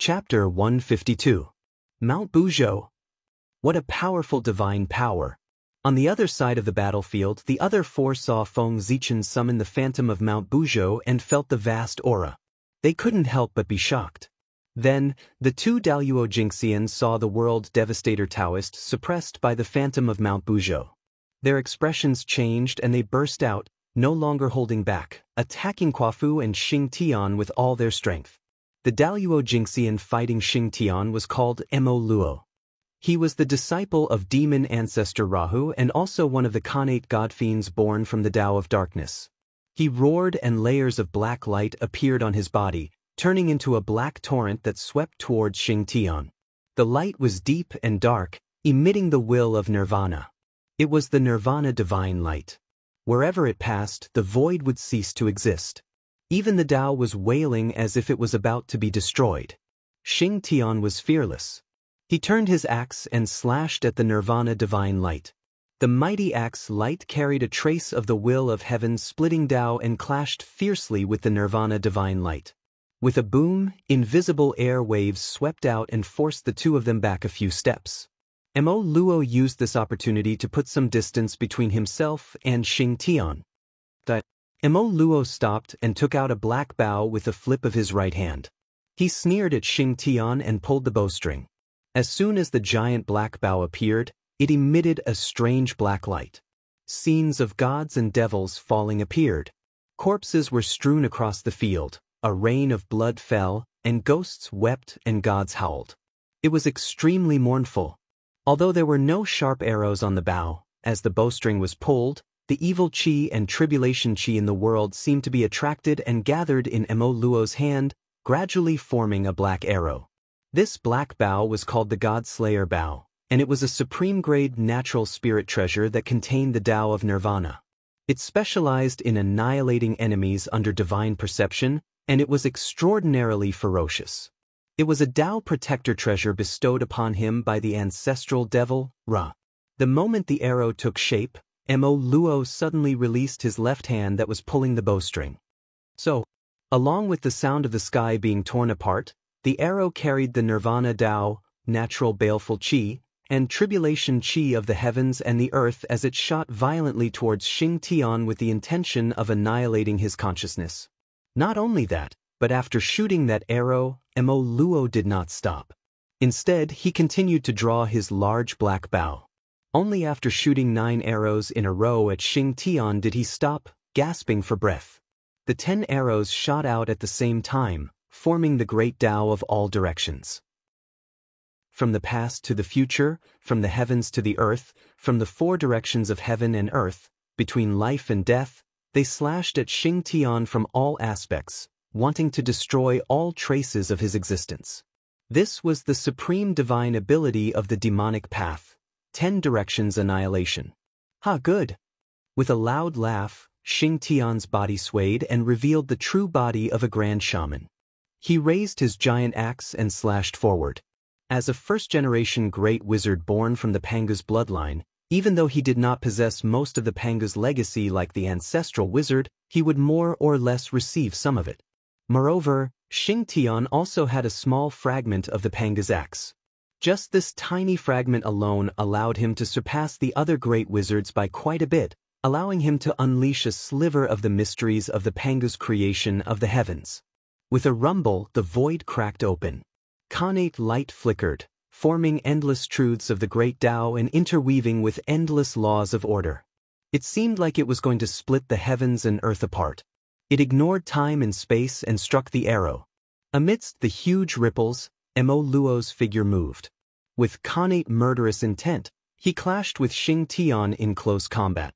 Chapter 152. Mount Buzhou. What a powerful divine power. On the other side of the battlefield, the other four saw Feng Zichen summon the phantom of Mount Buzhou and felt the vast aura. They couldn't help but be shocked. Then, the two Daluo Jingxian saw the world devastator Taoist suppressed by the phantom of Mount Buzhou. Their expressions changed and they burst out, no longer holding back, attacking Quafu and Xing Tian with all their strength. The Daluo Jingxian fighting Xing Tian was called Mo Luo. He was the disciple of demon ancestor Rahu and also one of the Khanate god fiends born from the Tao of Darkness. He roared and layers of black light appeared on his body, turning into a black torrent that swept towards Xing Tian. The light was deep and dark, emitting the will of Nirvana. It was the Nirvana divine light. Wherever it passed, the void would cease to exist. Even the Tao was wailing as if it was about to be destroyed. Xing Tian was fearless. He turned his axe and slashed at the Nirvana divine light. The mighty axe light carried a trace of the will of heaven's splitting Tao and clashed fiercely with the Nirvana divine light. With a boom, invisible air waves swept out and forced the two of them back a few steps. Mo Luo used this opportunity to put some distance between himself and Xing Tian. Mo Luo stopped and took out a black bow with a flip of his right hand. He sneered at Xing Tian and pulled the bowstring. As soon as the giant black bow appeared, it emitted a strange black light. Scenes of gods and devils falling appeared. Corpses were strewn across the field, a rain of blood fell, and ghosts wept and gods howled. It was extremely mournful. Although there were no sharp arrows on the bow, as the bowstring was pulled, the evil chi and tribulation chi in the world seemed to be attracted and gathered in Mo Luo's hand, gradually forming a black arrow. This black bow was called the God Slayer bow, and it was a supreme-grade natural spirit treasure that contained the Tao of Nirvana. It specialized in annihilating enemies under divine perception, and it was extraordinarily ferocious. It was a Tao protector treasure bestowed upon him by the ancestral devil, Ra. The moment the arrow took shape, Mo Luo suddenly released his left hand that was pulling the bowstring. So, along with the sound of the sky being torn apart, the arrow carried the Nirvana Tao, natural baleful chi, and tribulation chi of the heavens and the earth as it shot violently towards Xing Tian with the intention of annihilating his consciousness. Not only that, but after shooting that arrow, Mo Luo did not stop. Instead, he continued to draw his large black bow. Only after shooting 9 arrows in a row at Xing Tian did he stop, gasping for breath. The 10 arrows shot out at the same time, forming the great Tao of all directions. From the past to the future, from the heavens to the earth, from the 4 directions of heaven and earth, between life and death, they slashed at Xing Tian from all aspects, wanting to destroy all traces of his existence. This was the supreme divine ability of the demonic path, 10 directions annihilation. Ha, good! With a loud laugh, Xing Tian's body swayed and revealed the true body of a grand shaman. He raised his giant axe and slashed forward. As a first-generation great wizard born from the Panga's bloodline, even though he did not possess most of the Panga's legacy like the ancestral wizard, he would more or less receive some of it. Moreover, Xing Tian also had a small fragment of the Panga's axe. Just this tiny fragment alone allowed him to surpass the other great wizards by quite a bit, allowing him to unleash a sliver of the mysteries of the Panga's creation of the heavens. With a rumble, the void cracked open. Khanate light flickered, forming endless truths of the great Tao and interweaving with endless laws of order. It seemed like it was going to split the heavens and earth apart. It ignored time and space and struck the arrow. Amidst the huge ripples, Mo Luo's figure moved. With Khanate murderous intent, he clashed with Xing Tian in close combat.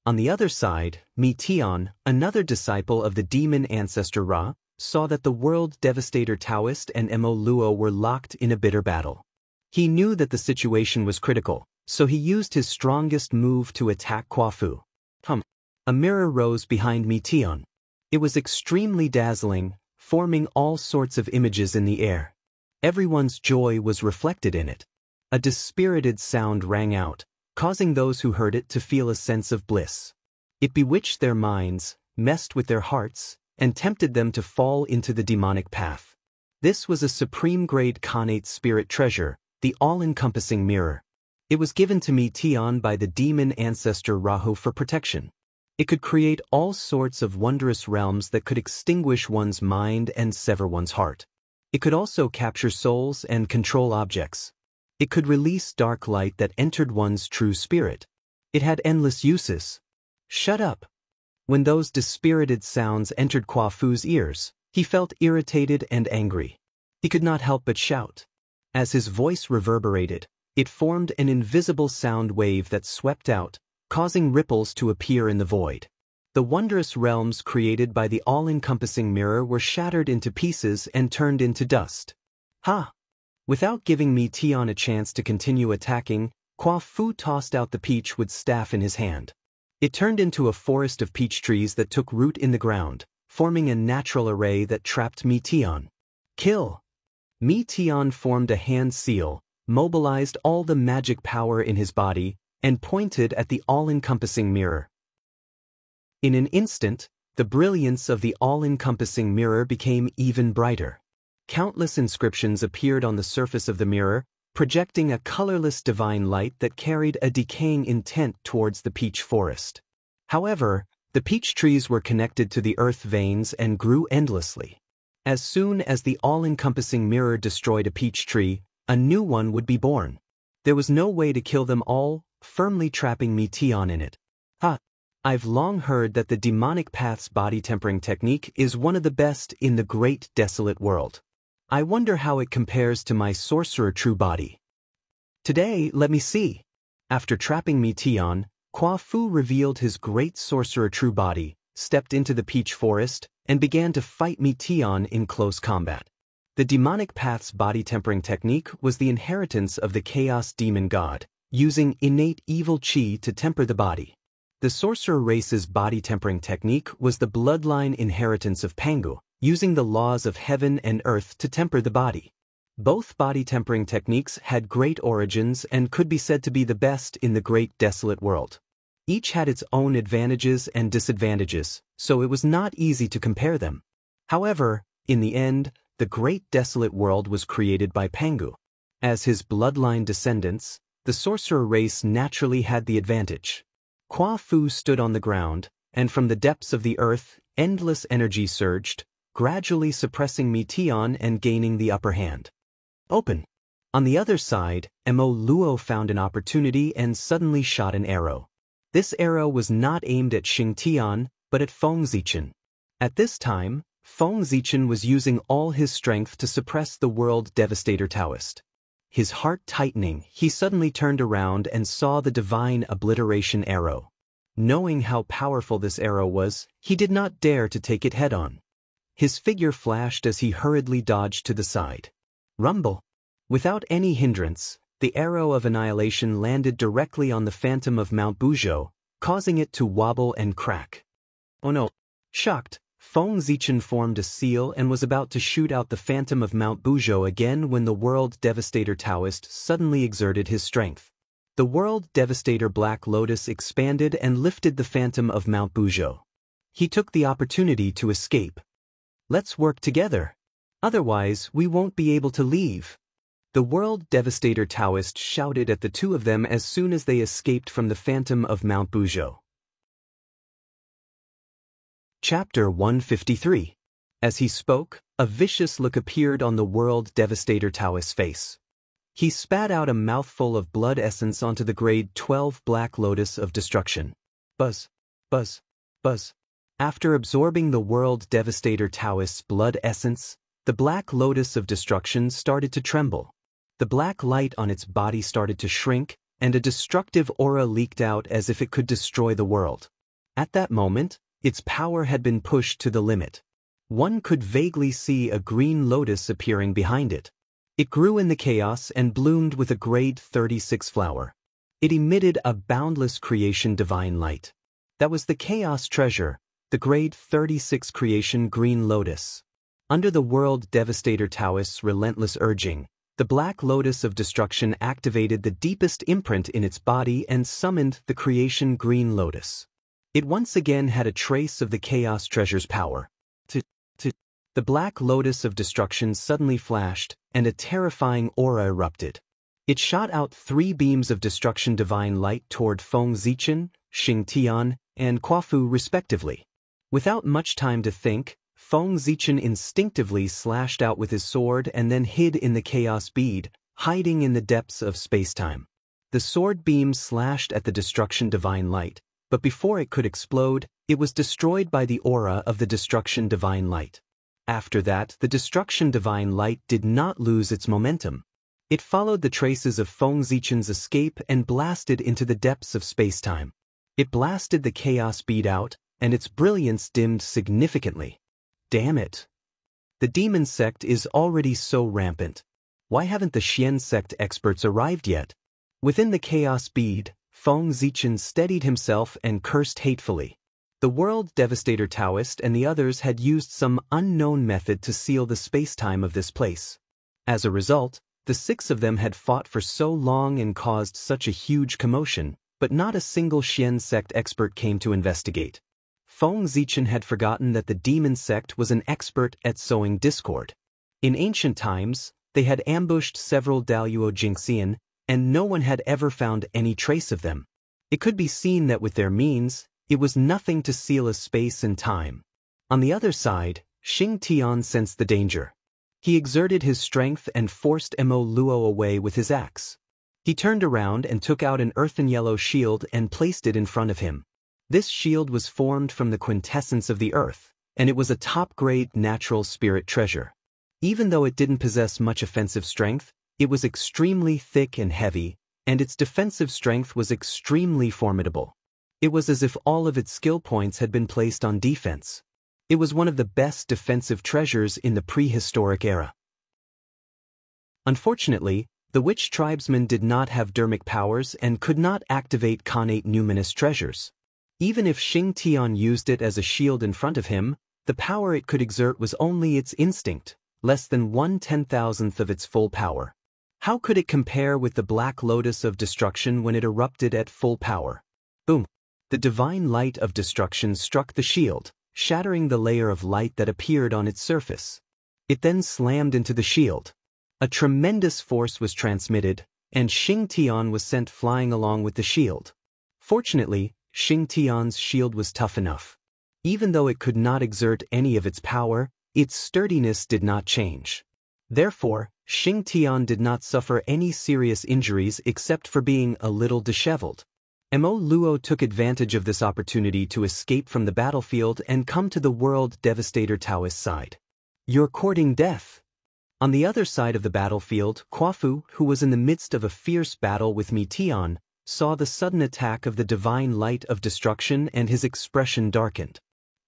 On the other side, Mi Tian, another disciple of the demon ancestor Ra, saw that the world devastator Taoist and Mo Luo were locked in a bitter battle. He knew that the situation was critical, so he used his strongest move to attack Quafu. A mirror rose behind Mi Tian. It was extremely dazzling, forming all sorts of images in the air. Everyone's joy was reflected in it. A dispirited sound rang out, causing those who heard it to feel a sense of bliss. It bewitched their minds, messed with their hearts, and tempted them to fall into the demonic path. This was a supreme-grade Khanate spirit treasure, the all-encompassing mirror. It was given to Meteon by the demon ancestor Rahu for protection. It could create all sorts of wondrous realms that could extinguish one's mind and sever one's heart. It could also capture souls and control objects. It could release dark light that entered one's true spirit. It had endless uses. Shut up. When those dispirited sounds entered Kwa Fu's ears, he felt irritated and angry. He could not help but shout. As his voice reverberated, it formed an invisible sound wave that swept out, causing ripples to appear in the void. The wondrous realms created by the all-encompassing mirror were shattered into pieces and turned into dust. Ha! Without giving Meteon a chance to continue attacking, Kwa Fu tossed out the peach with staff in his hand. It turned into a forest of peach trees that took root in the ground, forming a natural array that trapped Meteon. Kill! Meteon formed a hand seal, mobilized all the magic power in his body, and pointed at the all-encompassing mirror. In an instant, the brilliance of the all-encompassing mirror became even brighter. Countless inscriptions appeared on the surface of the mirror, projecting a colorless divine light that carried a decaying intent towards the peach forest. However, the peach trees were connected to the earth veins and grew endlessly. As soon as the all-encompassing mirror destroyed a peach tree, a new one would be born. There was no way to kill them all, firmly trapping Meteon in it. Ha! I've long heard that the demonic path's body tempering technique is one of the best in the great desolate world. I wonder how it compares to my sorcerer true body. Today, let me see. After trapping Meteon, Kwa Fu revealed his great sorcerer true body, stepped into the peach forest, and began to fight Meteon in close combat. The demonic path's body tempering technique was the inheritance of the chaos demon god, using innate evil chi to temper the body. The sorcerer race's body tempering technique was the bloodline inheritance of Pangu, using the laws of heaven and earth to temper the body. Both body tempering techniques had great origins and could be said to be the best in the great desolate world. Each had its own advantages and disadvantages, so it was not easy to compare them. However, in the end, the great desolate world was created by Pangu. As his bloodline descendants, the sorcerer race naturally had the advantage. Kwa Fu stood on the ground, and from the depths of the earth, endless energy surged, gradually suppressing Meteon and gaining the upper hand. Open! On the other side, Mo Luo found an opportunity and suddenly shot an arrow. This arrow was not aimed at Xing Tian, but at Feng Zichen. At this time, Feng Zichen was using all his strength to suppress the world devastator Taoist. His heart tightening, he suddenly turned around and saw the divine obliteration arrow. Knowing how powerful this arrow was, he did not dare to take it head-on. His figure flashed as he hurriedly dodged to the side. Rumble! Without any hindrance, the arrow of annihilation landed directly on the phantom of Mount Buzhou, causing it to wobble and crack. Oh no! Shocked, Feng Zichen formed a seal and was about to shoot out the phantom of Mount Buzhou again when the World Devastator Taoist suddenly exerted his strength. The World Devastator Black Lotus expanded and lifted the phantom of Mount Buzhou. He took the opportunity to escape. Let's work together. Otherwise, we won't be able to leave. The World Devastator Taoist shouted at the two of them as soon as they escaped from the phantom of Mount Buzhou. Chapter 153. As he spoke, a vicious look appeared on the World Devastator Taoist's face. He spat out a mouthful of blood essence onto the grade 12 Black Lotus of Destruction. Buzz, buzz, buzz. After absorbing the World Devastator Taoist's blood essence, the Black Lotus of Destruction started to tremble. The black light on its body started to shrink, and a destructive aura leaked out as if it could destroy the world. At that moment, its power had been pushed to the limit. One could vaguely see a green lotus appearing behind it. It grew in the chaos and bloomed with a grade 36 flower. It emitted a boundless creation divine light. That was the chaos treasure, the grade 36 creation green lotus. Under the World Devastator Taoist's relentless urging, the Black Lotus of Destruction activated the deepest imprint in its body and summoned the creation green lotus. It once again had a trace of the chaos treasure's power. The black lotus of destruction suddenly flashed, and a terrifying aura erupted. It shot out 3 beams of destruction divine light toward Feng Zichen, Xing Tian, and Quafu respectively. Without much time to think, Feng Zichen instinctively slashed out with his sword and then hid in the chaos bead, hiding in the depths of spacetime. The sword beam slashed at the destruction divine light, but before it could explode, it was destroyed by the aura of the destruction divine light. After that, the destruction divine light did not lose its momentum. It followed the traces of Feng Zichen's escape and blasted into the depths of spacetime. It blasted the chaos bead out, and its brilliance dimmed significantly. Damn it! The demon sect is already so rampant. Why haven't the Xian sect experts arrived yet? Within the chaos bead, Feng Zichen steadied himself and cursed hatefully. The World Devastator Taoist and the others had used some unknown method to seal the spacetime of this place. As a result, the 6 of them had fought for so long and caused such a huge commotion, but not a single Xian sect expert came to investigate. Feng Zichen had forgotten that the demon sect was an expert at sowing discord. In ancient times, they had ambushed several Daluo Jingxian, and no one had ever found any trace of them. It could be seen that with their means, it was nothing to seal a space and time. On the other side, Xing Tian sensed the danger. He exerted his strength and forced Mo Luo away with his axe. He turned around and took out an earthen yellow shield and placed it in front of him. This shield was formed from the quintessence of the earth, and it was a top-grade natural spirit treasure. Even though it didn't possess much offensive strength, it was extremely thick and heavy, and its defensive strength was extremely formidable. It was as if all of its skill points had been placed on defense. It was one of the best defensive treasures in the prehistoric era. Unfortunately, the witch tribesmen did not have dermic powers and could not activate connate numinous treasures. Even if Xing Tian used it as a shield in front of him, the power it could exert was only its instinct, less than 1/10,000th of its full power. How could it compare with the Black Lotus of Destruction when it erupted at full power? Boom! The divine light of destruction struck the shield, shattering the layer of light that appeared on its surface. It then slammed into the shield. A tremendous force was transmitted, and Xing Tian was sent flying along with the shield. Fortunately, Xing Tian's shield was tough enough. Even though it could not exert any of its power, its sturdiness did not change. Therefore, Xing Tian did not suffer any serious injuries except for being a little disheveled. Mo Luo took advantage of this opportunity to escape from the battlefield and come to the World Devastator Taoist side. You're courting death. On the other side of the battlefield, Quafu, who was in the midst of a fierce battle with Mi Tian, saw the sudden attack of the divine light of destruction and his expression darkened.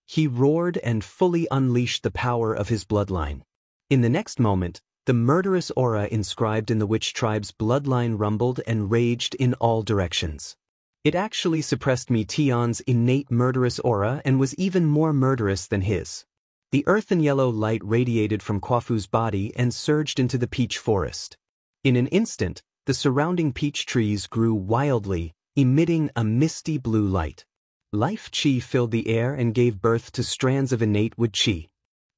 He roared and fully unleashed the power of his bloodline. In the next moment, the murderous aura inscribed in the witch tribe's bloodline rumbled and raged in all directions. It actually suppressed Mi Tian's innate murderous aura and was even more murderous than his. The earthen yellow light radiated from Quafu's body and surged into the peach forest. In an instant, the surrounding peach trees grew wildly, emitting a misty blue light. Life Qi filled the air and gave birth to strands of innate wood Qi.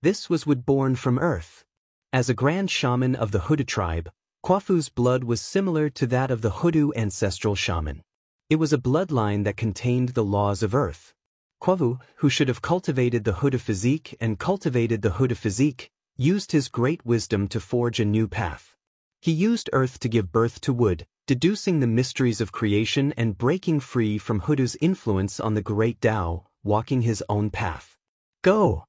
This was wood born from earth. As a grand shaman of the Huda tribe, Quafu's blood was similar to that of the Hudu ancestral shaman. It was a bloodline that contained the laws of earth. Quafu, who should have cultivated the Huda physique and cultivated the Huda physique, used his great wisdom to forge a new path. He used earth to give birth to wood, deducing the mysteries of creation and breaking free from Hudu's influence on the great Tao, walking his own path. Go!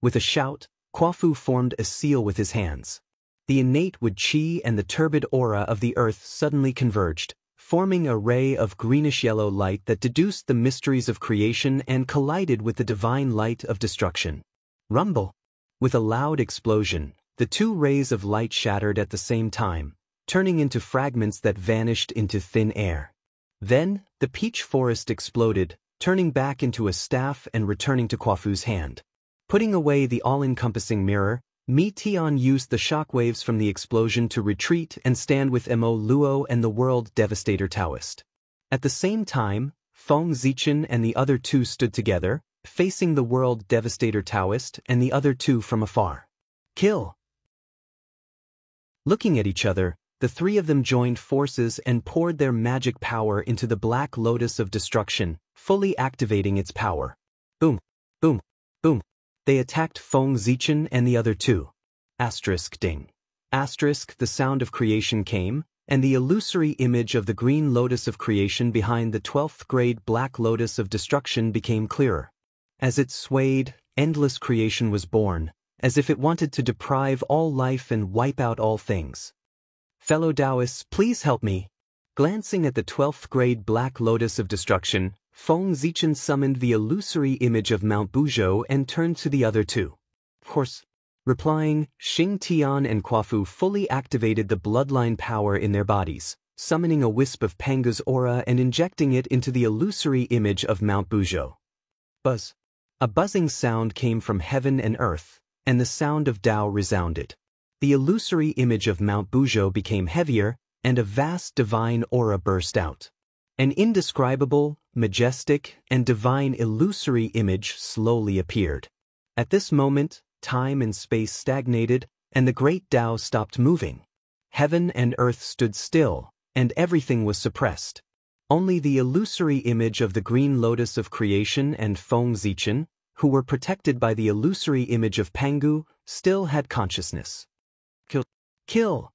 With a shout, Quafu formed a seal with his hands. The innate wood Qi and the turbid aura of the earth suddenly converged, forming a ray of greenish-yellow light that deduced the mysteries of creation and collided with the divine light of destruction. Rumble! With a loud explosion, the two rays of light shattered at the same time, turning into fragments that vanished into thin air. Then, the peach forest exploded, turning back into a staff and returning to Quafu's hand. Putting away the all-encompassing mirror, Mi Tian used the shockwaves from the explosion to retreat and stand with Mo Luo and the World Devastator Taoist. At the same time, Feng Zichen and the other two stood together, facing the World Devastator Taoist and the other two from afar. Kill! Looking at each other, the three of them joined forces and poured their magic power into the Black Lotus of Destruction, fully activating its power. Boom! Boom! Boom! They attacked Feng Zichen and the other two. Asterisk ding. Asterisk, the sound of creation came, and the illusory image of the green lotus of creation behind the 12th grade Black Lotus of Destruction became clearer. As it swayed, endless creation was born, as if it wanted to deprive all life and wipe out all things. Fellow Taoists, please help me. Glancing at the 12th grade Black Lotus of Destruction, Feng Zichen summoned the illusory image of Mount Buzhou and turned to the other two. Of course, replying, Xing Tian and Quafu fully activated the bloodline power in their bodies, summoning a wisp of Pangu's aura and injecting it into the illusory image of Mount Buzhou. Buzz. A buzzing sound came from heaven and earth, and the sound of Tao resounded. The illusory image of Mount Buzhou became heavier, and a vast divine aura burst out. An indescribable, majestic, and divine illusory image slowly appeared. At this moment, time and space stagnated, and the great Tao stopped moving. Heaven and earth stood still, and everything was suppressed. Only the illusory image of the green lotus of creation and Feng Zichen, who were protected by the illusory image of Pangu, still had consciousness. Kill! Kill!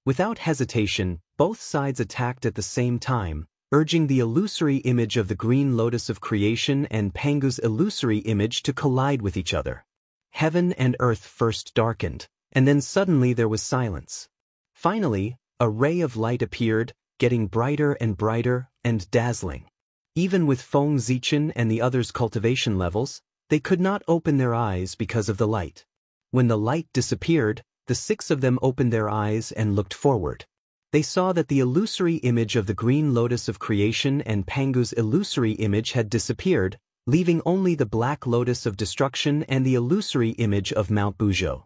Without hesitation, both sides attacked at the same time, urging the illusory image of the green lotus of creation and Pangu's illusory image to collide with each other. Heaven and earth first darkened, and then suddenly there was silence. Finally, a ray of light appeared, getting brighter and brighter, and dazzling. Even with Feng Zichen and the others' cultivation levels, they could not open their eyes because of the light. When the light disappeared, the six of them opened their eyes and looked forward. They saw that the illusory image of the green lotus of creation and Pangu's illusory image had disappeared, leaving only the Black Lotus of Destruction and the illusory image of Mount Buzhou.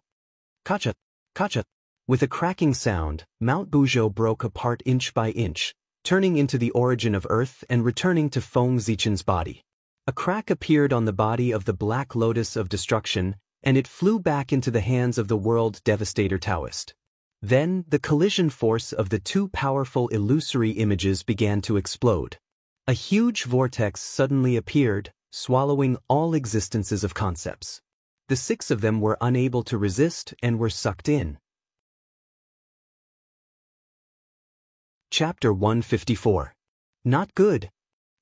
Kacha! Kacha! With a cracking sound, Mount Buzhou broke apart inch by inch, turning into the origin of Earth and returning to Feng Zichen's body. A crack appeared on the body of the Black Lotus of Destruction, and it flew back into the hands of the World Devastator Taoist. Then, the collision force of the two powerful illusory images began to explode. A huge vortex suddenly appeared, swallowing all existences of concepts. The six of them were unable to resist and were sucked in. Chapter 154. Not good.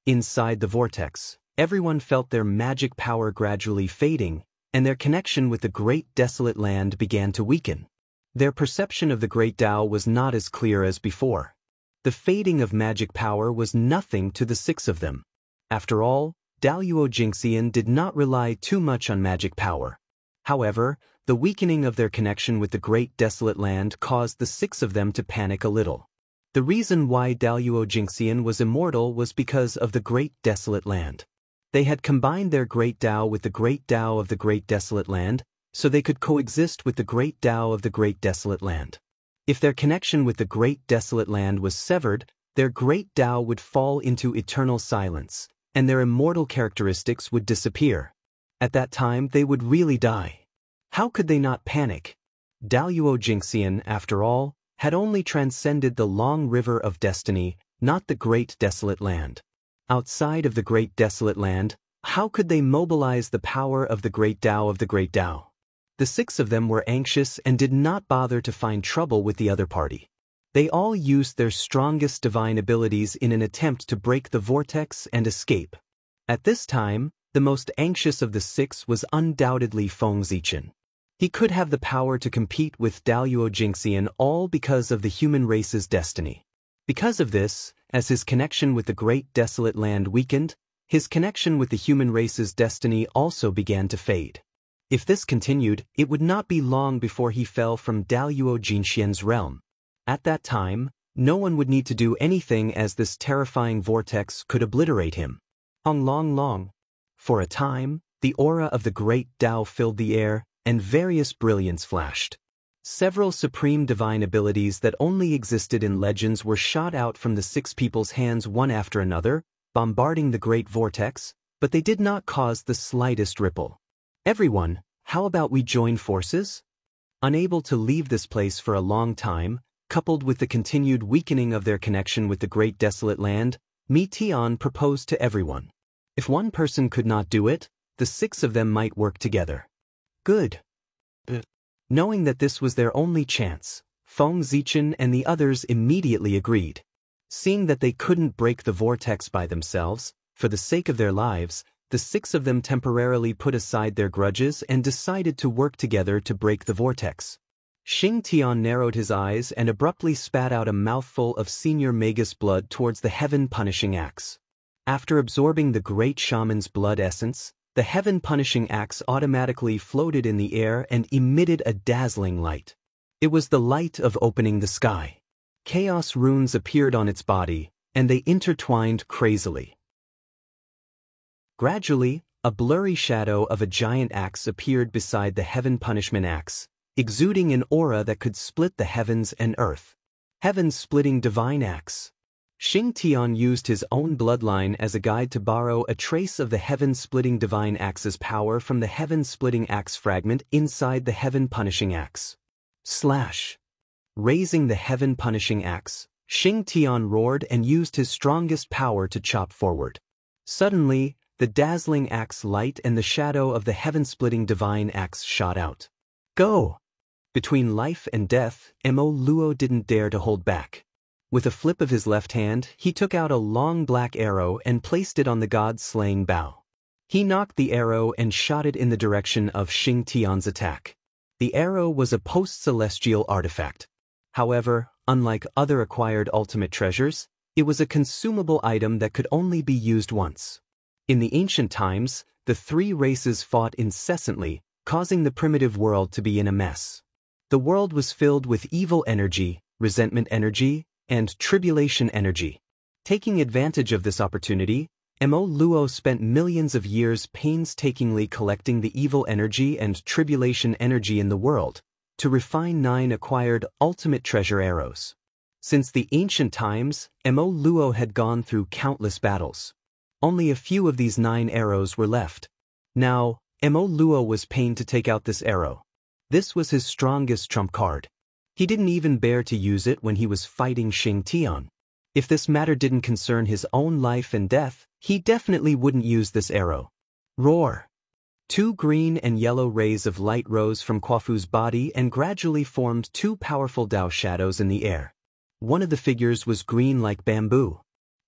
Inside the vortex, everyone felt their magic power gradually fading, and their connection with the great desolate land began to weaken. Their perception of the great Tao was not as clear as before. The fading of magic power was nothing to the six of them. After all, Daluo Jingxian did not rely too much on magic power. However, the weakening of their connection with the great desolate land caused the six of them to panic a little. The reason why Daluo Jingxian was immortal was because of the great desolate land. They had combined their great Tao with the great Tao of the great desolate land, so they could coexist with the great Tao of the great desolate land. If their connection with the great desolate land was severed, their great Tao would fall into eternal silence, and their immortal characteristics would disappear. At that time they would really die. How could they not panic? Daluo Jingxian, after all, had only transcended the long river of destiny, not the great desolate land. Outside of the great desolate land, how could they mobilize the power of the great Tao of the great Tao? The six of them were anxious and did not bother to find trouble with the other party. They all used their strongest divine abilities in an attempt to break the vortex and escape. At this time, the most anxious of the six was undoubtedly Feng Zichen. He could have the power to compete with Daluo Jingxian, all because of the human race's destiny. Because of this, as his connection with the great desolate land weakened, his connection with the human race's destiny also began to fade. If this continued, it would not be long before he fell from Daluo Jingxian's realm. At that time, no one would need to do anything, as this terrifying vortex could obliterate him. Long. For a time, the aura of the great Tao filled the air, and various brilliance flashed. Several supreme divine abilities that only existed in legends were shot out from the six people's hands one after another, bombarding the great vortex, but they did not cause the slightest ripple. Everyone, how about we join forces? Unable to leave this place for a long time, coupled with the continued weakening of their connection with the great desolate land, Meteion proposed to everyone. If one person could not do it, the 6 of them might work together. Good. Knowing that this was their only chance, Feng Zichen and the others immediately agreed. Seeing that they couldn't break the vortex by themselves, for the sake of their lives, the 6 of them temporarily put aside their grudges and decided to work together to break the vortex. Xing Tian narrowed his eyes and abruptly spat out a mouthful of Senior Magus blood towards the heaven-punishing axe. After absorbing the great shaman's blood essence, the heaven-punishing axe automatically floated in the air and emitted a dazzling light. It was the light of opening the sky. Chaos runes appeared on its body, and they intertwined crazily. Gradually, a blurry shadow of a giant axe appeared beside the heaven-punishment axe, exuding an aura that could split the heavens and earth. Heaven-splitting divine axe. Xing Tian used his own bloodline as a guide to borrow a trace of the heaven-splitting divine axe's power from the heaven-splitting axe fragment inside the heaven-punishing axe. Slash. Raising the heaven-punishing axe, Xing Tian roared and used his strongest power to chop forward. Suddenly, the dazzling axe light and the shadow of the heaven-splitting divine axe shot out. Go! Between life and death, Mo Luo didn't dare to hold back. With a flip of his left hand, he took out a long black arrow and placed it on the god's slaying bow. He knocked the arrow and shot it in the direction of Xing Tian's attack. The arrow was a post-celestial artifact. However, unlike other acquired ultimate treasures, it was a consumable item that could only be used once. In the ancient times, the 3 races fought incessantly, causing the primitive world to be in a mess. The world was filled with evil energy, resentment energy, and tribulation energy. Taking advantage of this opportunity, Mo Luo spent millions of years painstakingly collecting the evil energy and tribulation energy in the world, to refine 9 acquired ultimate treasure arrows. Since the ancient times, Mo Luo had gone through countless battles. Only a few of these 9 arrows were left. Now, Mo Luo was pained to take out this arrow. This was his strongest trump card. He didn't even bear to use it when he was fighting Xing Tian. If this matter didn't concern his own life and death, he definitely wouldn't use this arrow. Roar! 2 green and yellow rays of light rose from Quafu's body and gradually formed 2 powerful Dao shadows in the air. One of the figures was green like bamboo.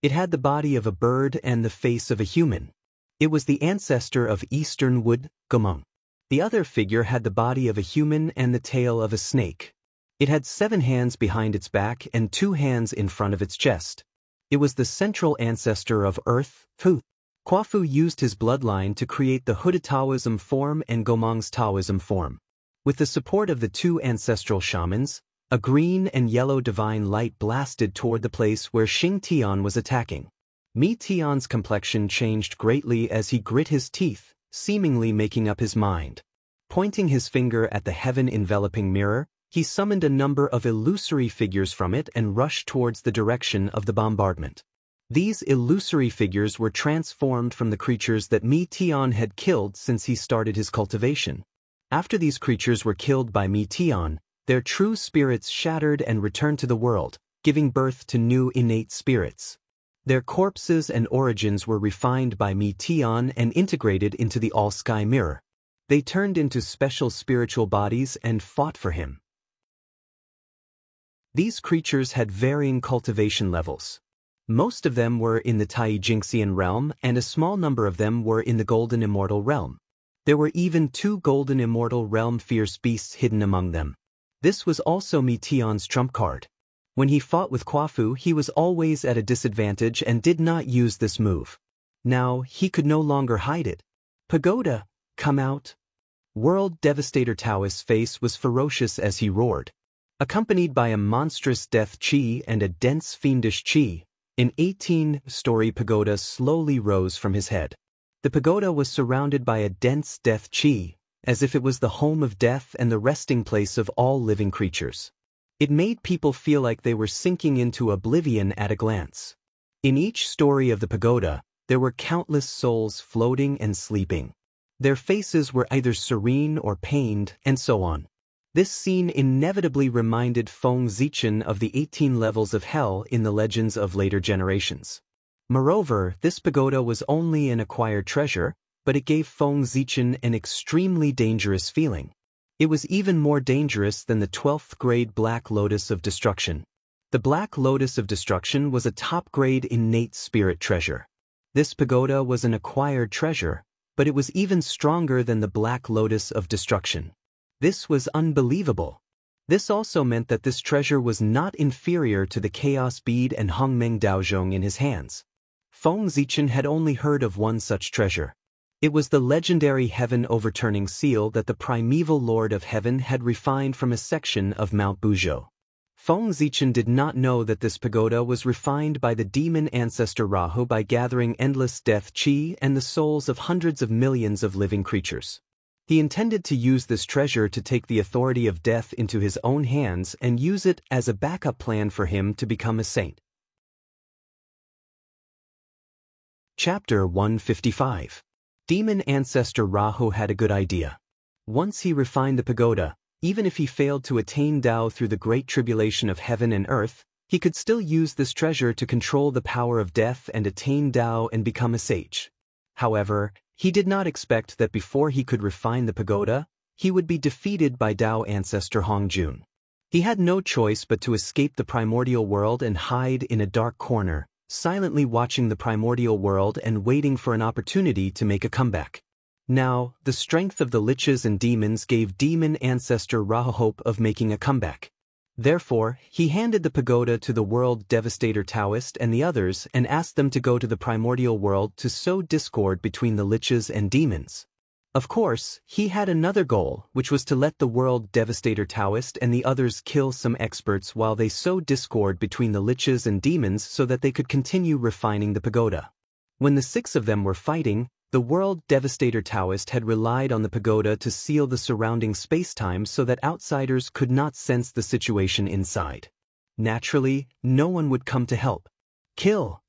It had the body of a bird and the face of a human. It was the ancestor of Eastern Wood, Gomeng. The other figure had the body of a human and the tail of a snake. It had 7 hands behind its back and 2 hands in front of its chest. It was the central ancestor of Earth, Hu. Quafu used his bloodline to create the Huda Taoism form and Gomeng's Taoism form. With the support of the 2 ancestral shamans, a green and yellow divine light blasted toward the place where Xing Tian was attacking. Meteian's complexion changed greatly as he grit his teeth, seemingly making up his mind. Pointing his finger at the heaven-enveloping mirror, he summoned a number of illusory figures from it and rushed towards the direction of the bombardment. These illusory figures were transformed from the creatures that Meteion had killed since he started his cultivation. After these creatures were killed by Meteion, their true spirits shattered and returned to the world, giving birth to new innate spirits. Their corpses and origins were refined by Meteion and integrated into the all-sky mirror. They turned into special spiritual bodies and fought for him. These creatures had varying cultivation levels. Most of them were in the Tai-Jingxian realm, and a small number of them were in the Golden Immortal realm. There were even 2 Golden Immortal realm fierce beasts hidden among them. This was also Meteion's trump card. When he fought with Quafu, he was always at a disadvantage and did not use this move. Now, he could no longer hide it. Pagoda, come out. World Devastator Taoist's face was ferocious as he roared. Accompanied by a monstrous death chi and a dense fiendish chi, an 18-story pagoda slowly rose from his head. The pagoda was surrounded by a dense death chi, as if it was the home of death and the resting place of all living creatures. It made people feel like they were sinking into oblivion at a glance. In each story of the pagoda, there were countless souls floating and sleeping. Their faces were either serene or pained, and so on. This scene inevitably reminded Feng Zichen of the 18 levels of hell in the legends of later generations. Moreover, this pagoda was only an acquired treasure, but it gave Feng Zichen an extremely dangerous feeling. It was even more dangerous than the 12th grade Black Lotus of Destruction. The Black Lotus of Destruction was a top-grade innate spirit treasure. This pagoda was an acquired treasure, but it was even stronger than the Black Lotus of Destruction. This was unbelievable. This also meant that this treasure was not inferior to the Chaos Bead and Hongmeng Daozhong in his hands. Feng Zichen had only heard of one such treasure. It was the legendary heaven-overturning seal that the primeval Lord of Heaven had refined from a section of Mount Buzhou. Feng Zichen did not know that this pagoda was refined by the demon ancestor Rahu by gathering endless death qi and the souls of hundreds of millions of living creatures. He intended to use this treasure to take the authority of death into his own hands and use it as a backup plan for him to become a saint. Chapter 155. Demon Ancestor Rahu had a good idea. Once he refined the pagoda, even if he failed to attain Tao through the great tribulation of heaven and earth, he could still use this treasure to control the power of death and attain Tao and become a sage. However, he did not expect that before he could refine the pagoda, he would be defeated by Tao ancestor Hongjun. He had no choice but to escape the primordial world and hide in a dark corner, silently watching the primordial world and waiting for an opportunity to make a comeback. Now, the strength of the liches and demons gave demon ancestor Rahu hope of making a comeback. Therefore, he handed the pagoda to the world devastator Taoist and the others and asked them to go to the primordial world to sow discord between the liches and demons. Of course, he had another goal, which was to let the world devastator Taoist and the others kill some experts while they sowed discord between the liches and demons so that they could continue refining the pagoda. When the 6 of them were fighting, the world devastator Taoist had relied on the pagoda to seal the surrounding space-time so that outsiders could not sense the situation inside. Naturally, no one would come to help. Kill!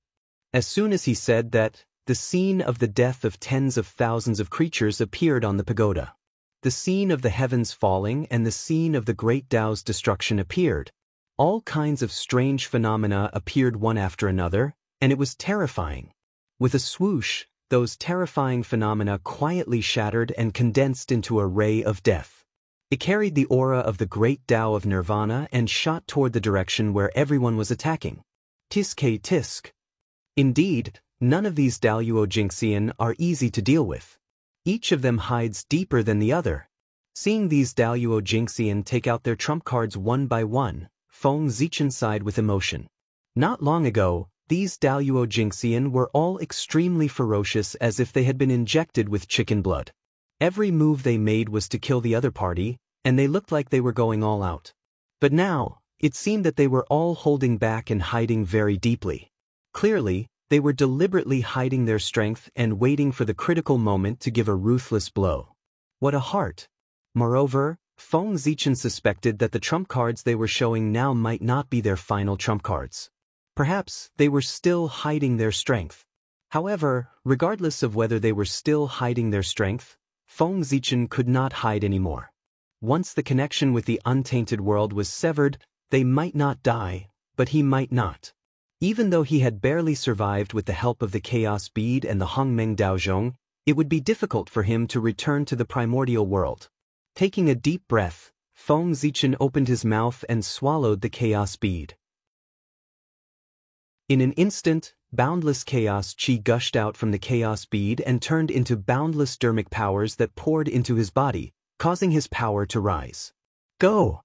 As soon as he said that, the scene of the death of tens of thousands of creatures appeared on the pagoda. The scene of the heavens falling and the scene of the great Tao's destruction appeared. All kinds of strange phenomena appeared one after another, and it was terrifying. With a swoosh, those terrifying phenomena quietly shattered and condensed into a ray of death. It carried the aura of the great Tao of Nirvana and shot toward the direction where everyone was attacking. Tisk tisk. Indeed, none of these Daluo Jingxian are easy to deal with. Each of them hides deeper than the other. Seeing these Daluo Jingxian take out their trump cards one by one, Feng Zichen sighed with emotion. Not long ago, these Daluo Jingxian were all extremely ferocious as if they had been injected with chicken blood. Every move they made was to kill the other party, and they looked like they were going all out. But now, it seemed that they were all holding back and hiding very deeply. Clearly, they were deliberately hiding their strength and waiting for the critical moment to give a ruthless blow. What a heart! Moreover, Feng Zichen suspected that the trump cards they were showing now might not be their final trump cards. Perhaps they were still hiding their strength. However, regardless of whether they were still hiding their strength, Feng Zichen could not hide anymore. Once the connection with the untainted world was severed, they might not die, but he might not. Even though he had barely survived with the help of the Chaos Bead and the Hongmeng Daozhong, it would be difficult for him to return to the primordial world. Taking a deep breath, Feng Zichen opened his mouth and swallowed the Chaos Bead. In an instant, boundless chaos qi gushed out from the Chaos Bead and turned into boundless dermic powers that poured into his body, causing his power to rise. Go!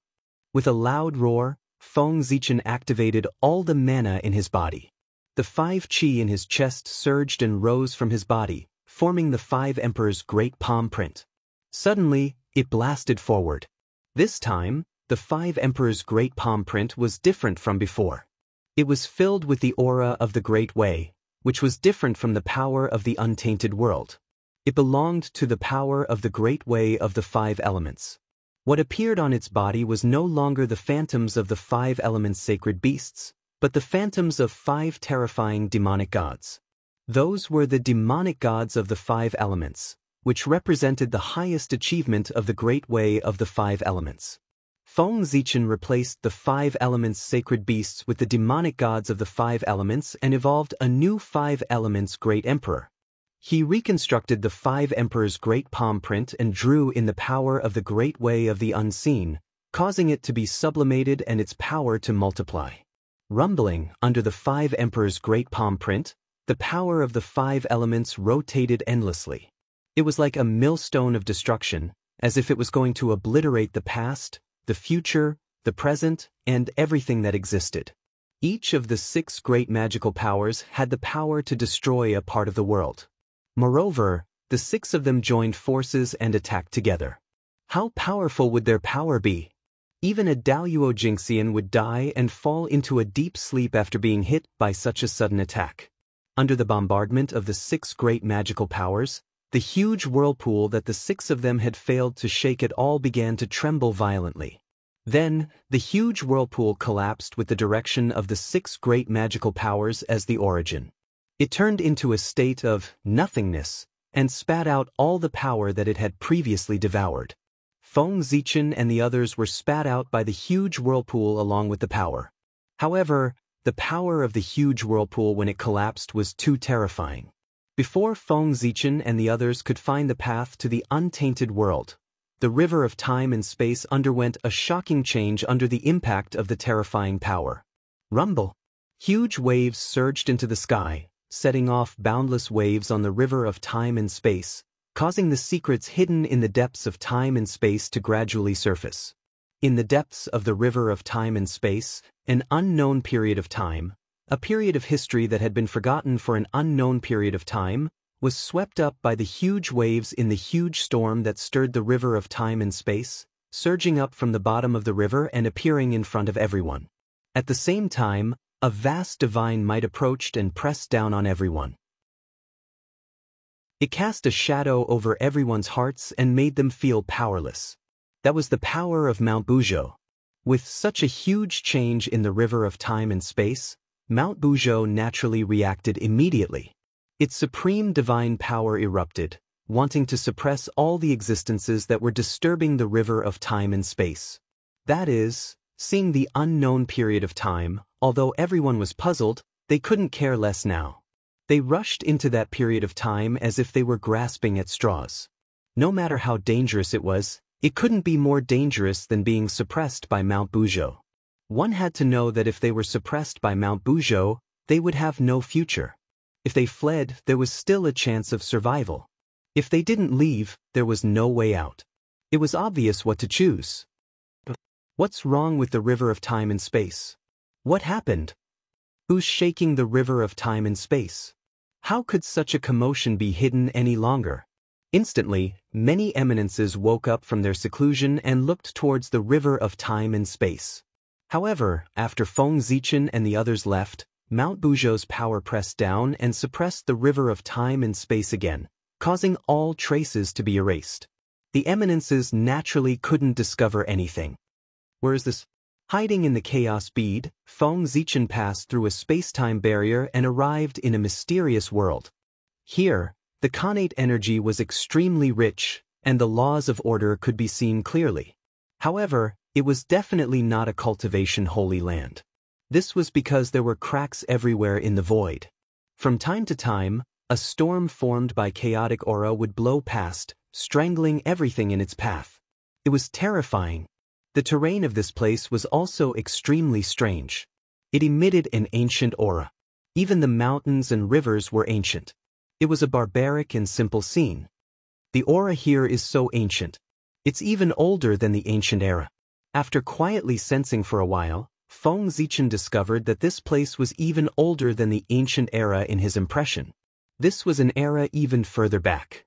With a loud roar, Feng Zichen activated all the mana in his body. The 5 qi in his chest surged and rose from his body, forming the 5 Emperor's great palm print. Suddenly, it blasted forward. This time, the 5 Emperor's great palm print was different from before. It was filled with the aura of the Great Way, which was different from the power of the untainted world. It belonged to the power of the Great Way of the 5 elements. What appeared on its body was no longer the phantoms of the 5 elements sacred beasts, but the phantoms of 5 terrifying demonic gods. Those were the demonic gods of the five elements, which represented the highest achievement of the great way of the five elements. Feng Zichen replaced the five elements sacred beasts with the demonic gods of the five elements and evolved a new five elements great emperor. He reconstructed the five emperors' great palm print and drew in the power of the great way of the unseen, causing it to be sublimated and its power to multiply. Rumbling under the five emperors' great palm print, the power of the five elements rotated endlessly. It was like a millstone of destruction, as if it was going to obliterate the past, the future, the present, and everything that existed. Each of the six great magical powers had the power to destroy a part of the world. Moreover, the six of them joined forces and attacked together. How powerful would their power be? Even a Daluo Jingxian would die and fall into a deep sleep after being hit by such a sudden attack. Under the bombardment of the six great magical powers, the huge whirlpool that the six of them had failed to shake at all began to tremble violently. Then, the huge whirlpool collapsed with the direction of the six great magical powers as the origin. It turned into a state of nothingness and spat out all the power that it had previously devoured. Feng Zichen and the others were spat out by the huge whirlpool along with the power. However, the power of the huge whirlpool when it collapsed was too terrifying. Before Feng Zichen and the others could find the path to the untainted world, the river of time and space underwent a shocking change under the impact of the terrifying power. Rumble! Huge waves surged into the sky, setting off boundless waves on the river of time and space, causing the secrets hidden in the depths of time and space to gradually surface. In the depths of the river of time and space, an unknown period of time, a period of history that had been forgotten for an unknown period of time, was swept up by the huge waves in the huge storm that stirred the river of time and space, surging up from the bottom of the river and appearing in front of everyone. At the same time, a vast divine might approached and pressed down on everyone. It cast a shadow over everyone's hearts and made them feel powerless. That was the power of Mount Buzhou. With such a huge change in the river of time and space, Mount Buzhou naturally reacted immediately. Its supreme divine power erupted, wanting to suppress all the existences that were disturbing the river of time and space. That is, seeing the unknown period of time, although everyone was puzzled, they couldn't care less now. They rushed into that period of time as if they were grasping at straws. No matter how dangerous it was, it couldn't be more dangerous than being suppressed by Mount Buzhou. One had to know that if they were suppressed by Mount Buzhou, they would have no future. If they fled, there was still a chance of survival. If they didn't leave, there was no way out. It was obvious what to choose. What's wrong with the river of time and space? What happened? Who's shaking the river of time and space? How could such a commotion be hidden any longer? Instantly, many eminences woke up from their seclusion and looked towards the river of time and space. However, after Feng Zichen and the others left, Mount Buzhou's power pressed down and suppressed the river of time and space again, causing all traces to be erased. The eminences naturally couldn't discover anything. Where is this? Hiding in the chaos bead, Feng Zichen passed through a space-time barrier and arrived in a mysterious world. Here, the Khanate energy was extremely rich, and the laws of order could be seen clearly. However, it was definitely not a cultivation holy land. This was because there were cracks everywhere in the void. From time to time, a storm formed by chaotic aura would blow past, strangling everything in its path. It was terrifying. The terrain of this place was also extremely strange. It emitted an ancient aura. Even the mountains and rivers were ancient. It was a barbaric and simple scene. The aura here is so ancient. It's even older than the ancient era. After quietly sensing for a while, Feng Zichen discovered that this place was even older than the ancient era in his impression. This was an era even further back.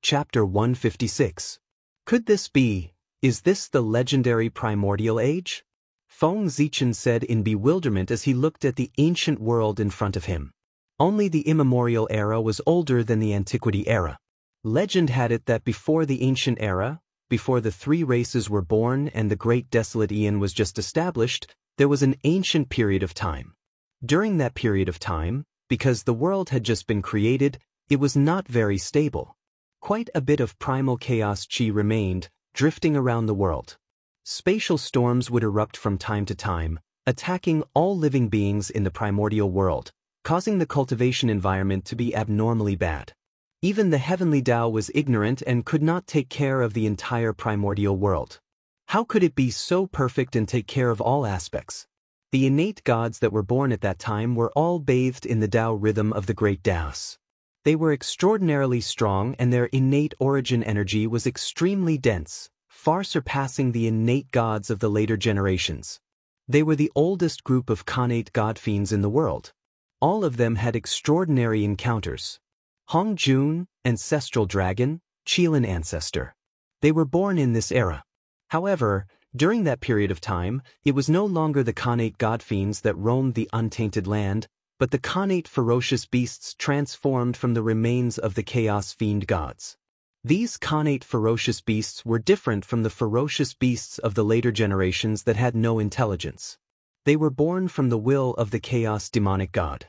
Chapter 156. Could this be? Is this the legendary primordial age? Feng Zichen said in bewilderment as he looked at the ancient world in front of him. Only the immemorial era was older than the antiquity era. Legend had it that before the ancient era, before the three races were born and the great desolate Aeon was just established, there was an ancient period of time. During that period of time, because the world had just been created, it was not very stable. Quite a bit of primal chaos chi remained, drifting around the world. Spatial storms would erupt from time to time, attacking all living beings in the primordial world, causing the cultivation environment to be abnormally bad. Even the heavenly Tao was ignorant and could not take care of the entire primordial world. How could it be so perfect and take care of all aspects? The innate gods that were born at that time were all bathed in the Tao rhythm of the great Taos. They were extraordinarily strong and their innate origin energy was extremely dense, far surpassing the innate gods of the later generations. They were the oldest group of Khanate god fiends in the world. All of them had extraordinary encounters. Hong Jun, ancestral dragon, Qilin ancestor. They were born in this era. However, during that period of time, it was no longer the Khanate god fiends that roamed the untainted land, but the Khanate ferocious beasts transformed from the remains of the chaos fiend gods. These Khanate ferocious beasts were different from the ferocious beasts of the later generations that had no intelligence. They were born from the will of the chaos demonic god.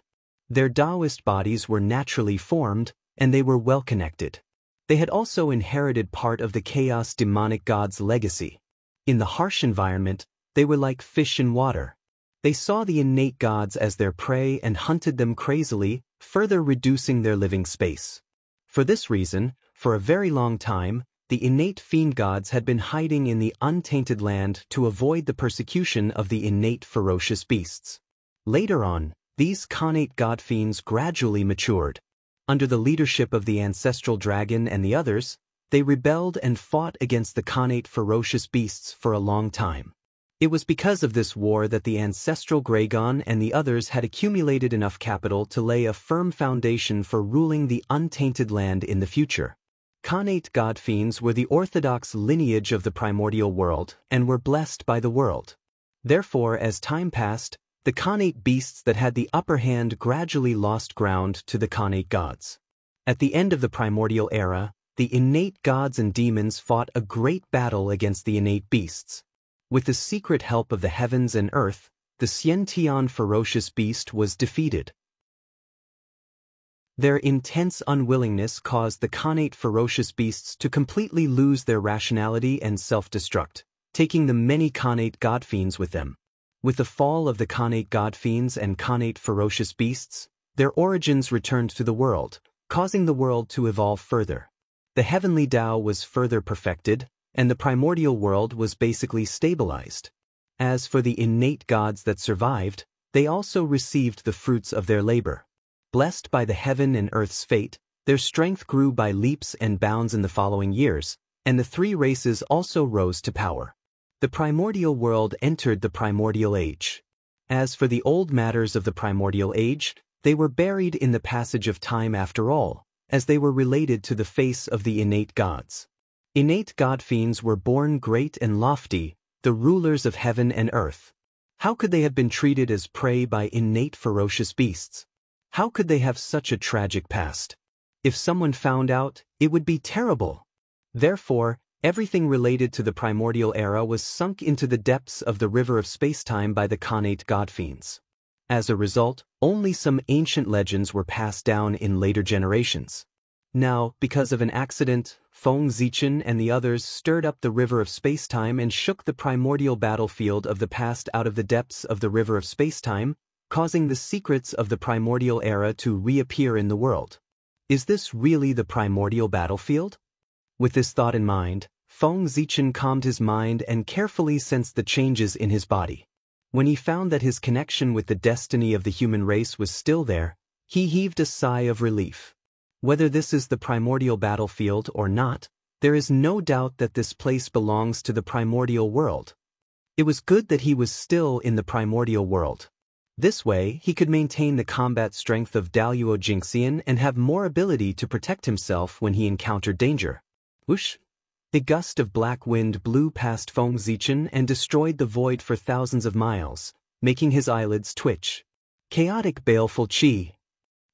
Their Taoist bodies were naturally formed, and they were well connected. They had also inherited part of the chaos demonic god's legacy. In the harsh environment, they were like fish in water. They saw the innate gods as their prey and hunted them crazily, further reducing their living space. For this reason, for a very long time, the innate fiend gods had been hiding in the untainted land to avoid the persecution of the innate ferocious beasts. Later on, these Khanate god fiends gradually matured. Under the leadership of the ancestral dragon and the others, they rebelled and fought against the Khanate ferocious beasts for a long time. It was because of this war that the ancestral Gragon and the others had accumulated enough capital to lay a firm foundation for ruling the untainted land in the future. Khanate god fiends were the orthodox lineage of the primordial world and were blessed by the world. Therefore, as time passed, the Khanate beasts that had the upper hand gradually lost ground to the Khanate gods. At the end of the primordial era, the innate gods and demons fought a great battle against the innate beasts. With the secret help of the heavens and earth, the Xiantian ferocious beast was defeated. Their intense unwillingness caused the Khanate ferocious beasts to completely lose their rationality and self-destruct, taking the many Khanate god fiends with them. With the fall of the Khanate god fiends and Khanate ferocious beasts, their origins returned to the world, causing the world to evolve further. The heavenly Tao was further perfected, and the primordial world was basically stabilized. As for the innate gods that survived, they also received the fruits of their labor. Blessed by the heaven and earth's fate, their strength grew by leaps and bounds in the following years, and the three races also rose to power. The primordial world entered the primordial age. As for the old matters of the primordial age, they were buried in the passage of time after all, as they were related to the face of the innate gods. Innate god fiends were born great and lofty, the rulers of heaven and earth. How could they have been treated as prey by innate ferocious beasts? How could they have such a tragic past? If someone found out, it would be terrible. Therefore, everything related to the primordial era was sunk into the depths of the river of spacetime by the Khanate god fiends. As a result, only some ancient legends were passed down in later generations. Now, because of an accident, Feng Zichen and the others stirred up the river of spacetime and shook the primordial battlefield of the past out of the depths of the river of spacetime, causing the secrets of the primordial era to reappear in the world. Is this really the primordial battlefield? With this thought in mind, Feng Zichen calmed his mind and carefully sensed the changes in his body. When he found that his connection with the destiny of the human race was still there, he heaved a sigh of relief. Whether this is the primordial battlefield or not, there is no doubt that this place belongs to the primordial world. It was good that he was still in the primordial world. This way, he could maintain the combat strength of Daluo Jingxian and have more ability to protect himself when he encountered danger. Whoosh! A gust of black wind blew past Feng Zichen and destroyed the void for thousands of miles, making his eyelids twitch. Chaotic baleful qi.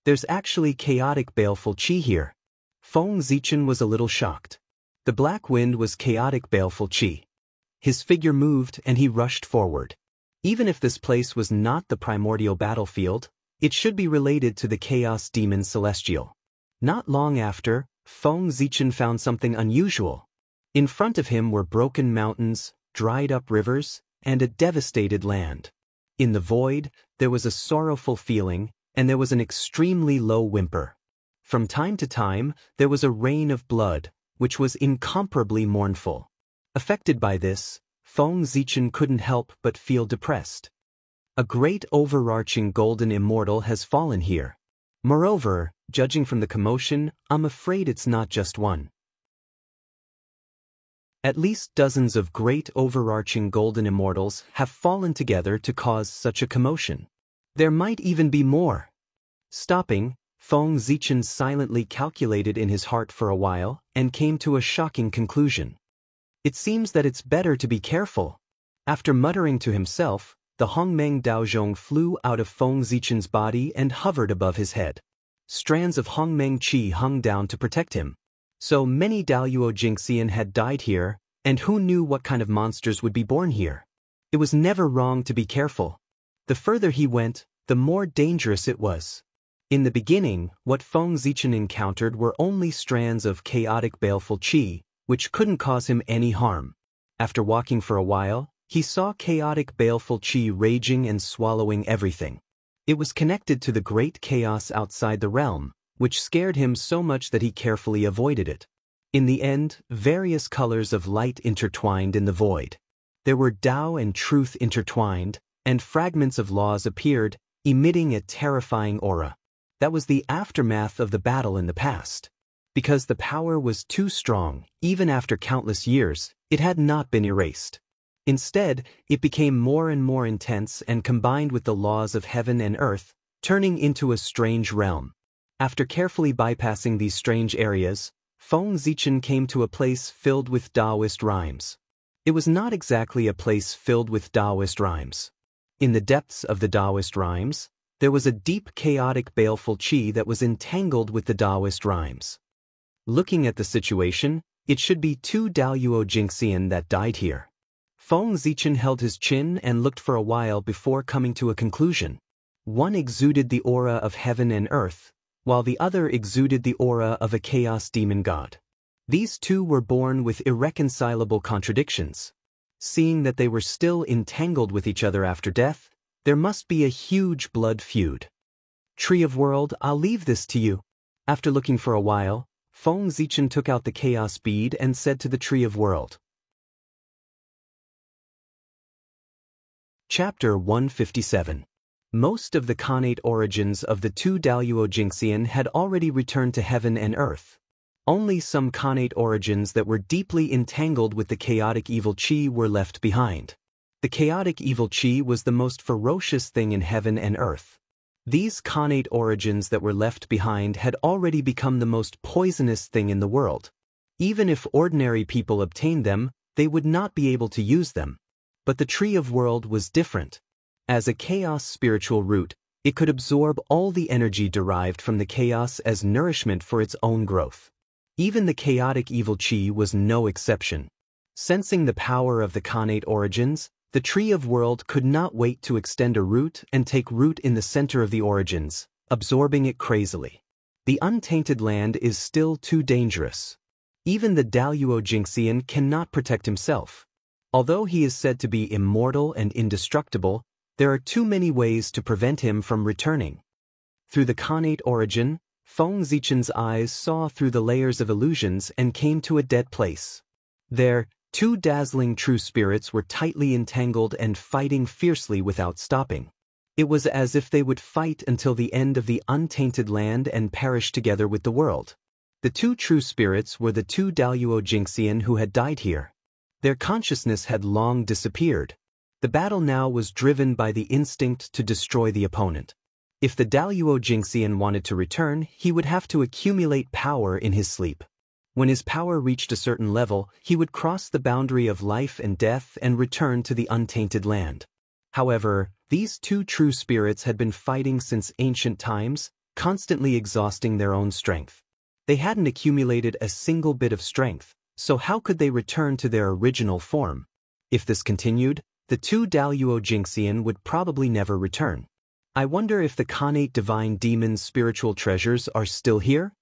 There's actually chaotic baleful qi here. Feng Zichen was a little shocked. The black wind was chaotic baleful qi. His figure moved and he rushed forward. Even if this place was not the primordial battlefield, it should be related to the Chaos Demon Celestial. Not long after, Feng Zichen found something unusual. In front of him were broken mountains, dried-up rivers, and a devastated land. In the void, there was a sorrowful feeling, and there was an extremely low whimper. From time to time, there was a rain of blood, which was incomparably mournful. Affected by this, Feng Zichen couldn't help but feel depressed. A great overarching golden immortal has fallen here. Moreover, judging from the commotion, I'm afraid it's not just one. At least dozens of great overarching golden immortals have fallen together to cause such a commotion. There might even be more. Stopping, Feng Zichen silently calculated in his heart for a while and came to a shocking conclusion. It seems that it's better to be careful. After muttering to himself, the Hongmeng Daozhong flew out of Feng Zichen's body and hovered above his head. Strands of Hongmeng Qi hung down to protect him. So many Daluo Jingxian had died here, and who knew what kind of monsters would be born here? It was never wrong to be careful. The further he went, the more dangerous it was. In the beginning, what Feng Zichen encountered were only strands of chaotic baleful qi, which couldn't cause him any harm. After walking for a while, he saw chaotic baleful qi raging and swallowing everything. It was connected to the great chaos outside the realm, which scared him so much that he carefully avoided it. In the end, various colors of light intertwined in the void. There were Tao and truth intertwined, and fragments of laws appeared, emitting a terrifying aura. That was the aftermath of the battle in the past. Because the power was too strong, even after countless years, it had not been erased. Instead, it became more and more intense and combined with the laws of heaven and earth, turning into a strange realm. After carefully bypassing these strange areas, Feng Zichen came to a place filled with Taoist rhymes. It was not exactly a place filled with Taoist rhymes. In the depths of the Taoist rhymes, there was a deep chaotic baleful qi that was entangled with the Taoist rhymes. Looking at the situation, it should be two Daluo Jingxian that died here. Feng Zichen held his chin and looked for a while before coming to a conclusion. One exuded the aura of heaven and earth, while the other exuded the aura of a chaos demon god. These two were born with irreconcilable contradictions. Seeing that they were still entangled with each other after death, there must be a huge blood feud. Tree of World, I'll leave this to you. After looking for a while, Feng Zichen took out the chaos bead and said to the Tree of World. Chapter 157. Most of the Khanate origins of the two Daluo Jingxian had already returned to heaven and earth. Only some Khanate origins that were deeply entangled with the chaotic evil qi were left behind. The chaotic evil qi was the most ferocious thing in heaven and earth. These Khanate origins that were left behind had already become the most poisonous thing in the world. Even if ordinary people obtained them, they would not be able to use them. But the Tree of World was different. As a chaos spiritual root, it could absorb all the energy derived from the chaos as nourishment for its own growth. Even the chaotic evil qi was no exception. Sensing the power of the Khanate origins, the Tree of World could not wait to extend a root and take root in the center of the origins, absorbing it crazily. The untainted land is still too dangerous. Even the Daluo Jingxian cannot protect himself. Although he is said to be immortal and indestructible, there are too many ways to prevent him from returning. Through the Khanate origin, Feng Zichen's eyes saw through the layers of illusions and came to a dead place. There, two dazzling true spirits were tightly entangled and fighting fiercely without stopping. It was as if they would fight until the end of the untainted land and perish together with the world. The two true spirits were the two Daluo Jingxian who had died here. Their consciousness had long disappeared. The battle now was driven by the instinct to destroy the opponent. If the Daluo Jingxian wanted to return, he would have to accumulate power in his sleep. When his power reached a certain level, he would cross the boundary of life and death and return to the untainted land. However, these two true spirits had been fighting since ancient times, constantly exhausting their own strength. They hadn't accumulated a single bit of strength, so how could they return to their original form? If this continued, the two Daluo Jinxian would probably never return. I wonder if the Khanate Divine Demon's spiritual treasures are still here?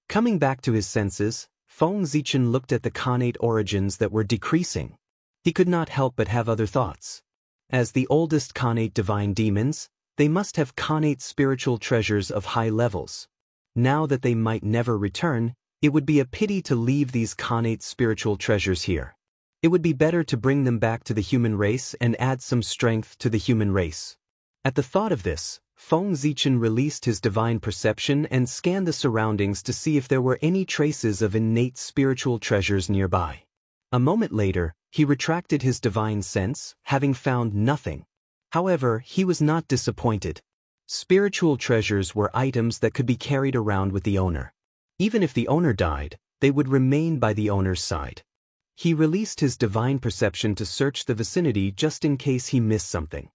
Coming back to his senses, Feng Zichen looked at the Khanate origins that were decreasing. He could not help but have other thoughts. As the oldest Khanate Divine Demons, they must have Khanate spiritual treasures of high levels. Now that they might never return, it would be a pity to leave these Khanate spiritual treasures here. It would be better to bring them back to the human race and add some strength to the human race. At the thought of this, Feng Zichen released his divine perception and scanned the surroundings to see if there were any traces of innate spiritual treasures nearby. A moment later, he retracted his divine sense, having found nothing. However, he was not disappointed. Spiritual treasures were items that could be carried around with the owner. Even if the owner died, they would remain by the owner's side. He released his divine perception to search the vicinity just in case he missed something.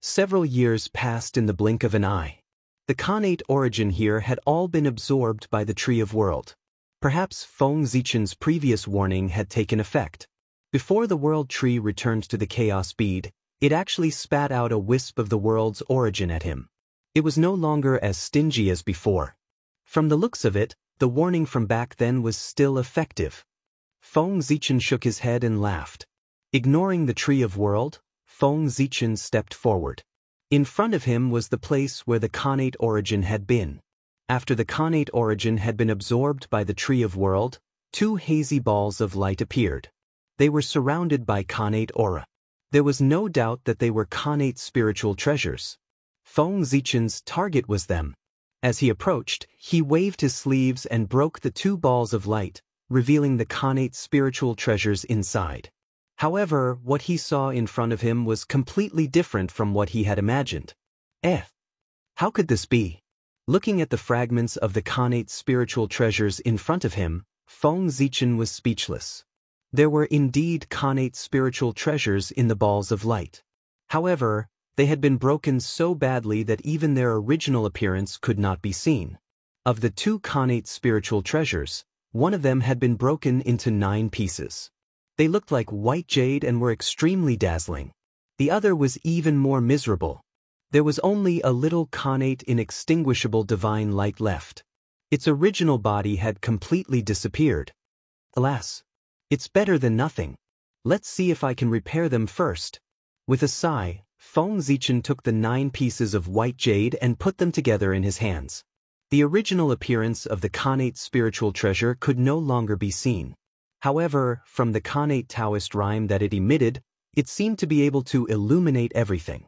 Several years passed in the blink of an eye. The Khanate origin here had all been absorbed by the Tree of World. Perhaps Feng Zichen's previous warning had taken effect. Before the World Tree returned to the Chaos Bead, it actually spat out a wisp of the world's origin at him. It was no longer as stingy as before. From the looks of it, the warning from back then was still effective. Feng Zichen shook his head and laughed. Ignoring the Tree of World, Feng Zichen stepped forward. In front of him was the place where the Khanate origin had been. After the Khanate origin had been absorbed by the Tree of World, two hazy balls of light appeared. They were surrounded by Khanate aura. There was no doubt that they were Khanate spiritual treasures. Feng Zichen's target was them. As he approached, he waved his sleeves and broke the two balls of light, revealing the Khanate spiritual treasures inside. However, what he saw in front of him was completely different from what he had imagined. How could this be? Looking at the fragments of the Khanate spiritual treasures in front of him, Feng Zichen was speechless. There were indeed Khanate spiritual treasures in the balls of light. However, they had been broken so badly that even their original appearance could not be seen. Of the two Khanate spiritual treasures, one of them had been broken into 9 pieces. They looked like white jade and were extremely dazzling. The other was even more miserable. There was only a little Khanate inextinguishable divine light left. Its original body had completely disappeared. Alas! It's better than nothing. Let's see if I can repair them first. With a sigh, Feng Zichen took the 9 pieces of white jade and put them together in his hands. The original appearance of the Khanate spiritual treasure could no longer be seen. However, from the Khanate Taoist rhyme that it emitted, it seemed to be able to illuminate everything.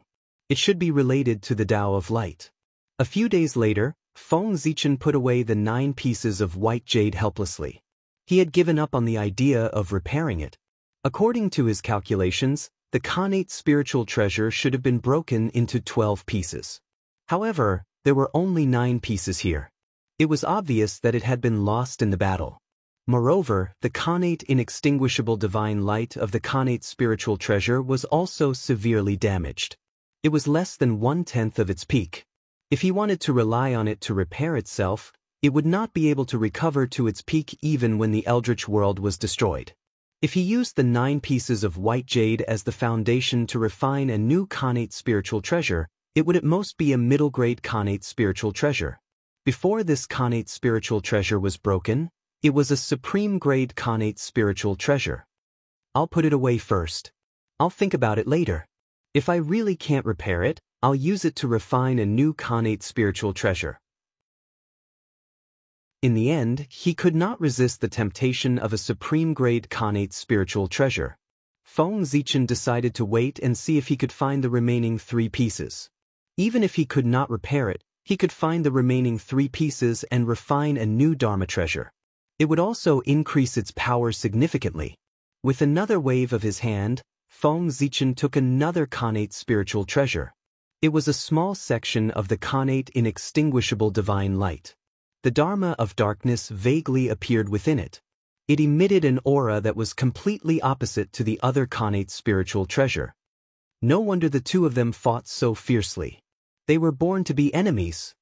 It should be related to the Tao of Light. A few days later, Feng Zichen put away the 9 pieces of white jade helplessly. He had given up on the idea of repairing it. According to his calculations, the Khanate spiritual treasure should have been broken into 12 pieces. However, there were only 9 pieces here. It was obvious that it had been lost in the battle. Moreover, the Khanate inextinguishable divine light of the Khanate spiritual treasure was also severely damaged. It was less than 1/10 of its peak. If he wanted to rely on it to repair itself, it would not be able to recover to its peak even when the Eldritch world was destroyed. If he used the 9 pieces of white jade as the foundation to refine a new Khanate spiritual treasure, it would at most be a middle-grade Khanate spiritual treasure. Before this Khanate spiritual treasure was broken, it was a supreme-grade Khanate spiritual treasure. I'll put it away first. I'll think about it later. If I really can't repair it, I'll use it to refine a new Khanate spiritual treasure. In the end, he could not resist the temptation of a supreme-grade Khanate spiritual treasure. Feng Zichen decided to wait and see if he could find the remaining 3 pieces. Even if he could not repair it, he could find the remaining 3 pieces and refine a new Dharma treasure. It would also increase its power significantly. With another wave of his hand, Feng Zichen took another Khanate spiritual treasure. It was a small section of the Khanate inextinguishable divine light. The Dharma of darkness vaguely appeared within it. It emitted an aura that was completely opposite to the other Khanate spiritual treasure. No wonder the two of them fought so fiercely. They were born to be enemies.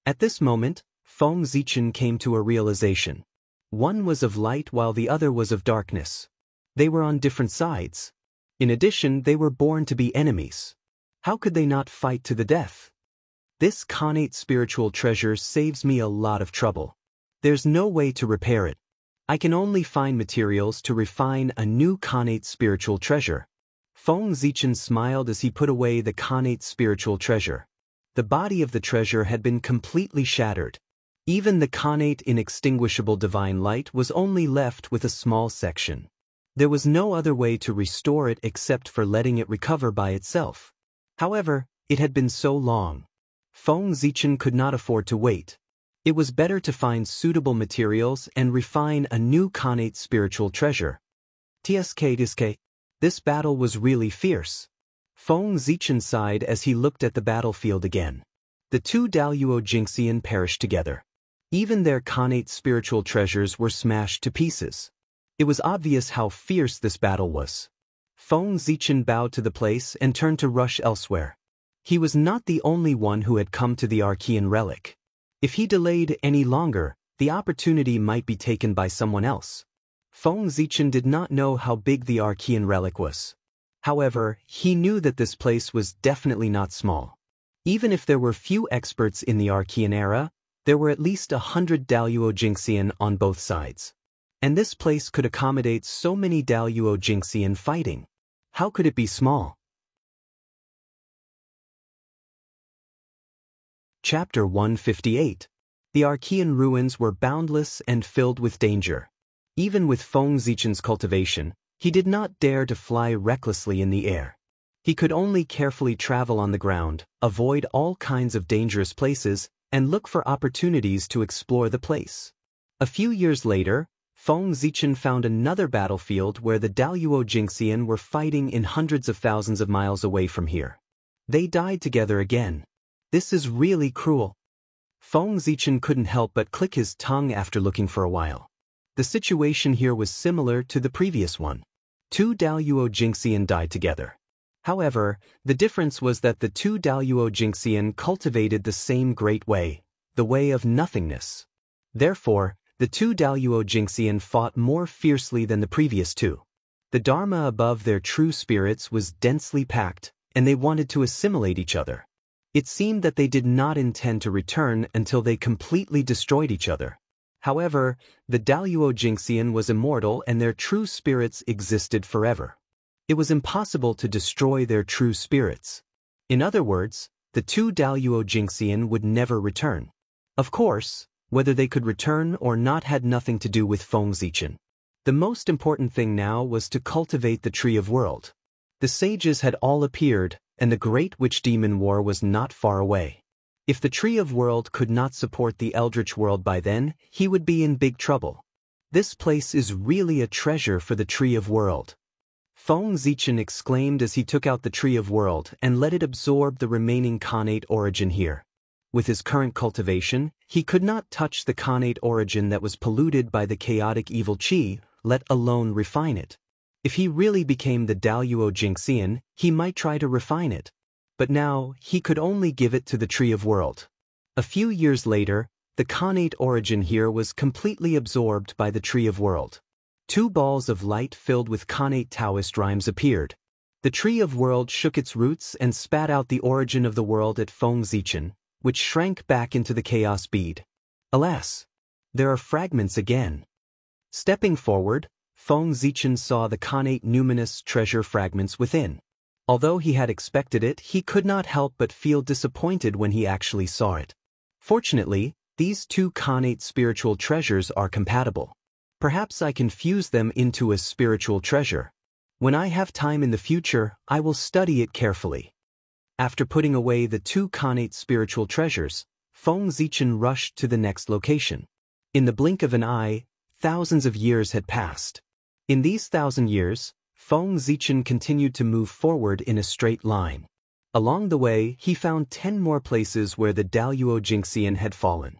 At this moment, Feng Zichen came to a realization. One was of light while the other was of darkness. They were on different sides. In addition, they were born to be enemies. How could they not fight to the death? This Khanate spiritual treasure saves me a lot of trouble. There's no way to repair it. I can only find materials to refine a new Khanate spiritual treasure. Feng Zichen smiled as he put away the Khanate spiritual treasure. The body of the treasure had been completely shattered. Even the Khanate inextinguishable divine light was only left with a small section. There was no other way to restore it except for letting it recover by itself. However, it had been so long. Feng Zichen could not afford to wait. It was better to find suitable materials and refine a new Khanate spiritual treasure. TSK. This battle was really fierce. Feng Zichen sighed as he looked at the battlefield again. The two Daluo Jingxian perished together. Even their Khanate spiritual treasures were smashed to pieces. It was obvious how fierce this battle was. Feng Zichen bowed to the place and turned to rush elsewhere. He was not the only one who had come to the Archean relic. If he delayed any longer, the opportunity might be taken by someone else. Feng Zichen did not know how big the Archean relic was. However, he knew that this place was definitely not small. Even if there were few experts in the Archean era, there were at least 100 Daluo Jingxian on both sides. And this place could accommodate so many Daluo Jingxian fighting. How could it be small? Chapter 158. The Archean ruins were boundless and filled with danger. Even with Feng Zichen's cultivation, he did not dare to fly recklessly in the air. He could only carefully travel on the ground, avoid all kinds of dangerous places, and look for opportunities to explore the place. A few years later, Feng Zichen found another battlefield where the Daluo Jingxian were fighting in hundreds of thousands of miles away from here. They died together again. This is really cruel. Feng Zichen couldn't help but click his tongue after looking for a while. The situation here was similar to the previous one. Two Daluo Jingxian died together. However, the difference was that the two Daluo Jingxian cultivated the same great way, the way of nothingness. Therefore, the two Daluo Jingxian fought more fiercely than the previous two. The Dharma above their true spirits was densely packed, and they wanted to assimilate each other. It seemed that they did not intend to return until they completely destroyed each other. However, the Daluo Jingxian was immortal and their true spirits existed forever. It was impossible to destroy their true spirits. In other words, the two Daluo Jingxian would never return. Of course, whether they could return or not had nothing to do with Feng Zichen. The most important thing now was to cultivate the Tree of World. The sages had all appeared, and the Great Witch Demon War was not far away. If the Tree of World could not support the Eldritch World by then, he would be in big trouble. This place is really a treasure for the Tree of World. Feng Zichen exclaimed as he took out the Tree of World and let it absorb the remaining Khanate origin here. With his current cultivation, he could not touch the Khanate origin that was polluted by the chaotic evil Qi, let alone refine it. If he really became the Daluo Jingxian, he might try to refine it. But now, he could only give it to the Tree of World. A few years later, the Khanate origin here was completely absorbed by the Tree of World. Two balls of light filled with Khanate Taoist rhymes appeared. The Tree of World shook its roots and spat out the origin of the world at Feng Zichen, which shrank back into the chaos bead. Alas! There are fragments again. Stepping forward, Feng Zichen saw the Khanate numinous treasure fragments within. Although he had expected it, he could not help but feel disappointed when he actually saw it. Fortunately, these two Khanate spiritual treasures are compatible. Perhaps I can fuse them into a spiritual treasure. When I have time in the future, I will study it carefully. After putting away the two Khanate spiritual treasures, Feng Zichen rushed to the next location. In the blink of an eye, thousands of years had passed. In these 1,000 years, Feng Zichen continued to move forward in a straight line. Along the way, he found 10 more places where the Daluo Jingxian had fallen.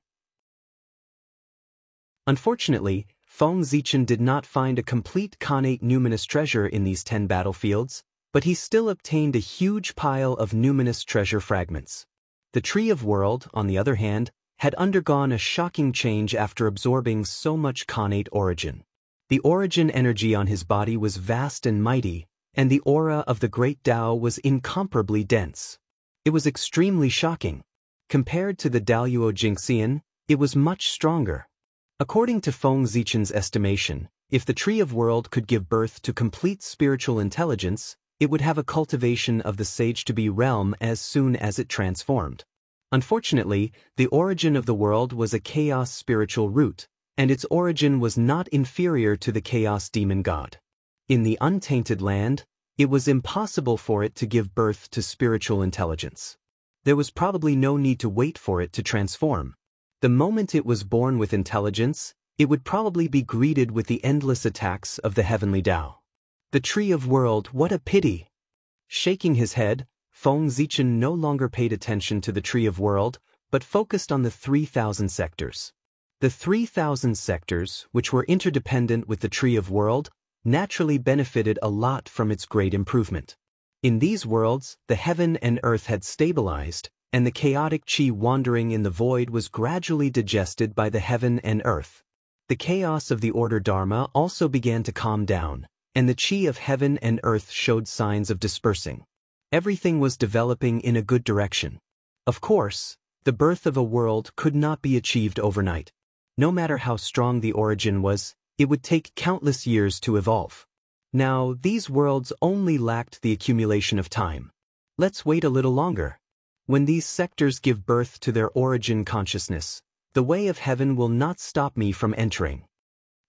Unfortunately, Feng Zichen did not find a complete Khanate numinous treasure in these 10 battlefields, but he still obtained a huge pile of numinous treasure fragments. The Tree of World, on the other hand, had undergone a shocking change after absorbing so much Khanate origin. The origin energy on his body was vast and mighty, and the aura of the great Tao was incomparably dense. It was extremely shocking. Compared to the Daluo Jingxian, it was much stronger. According to Feng Zichen's estimation, if the Tree of World could give birth to complete spiritual intelligence, it would have a cultivation of the Sage-to-Be realm as soon as it transformed. Unfortunately, the origin of the world was a chaos spiritual root, and its origin was not inferior to the chaos demon god. In the untainted land, it was impossible for it to give birth to spiritual intelligence. There was probably no need to wait for it to transform. The moment it was born with intelligence, it would probably be greeted with the endless attacks of the heavenly Tao. The Tree of World, what a pity! Shaking his head, Feng Zichen no longer paid attention to the Tree of World, but focused on the 3,000 sectors. The 3,000 sectors, which were interdependent with the Tree of World, naturally benefited a lot from its great improvement. In these worlds, the heaven and earth had stabilized, and the chaotic qi wandering in the void was gradually digested by the heaven and earth. The chaos of the order Dharma also began to calm down, and the qi of heaven and earth showed signs of dispersing. Everything was developing in a good direction. Of course, the birth of a world could not be achieved overnight. No matter how strong the origin was, it would take countless years to evolve. Now, these worlds only lacked the accumulation of time. Let's wait a little longer. When these sectors give birth to their origin consciousness, the way of heaven will not stop me from entering.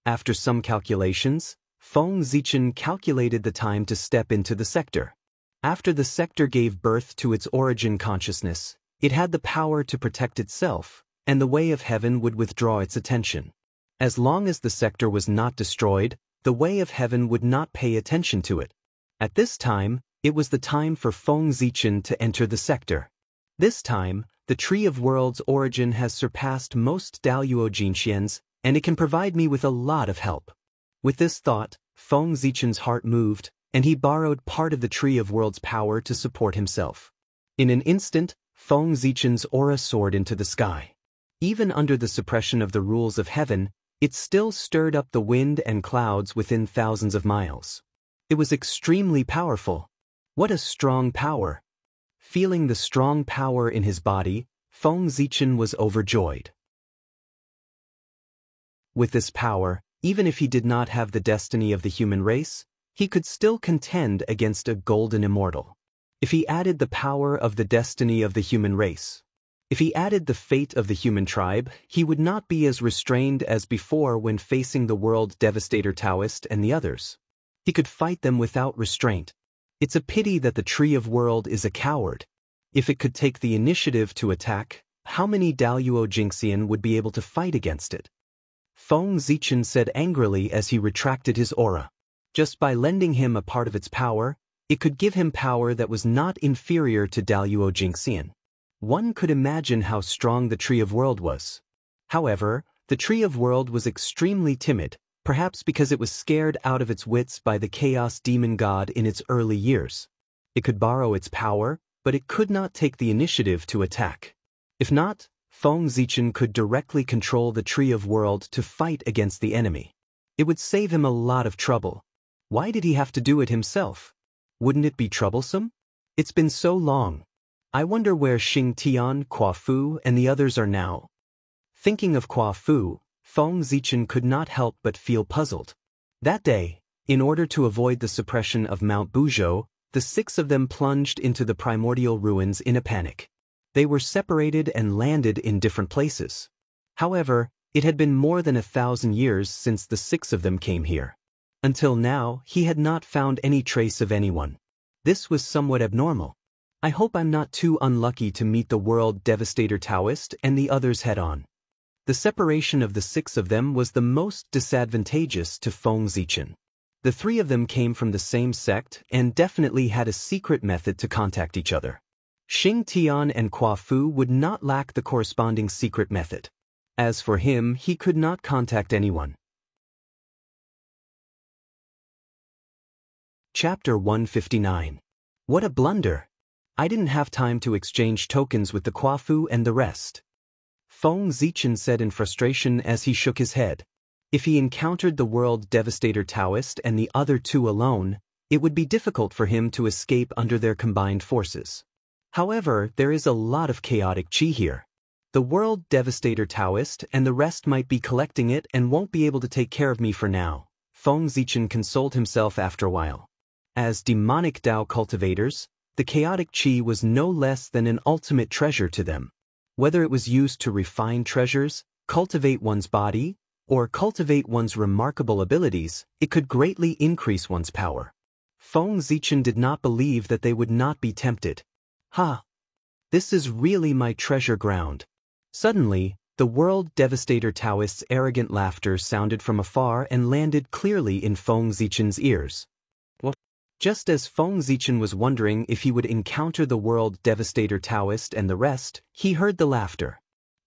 After some calculations, Feng Zichen calculated the time to step into the sector. After the sector gave birth to its origin consciousness, it had the power to protect itself, and the way of heaven would withdraw its attention. As long as the sector was not destroyed, the way of heaven would not pay attention to it. At this time, it was the time for Feng Zichen to enter the sector. This time, the Tree of World's origin has surpassed most Daluo Jingxians, and it can provide me with a lot of help. With this thought, Feng Zichen's heart moved, and he borrowed part of the Tree of World's power to support himself. In an instant, Feng Zichen's aura soared into the sky. Even under the suppression of the rules of heaven, it still stirred up the wind and clouds within thousands of miles. It was extremely powerful. What a strong power! Feeling the strong power in his body, Feng Zichen was overjoyed. With this power, even if he did not have the destiny of the human race, he could still contend against a golden immortal. If he added the power of the destiny of the human race, if he added the fate of the human tribe, he would not be as restrained as before when facing the world devastator Taoist and the others. He could fight them without restraint. It's a pity that the Tree of World is a coward. If it could take the initiative to attack, how many Daluo Jingxian would be able to fight against it? Feng Zichen said angrily as he retracted his aura. Just by lending him a part of its power, it could give him power that was not inferior to Daluo Jingxian. One could imagine how strong the Tree of World was. However, the Tree of World was extremely timid, perhaps because it was scared out of its wits by the Chaos Demon God in its early years. It could borrow its power, but it could not take the initiative to attack. If not, Feng Zichen could directly control the Tree of World to fight against the enemy. It would save him a lot of trouble. Why did he have to do it himself? Wouldn't it be troublesome? It's been so long. I wonder where Xing Tian, Kuo Fu, and the others are now. Thinking of Kuo Fu, Feng Zichen could not help but feel puzzled. That day, in order to avoid the suppression of Mount Buzhou, the 6 of them plunged into the primordial ruins in a panic. They were separated and landed in different places. However, it had been more than 1,000 years since the 6 of them came here. Until now, he had not found any trace of anyone. This was somewhat abnormal. I hope I'm not too unlucky to meet the world devastator Taoist and the others head-on. The separation of the 6 of them was the most disadvantageous to Feng Zichen. The 3 of them came from the same sect and definitely had a secret method to contact each other. Xing Tian and Kuo Fu would not lack the corresponding secret method. As for him, he could not contact anyone. Chapter 159. What a blunder! I didn't have time to exchange tokens with the Kuo Fu and the rest. Feng Zichen said in frustration as he shook his head. If he encountered the world devastator Taoist and the other 2 alone, It would be difficult for him to escape under their combined forces. However, there is a lot of chaotic chi here. The World Devastator Taoist and the rest might be collecting it and won't be able to take care of me for now, Feng Zichen consoled himself after a while. As demonic Tao cultivators, the chaotic chi was no less than an ultimate treasure to them. Whether it was used to refine treasures, cultivate one's body, or cultivate one's remarkable abilities, it could greatly increase one's power. Feng Zichen did not believe that they would not be tempted. Ha! This is really my treasure ground. Suddenly, the World Devastator Taoist's arrogant laughter sounded from afar and landed clearly in Feng Zichen's ears. Just as Feng Zichen was wondering if he would encounter the World Devastator Taoist and the rest, he heard the laughter.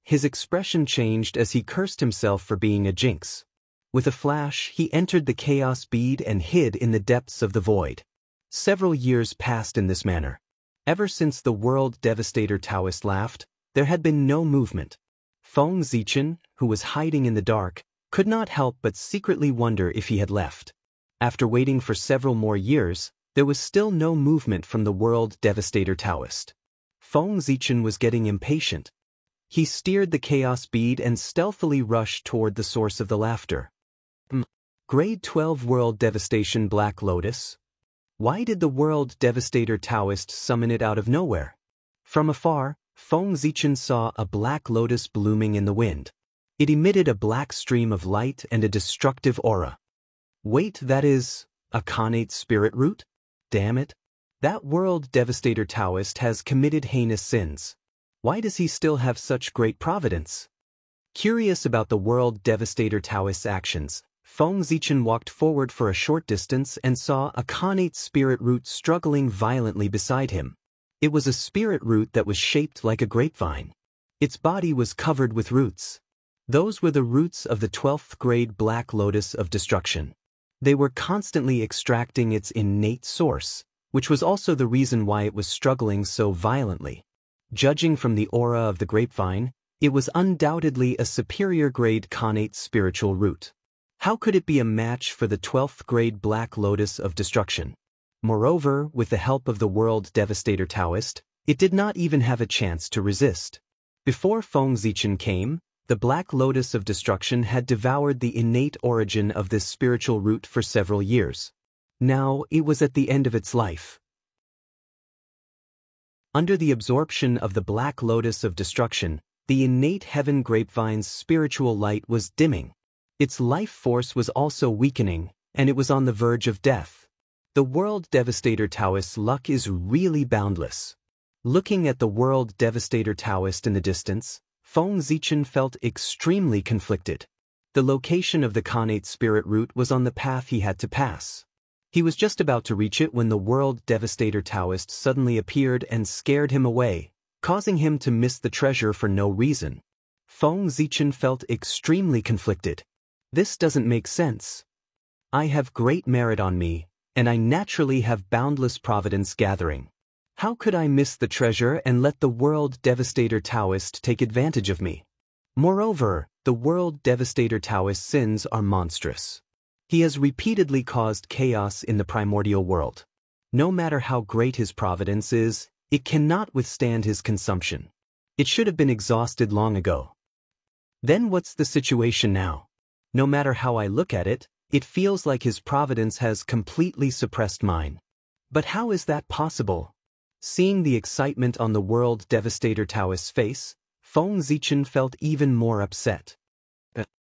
His expression changed as he cursed himself for being a jinx. With a flash, he entered the chaos bead and hid in the depths of the void. Several years passed in this manner. Ever since the World Devastator Taoist laughed, there had been no movement. Feng Zichen, who was hiding in the dark, could not help but secretly wonder if he had left. After waiting for several more years, there was still no movement from the World Devastator Taoist. Feng Zichen was getting impatient. He steered the chaos bead and stealthily rushed toward the source of the laughter. Grade 12 World Devastation Black Lotus? Why did the World Devastator Taoist summon it out of nowhere? From afar, Feng Zichen saw a black lotus blooming in the wind. It emitted a black stream of light and a destructive aura. Wait, that is a Khanate spirit root? Damn it. That World Devastator Taoist has committed heinous sins. Why does he still have such great providence? Curious about the World Devastator Taoist's actions, Feng Zichen walked forward for a short distance and saw a Khanate spirit root struggling violently beside him. It was a spirit root that was shaped like a grapevine. Its body was covered with roots. Those were the roots of the 12th grade Black Lotus of Destruction. They were constantly extracting its innate source, which was also the reason why it was struggling so violently. Judging from the aura of the grapevine, it was undoubtedly a superior grade Khanate spiritual root. How could it be a match for the 12th grade Black Lotus of Destruction? Moreover, with the help of the World Devastator Taoist, it did not even have a chance to resist. Before Feng Zichen came, the Black Lotus of Destruction had devoured the innate origin of this spiritual root for several years. Now, it was at the end of its life. Under the absorption of the Black Lotus of Destruction, the innate heaven grapevine's spiritual light was dimming. Its life force was also weakening, and it was on the verge of death. The World Devastator Taoist's luck is really boundless. Looking at the World Devastator Taoist in the distance, Feng Zichen felt extremely conflicted. The location of the Khanate spirit root was on the path he had to pass. He was just about to reach it when the World Devastator Taoist suddenly appeared and scared him away, causing him to miss the treasure for no reason. Feng Zichen felt extremely conflicted. This doesn't make sense. I have great merit on me, and I naturally have boundless providence gathering. How could I miss the treasure and let the World Devastator Taoist take advantage of me? Moreover, the World Devastator Taoist's sins are monstrous. He has repeatedly caused chaos in the primordial world. No matter how great his providence is, it cannot withstand his consumption. It should have been exhausted long ago. Then what's the situation now? No matter how I look at it, it feels like his providence has completely suppressed mine. But how is that possible? Seeing the excitement on the World Devastator Taoist's face, Feng Zichen felt even more upset.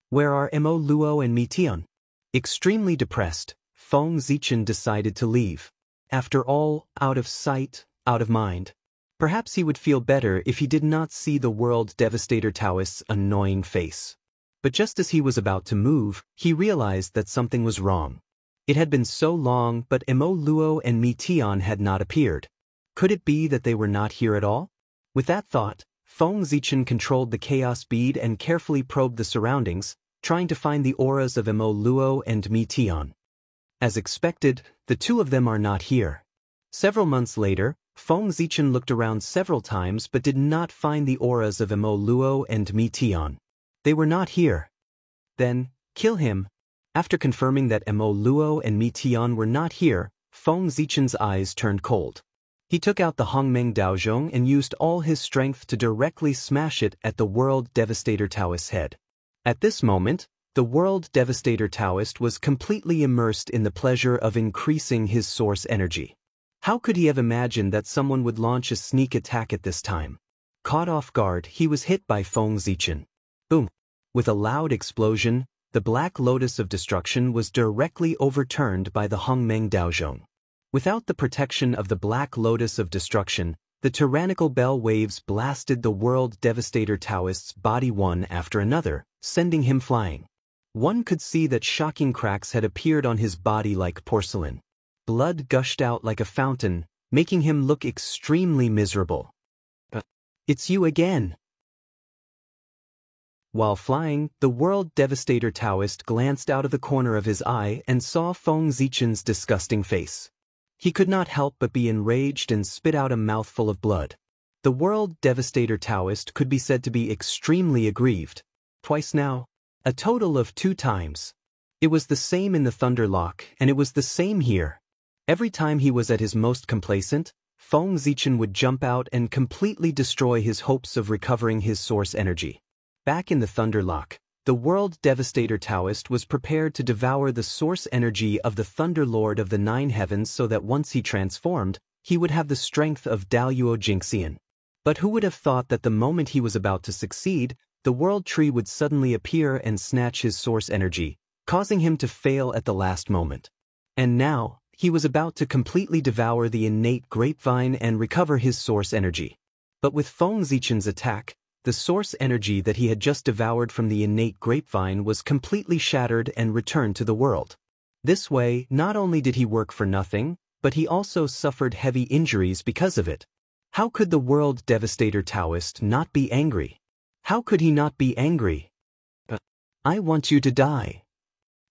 Where are Mo Luo and Mi Tian? Extremely depressed, Feng Zichen decided to leave. After all, out of sight, out of mind. Perhaps he would feel better if he did not see the World Devastator Taoist's annoying face. But just as he was about to move, he realized that something was wrong. It had been so long, but Mo Luo and Mi Tian had not appeared. Could it be that they were not here at all? With that thought, Feng Zichen controlled the chaos bead and carefully probed the surroundings, trying to find the auras of Mo Luo and Mi Tian. As expected, the two of them are not here. Several months later, Feng Zichen looked around several times but did not find the auras of Mo Luo and Mi Tian. They were not here. Then, kill him. After confirming that Mo Luo and Mi Tian were not here, Feng Zichen's eyes turned cold. He took out the Hongmeng Daozhong and used all his strength to directly smash it at the World Devastator Taoist's head. At this moment, the World Devastator Taoist was completely immersed in the pleasure of increasing his source energy. How could he have imagined that someone would launch a sneak attack at this time? Caught off guard, he was hit by Feng Zichen. Boom! With a loud explosion, the Black Lotus of Destruction was directly overturned by the Hongmeng Daozhong. Without the protection of the Black Lotus of Destruction, the tyrannical bell waves blasted the World Devastator Taoist's body one after another, sending him flying. One could see that shocking cracks had appeared on his body like porcelain. Blood gushed out like a fountain, making him look extremely miserable. "It's you again." While flying, the World Devastator Taoist glanced out of the corner of his eye and saw Feng Zichen's disgusting face. He could not help but be enraged and spit out a mouthful of blood. The World Devastator Taoist could be said to be extremely aggrieved. Twice now. A total of 2 times. It was the same in the Thunder Lock, and it was the same here. Every time he was at his most complacent, Feng Zichen would jump out and completely destroy his hopes of recovering his source energy. Back in the Thunder Lock, the World Devastator Taoist was prepared to devour the source energy of the Thunder Lord of the 9 Heavens so that once he transformed, he would have the strength of Daluo Jingxian. But who would have thought that the moment he was about to succeed, the World Tree would suddenly appear and snatch his source energy, causing him to fail at the last moment. And now, he was about to completely devour the innate grapevine and recover his source energy. But with Feng Zichen's attack, the source energy that he had just devoured from the innate grapevine was completely shattered and returned to the world. This way, not only did he work for nothing, but he also suffered heavy injuries because of it. How could the World Devastator Taoist not be angry? How could he not be angry? "I want you to die."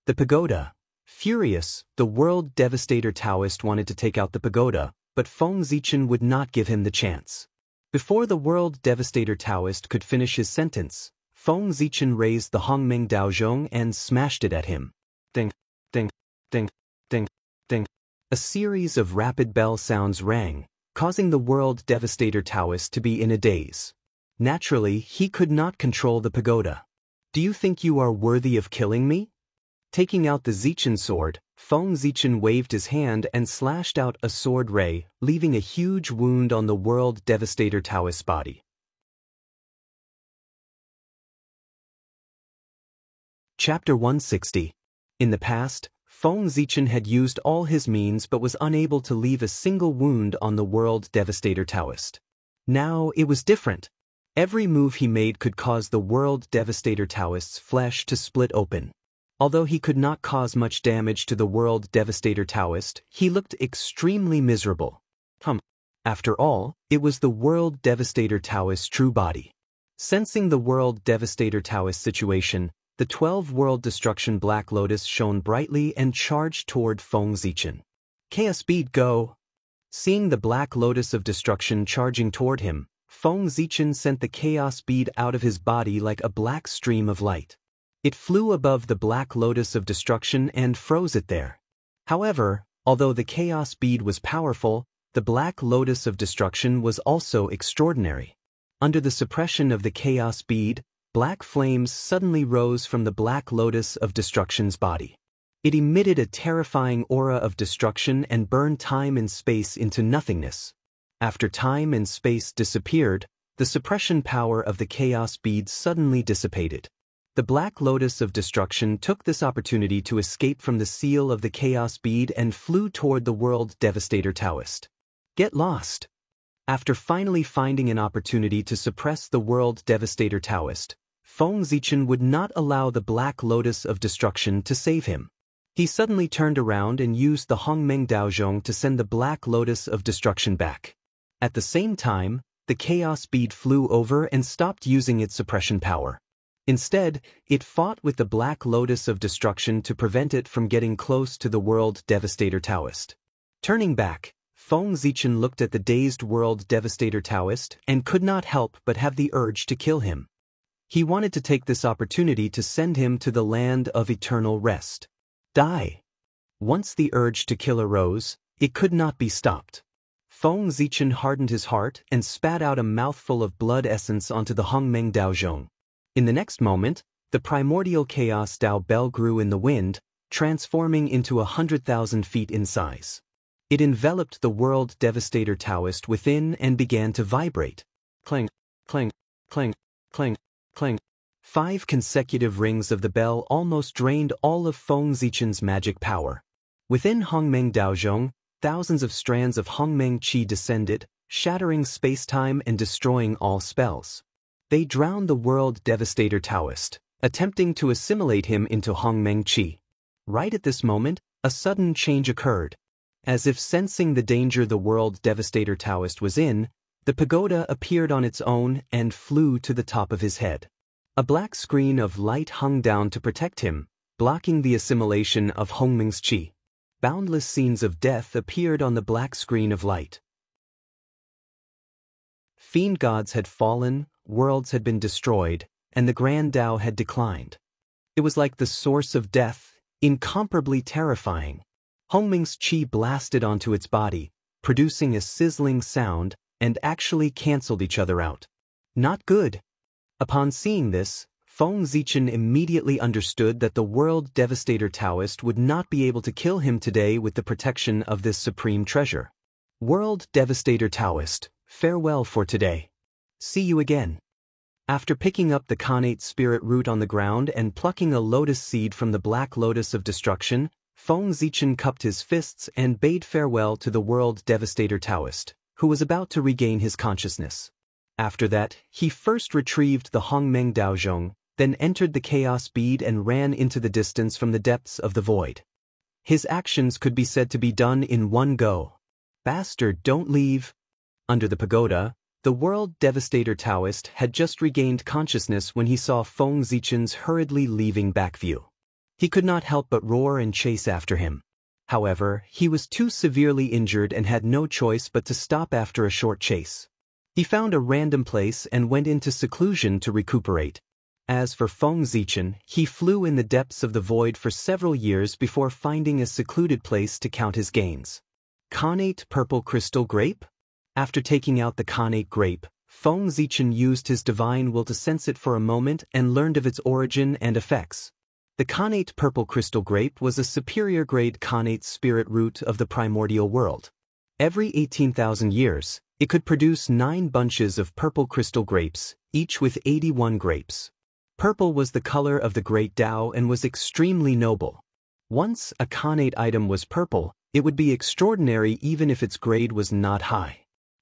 The pagoda. Furious, the World Devastator Taoist wanted to take out the pagoda, but Feng Zichen would not give him the chance. Before the World Devastator Taoist could finish his sentence, Feng Zichen raised the Hongmeng Daozhong and smashed it at him. Ding, ding, ding, ding, ding. A series of rapid bell sounds rang, causing the World Devastator Taoist to be in a daze. Naturally, he could not control the pagoda. "Do you think you are worthy of killing me?" Taking out the Zichen sword, Feng Zichen waved his hand and slashed out a sword ray, leaving a huge wound on the World Devastator Taoist's body. Chapter 160. In the past, Feng Zichen had used all his means but was unable to leave a single wound on the World Devastator Taoist. Now it was different. Every move he made could cause the World Devastator Taoist's flesh to split open. Although he could not cause much damage to the World Devastator Taoist, he looked extremely miserable. After all, it was the World Devastator Taoist's true body. Sensing the World Devastator Taoist's situation, the 12 World Destruction Black Lotus shone brightly and charged toward Feng Zichen. "Chaos Speed, go!" Seeing the Black Lotus of Destruction charging toward him, Feng Zichen sent the Chaos Bead out of his body like a black stream of light. It flew above the Black Lotus of Destruction and froze it there. However, although the Chaos Bead was powerful, the Black Lotus of Destruction was also extraordinary. Under the suppression of the Chaos Bead, black flames suddenly rose from the Black Lotus of Destruction's body. It emitted a terrifying aura of destruction and burned time and space into nothingness. After time and space disappeared, the suppression power of the Chaos Bead suddenly dissipated. The Black Lotus of Destruction took this opportunity to escape from the seal of the Chaos Bead and flew toward the World Devastator Taoist. Get lost! After finally finding an opportunity to suppress the World Devastator Taoist, Feng Zichen would not allow the Black Lotus of Destruction to save him. He suddenly turned around and used the Hongmeng Daozhong to send the Black Lotus of Destruction back. At the same time, the Chaos Bead flew over and stopped using its suppression power. Instead, it fought with the Black Lotus of Destruction to prevent it from getting close to the World Devastator Taoist. Turning back, Feng Zichen looked at the dazed World Devastator Taoist and could not help but have the urge to kill him. He wanted to take this opportunity to send him to the land of eternal rest. Die! Once the urge to kill arose, It could not be stopped. Feng Zichen hardened his heart and spat out a mouthful of blood essence onto the Hongmeng Daozhong. In the next moment, the primordial chaos Dao Bell grew in the wind, transforming into 100,000 feet in size. It enveloped the world devastator Taoist within and began to vibrate. Clang, clang, clang, clang, clang. 5 consecutive rings of the bell almost drained all of Feng Zichen's magic power. Within Hongmeng Daozhong, thousands of strands of Hongmeng Qi descended, shattering space-time and destroying all spells. They drowned the world devastator Taoist, attempting to assimilate him into Hongmeng Qi. Right at this moment, a sudden change occurred. As if sensing the danger the world devastator Taoist was in, the pagoda appeared on its own and flew to the top of his head. A black screen of light hung down to protect him, blocking the assimilation of Hongmeng's Qi. Boundless scenes of death appeared on the black screen of light. Fiend gods had fallen, worlds had been destroyed, and the Grand Tao had declined. It was like the source of death, incomparably terrifying. Hongmeng's Qi blasted onto its body, producing a sizzling sound, and actually cancelled each other out. Not good. Upon seeing this, Feng Zichen immediately understood that the world devastator Taoist would not be able to kill him today with the protection of this supreme treasure. World devastator Taoist, farewell for today. See you again. After picking up the Khanate spirit root on the ground and plucking a lotus seed from the black lotus of destruction, Feng Zichen cupped his fists and bade farewell to the world devastator Taoist, who was about to regain his consciousness. After that, he first retrieved the Hongmeng Daozhong, then entered the chaos bead and ran into the distance from the depths of the void. His actions could be said to be done in one go. Bastard, don't leave. Under the pagoda, the world devastator Taoist had just regained consciousness when he saw Feng Zichen's hurriedly leaving Backview. He could not help but roar and chase after him. However, he was too severely injured and had no choice but to stop after a short chase. He found a random place and went into seclusion to recuperate. As for Feng Zichen, he flew in the depths of the void for several years before finding a secluded place to count his gains. Khanate Purple Crystal Grape? After taking out the Khanate grape, Feng Zichen used his divine will to sense it for a moment and learned of its origin and effects. The Khanate Purple Crystal Grape was a superior grade Khanate spirit root of the primordial world. Every 18,000 years, it could produce 9 bunches of purple crystal grapes, each with 81 grapes. Purple was the color of the Great Tao and was extremely noble. Once a Khanate item was purple, it would be extraordinary even if its grade was not high.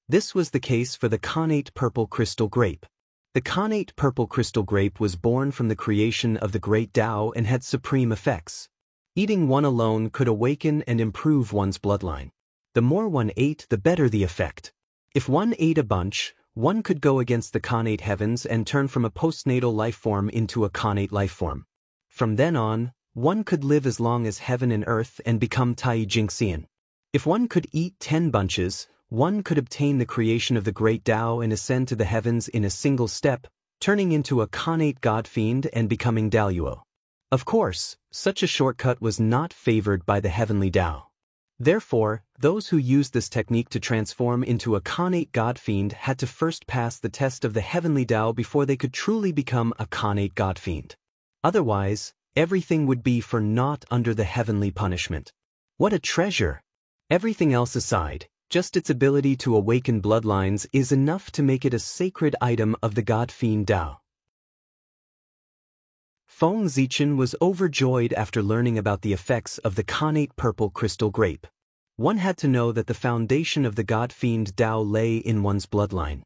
This was the case for the Khanate Purple Crystal Grape. The Khanate Purple Crystal Grape was born from the creation of the Great Tao and had supreme effects. Eating one alone could awaken and improve one's bloodline. The more one ate, the better the effect. If one ate a bunch, one could go against the Khanate heavens and turn from a postnatal life form into a Khanate life form. From then on, one could live as long as heaven and earth and become Tai Jingxian. If one could eat 10 bunches, one could obtain the creation of the Great Tao and ascend to the heavens in a single step, turning into a Khanate god fiend and becoming Daluo. Of course, such a shortcut was not favored by the heavenly Tao. Therefore, those who used this technique to transform into a Khanate god fiend had to first pass the test of the heavenly Tao before they could truly become a Khanate god fiend. Otherwise, everything would be for naught under the heavenly punishment. What a treasure! Everything else aside, just its ability to awaken bloodlines is enough to make it a sacred item of the God Fiend Tao. Feng Zichen was overjoyed after learning about the effects of the Khanate Purple Crystal Grape. One had to know that the foundation of the God Fiend Tao lay in one's bloodline.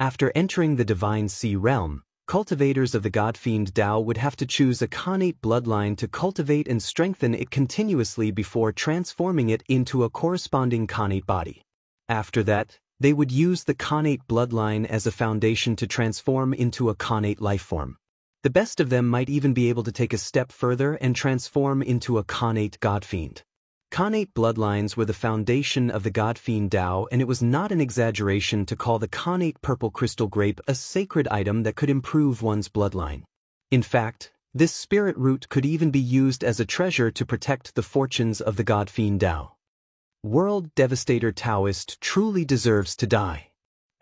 After entering the Divine Sea realm, cultivators of the God Fiend Tao would have to choose a Khanate bloodline to cultivate and strengthen it continuously before transforming it into a corresponding Khanate body. After that, they would use the Khanate bloodline as a foundation to transform into a Khanate lifeform. The best of them might even be able to take a step further and transform into a Khanate God Fiend. Khanate bloodlines were the foundation of the God Fiend Tao, and it was not an exaggeration to call the Khanate Purple Crystal Grape a sacred item that could improve one's bloodline. In fact, this spirit root could even be used as a treasure to protect the fortunes of the God Fiend Tao. World Devastator Taoist truly deserves to die.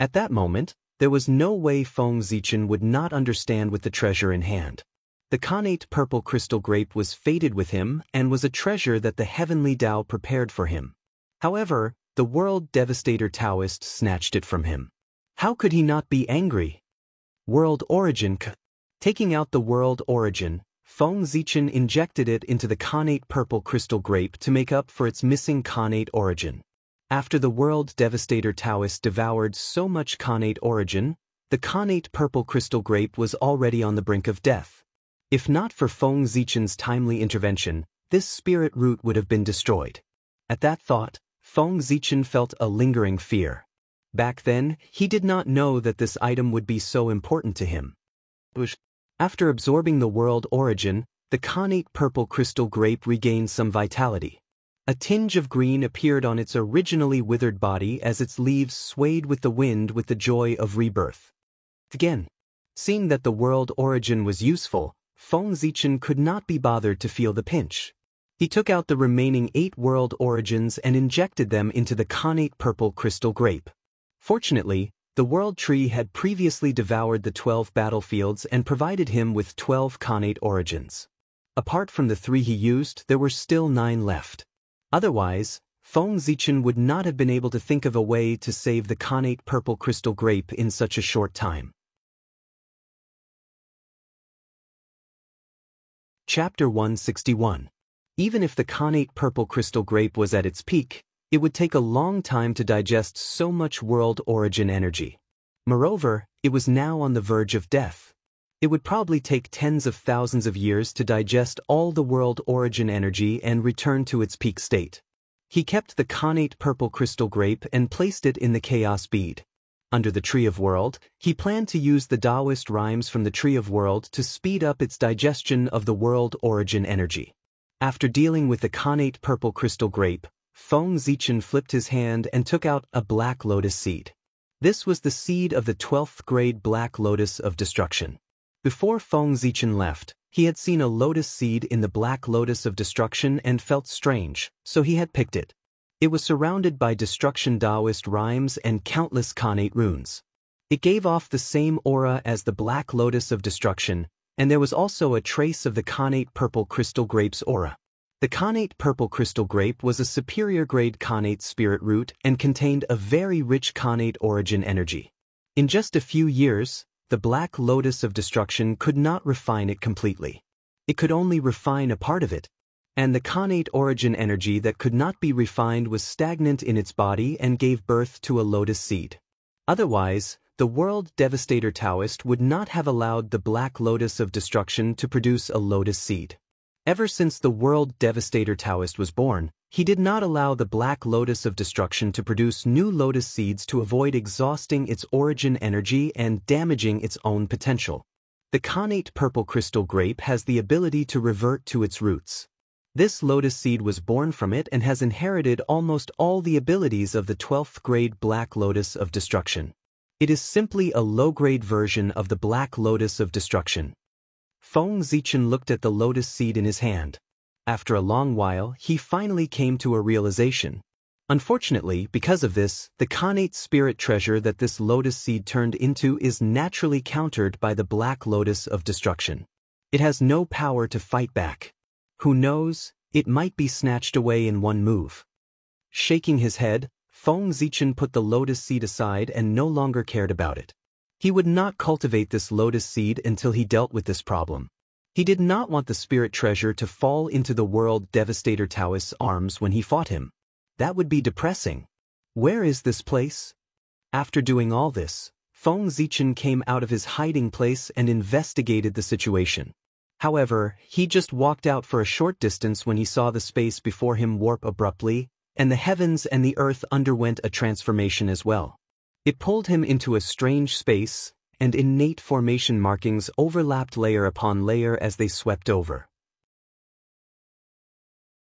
At that moment, there was no way Feng Zichen would not understand with the treasure in hand. The Khanate purple crystal grape was fated with him and was a treasure that the heavenly Tao prepared for him. However, the World Devastator Taoist snatched it from him. How could he not be angry? World Origin. Taking out the World Origin, Feng Zichen injected it into the Khanate purple crystal grape to make up for its missing Khanate origin. After the World Devastator Taoist devoured so much Khanate origin, the Khanate purple crystal grape was already on the brink of death. If not for Feng Zichen's timely intervention, this spirit root would have been destroyed. At that thought, Feng Zichen felt a lingering fear. Back then, he did not know that this item would be so important to him. After absorbing the world origin, the Khanate purple crystal grape regained some vitality. A tinge of green appeared on its originally withered body as its leaves swayed with the wind with the joy of rebirth. Again, seeing that the world origin was useful, Feng Zichen could not be bothered to feel the pinch. He took out the remaining 8 world origins and injected them into the Khanate purple crystal grape. Fortunately, the world tree had previously devoured the 12 battlefields and provided him with 12 Khanate origins. Apart from the 3 he used, there were still 9 left. Otherwise, Feng Zichen would not have been able to think of a way to save the Khanate purple crystal grape in such a short time. Chapter 161. Even if the Khanate purple crystal grape was at its peak, it would take a long time to digest so much world origin energy. Moreover, it was now on the verge of death. It would probably take tens of thousands of years to digest all the world origin energy and return to its peak state. He kept the Khanate purple crystal grape and placed it in the chaos bead. Under the Tree of World, he planned to use the Taoist rhymes from the Tree of World to speed up its digestion of the world origin energy. After dealing with the Khanate purple crystal grape, Feng Zichen flipped his hand and took out a black lotus seed. This was the seed of the 12th grade black lotus of destruction. Before Feng Zichen left, he had seen a lotus seed in the black lotus of destruction and felt strange, so he had picked it. It was surrounded by destruction Taoist rhymes and countless Khanate runes. It gave off the same aura as the black lotus of destruction, and there was also a trace of the Khanate purple crystal grape's aura. The Khanate purple crystal grape was a superior grade Khanate spirit root and contained a very rich Khanate origin energy. In just a few years, the black lotus of destruction could not refine it completely. It could only refine a part of it, and the Khanate origin energy that could not be refined was stagnant in its body and gave birth to a lotus seed. Otherwise, the World Devastator Taoist would not have allowed the black lotus of destruction to produce a lotus seed. Ever since the World Devastator Taoist was born, he did not allow the black lotus of destruction to produce new lotus seeds to avoid exhausting its origin energy and damaging its own potential. The Khanate purple crystal grape has the ability to revert to its roots. This lotus seed was born from it and has inherited almost all the abilities of the 12th grade black lotus of destruction. It is simply a low-grade version of the black lotus of destruction. Feng Zichen looked at the lotus seed in his hand. After a long while, he finally came to a realization. Unfortunately, because of this, the Khanate spirit treasure that this lotus seed turned into is naturally countered by the black lotus of destruction. It has no power to fight back. Who knows, it might be snatched away in one move. Shaking his head, Feng Zichen put the lotus seed aside and no longer cared about it. He would not cultivate this lotus seed until he dealt with this problem. He did not want the spirit treasure to fall into the World Devastator Taoist's arms when he fought him. That would be depressing. Where is this place? After doing all this, Feng Zichen came out of his hiding place and investigated the situation. However, he just walked out for a short distance when he saw the space before him warp abruptly, and the heavens and the earth underwent a transformation as well. It pulled him into a strange space, and innate formation markings overlapped layer upon layer as they swept over.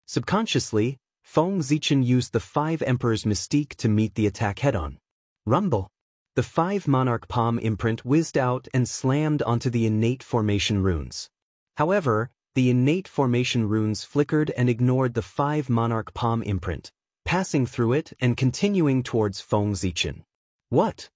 Subconsciously, Feng Zichen used the 5 Emperors mystique to meet the attack head-on. Rumble! The 5 Monarch Palm imprint whizzed out and slammed onto the innate formation runes. However, the innate formation runes flickered and ignored the 5 Monarch Palm imprint. passing through it and continuing towards Feng Zichen. What?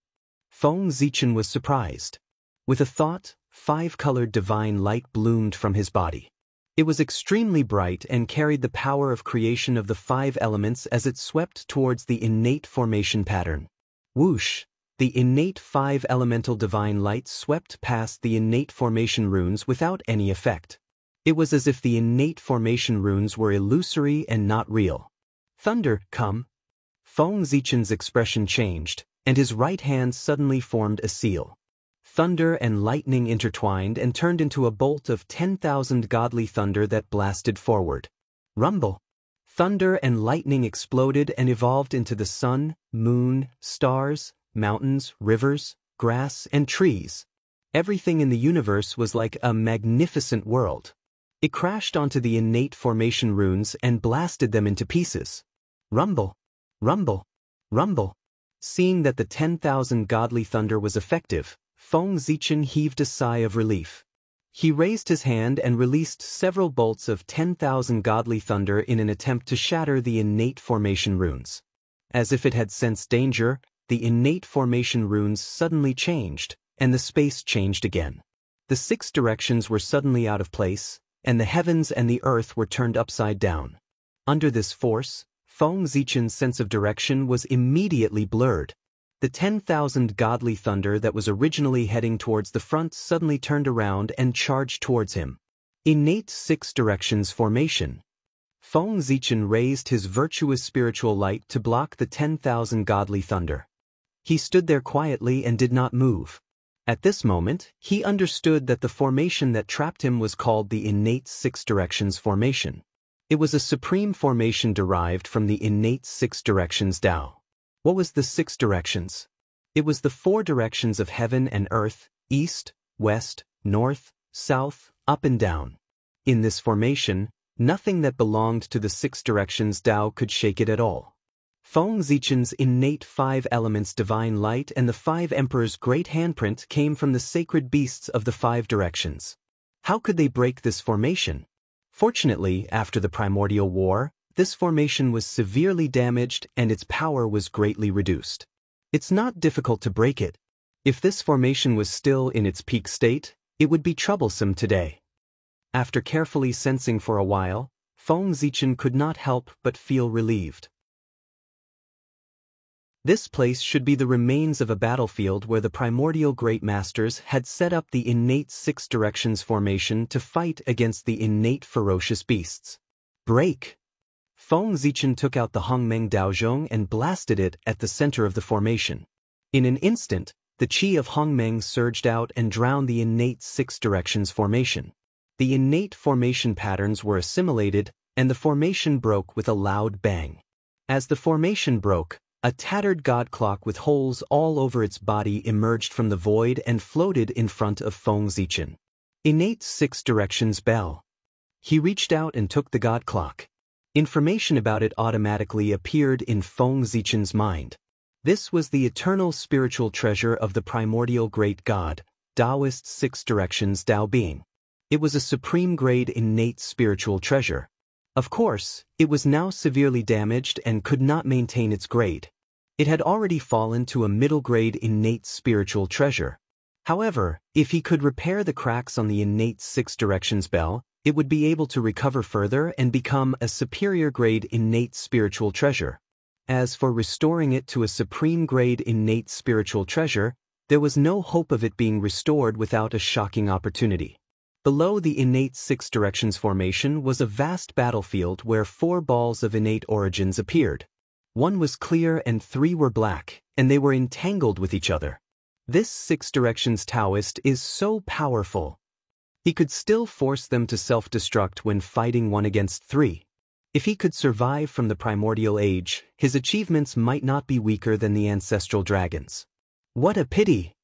Feng Zichen was surprised. With a thought, 5-colored divine light bloomed from his body. It was extremely bright and carried the power of creation of the 5 elements as it swept towards the innate formation pattern. Whoosh! The innate 5 elemental divine light swept past the innate formation runes without any effect. It was as if the innate formation runes were illusory and not real. Thunder, come! Feng Zichen's expression changed, and his right hand suddenly formed a seal. Thunder and lightning intertwined and turned into a bolt of 10,000 godly thunder that blasted forward. Rumble! Thunder and lightning exploded and evolved into the sun, moon, stars, mountains, rivers, grass, and trees. Everything in the universe was like a magnificent world. It crashed onto the innate formation runes and blasted them into pieces. Rumble! Rumble! Rumble! Seeing that the 10,000 godly thunder was effective, Feng Zichen heaved a sigh of relief. He raised his hand and released several bolts of 10,000 godly thunder in an attempt to shatter the innate formation runes. As if it had sensed danger, the innate formation runes suddenly changed, and the space changed again. The 6 directions were suddenly out of place, and the heavens and the earth were turned upside down. Under this force, Feng Zichen's sense of direction was immediately blurred. The 10,000 godly thunder that was originally heading towards the front suddenly turned around and charged towards him. Innate 6 directions formation. Feng Zichen raised his virtuous spiritual light to block the 10,000 godly thunder. He stood there quietly and did not move. At this moment, he understood that the formation that trapped him was called the innate 6 directions formation. It was a supreme formation derived from the innate 6 directions Tao. What was the 6 directions? It was the 4 directions of heaven and earth, east, west, north, south, up and down. In this formation, nothing that belonged to the 6 directions Tao could shake it at all. Feng Zichen's innate 5 elements divine light and the 5 emperors' great handprint came from the sacred beasts of the 5 directions. How could they break this formation? Fortunately, after the primordial war, this formation was severely damaged and its power was greatly reduced. It's not difficult to break it. If this formation was still in its peak state, it would be troublesome today. After carefully sensing for a while, Feng Zichen could not help but feel relieved. This place should be the remains of a battlefield where the primordial great masters had set up the innate 6 directions formation to fight against the innate ferocious beasts. Break! Feng Zichen took out the Hongmeng Daozhong and blasted it at the center of the formation. In an instant, the qi of Hongmeng surged out and drowned the innate 6 directions formation. The innate formation patterns were assimilated, and the formation broke with a loud bang. As the formation broke, a tattered god clock with holes all over its body emerged from the void and floated in front of Feng Zichen. Innate 6 directions bell. He reached out and took the god clock. Information about it automatically appeared in Feng Zichen's mind. This was the eternal spiritual treasure of the primordial great god, Taoist 6 directions Tao being. It was a supreme grade innate spiritual treasure. Of course, it was now severely damaged and could not maintain its grade. It had already fallen to a middle grade innate spiritual treasure. However, if he could repair the cracks on the innate 6 directions bell, it would be able to recover further and become a superior grade innate spiritual treasure. As for restoring it to a supreme grade innate spiritual treasure, there was no hope of it being restored without a shocking opportunity. Below the innate 6 directions formation was a vast battlefield where 4 balls of innate origins appeared. 1 was clear and 3 were black, and they were entangled with each other. This 6 directions Taoist is so powerful. He could still force them to self-destruct when fighting 1 against 3. If he could survive from the primordial age, his achievements might not be weaker than the ancestral dragons. What a pity!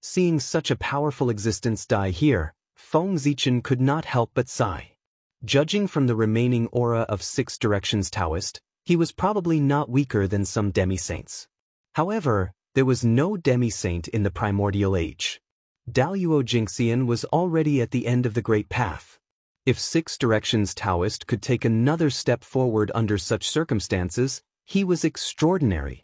Seeing such a powerful existence die here, Feng Zichen could not help but sigh. Judging from the remaining aura of 6 directions Taoist, he was probably not weaker than some demi-saints. However, there was no demi-saint in the primordial age. Daluo Jingxian was already at the end of the Great Path. If 6 directions Taoist could take another step forward under such circumstances, He was extraordinary.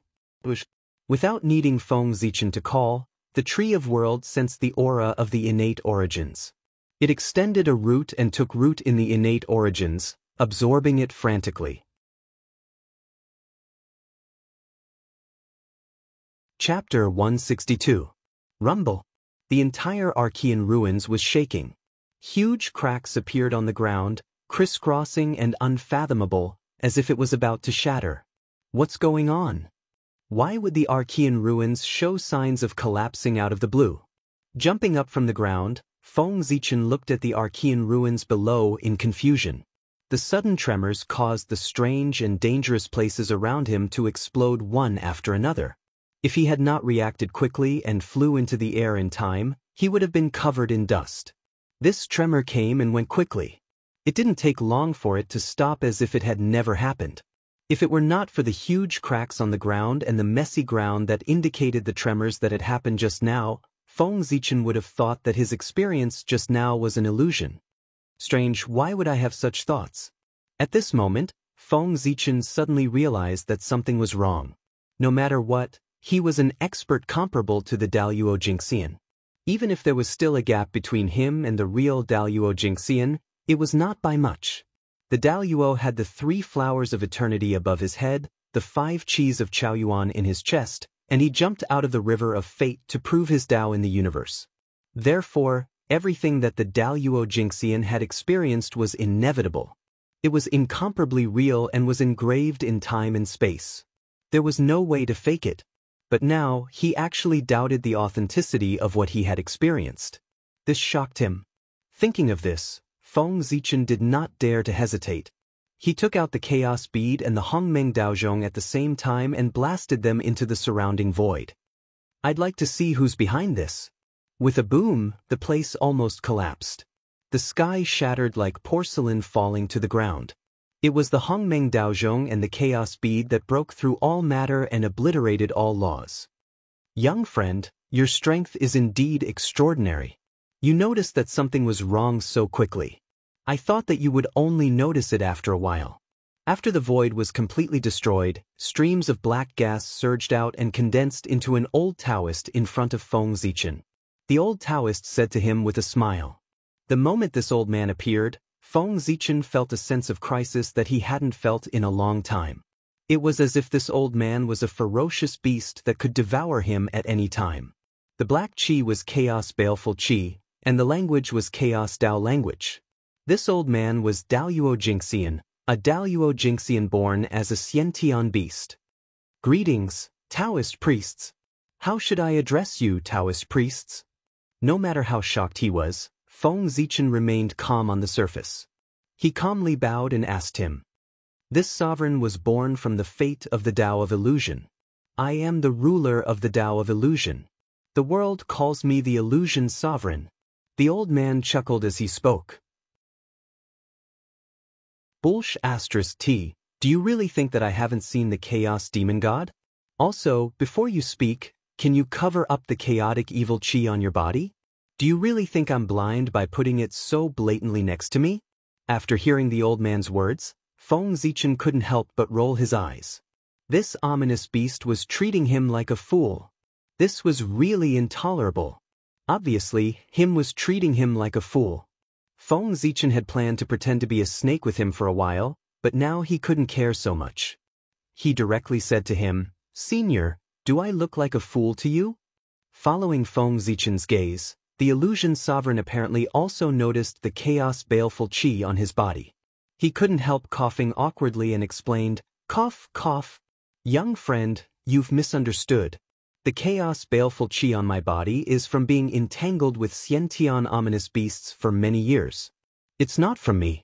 Without needing Feng Zichen to call, the Tree of Worlds sensed the aura of the innate origins. It extended a root and took root in the innate origins, absorbing it frantically. Chapter 162. Rumble. The entire Archean ruins was shaking. Huge cracks appeared on the ground, crisscrossing and unfathomable, as if it was about to shatter. What's going on? Why would the Archean ruins show signs of collapsing out of the blue? Jumping up from the ground, Feng Zichen looked at the Archean ruins below in confusion. The sudden tremors caused the strange and dangerous places around him to explode one after another. If he had not reacted quickly and flew into the air in time, he would have been covered in dust. This tremor came and went quickly. It didn't take long for it to stop as if it had never happened. If it were not for the huge cracks on the ground and the messy ground that indicated the tremors that had happened just now, Feng Zichen would have thought that his experience just now was an illusion. Strange, why would I have such thoughts? At this moment, Feng Zichen suddenly realized that something was wrong. No matter what, he was an expert comparable to the Daluo Jingxian. Even if there was still a gap between him and the real Daluo Jingxian, it was not by much. The Daluo had the 3 flowers of eternity above his head, the 5 Qis of Chaoyuan in his chest, and he jumped out of the river of fate to prove his Dao in the universe. Therefore, everything that the Daluo Jingxian had experienced was inevitable. It was incomparably real and was engraved in time and space. There was no way to fake it. But now, he actually doubted the authenticity of what he had experienced. This shocked him. Thinking of this, Feng Zichen did not dare to hesitate. He took out the Chaos Bead and the Hongmeng Daozhong at the same time and blasted them into the surrounding void. I'd like to see who's behind this. With a boom, the place almost collapsed. The sky shattered like porcelain falling to the ground. It was the Hongmeng Daozhong and the Chaos Bead that broke through all matter and obliterated all laws. Young friend, your strength is indeed extraordinary. You noticed that something was wrong so quickly. I thought that you would only notice it after a while. After the void was completely destroyed, streams of black gas surged out and condensed into an old Taoist in front of Feng Zichen. The old Taoist said to him with a smile. The moment this old man appeared, Feng Zichen felt a sense of crisis that he hadn't felt in a long time. It was as if this old man was a ferocious beast that could devour him at any time. The black qi was Chaos Baleful Qi, and the language was Chaos Dao language. This old man was Daluo Jingxian, a Daluo Jingxian born as a Xiantian beast. Greetings, Taoist priests. How should I address you, Taoist priests? No matter how shocked he was, Feng Zichen remained calm on the surface. He calmly bowed and asked him. This sovereign was born from the fate of the Tao of Illusion. I am the ruler of the Tao of Illusion. The world calls me the Illusion Sovereign. The old man chuckled as he spoke. Bullsh *T, do you really think that I haven't seen the Chaos Demon God? Also, before you speak, can you cover up the chaotic evil qi on your body? Do you really think I'm blind by putting it so blatantly next to me? After hearing the old man's words, Feng Zichen couldn't help but roll his eyes. This ominous beast was treating him like a fool. This was really intolerable. Obviously, him was treating him like a fool. Feng Zichen had planned to pretend to be a snake with him for a while, but now he couldn't care so much. He directly said to him, Senior, do I look like a fool to you? Following Feng Zichen's gaze, the Illusion Sovereign apparently also noticed the Chaos Baleful Qi on his body. He couldn't help coughing awkwardly and explained, Cough, cough. Young friend, you've misunderstood. The Chaos Baleful Qi on my body is from being entangled with Xiantian ominous beasts for many years. It's not from me.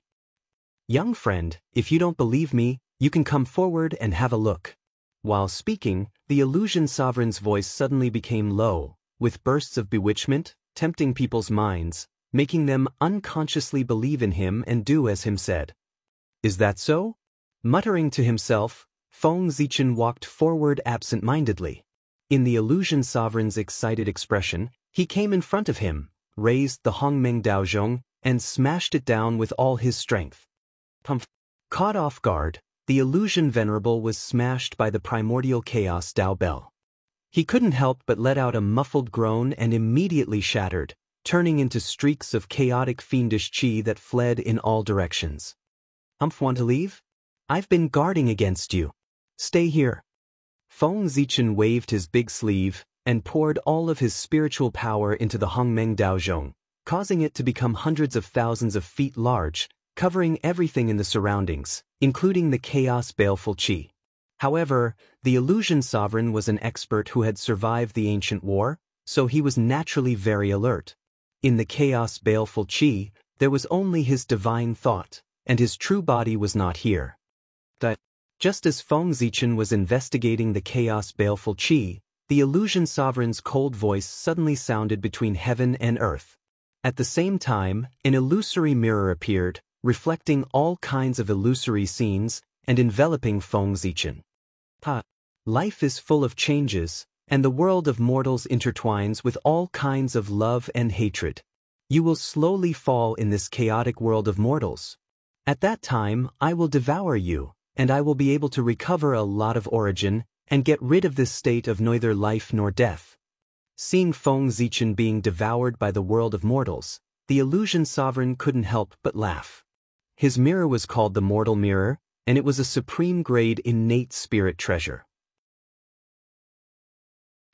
Young friend, if you don't believe me, you can come forward and have a look. While speaking, the Illusion Sovereign's voice suddenly became low, with bursts of bewitchment, tempting people's minds, making them unconsciously believe in him and do as him said. Is that so? Muttering to himself, Feng Zichen walked forward absent-mindedly. In the Illusion Sovereign's excited expression, he came in front of him, raised the Hongmeng Daozhong, and smashed it down with all his strength. Caught off guard, the illusion venerable was smashed by the primordial chaos Tao Bell. He couldn't help but let out a muffled groan and immediately shattered, turning into streaks of chaotic fiendish chi that fled in all directions. Want to leave? I've been guarding against you. Stay here. Feng Zichen waved his big sleeve and poured all of his spiritual power into the Hongmeng Daozhong, causing it to become hundreds of thousands of feet large, covering everything in the surroundings, including the chaos baleful chi. However, the illusion sovereign was an expert who had survived the ancient war, so he was naturally very alert. In the chaos baleful chi, there was only his divine thought, and his true body was not here. Just as Feng Zichen was investigating the chaos baleful chi, the illusion sovereign's cold voice suddenly sounded between heaven and earth. At the same time, an illusory mirror appeared, reflecting all kinds of illusory scenes and enveloping Feng Zichen. Life is full of changes, and the world of mortals intertwines with all kinds of love and hatred. You will slowly fall in this chaotic world of mortals. At that time, I will devour you, and I will be able to recover a lot of origin and get rid of this state of neither life nor death. Seeing Feng Zichen being devoured by the world of mortals, the illusion sovereign couldn't help but laugh. His mirror was called the Mortal Mirror, and it was a supreme-grade innate spirit treasure.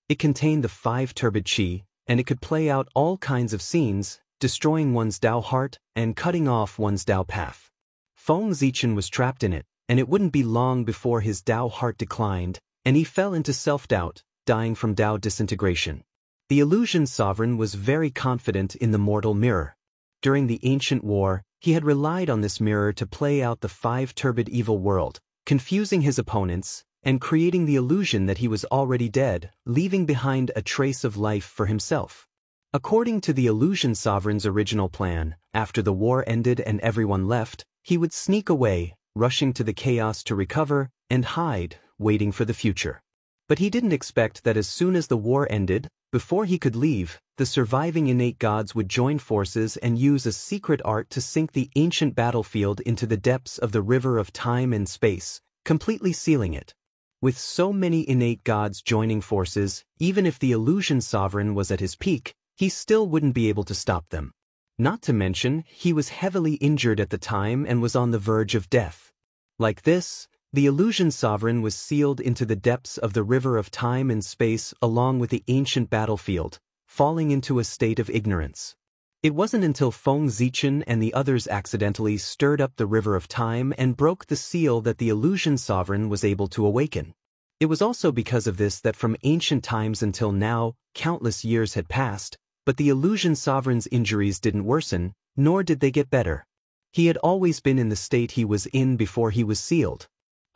It contained the 5 turbid chi, and it could play out all kinds of scenes, destroying one's Tao heart and cutting off one's Tao path. Feng Zichen was trapped in it, and it wouldn't be long before his Tao heart declined, and he fell into self-doubt, dying from Tao disintegration. The illusion sovereign was very confident in the mortal mirror. During the ancient war, he had relied on this mirror to play out the 5 turbid evil world, confusing his opponents, and creating the illusion that he was already dead, leaving behind a trace of life for himself. According to the illusion sovereign's original plan, after the war ended and everyone left, he would sneak away, rushing to the chaos to recover and hide, waiting for the future. But he didn't expect that as soon as the war ended, before he could leave, the surviving innate gods would join forces and use a secret art to sink the ancient battlefield into the depths of the river of time and space, completely sealing it. With so many innate gods joining forces, even if the illusion sovereign was at his peak, he still wouldn't be able to stop them. Not to mention, he was heavily injured at the time and was on the verge of death. Like this, the illusion sovereign was sealed into the depths of the river of time and space along with the ancient battlefield, falling into a state of ignorance. It wasn't until Feng Zichen and the others accidentally stirred up the river of time and broke the seal that the illusion sovereign was able to awaken. It was also because of this that from ancient times until now, countless years had passed, but the illusion sovereign's injuries didn't worsen, nor did they get better. He had always been in the state he was in before he was sealed.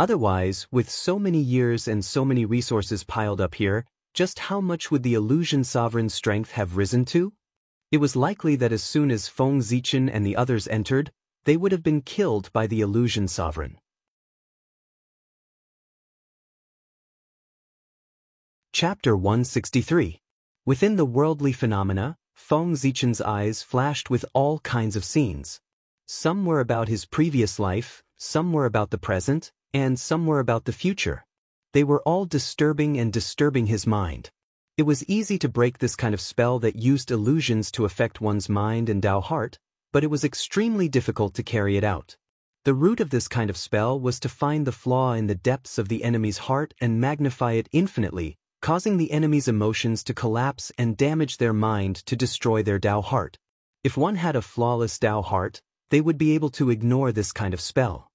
Otherwise, with so many years and so many resources piled up here, just how much would the illusion sovereign's strength have risen to? It was likely that as soon as Feng Zichen and the others entered, they would have been killed by the illusion sovereign. Chapter 163. Within the worldly phenomena, Feng Zichen's eyes flashed with all kinds of scenes. Some were about his previous life, some were about the present, and some were about the future. They were all disturbing and disturbing his mind. It was easy to break this kind of spell that used illusions to affect one's mind and Tao heart, but it was extremely difficult to carry it out. The root of this kind of spell was to find the flaw in the depths of the enemy's heart and magnify it infinitely, causing the enemy's emotions to collapse and damage their mind to destroy their Tao heart. If one had a flawless Tao heart, they would be able to ignore this kind of spell.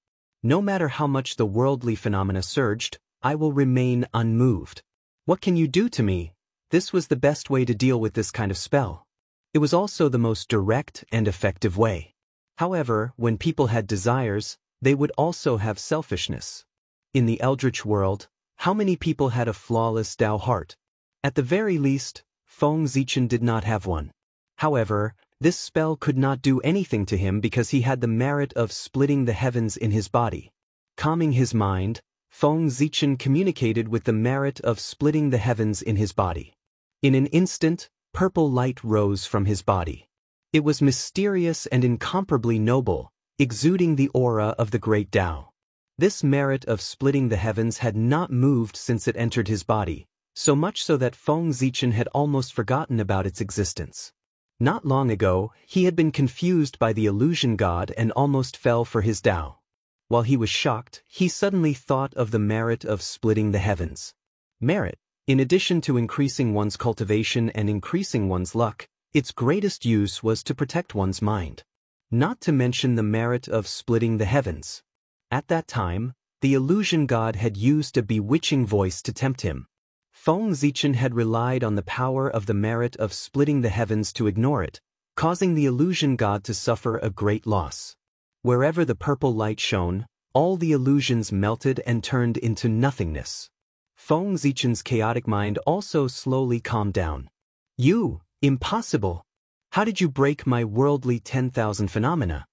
No matter how much the worldly phenomena surged, I will remain unmoved. What can you do to me? This was the best way to deal with this kind of spell. It was also the most direct and effective way. However, when people had desires, they would also have selfishness. In the Eldritch world, how many people had a flawless Tao heart? At the very least, Feng Zichen did not have one. However, this spell could not do anything to him because he had the merit of splitting the heavens in his body. Calming his mind, Feng Zichen communicated with the merit of splitting the heavens in his body. In an instant, purple light rose from his body. It was mysterious and incomparably noble, exuding the aura of the great Tao. This merit of splitting the heavens had not moved since it entered his body, so much so that Feng Zichen had almost forgotten about its existence. Not long ago, he had been confused by the illusion god and almost fell for his Tao. While he was shocked, he suddenly thought of the merit of splitting the heavens. Merit, in addition to increasing one's cultivation and increasing one's luck, its greatest use was to protect one's mind. Not to mention the merit of splitting the heavens. At that time, the illusion god had used a bewitching voice to tempt him. Feng Zichen had relied on the power of the merit of splitting the heavens to ignore it, causing the illusion god to suffer a great loss. Wherever the purple light shone, all the illusions melted and turned into nothingness. Feng Zichen's chaotic mind also slowly calmed down. You, impossible! How did you break my worldly 10,000 phenomena?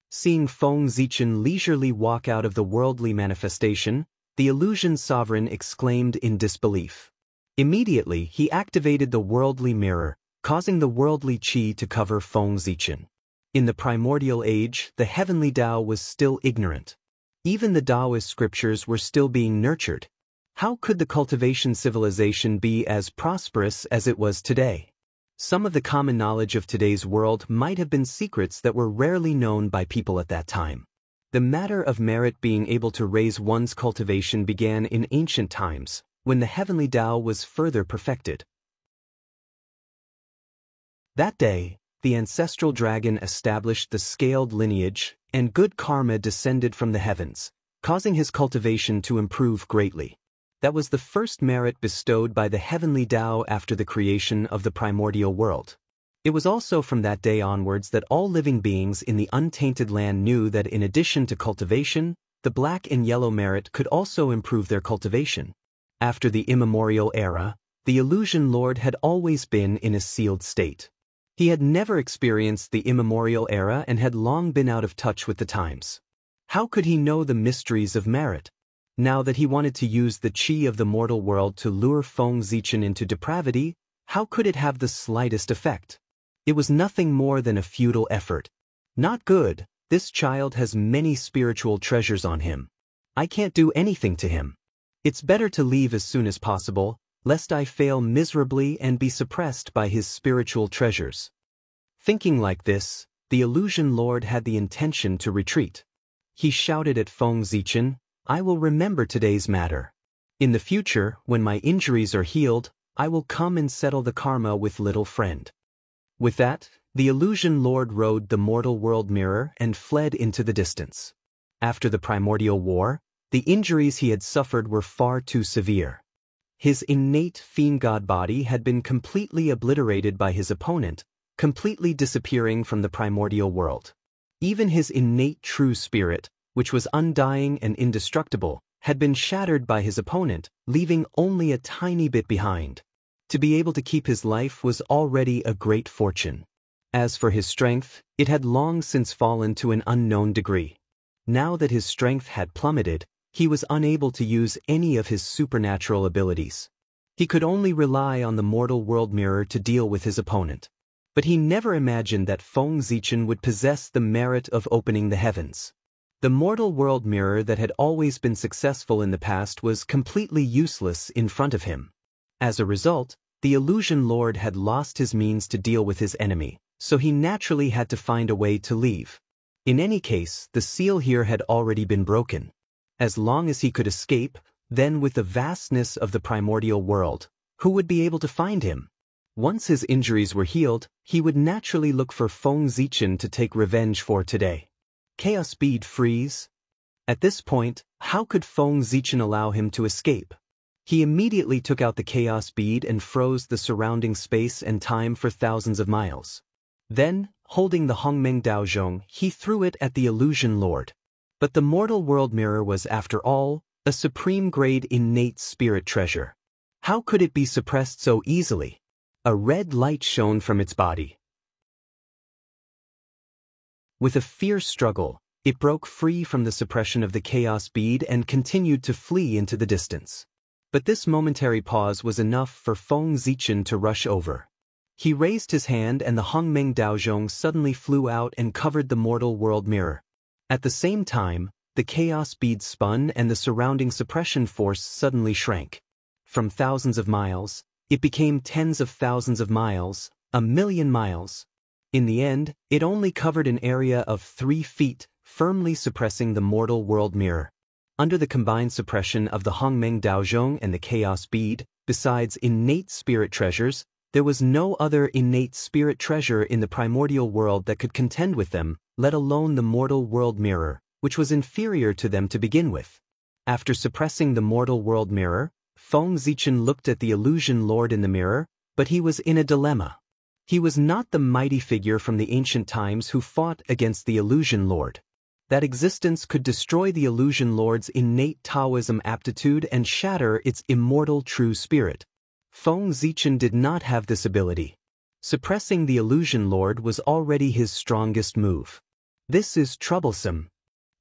Seeing Feng Zichen leisurely walk out of the worldly manifestation, the illusion sovereign exclaimed in disbelief. Immediately, he activated the worldly mirror, causing the worldly qi to cover Feng Zichen. In the primordial age, the heavenly Tao was still ignorant. Even the Taoist scriptures were still being nurtured. How could the cultivation civilization be as prosperous as it was today? Some of the common knowledge of today's world might have been secrets that were rarely known by people at that time. The matter of merit being able to raise one's cultivation began in ancient times, when the heavenly Tao was further perfected. That day, the ancestral dragon established the scaled lineage, and good karma descended from the heavens, causing his cultivation to improve greatly. That was the first merit bestowed by the heavenly Tao after the creation of the primordial world. It was also from that day onwards that all living beings in the untainted land knew that in addition to cultivation, the black and yellow merit could also improve their cultivation. After the immemorial era, the illusion lord had always been in a sealed state. He had never experienced the immemorial era and had long been out of touch with the times. How could he know the mysteries of merit? Now that he wanted to use the qi of the mortal world to lure Feng Zichen into depravity, how could it have the slightest effect? It was nothing more than a futile effort. Not good, this child has many spiritual treasures on him. I can't do anything to him. It's better to leave as soon as possible, lest I fail miserably and be suppressed by his spiritual treasures. Thinking like this, the illusion lord had the intention to retreat. He shouted at Feng Zichen, I will remember today's matter. In the future, when my injuries are healed, I will come and settle the karma with little friend. With that, the illusion lord rode the mortal world mirror and fled into the distance. After the primordial war, the injuries he had suffered were far too severe. His innate fiend god body had been completely obliterated by his opponent, completely disappearing from the primordial world. Even his innate true spirit, which was undying and indestructible, had been shattered by his opponent, leaving only a tiny bit behind. To be able to keep his life was already a great fortune. As for his strength, it had long since fallen to an unknown degree. Now that his strength had plummeted, he was unable to use any of his supernatural abilities. He could only rely on the mortal world mirror to deal with his opponent. But he never imagined that Feng Zichen would possess the merit of opening the heavens. The mortal world mirror that had always been successful in the past was completely useless in front of him. As a result, the illusion lord had lost his means to deal with his enemy, so he naturally had to find a way to leave. In any case, the seal here had already been broken. As long as he could escape, then with the vastness of the primordial world, who would be able to find him? Once his injuries were healed, he would naturally look for Feng Zichen to take revenge for today. Chaos bead freeze. At this point, how could Feng Zichen allow him to escape? He immediately took out the chaos bead and froze the surrounding space and time for thousands of miles. Then, holding the Hongmeng Daozhong, he threw it at the illusion lord. But the mortal world mirror was, after all, a supreme-grade innate spirit treasure. How could it be suppressed so easily? A red light shone from its body. With a fierce struggle, it broke free from the suppression of the chaos bead and continued to flee into the distance. But this momentary pause was enough for Feng Zichen to rush over. He raised his hand and the Hongmeng Daozhong suddenly flew out and covered the mortal world mirror. At the same time, the chaos bead spun and the surrounding suppression force suddenly shrank. From thousands of miles, it became tens of thousands of miles, 1,000,000 miles. In the end, it only covered an area of 3 feet, firmly suppressing the mortal world mirror. Under the combined suppression of the Hongmeng Daozhong and the chaos bead, besides innate spirit treasures, there was no other innate spirit treasure in the primordial world that could contend with them, let alone the mortal world mirror, which was inferior to them to begin with. After suppressing the mortal world mirror, Feng Zichen looked at the illusion lord in the mirror, but he was in a dilemma. He was not the mighty figure from the ancient times who fought against the illusion lord. That existence could destroy the illusion lord's innate Taoism aptitude and shatter its immortal true spirit. Feng Zichen did not have this ability. Suppressing the illusion lord was already his strongest move. This is troublesome.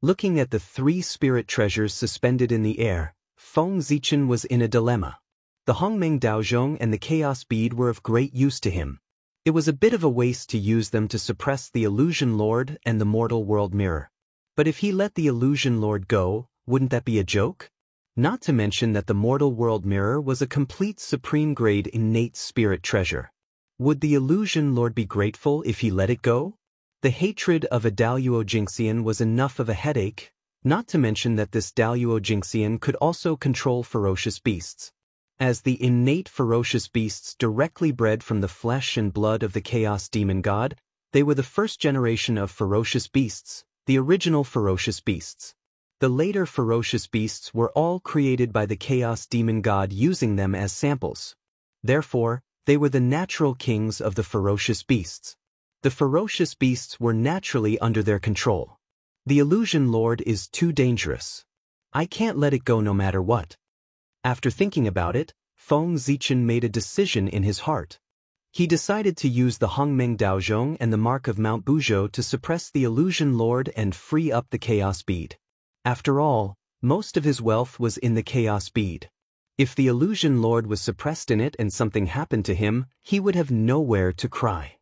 Looking at the 3 spirit treasures suspended in the air, Feng Zichen was in a dilemma. The Hongmeng Daozhong and the chaos bead were of great use to him. It was a bit of a waste to use them to suppress the illusion lord and the mortal world mirror. But if he let the illusion lord go, wouldn't that be a joke? Not to mention that the mortal world mirror was a complete supreme-grade innate spirit treasure. Would the illusion lord be grateful if he let it go? The hatred of a Daluo Jingxian was enough of a headache, not to mention that this Daluo Jingxian could also control ferocious beasts. As the innate ferocious beasts directly bred from the flesh and blood of the chaos demon god, they were the first generation of ferocious beasts, the original ferocious beasts. The later ferocious beasts were all created by the chaos demon god using them as samples. Therefore, they were the natural kings of the ferocious beasts. The ferocious beasts were naturally under their control. The illusion lord is too dangerous. I can't let it go no matter what. After thinking about it, Feng Zichen made a decision in his heart. He decided to use the Hongmeng Daozhong and the Mark of Mount Buzhou to suppress the illusion lord and free up the chaos bead. After all, most of his wealth was in the chaos bead. If the illusion lord was suppressed in it and something happened to him, he would have nowhere to cry.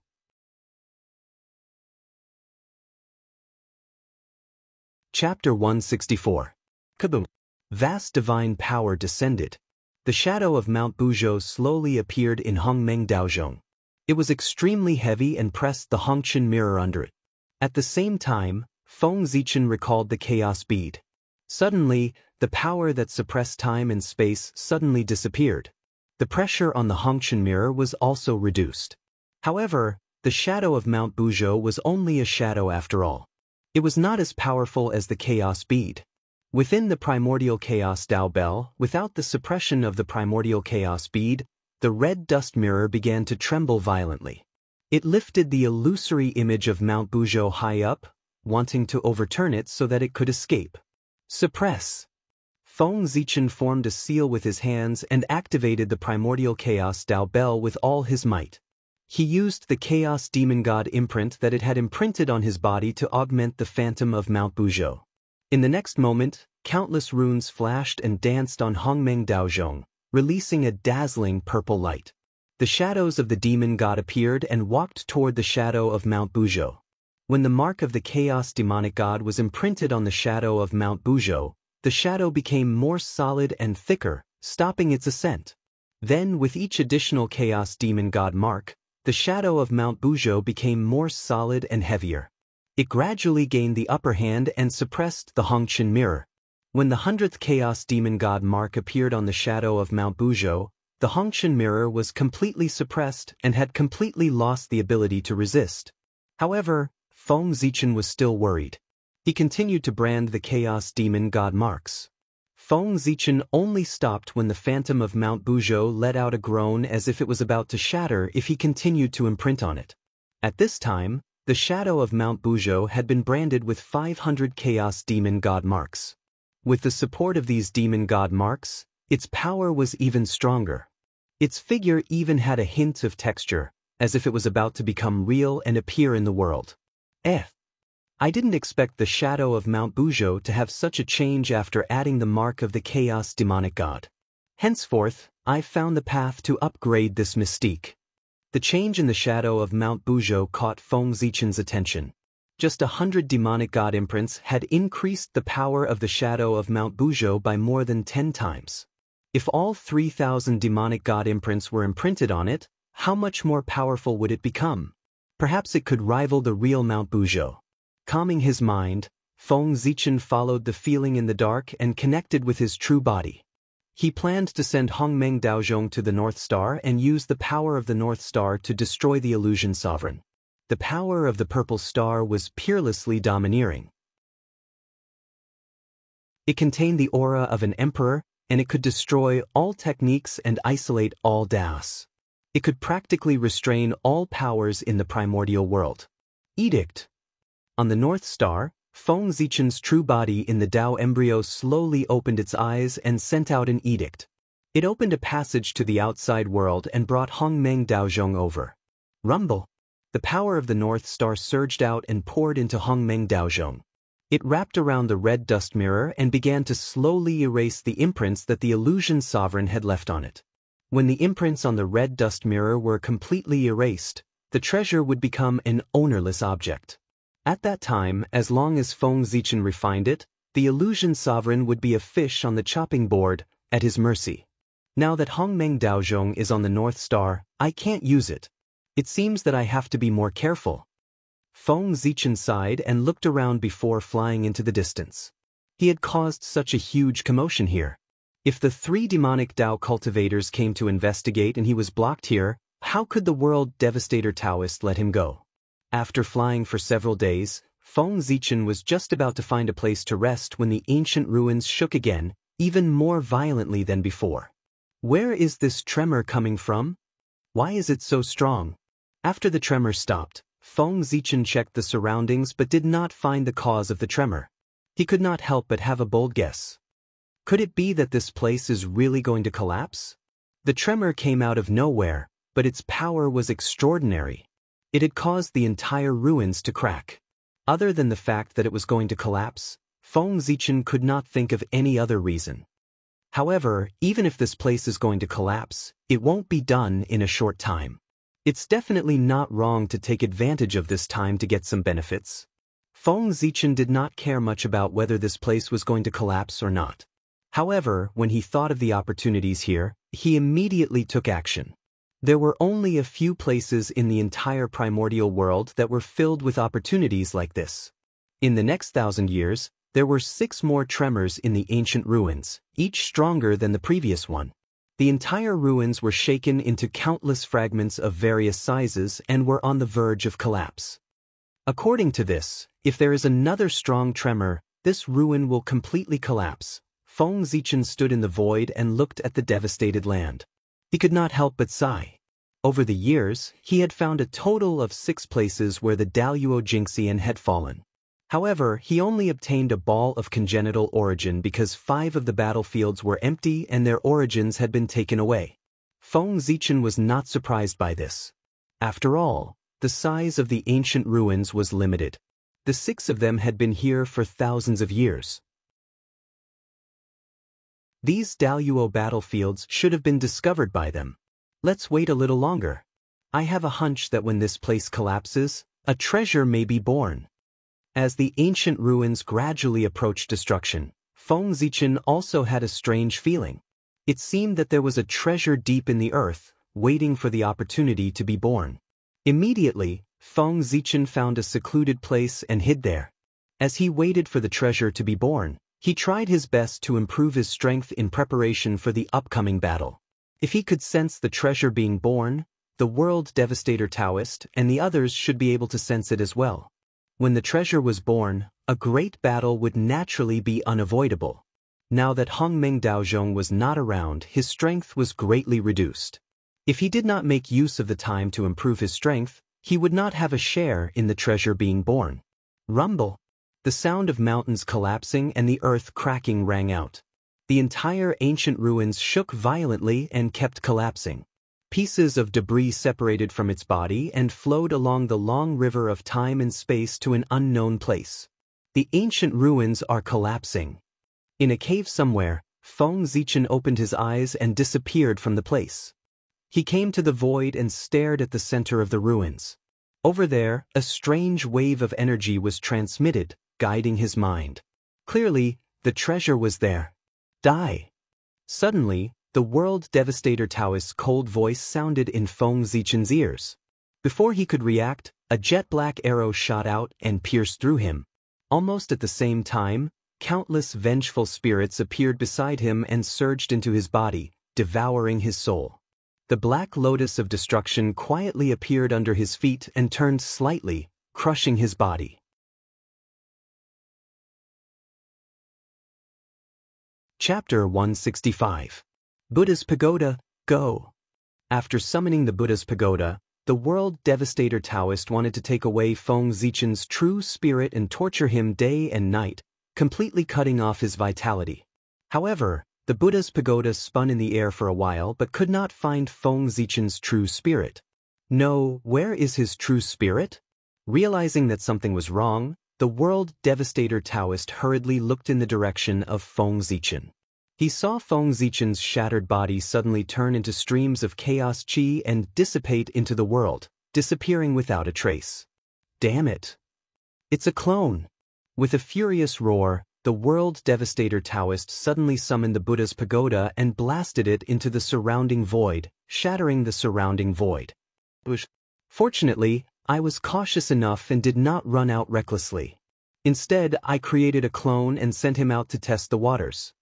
Chapter 164. Kaboom! Vast divine power descended. The shadow of Mount Buzhou slowly appeared in Hongmeng Daozhong. It was extremely heavy and pressed the Hongchen mirror under it. At the same time, Feng Zichen recalled the chaos bead. Suddenly, the power that suppressed time and space suddenly disappeared. The pressure on the Hongchen mirror was also reduced. However, the shadow of Mount Buzhou was only a shadow after all. It was not as powerful as the chaos bead. Within the primordial chaos Dao Bell, without the suppression of the primordial chaos bead, the red dust mirror began to tremble violently. It lifted the illusory image of Mount Buzhou high up, wanting to overturn it so that it could escape. Suppress! Feng Zichen formed a seal with his hands and activated the primordial chaos Dao Bell with all his might. He used the chaos demon god imprint that it had imprinted on his body to augment the phantom of Mount Buzhou. In the next moment, countless runes flashed and danced on Hongmeng Daozhong, releasing a dazzling purple light. The shadows of the demon god appeared and walked toward the shadow of Mount Buzhou. When the mark of the chaos demonic god was imprinted on the shadow of Mount Buzhou, the shadow became more solid and thicker, stopping its ascent. Then, with each additional chaos demon god mark, the shadow of Mount Buzhou became more solid and heavier. It gradually gained the upper hand and suppressed the Hongchen mirror. When the 100th Chaos Demon God mark appeared on the shadow of Mount Buzhou, the Hongchen mirror was completely suppressed and had completely lost the ability to resist. However, Feng Zichen was still worried. He continued to brand the Chaos Demon God marks. Feng Zichen only stopped when the phantom of Mount Buzhou let out a groan as if it was about to shatter if he continued to imprint on it. At this time, the shadow of Mount Buzhou had been branded with 500 Chaos Demon God marks. With the support of these Demon God marks, its power was even stronger. Its figure even had a hint of texture, as if it was about to become real and appear in the world. I didn't expect the shadow of Mount Buzhou to have such a change after adding the mark of the Chaos Demonic God. Henceforth, I found the path to upgrade this mystique. The change in the shadow of Mount Buzhou caught Feng Zichen's attention. Just 100 demonic god imprints had increased the power of the shadow of Mount Buzhou by more than 10 times. If all 3,000 demonic god imprints were imprinted on it, how much more powerful would it become? Perhaps it could rival the real Mount Buzhou. Calming his mind, Feng Zichen followed the feeling in the dark and connected with his true body. He planned to send Hongmeng Daozhong to the North Star and use the power of the North Star to destroy the Illusion Sovereign. The power of the Purple Star was peerlessly domineering. It contained the aura of an emperor, and it could destroy all techniques and isolate all Daos. It could practically restrain all powers in the primordial world. Edict. On the North Star, Feng Zichen's true body in the Dao embryo slowly opened its eyes and sent out an edict. It opened a passage to the outside world and brought Hongmeng Daozhong over. Rumble. The power of the North Star surged out and poured into Hongmeng Daozhong. It wrapped around the red dust mirror and began to slowly erase the imprints that the Illusion Sovereign had left on it. When the imprints on the red dust mirror were completely erased, the treasure would become an ownerless object. At that time, as long as Feng Zichen refined it, the Illusion Sovereign would be a fish on the chopping board, at his mercy. Now that Hongmeng Daozhong is on the North Star, I can't use it. It seems that I have to be more careful. Feng Zichen sighed and looked around before flying into the distance. He had caused such a huge commotion here. If the 3 demonic Dao cultivators came to investigate and he was blocked here, how could the world devastator Taoist let him go? After flying for several days, Feng Zichen was just about to find a place to rest when the ancient ruins shook again, even more violently than before. Where is this tremor coming from? Why is it so strong? After the tremor stopped, Feng Zichen checked the surroundings but did not find the cause of the tremor. He could not help but have a bold guess. Could it be that this place is really going to collapse? The tremor came out of nowhere, but its power was extraordinary. It had caused the entire ruins to crack. Other than the fact that it was going to collapse, Feng Zichen could not think of any other reason. However, even if this place is going to collapse, it won't be done in a short time. It's definitely not wrong to take advantage of this time to get some benefits. Feng Zichen did not care much about whether this place was going to collapse or not. However, when he thought of the opportunities here, he immediately took action. There were only a few places in the entire primordial world that were filled with opportunities like this. In the next 1,000 years, there were 6 more tremors in the ancient ruins, each stronger than the previous one. The entire ruins were shaken into countless fragments of various sizes and were on the verge of collapse. According to this, if there is another strong tremor, this ruin will completely collapse. Feng Zichen stood in the void and looked at the devastated land. He could not help but sigh. Over the years, he had found a total of 6 places where the Daluo Jingxian had fallen. However, he only obtained a ball of congenital origin because 5 of the battlefields were empty and their origins had been taken away. Feng Zichen was not surprised by this. After all, the size of the ancient ruins was limited. The 6 of them had been here for thousands of years. These Daluo battlefields should have been discovered by them. Let's wait a little longer. I have a hunch that when this place collapses, a treasure may be born. As the ancient ruins gradually approached destruction, Feng Zichen also had a strange feeling. It seemed that there was a treasure deep in the earth, waiting for the opportunity to be born. Immediately, Feng Zichen found a secluded place and hid there. As he waited for the treasure to be born, he tried his best to improve his strength in preparation for the upcoming battle. If he could sense the treasure being born, the World Devastator Taoist and the others should be able to sense it as well. When the treasure was born, a great battle would naturally be unavoidable. Now that Hongmeng Daozhong was not around, his strength was greatly reduced. If he did not make use of the time to improve his strength, he would not have a share in the treasure being born. Rumble. The sound of mountains collapsing and the earth cracking rang out. The entire ancient ruins shook violently and kept collapsing. Pieces of debris separated from its body and flowed along the long river of time and space to an unknown place. The ancient ruins are collapsing. In a cave somewhere, Feng Zichen opened his eyes and disappeared from the place. He came to the void and stared at the center of the ruins. Over there, a strange wave of energy was transmitted, guiding his mind. Clearly, the treasure was there. Die. Suddenly, the World Devastator Taoist's cold voice sounded in Feng Zichen's ears. Before he could react, a jet-black arrow shot out and pierced through him. Almost at the same time, countless vengeful spirits appeared beside him and surged into his body, devouring his soul. The black lotus of destruction quietly appeared under his feet and turned slightly, crushing his body. Chapter 165. Buddha's Pagoda, Go! After summoning the Buddha's Pagoda, the World Devastator Taoist wanted to take away Feng Zichen's true spirit and torture him day and night, completely cutting off his vitality. However, the Buddha's Pagoda spun in the air for a while but could not find Feng Zichen's true spirit. No, where is his true spirit? Realizing that something was wrong, the World Devastator Taoist hurriedly looked in the direction of Feng Zichen. He saw Feng Zichen's shattered body suddenly turn into streams of chaos chi and dissipate into the world, disappearing without a trace. Damn it! It's a clone! With a furious roar, the World Devastator Taoist suddenly summoned the Buddha's Pagoda and blasted it into the surrounding void, shattering the surrounding void. Fortunately, I was cautious enough and did not run out recklessly. Instead, I created a clone and sent him out to test the waters.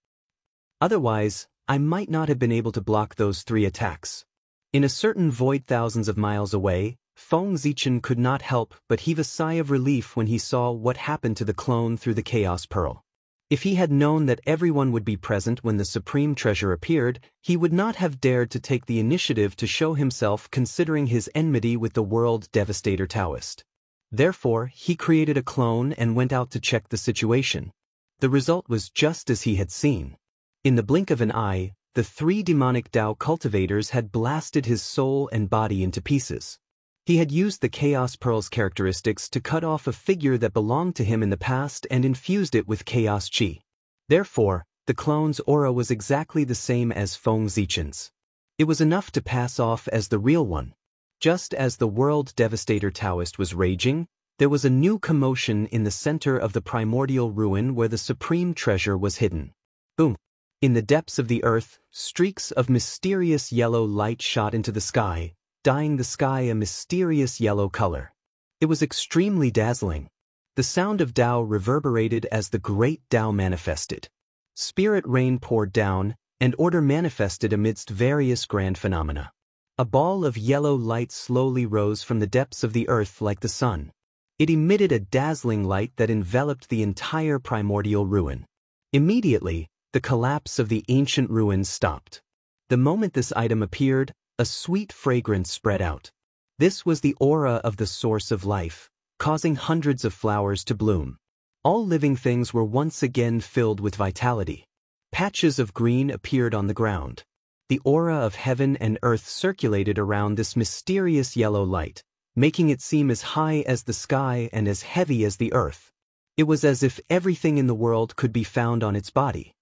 Otherwise, I might not have been able to block those 3 attacks. In a certain void thousands of miles away, Feng Zichen could not help but heave a sigh of relief when he saw what happened to the clone through the Chaos Pearl. If he had known that everyone would be present when the Supreme Treasure appeared, he would not have dared to take the initiative to show himself considering his enmity with the World Devastator Taoist. Therefore, he created a clone and went out to check the situation. The result was just as he had seen. In the blink of an eye, the 3 demonic Tao cultivators had blasted his soul and body into pieces. He had used the Chaos Pearl's characteristics to cut off a figure that belonged to him in the past and infused it with Chaos Chi. Therefore, the clone's aura was exactly the same as Feng Zichen's. It was enough to pass off as the real one. Just as the World Devastator Taoist was raging, there was a new commotion in the center of the primordial ruin where the Supreme Treasure was hidden. Boom! In the depths of the earth, streaks of mysterious yellow light shot into the sky, dyeing the sky a mysterious yellow color. It was extremely dazzling. The sound of Tao reverberated as the great Tao manifested. Spirit rain poured down, and order manifested amidst various grand phenomena. A ball of yellow light slowly rose from the depths of the earth like the sun. It emitted a dazzling light that enveloped the entire primordial ruin. Immediately, the collapse of the ancient ruins stopped. The moment this item appeared, a sweet fragrance spread out. This was the aura of the source of life, causing hundreds of flowers to bloom. All living things were once again filled with vitality. Patches of green appeared on the ground. The aura of heaven and earth circulated around this mysterious yellow light, making it seem as high as the sky and as heavy as the earth. It was as if everything in the world could be found on its body.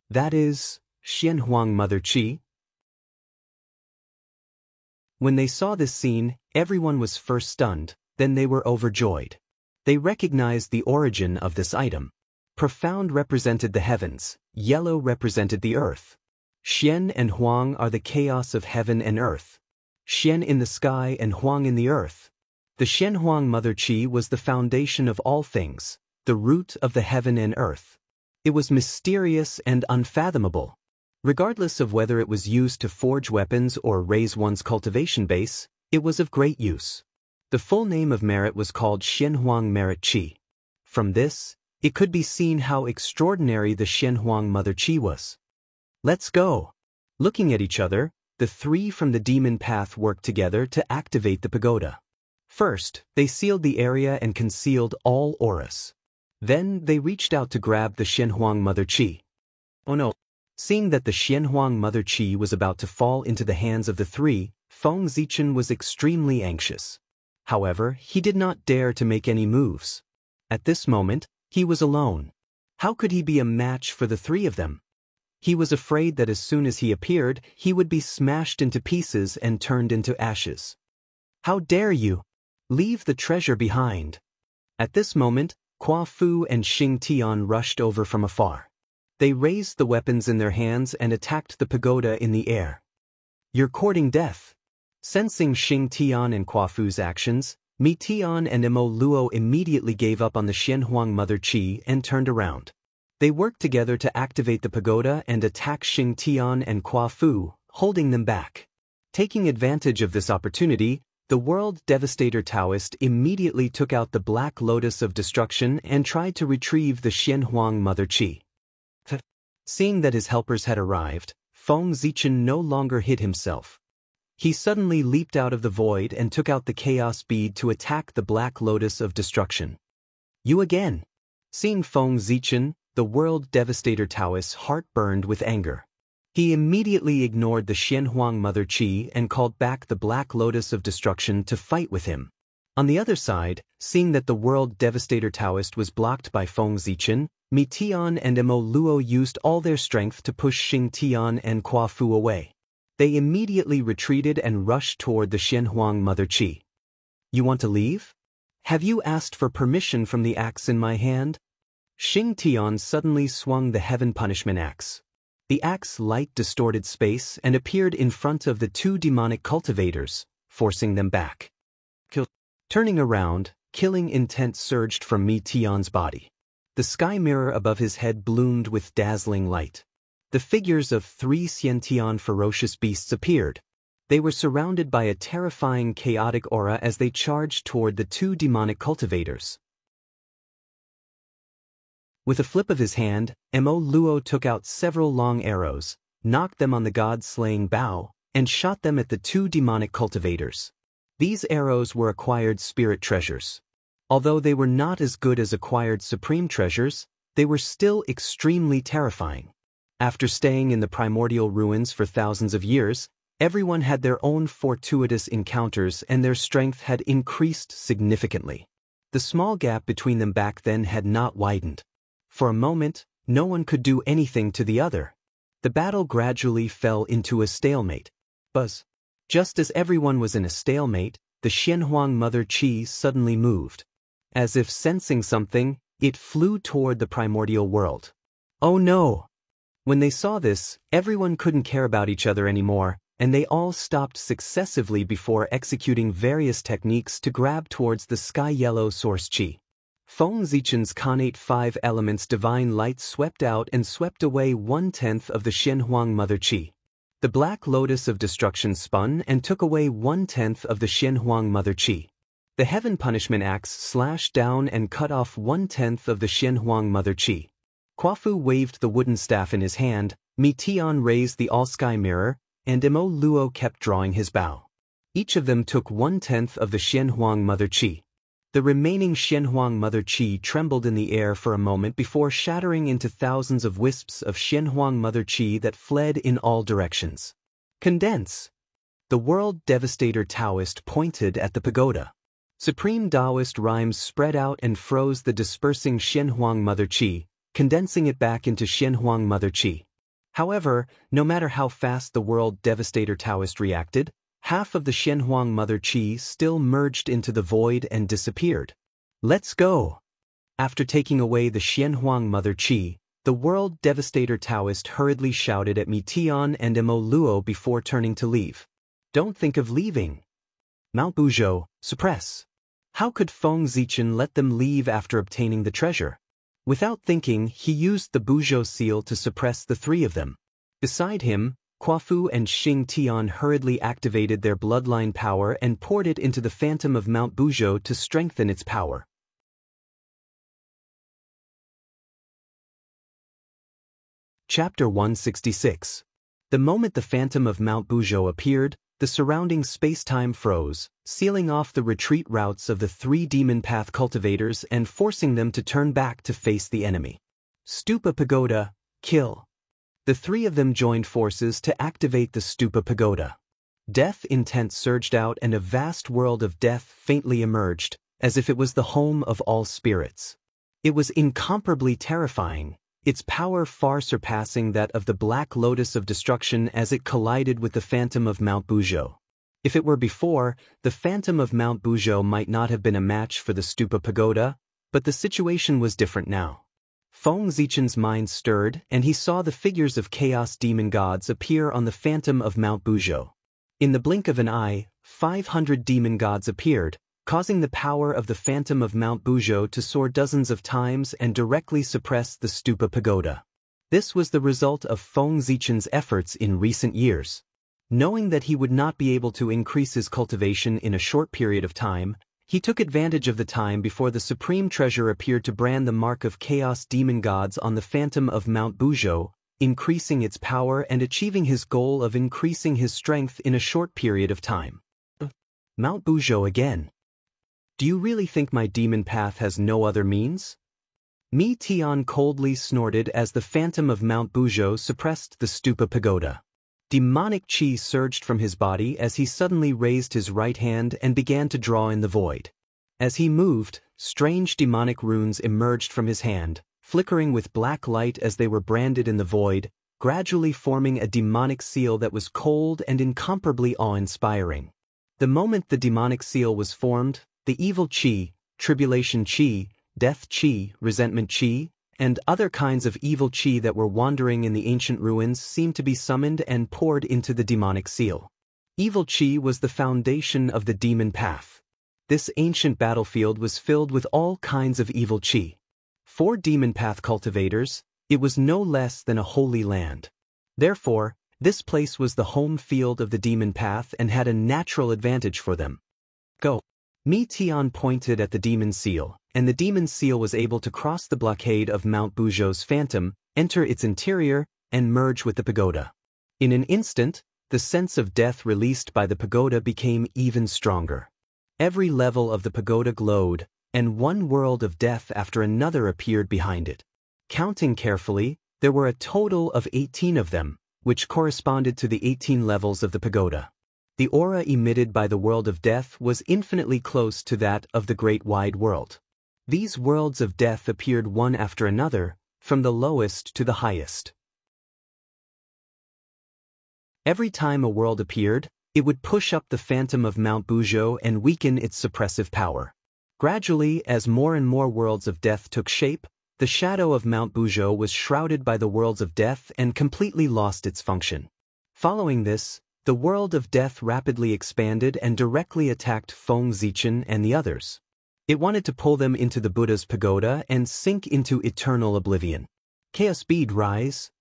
That is, Xianhuang Mother Qi. When they saw this scene, everyone was first stunned, then they were overjoyed. They recognized the origin of this item. Profound represented the heavens, yellow represented the earth. Xian and Huang are the chaos of heaven and earth. Xian in the sky and Huang in the earth. The Xianhuang Mother Qi was the foundation of all things, the root of the heaven and earth. It was mysterious and unfathomable. Regardless of whether it was used to forge weapons or raise one's cultivation base, it was of great use. The full name of merit was called Xianhuang Merit Qi. From this, it could be seen how extraordinary the Xianhuang Mother Qi was. Let's go! Looking at each other, the 3 from the demon path worked together to activate the pagoda. First, they sealed the area and concealed all auras. Then, they reached out to grab the Xianhuang Mother Qi. Oh no! Seeing that the Xianhuang Mother Qi was about to fall into the hands of the 3, Feng Zichen was extremely anxious. However, he did not dare to make any moves. At this moment, he was alone. How could he be a match for the 3 of them? He was afraid that as soon as he appeared, he would be smashed into pieces and turned into ashes. How dare you! Leave the treasure behind. At this moment, Kwa Fu and Xing Tian rushed over from afar. They raised the weapons in their hands and attacked the pagoda in the air. You're courting death. Sensing Xing Tian and Kwa Fu's actions, Mi Tian and Mo Luo immediately gave up on the Xianhuang Mother Qi and turned around. They worked together to activate the pagoda and attack Xing Tian and Kwa Fu, holding them back. Taking advantage of this opportunity, the World Devastator Taoist immediately took out the Black Lotus of Destruction and tried to retrieve the Xianhuang Mother Qi. Seeing that his helpers had arrived, Feng Zichen no longer hid himself. He suddenly leaped out of the void and took out the Chaos Bead to attack the Black Lotus of Destruction. You again! Seeing Feng Zichen, the World Devastator Taoist's heart burned with anger. He immediately ignored the Xianhuang Mother Qi and called back the Black Lotus of Destruction to fight with him. On the other side, seeing that the World Devastator Taoist was blocked by Feng Zichen, Mi Tian and Mo Luo used all their strength to push Xing Tian and Kwa Fu away. They immediately retreated and rushed toward the Xianhuang Mother Qi. You want to leave? Have you asked for permission from the axe in my hand? Xing Tian suddenly swung the Heaven Punishment Axe. The axe light distorted space and appeared in front of the two demonic cultivators, forcing them back. Turning around, killing intent surged from Mi Tian's body. The sky mirror above his head bloomed with dazzling light. The figures of three Xiantian ferocious beasts appeared. They were surrounded by a terrifying chaotic aura as they charged toward the two demonic cultivators. With a flip of his hand, Mo Luo took out several long arrows, knocked them on the god-slaying bow, and shot them at the two demonic cultivators. These arrows were acquired spirit treasures. Although they were not as good as acquired supreme treasures, they were still extremely terrifying. After staying in the primordial ruins for thousands of years, everyone had their own fortuitous encounters and their strength had increased significantly. The small gap between them back then had not widened. For a moment, no one could do anything to the other. The battle gradually fell into a stalemate. Just as everyone was in a stalemate, the Xianhuang Mother Qi suddenly moved. As if sensing something, it flew toward the primordial world. Oh no! When they saw this, everyone couldn't care about each other anymore, and they all stopped successively before executing various techniques to grab towards the sky-yellow source qi. Feng Zichen's Khanate 5 Elements Divine Light swept out and swept away 1/10 of the Xianhuang Mother Qi. The Black Lotus of Destruction spun and took away 1/10 of the Xianhuang Mother Qi. The Heaven Punishment Axe slashed down and cut off 1/10 of the Xianhuang Mother Qi. Kwa Fu waved the wooden staff in his hand, Mi Tian raised the all-sky mirror, and Mo Luo kept drawing his bow. Each of them took 1/10 of the Xianhuang Mother Qi. The remaining Xianhuang Mother Qi trembled in the air for a moment before shattering into thousands of wisps of Xianhuang Mother Qi that fled in all directions. Condense! The World Devastator Taoist pointed at the pagoda. Supreme Taoist rhymes spread out and froze the dispersing Xianhuang Mother Qi, condensing it back into Xianhuang Mother Qi. However, no matter how fast the World Devastator Taoist reacted, half of the Xianhuang Mother Qi still merged into the void and disappeared. Let's go! After taking away the Xianhuang Mother Qi, the World Devastator Taoist hurriedly shouted at Mi Tian and Mo Luo before turning to leave. Don't think of leaving. Mount Buzhou, suppress. How could Feng Zichen let them leave after obtaining the treasure? Without thinking, he used the Buzhou seal to suppress the three of them. Beside him, Kwa Fu and Xing Tian hurriedly activated their bloodline power and poured it into the phantom of Mount Buzhou to strengthen its power. Chapter 166. The moment the phantom of Mount Buzhou appeared, the surrounding space-time froze, sealing off the retreat routes of the three demon path cultivators and forcing them to turn back to face the enemy. Stupa Pagoda, kill. The three of them joined forces to activate the Stupa Pagoda. Death intent surged out and a vast world of death faintly emerged, as if it was the home of all spirits. It was incomparably terrifying, its power far surpassing that of the Black Lotus of Destruction as it collided with the phantom of Mount Buzhou. If it were before, the Phantom of Mount Buzhou might not have been a match for the Stupa Pagoda, but the situation was different now. Feng Zichen's mind stirred, and he saw the figures of chaos demon gods appear on the Phantom of Mount Buzhou. In the blink of an eye, 500 demon gods appeared, causing the power of the Phantom of Mount Buzhou to soar dozens of times and directly suppress the Stupa Pagoda. This was the result of Feng Zichen's efforts in recent years. Knowing that he would not be able to increase his cultivation in a short period of time, he took advantage of the time before the Supreme Treasure appeared to brand the mark of Chaos Demon Gods on the Phantom of Mount Buzhou, increasing its power and achieving his goal of increasing his strength in a short period of time. Mount Buzhou again. Do you really think my demon path has no other means? Mi Tian coldly snorted as the Phantom of Mount Buzhou suppressed the Stupa Pagoda. Demonic chi surged from his body as he suddenly raised his right hand and began to draw in the void. As he moved, strange demonic runes emerged from his hand, flickering with black light as they were branded in the void, gradually forming a demonic seal that was cold and incomparably awe-inspiring. The moment the demonic seal was formed, the evil chi, tribulation chi, death chi, resentment chi, and other kinds of evil chi that were wandering in the ancient ruins seemed to be summoned and poured into the demonic seal. Evil chi was the foundation of the demon path. This ancient battlefield was filled with all kinds of evil chi. For demon path cultivators, it was no less than a holy land. Therefore, this place was the home field of the demon path and had a natural advantage for them. Go. Mi Tian pointed at the demon seal, and the demon seal was able to cross the blockade of Mount Buzhou's Phantom, enter its interior, and merge with the pagoda. In an instant, the sense of death released by the pagoda became even stronger. Every level of the pagoda glowed, and one world of death after another appeared behind it. Counting carefully, there were a total of 18 of them, which corresponded to the 18 levels of the pagoda. The aura emitted by the world of death was infinitely close to that of the great wide world. These worlds of death appeared one after another, from the lowest to the highest. Every time a world appeared, it would push up the Phantom of Mount Buzhou and weaken its suppressive power. Gradually, as more and more worlds of death took shape, the shadow of Mount Buzhou was shrouded by the worlds of death and completely lost its function. Following this, the world of death rapidly expanded and directly attacked Feng Zichen and the others. It wanted to pull them into the Buddha's pagoda and sink into eternal oblivion. Chaos bead rise.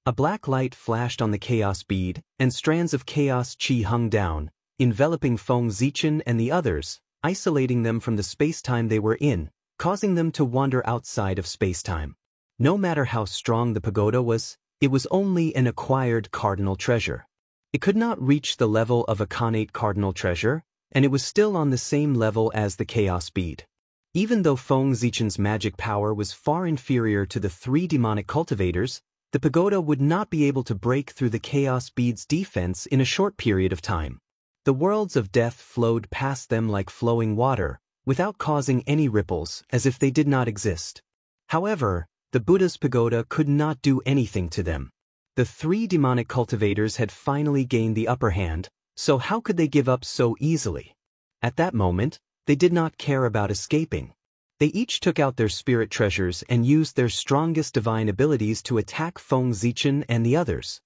A black light flashed on the chaos bead, and strands of chaos chi hung down, enveloping Feng Zichen and the others, isolating them from the space-time they were in, causing them to wander outside of space-time. No matter how strong the pagoda was, it was only an acquired cardinal treasure. It could not reach the level of a connate cardinal treasure, and it was still on the same level as the chaos bead. Even though Feng Zichen's magic power was far inferior to the 3 demonic cultivators, the pagoda would not be able to break through the chaos bead's defense in a short period of time. The worlds of death flowed past them like flowing water, without causing any ripples, as if they did not exist. However, the Buddha's pagoda could not do anything to them. The 3 demonic cultivators had finally gained the upper hand, so how could they give up so easily? At that moment, they did not care about escaping. They each took out their spirit treasures and used their strongest divine abilities to attack Feng Zichen and the others.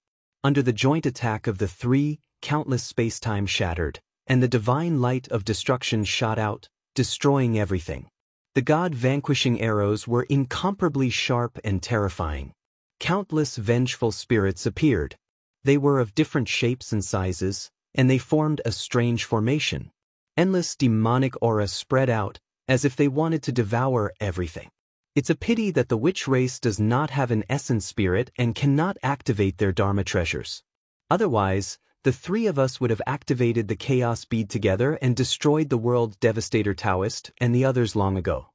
Under the joint attack of the 3, countless space-time shattered, and the divine light of destruction shot out, destroying everything. The god-vanquishing arrows were incomparably sharp and terrifying. Countless vengeful spirits appeared. They were of different shapes and sizes, and they formed a strange formation. Endless demonic aura spread out, as if they wanted to devour everything. It's a pity that the witch race does not have an essence spirit and cannot activate their Dharma treasures. Otherwise, the 3 of us would have activated the Chaos Bead together and destroyed the World Devastator Taoist and the others long ago.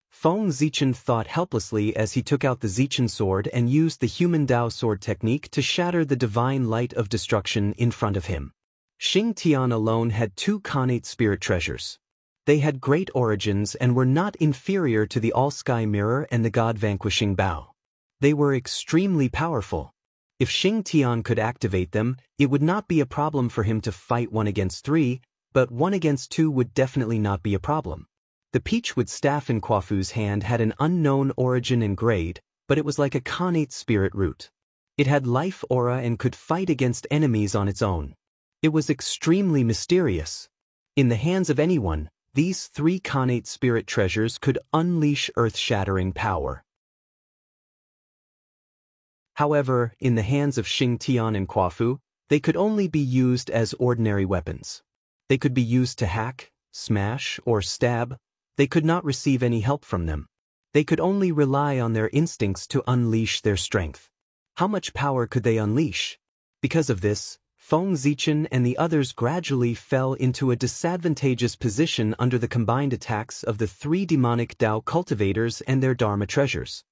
Feng Zichen thought helplessly as he took out the Zichen sword and used the Human Dao sword technique to shatter the divine light of destruction in front of him. Xing Tian alone had 2 connate spirit treasures. They had great origins and were not inferior to the All-Sky Mirror and the God-Vanquishing Bow. They were extremely powerful. If Xing Tian could activate them, it would not be a problem for him to fight 1 against 3, but 1 against 2 would definitely not be a problem. The peachwood staff in Quafu's hand had an unknown origin and grade, but it was like a Khanate spirit root. It had life aura and could fight against enemies on its own. It was extremely mysterious. In the hands of anyone, these 3 Khanate spirit treasures could unleash earth-shattering power. However, in the hands of Xing Tian and Quafu, they could only be used as ordinary weapons. They could be used to hack, smash, or stab. They could not receive any help from them. They could only rely on their instincts to unleash their strength. How much power could they unleash? Because of this, Feng Zichen and the others gradually fell into a disadvantageous position under the combined attacks of the 3 demonic Dao cultivators and their Dharma treasures.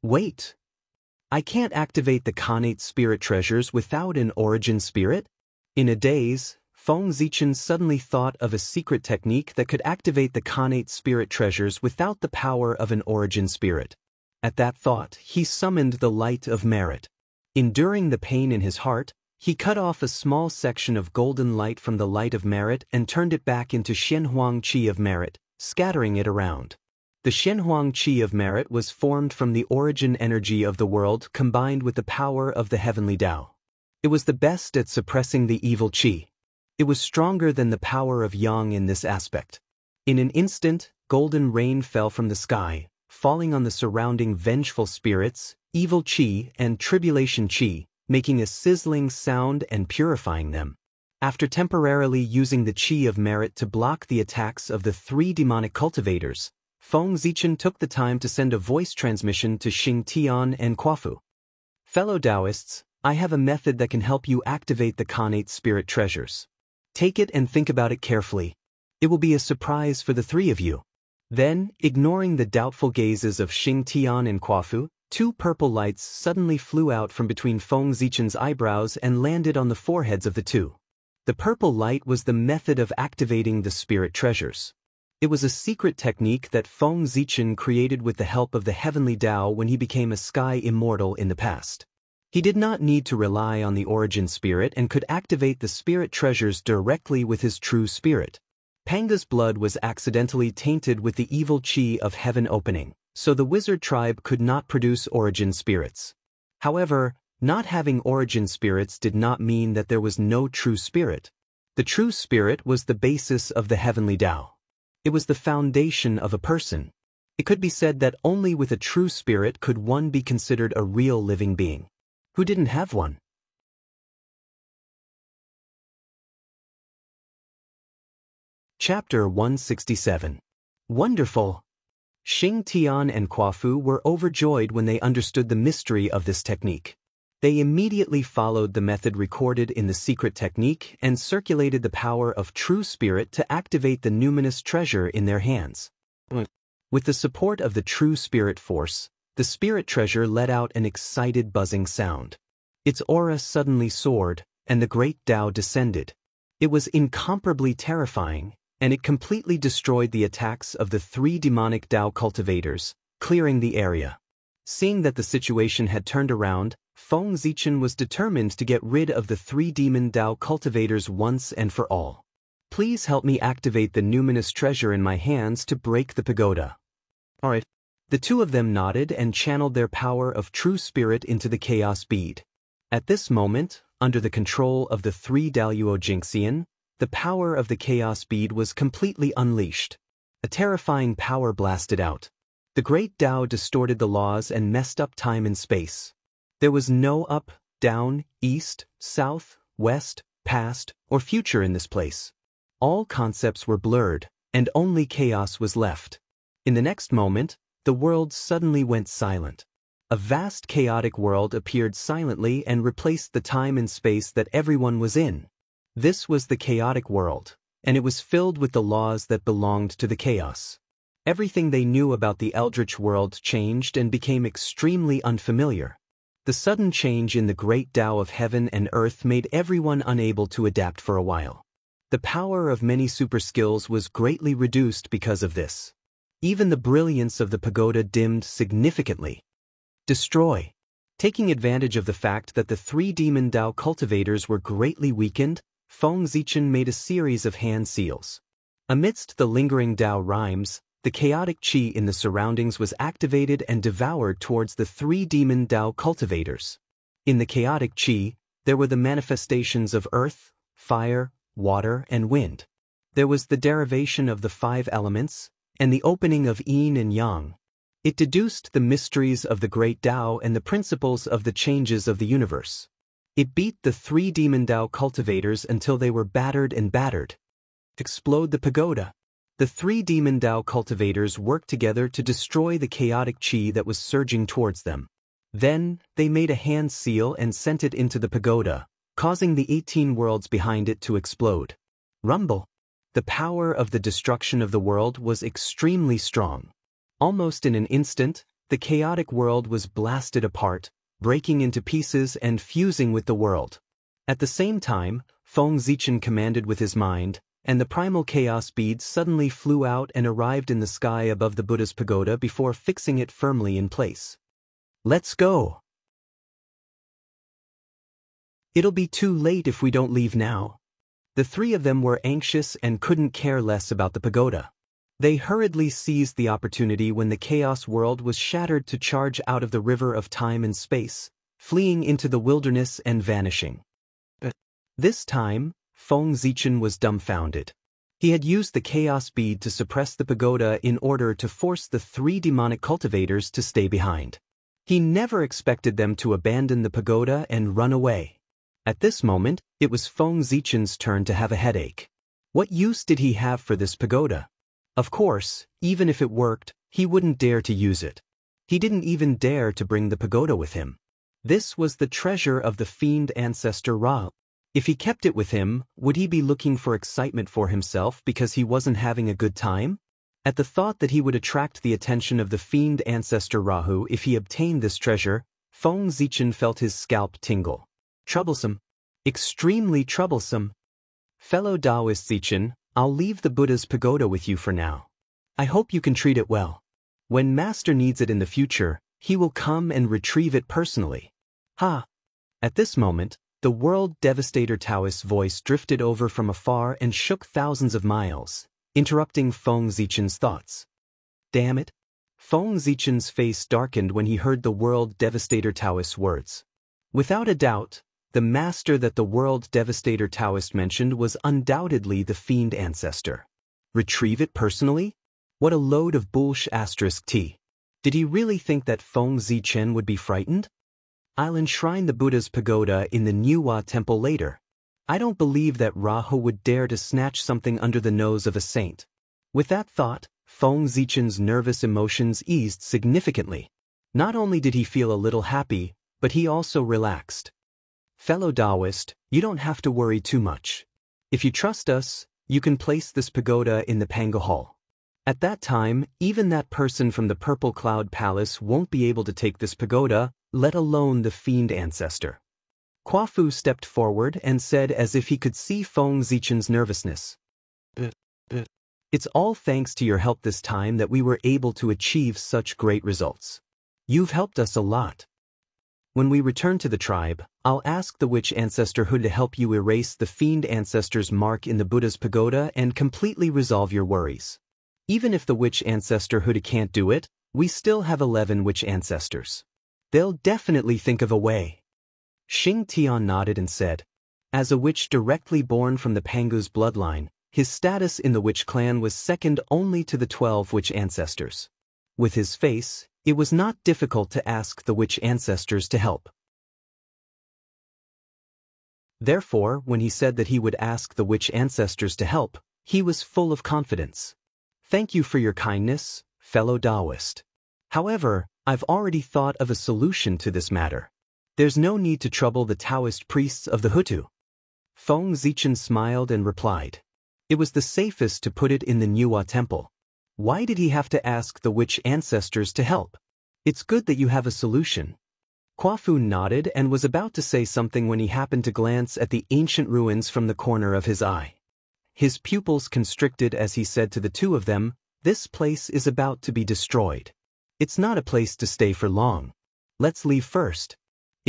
Wait! I can't activate the Khanate spirit treasures without an origin spirit? In a daze, Feng Zichen suddenly thought of a secret technique that could activate the Khanate spirit treasures without the power of an origin spirit. At that thought, he summoned the light of merit. Enduring the pain in his heart, he cut off a small section of golden light from the light of merit and turned it back into Shenhuang Qi of merit, scattering it around. The Shenhuang Qi of merit was formed from the origin energy of the world combined with the power of the heavenly Tao. It was the best at suppressing the evil Qi. It was stronger than the power of Yang in this aspect. In an instant, golden rain fell from the sky, falling on the surrounding vengeful spirits, evil Qi and tribulation Qi, making a sizzling sound and purifying them. After temporarily using the Qi of merit to block the attacks of the 3 demonic cultivators, Feng Zichen took the time to send a voice transmission to Xing Tian and Quafu. Fellow Taoists, I have a method that can help you activate the Khanate spirit treasures. Take it and think about it carefully. It will be a surprise for the 3 of you. Then, ignoring the doubtful gazes of Xing Tian and Quafu, 2 purple lights suddenly flew out from between Feng Zichen's eyebrows and landed on the foreheads of the 2. The purple light was the method of activating the spirit treasures. It was a secret technique that Feng Zichen created with the help of the heavenly Tao when he became a sky immortal in the past. He did not need to rely on the origin spirit and could activate the spirit treasures directly with his true spirit. Panga's blood was accidentally tainted with the evil Qi of heaven opening, so the wizard tribe could not produce origin spirits. However, not having origin spirits did not mean that there was no true spirit. The true spirit was the basis of the heavenly Tao. It was the foundation of a person. It could be said that only with a true spirit could one be considered a real living being. Who didn't have one? Chapter 167. Wonderful! Xing Tian and Quafu were overjoyed when they understood the mystery of this technique. They immediately followed the method recorded in the secret technique and circulated the power of true spirit to activate the numinous treasure in their hands. With the support of the true spirit force, the spirit treasure let out an excited buzzing sound. Its aura suddenly soared, and the great Tao descended. It was incomparably terrifying, and it completely destroyed the attacks of the 3 demonic Tao cultivators, clearing the area. Seeing that the situation had turned around, Feng Zichen was determined to get rid of the 3 demon Tao cultivators once and for all. Please help me activate the numinous treasure in my hands to break the pagoda. Alright. The 2 of them nodded and channeled their power of true spirit into the chaos bead. At this moment, under the control of the 3 Daluo Jingxian, the power of the chaos bead was completely unleashed. A terrifying power blasted out. The great Tao distorted the laws and messed up time and space. There was no up, down, east, south, west, past, or future in this place. All concepts were blurred, and only chaos was left. In the next moment, the world suddenly went silent. A vast chaotic world appeared silently and replaced the time and space that everyone was in. This was the chaotic world, and it was filled with the laws that belonged to the chaos. Everything they knew about the eldritch world changed and became extremely unfamiliar. The sudden change in the great Tao of heaven and earth made everyone unable to adapt for a while. The power of many super skills was greatly reduced because of this. Even the brilliance of the pagoda dimmed significantly. Destroy. Taking advantage of the fact that the three demon Dao cultivators were greatly weakened, Feng Zichen made a series of hand seals. Amidst the lingering Dao rhymes, the chaotic qi in the surroundings was activated and devoured towards the three demon Dao cultivators. In the chaotic qi, there were the manifestations of earth, fire, water, and wind. There was the derivation of the five elements, and the opening of yin and yang. It deduced the mysteries of the great Dao and the principles of the changes of the universe. It beat the three demon Dao cultivators until they were battered and battered. Explode the pagoda. The three demon Dao cultivators worked together to destroy the chaotic qi that was surging towards them. Then, they made a hand seal and sent it into the pagoda, causing the 18 worlds behind it to explode. Rumble. The power of the destruction of the world was extremely strong. Almost in an instant, the chaotic world was blasted apart, breaking into pieces and fusing with the world. At the same time, Feng Zichen commanded with his mind, and the primal chaos bead suddenly flew out and arrived in the sky above the Buddha's pagoda before fixing it firmly in place. Let's go. It'll be too late if we don't leave now. The three of them were anxious and couldn't care less about the pagoda. They hurriedly seized the opportunity when the chaos world was shattered to charge out of the river of time and space, fleeing into the wilderness and vanishing. This time, Feng Zichen was dumbfounded. He had used the chaos bead to suppress the pagoda in order to force the three demonic cultivators to stay behind. He never expected them to abandon the pagoda and run away. At this moment, it was Feng Zichen's turn to have a headache. What use did he have for this pagoda? Of course, even if it worked, he wouldn't dare to use it. He didn't even dare to bring the pagoda with him. This was the treasure of the fiend ancestor Ra. If he kept it with him, would he be looking for excitement for himself because he wasn't having a good time? At the thought that he would attract the attention of the fiend ancestor Rahu if he obtained this treasure, Feng Zichen felt his scalp tingle. Troublesome. Extremely troublesome. Fellow Taoist Zichen, I'll leave the Buddha's pagoda with you for now. I hope you can treat it well. When Master needs it in the future, he will come and retrieve it personally. Ha! At this moment, the World Devastator Taoist's voice drifted over from afar and shook thousands of miles, interrupting Feng Zichen's thoughts. Damn it! Feng Zichen's face darkened when he heard the World Devastator Taoist's words. Without a doubt, the master that the World Devastator Taoist mentioned was undoubtedly the fiend ancestor. Retrieve it personally? What a load of bullsh*t. Did he really think that Feng Zichen would be frightened? I'll enshrine the Buddha's pagoda in the Niwa temple later. I don't believe that Rahu would dare to snatch something under the nose of a saint. With that thought, Feng Zichen's nervous emotions eased significantly. Not only did he feel a little happy, but he also relaxed. Fellow Taoist, you don't have to worry too much. If you trust us, you can place this pagoda in the Panga Hall. At that time, even that person from the Purple Cloud Palace won't be able to take this pagoda, let alone the fiend ancestor. Quafu stepped forward and said as if he could see Feng Zichen's nervousness. It's all thanks to your help this time that we were able to achieve such great results. You've helped us a lot. When we return to the tribe, I'll ask the witch ancestor Hu to help you erase the fiend ancestor's mark in the Buddha's pagoda and completely resolve your worries. Even if the witch ancestor Hu can't do it, we still have 11 witch ancestors. They'll definitely think of a way. Xing Tian nodded and said, as a witch directly born from the Pangu's bloodline, his status in the witch clan was second only to the 12 witch ancestors. With his face, it was not difficult to ask the witch ancestors to help. Therefore, when he said that he would ask the witch ancestors to help, he was full of confidence. Thank you for your kindness, fellow Taoist. However, I've already thought of a solution to this matter. There's no need to trouble the Taoist priests of the Hutu. Feng Zichen smiled and replied. It was the safest to put it in the Niwa temple. Why did he have to ask the witch ancestors to help? It's good that you have a solution. Quafu nodded and was about to say something when he happened to glance at the ancient ruins from the corner of his eye. His pupils constricted as he said to the two of them, "This place is about to be destroyed. It's not a place to stay for long. Let's leave first."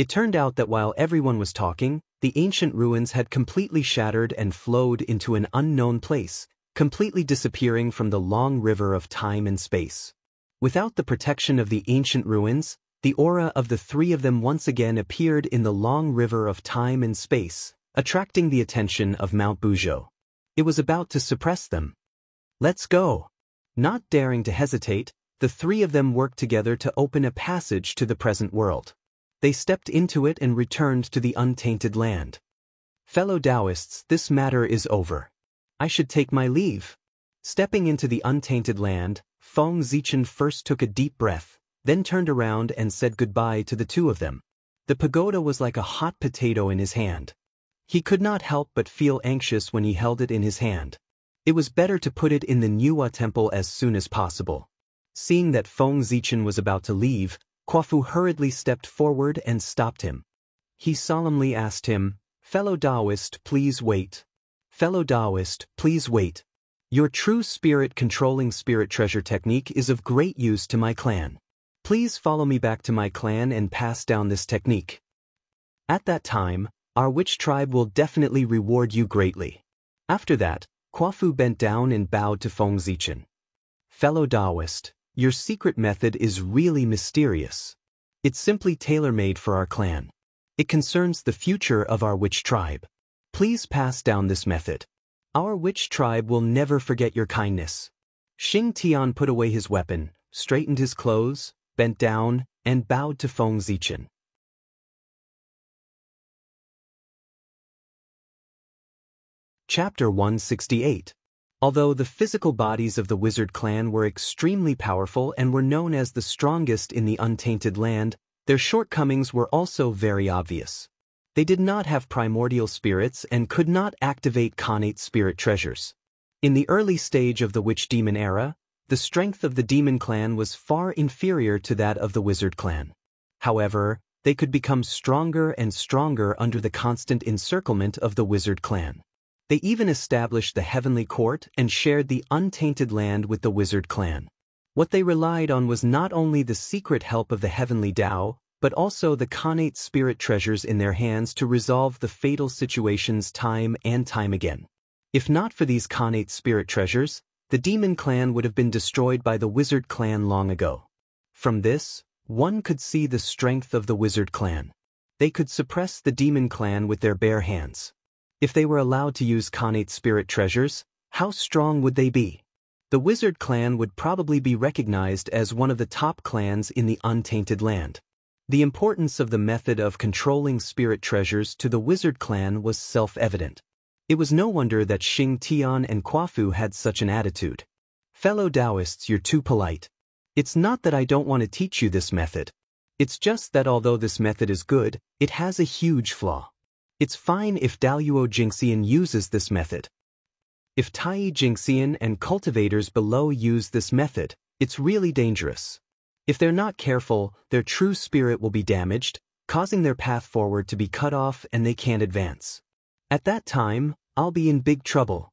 It turned out that while everyone was talking, the ancient ruins had completely shattered and flowed into an unknown place, completely disappearing from the long river of time and space. Without the protection of the ancient ruins, the aura of the three of them once again appeared in the long river of time and space, attracting the attention of Mount Buzhou. It was about to suppress them. "Let's go." Not daring to hesitate, the three of them worked together to open a passage to the present world. They stepped into it and returned to the untainted land. "Fellow Taoists, this matter is over. I should take my leave." Stepping into the untainted land, Feng Zichen first took a deep breath, then turned around and said goodbye to the two of them. The pagoda was like a hot potato in his hand. He could not help but feel anxious when he held it in his hand. It was better to put it in the Nuwa temple as soon as possible. Seeing that Feng Zichen was about to leave, Quafu hurriedly stepped forward and stopped him. He solemnly asked him, "Fellow Taoist, please wait. Fellow Taoist, please wait. Your true spirit controlling spirit treasure technique is of great use to my clan. Please follow me back to my clan and pass down this technique. At that time, our witch tribe will definitely reward you greatly." After that, Quafu bent down and bowed to Feng Zichen. "Fellow Taoist, your secret method is really mysterious. It's simply tailor-made for our clan. It concerns the future of our witch tribe. Please pass down this method. Our witch tribe will never forget your kindness." Xing Tian put away his weapon, straightened his clothes, bent down, and bowed to Feng Zichen. Chapter 168. Although the physical bodies of the wizard clan were extremely powerful and were known as the strongest in the untainted land, their shortcomings were also very obvious. They did not have primordial spirits and could not activate connate spirit treasures. In the early stage of the witch-demon era, the strength of the demon clan was far inferior to that of the wizard clan. However, they could become stronger and stronger under the constant encirclement of the wizard clan. They even established the heavenly court and shared the untainted land with the wizard clan. What they relied on was not only the secret help of the heavenly Tao, but also the connate spirit treasures in their hands to resolve the fatal situations time and time again. If not for these connate spirit treasures, the demon clan would have been destroyed by the wizard clan long ago. From this, one could see the strength of the wizard clan. They could suppress the demon clan with their bare hands. If they were allowed to use connate spirit treasures, how strong would they be? The wizard clan would probably be recognized as one of the top clans in the untainted land. The importance of the method of controlling spirit treasures to the wizard clan was self-evident. It was no wonder that Xing Tian and Quafu had such an attitude. "Fellow Taoists, you're too polite. It's not that I don't want to teach you this method. It's just that although this method is good, it has a huge flaw. It's fine if Daluo Jingxian uses this method. If Tai Jingxian and cultivators below use this method, it's really dangerous. If they're not careful, their true spirit will be damaged, causing their path forward to be cut off and they can't advance. At that time, I'll be in big trouble."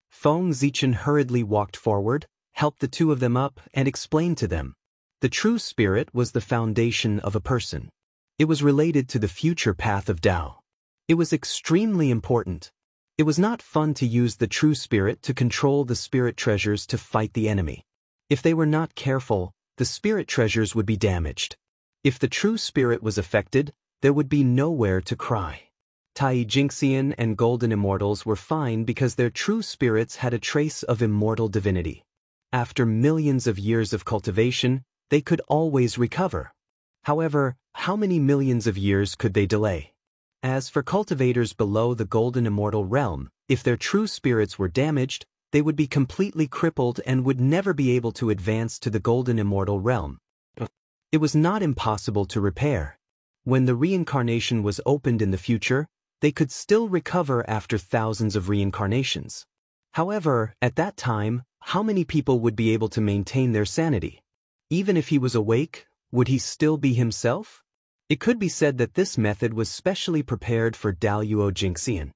Feng Zichen hurriedly walked forward, helped the two of them up, and explained to them. The true spirit was the foundation of a person. It was related to the future path of Tao. It was extremely important. It was not fun to use the true spirit to control the spirit treasures to fight the enemy. If they were not careful, the spirit treasures would be damaged. If the true spirit was affected, there would be nowhere to cry. Tai Jingxian and Golden Immortals were fine because their true spirits had a trace of immortal divinity. After millions of years of cultivation, they could always recover. However, how many millions of years could they delay? As for cultivators below the Golden Immortal realm, if their true spirits were damaged, they would be completely crippled and would never be able to advance to the Golden Immortal realm. It was not impossible to repair. When the reincarnation was opened in the future, they could still recover after thousands of reincarnations. However, at that time, how many people would be able to maintain their sanity? Even if he was awake, would he still be himself? It could be said that this method was specially prepared for Daluo Jingxian.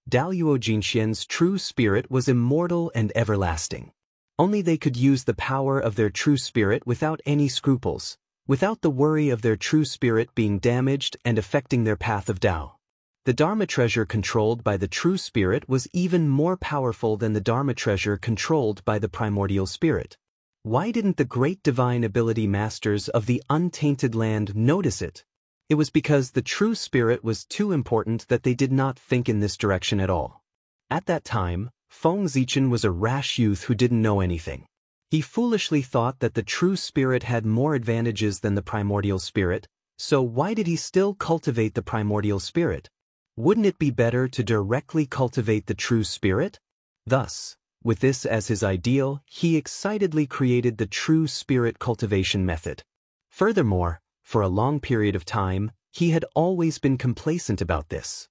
Daluo Jingxian's true spirit was immortal and everlasting. Only they could use the power of their true spirit without any scruples, without the worry of their true spirit being damaged and affecting their path of Tao. The Dharma treasure controlled by the true spirit was even more powerful than the Dharma treasure controlled by the primordial spirit. Why didn't the great divine ability masters of the untainted land notice it? It was because the true spirit was too important that they did not think in this direction at all. At that time, Feng Zichen was a rash youth who didn't know anything. He foolishly thought that the true spirit had more advantages than the primordial spirit, so why did he still cultivate the primordial spirit? Wouldn't it be better to directly cultivate the true spirit? Thus, with this as his ideal, he excitedly created the true spirit cultivation method. Furthermore, for a long period of time, he had always been complacent about this.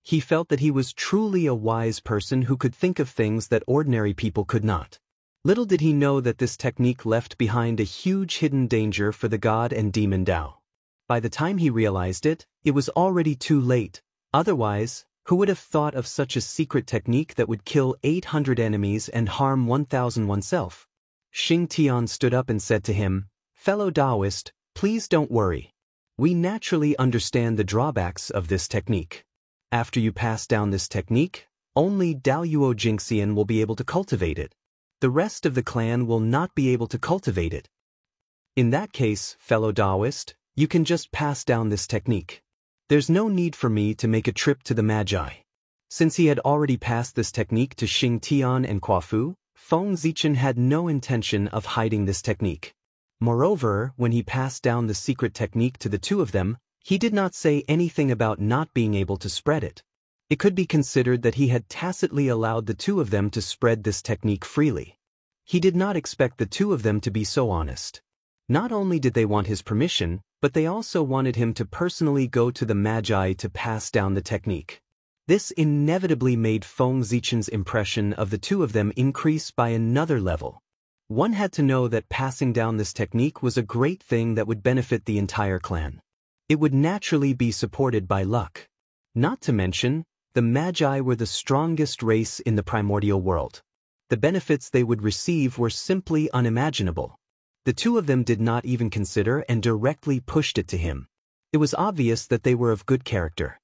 He felt that he was truly a wise person who could think of things that ordinary people could not. Little did he know that this technique left behind a huge hidden danger for the god and demon Tao. By the time he realized it, it was already too late. Otherwise, who would have thought of such a secret technique that would kill 800 enemies and harm 1,000 oneself? Xing Tian stood up and said to him, "Fellow Taoist, please don't worry. We naturally understand the drawbacks of this technique. After you pass down this technique, only Daoyuo Jingxian will be able to cultivate it. The rest of the clan will not be able to cultivate it. In that case, fellow Taoist, you can just pass down this technique. There's no need for me to make a trip to the Magi." Since he had already passed this technique to Xing Tian and Kuo-fu, Feng Zichen had no intention of hiding this technique. Moreover, when he passed down the secret technique to the two of them, he did not say anything about not being able to spread it. It could be considered that he had tacitly allowed the two of them to spread this technique freely. He did not expect the two of them to be so honest. Not only did they want his permission, but they also wanted him to personally go to the Magi to pass down the technique. This inevitably made Feng Zichen's impression of the two of them increase by another level. One had to know that passing down this technique was a great thing that would benefit the entire clan. It would naturally be supported by luck. Not to mention, the Magi were the strongest race in the primordial world. The benefits they would receive were simply unimaginable. The two of them did not even consider and directly pushed it to him. It was obvious that they were of good character.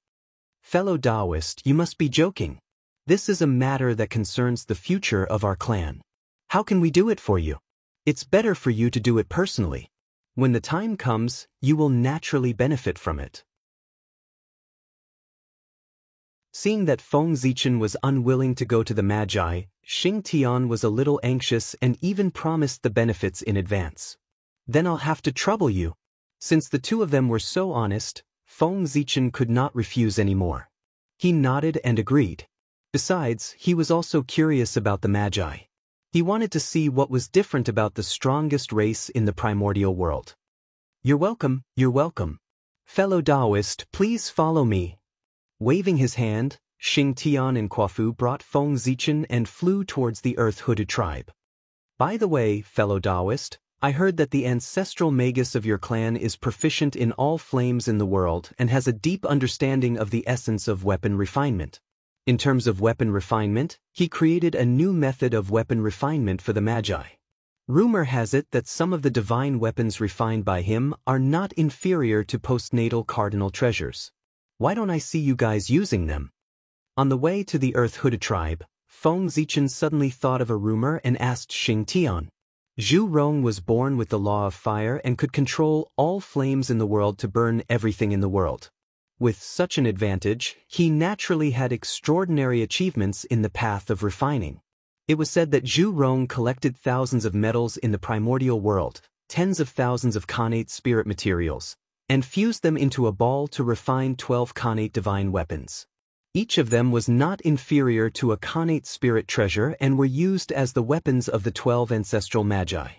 "Fellow Taoist, you must be joking. This is a matter that concerns the future of our clan. How can we do it for you? It's better for you to do it personally. When the time comes, you will naturally benefit from it." Seeing that Feng Zichen was unwilling to go to the Magi, Xing Tian was a little anxious and even promised the benefits in advance. "Then I'll have to trouble you." Since the two of them were so honest, Feng Zichen could not refuse anymore. He nodded and agreed. Besides, he was also curious about the Magi. He wanted to see what was different about the strongest race in the primordial world. You're welcome. Fellow Taoist, please follow me." Waving his hand, Xing Tian and Kuo-fu brought Feng Zichen and flew towards the Earth-hooded tribe. "By the way, fellow Taoist, I heard that the ancestral magus of your clan is proficient in all flames in the world and has a deep understanding of the essence of weapon refinement. In terms of weapon refinement, he created a new method of weapon refinement for the Magi. Rumor has it that some of the divine weapons refined by him are not inferior to postnatal cardinal treasures. Why don't I see you guys using them?" On the way to the Earth-hooded tribe, Feng Zichen suddenly thought of a rumor and asked Xing Tian. Zhu Rong was born with the law of fire and could control all flames in the world to burn everything in the world. With such an advantage, he naturally had extraordinary achievements in the path of refining. It was said that Zhu Rong collected thousands of metals in the primordial world, tens of thousands of connate spirit materials, and fused them into a ball to refine 12 connate divine weapons. Each of them was not inferior to a connate spirit treasure and were used as the weapons of the 12 ancestral Magi.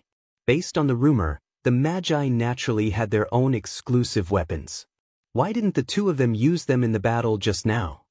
Based on the rumor, the Magi naturally had their own exclusive weapons. Why didn't the two of them use them in the battle just now?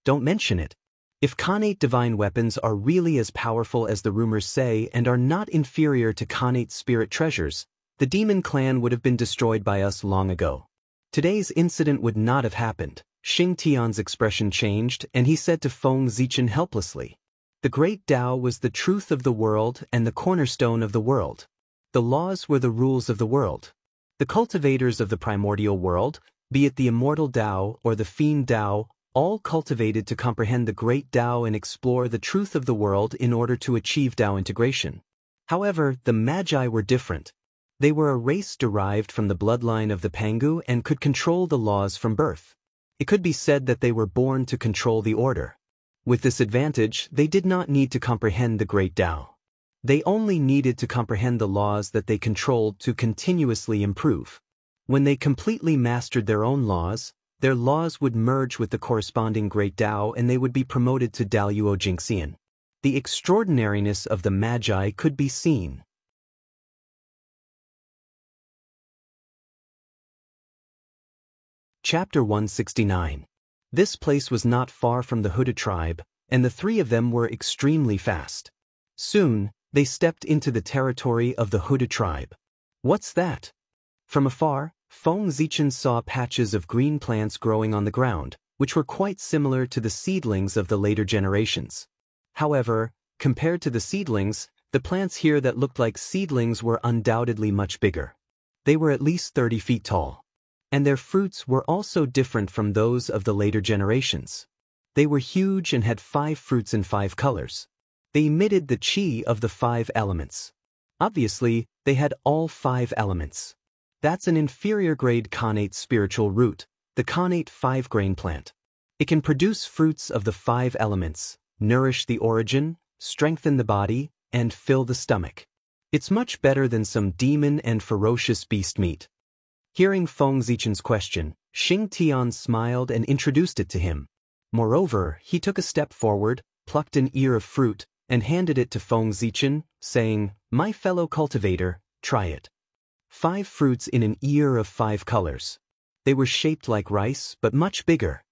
Don't mention it. If connate divine weapons are really as powerful as the rumors say and are not inferior to connate spirit treasures, the demon clan would have been destroyed by us long ago. Today's incident would not have happened. Xing Tian's expression changed and he said to Feng Zichen helplessly, "The great Tao was the truth of the world and the cornerstone of the world. The laws were the rules of the world. The cultivators of the primordial world, be it the immortal Tao or the fiend Tao, all cultivated to comprehend the great Tao and explore the truth of the world in order to achieve Tao integration. However, the Magi were different. They were a race derived from the bloodline of the Pangu and could control the laws from birth. It could be said that they were born to control the order. With this advantage, they did not need to comprehend the great Tao. They only needed to comprehend the laws that they controlled to continuously improve. When they completely mastered their own laws, their laws would merge with the corresponding great Tao and they would be promoted to Daoyuo Jingxian. The extraordinariness of the Magi could be seen. Chapter 169. This place was not far from the Huda tribe, and the three of them were extremely fast. Soon, they stepped into the territory of the Huda tribe. What's that? From afar, Feng Zichen saw patches of green plants growing on the ground, which were quite similar to the seedlings of the later generations. However, compared to the seedlings, the plants here that looked like seedlings were undoubtedly much bigger. They were at least 30 feet tall. And their fruits were also different from those of the later generations. They were huge and had 5 fruits in 5 colors. They emitted the qi of the 5 elements. Obviously, they had all 5 elements. That's an inferior grade connate spiritual root, the connate 5-grain plant. It can produce fruits of the 5 elements, nourish the origin, strengthen the body, and fill the stomach. It's much better than some demon and ferocious beast meat. Hearing Feng Zichen's question, Xing Tian smiled and introduced it to him. Moreover, he took a step forward, plucked an ear of fruit, and handed it to Feng Zichen, saying, "My fellow cultivator, try it." 5 fruits in an ear of 5 colors. They were shaped like rice, but much bigger.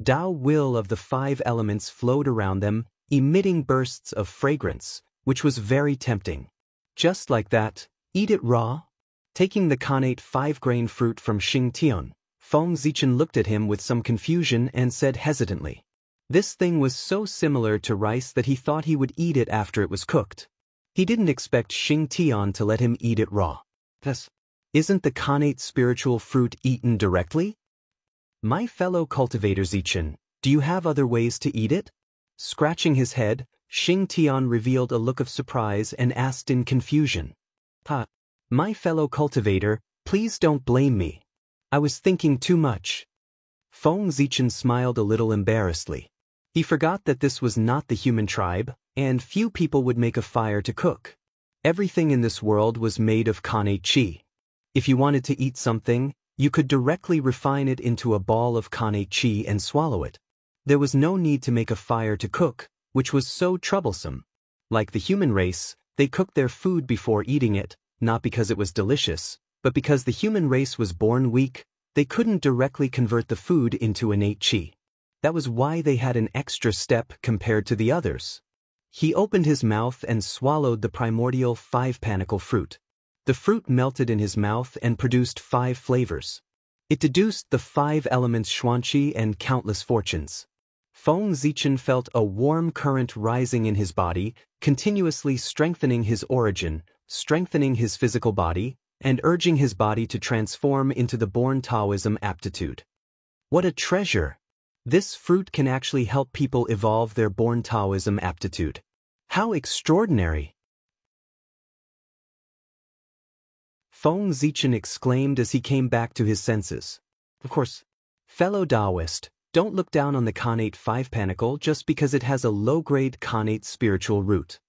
Tao will of the 5 elements flowed around them, emitting bursts of fragrance, which was very tempting. Just like that, eat it raw. Taking the connate 5-grain fruit from Xing Tian, Feng Zichen looked at him with some confusion and said hesitantly. This thing was so similar to rice that he thought he would eat it after it was cooked. He didn't expect Xing Tian to let him eat it raw. Thus, isn't the connate spiritual fruit eaten directly? My fellow cultivator Zichen, do you have other ways to eat it? Scratching his head, Xing Tian revealed a look of surprise and asked in confusion. My fellow cultivator, please don't blame me. I was thinking too much. Feng Zichen smiled a little embarrassedly. He forgot that this was not the human tribe, and few people would make a fire to cook. Everything in this world was made of connate qi. If you wanted to eat something, you could directly refine it into a ball of connate qi and swallow it. There was no need to make a fire to cook, which was so troublesome. Like the human race, they cooked their food before eating it, not because it was delicious, but because the human race was born weak, they couldn't directly convert the food into innate qi. That was why they had an extra step compared to the others. He opened his mouth and swallowed the primordial 5-panicle fruit. The fruit melted in his mouth and produced 5 flavors. It deduced the 5 elements xuanqi and countless fortunes. Feng Zichen felt a warm current rising in his body, continuously strengthening his origin, strengthening his physical body, and urging his body to transform into the born Taoism aptitude. What a treasure! This fruit can actually help people evolve their born Taoism aptitude. How extraordinary! Feng Zichen exclaimed as he came back to his senses. Of course, fellow Taoist, don't look down on the connate 5-panicle just because it has a low-grade connate spiritual root.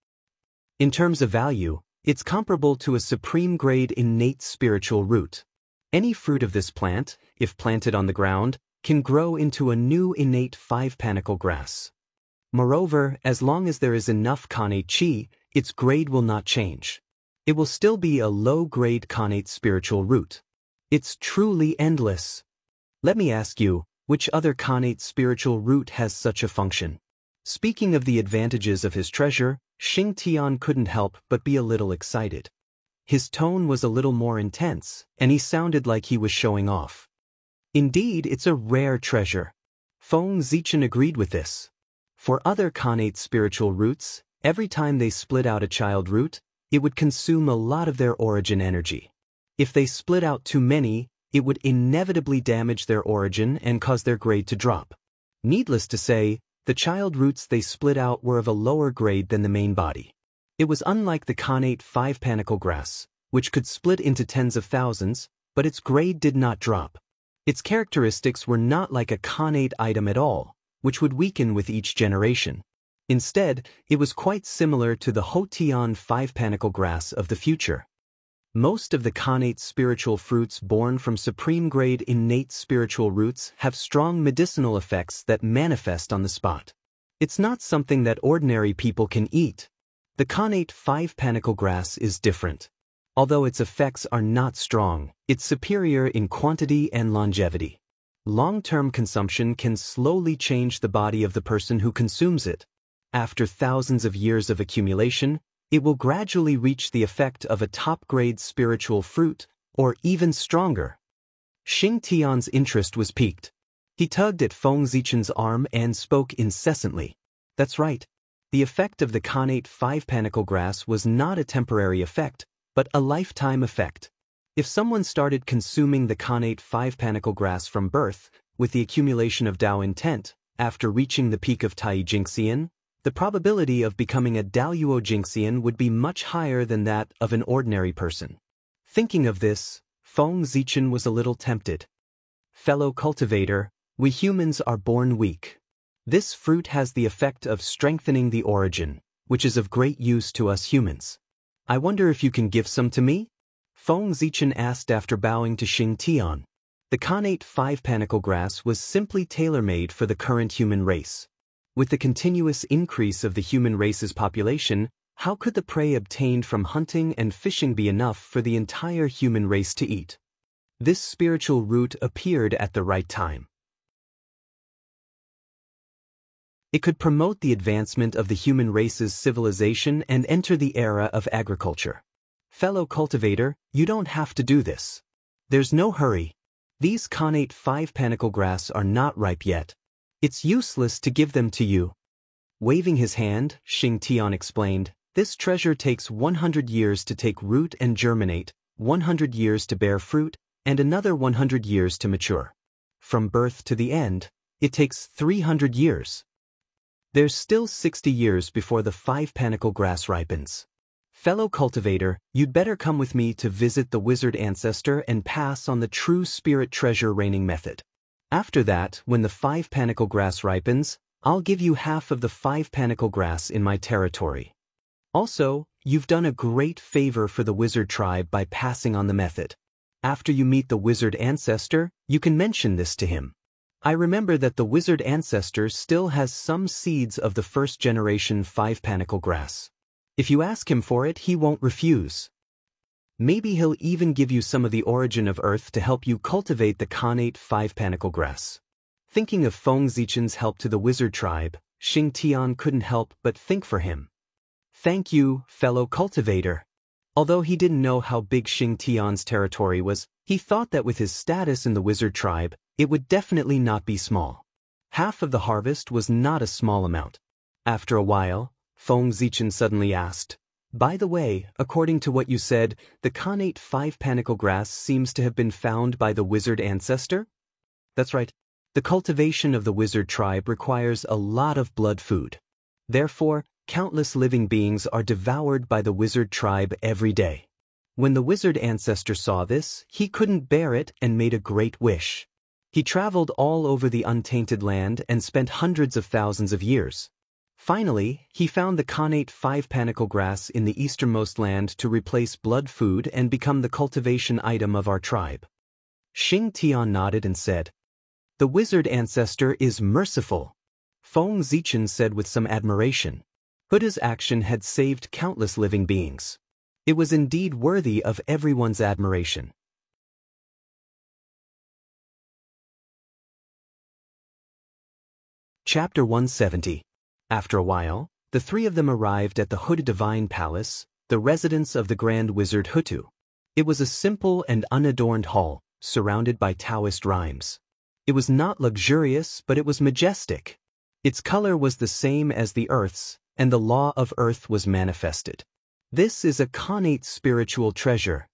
In terms of value, it's comparable to a supreme-grade innate spiritual root. Any fruit of this plant, if planted on the ground, can grow into a new innate 5-panicle grass. Moreover, as long as there is enough connate qi, its grade will not change. It will still be a low-grade connate spiritual root. It's truly endless. Let me ask you, which other connate spiritual root has such a function? Speaking of the advantages of his treasure, Xing Tian couldn't help but be a little excited. His tone was a little more intense, and he sounded like he was showing off. Indeed, it's a rare treasure. Feng Zichen agreed with this. For other connate spiritual roots, every time they split out a child root, it would consume a lot of their origin energy. If they split out too many, it would inevitably damage their origin and cause their grade to drop. Needless to say, the child roots they split out were of a lower grade than the main body. It was unlike the connate 5-panicle grass, which could split into tens of thousands, but its grade did not drop. Its characteristics were not like a connate item at all, which would weaken with each generation. Instead, it was quite similar to the Hotian 5-panicle grass of the future. Most of the connate spiritual fruits born from supreme-grade innate spiritual roots have strong medicinal effects that manifest on the spot. It's not something that ordinary people can eat. The connate 5-panicle grass is different. Although its effects are not strong, it's superior in quantity and longevity. Long-term consumption can slowly change the body of the person who consumes it. After thousands of years of accumulation, it will gradually reach the effect of a top-grade spiritual fruit, or even stronger. Xing Tian's interest was piqued. He tugged at Feng Zichen's arm and spoke incessantly. That's right. The effect of the connate 5-panicle grass was not a temporary effect, but a lifetime effect. If someone started consuming the connate 5-panicle grass from birth, with the accumulation of Dao intent, after reaching the peak of Tai Jingxian, the probability of becoming a Daoyuo Jingxian would be much higher than that of an ordinary person. Thinking of this, Feng Zichen was a little tempted. Fellow cultivator, we humans are born weak. This fruit has the effect of strengthening the origin, which is of great use to us humans. I wonder if you can give some to me? Feng Zichen asked after bowing to Xing Tian. The connate 5-panicle grass was simply tailor-made for the current human race. With the continuous increase of the human race's population, how could the prey obtained from hunting and fishing be enough for the entire human race to eat? This spiritual root appeared at the right time. It could promote the advancement of the human race's civilization and enter the era of agriculture. Fellow cultivator, you don't have to do this. There's no hurry. These connate 5-panicle grass are not ripe yet. It's useless to give them to you. Waving his hand, Xing Tian explained, this treasure takes 100 years to take root and germinate, 100 years to bear fruit, and another 100 years to mature. From birth to the end, it takes 300 years. There's still 60 years before the 5-panicle grass ripens. Fellow cultivator, you'd better come with me to visit the wizard ancestor and pass on the true spirit treasure raining method. After that, when the 5-panicle grass ripens, I'll give you half of the 5-panicle grass in my territory. Also, you've done a great favor for the wizard tribe by passing on the method. After you meet the wizard ancestor, you can mention this to him. I remember that the wizard ancestor still has some seeds of the first-generation 5-panicle grass. If you ask him for it, he won't refuse. Maybe he'll even give you some of the origin of Earth to help you cultivate the connate 5-panicle grass. Thinking of Feng Zichen's help to the wizard tribe, Xing Tian couldn't help but think for him. Thank you, fellow cultivator. Although he didn't know how big Xing Tian's territory was, he thought that with his status in the wizard tribe, it would definitely not be small. Half of the harvest was not a small amount. After a while, Feng Zichen suddenly asked, by the way, according to what you said, the connate 5-panicle grass seems to have been found by the wizard ancestor? That's right. The cultivation of the wizard tribe requires a lot of blood food. Therefore, countless living beings are devoured by the wizard tribe every day. When the wizard ancestor saw this, he couldn't bear it and made a great wish. He traveled all over the untainted land and spent hundreds of thousands of years. Finally, he found the connate 5-panicle grass in the easternmost land to replace blood food and become the cultivation item of our tribe. Xing Tian nodded and said, the wizard ancestor is merciful. Feng Zichen said with some admiration. Buddha's action had saved countless living beings. It was indeed worthy of everyone's admiration. Chapter 170. After a while, the three of them arrived at the Hutu Divine Palace, the residence of the Grand Wizard Hutu. It was a simple and unadorned hall, surrounded by Taoist rhymes. It was not luxurious, but it was majestic. Its color was the same as the earth's, and the law of earth was manifested. This is a connate spiritual treasure.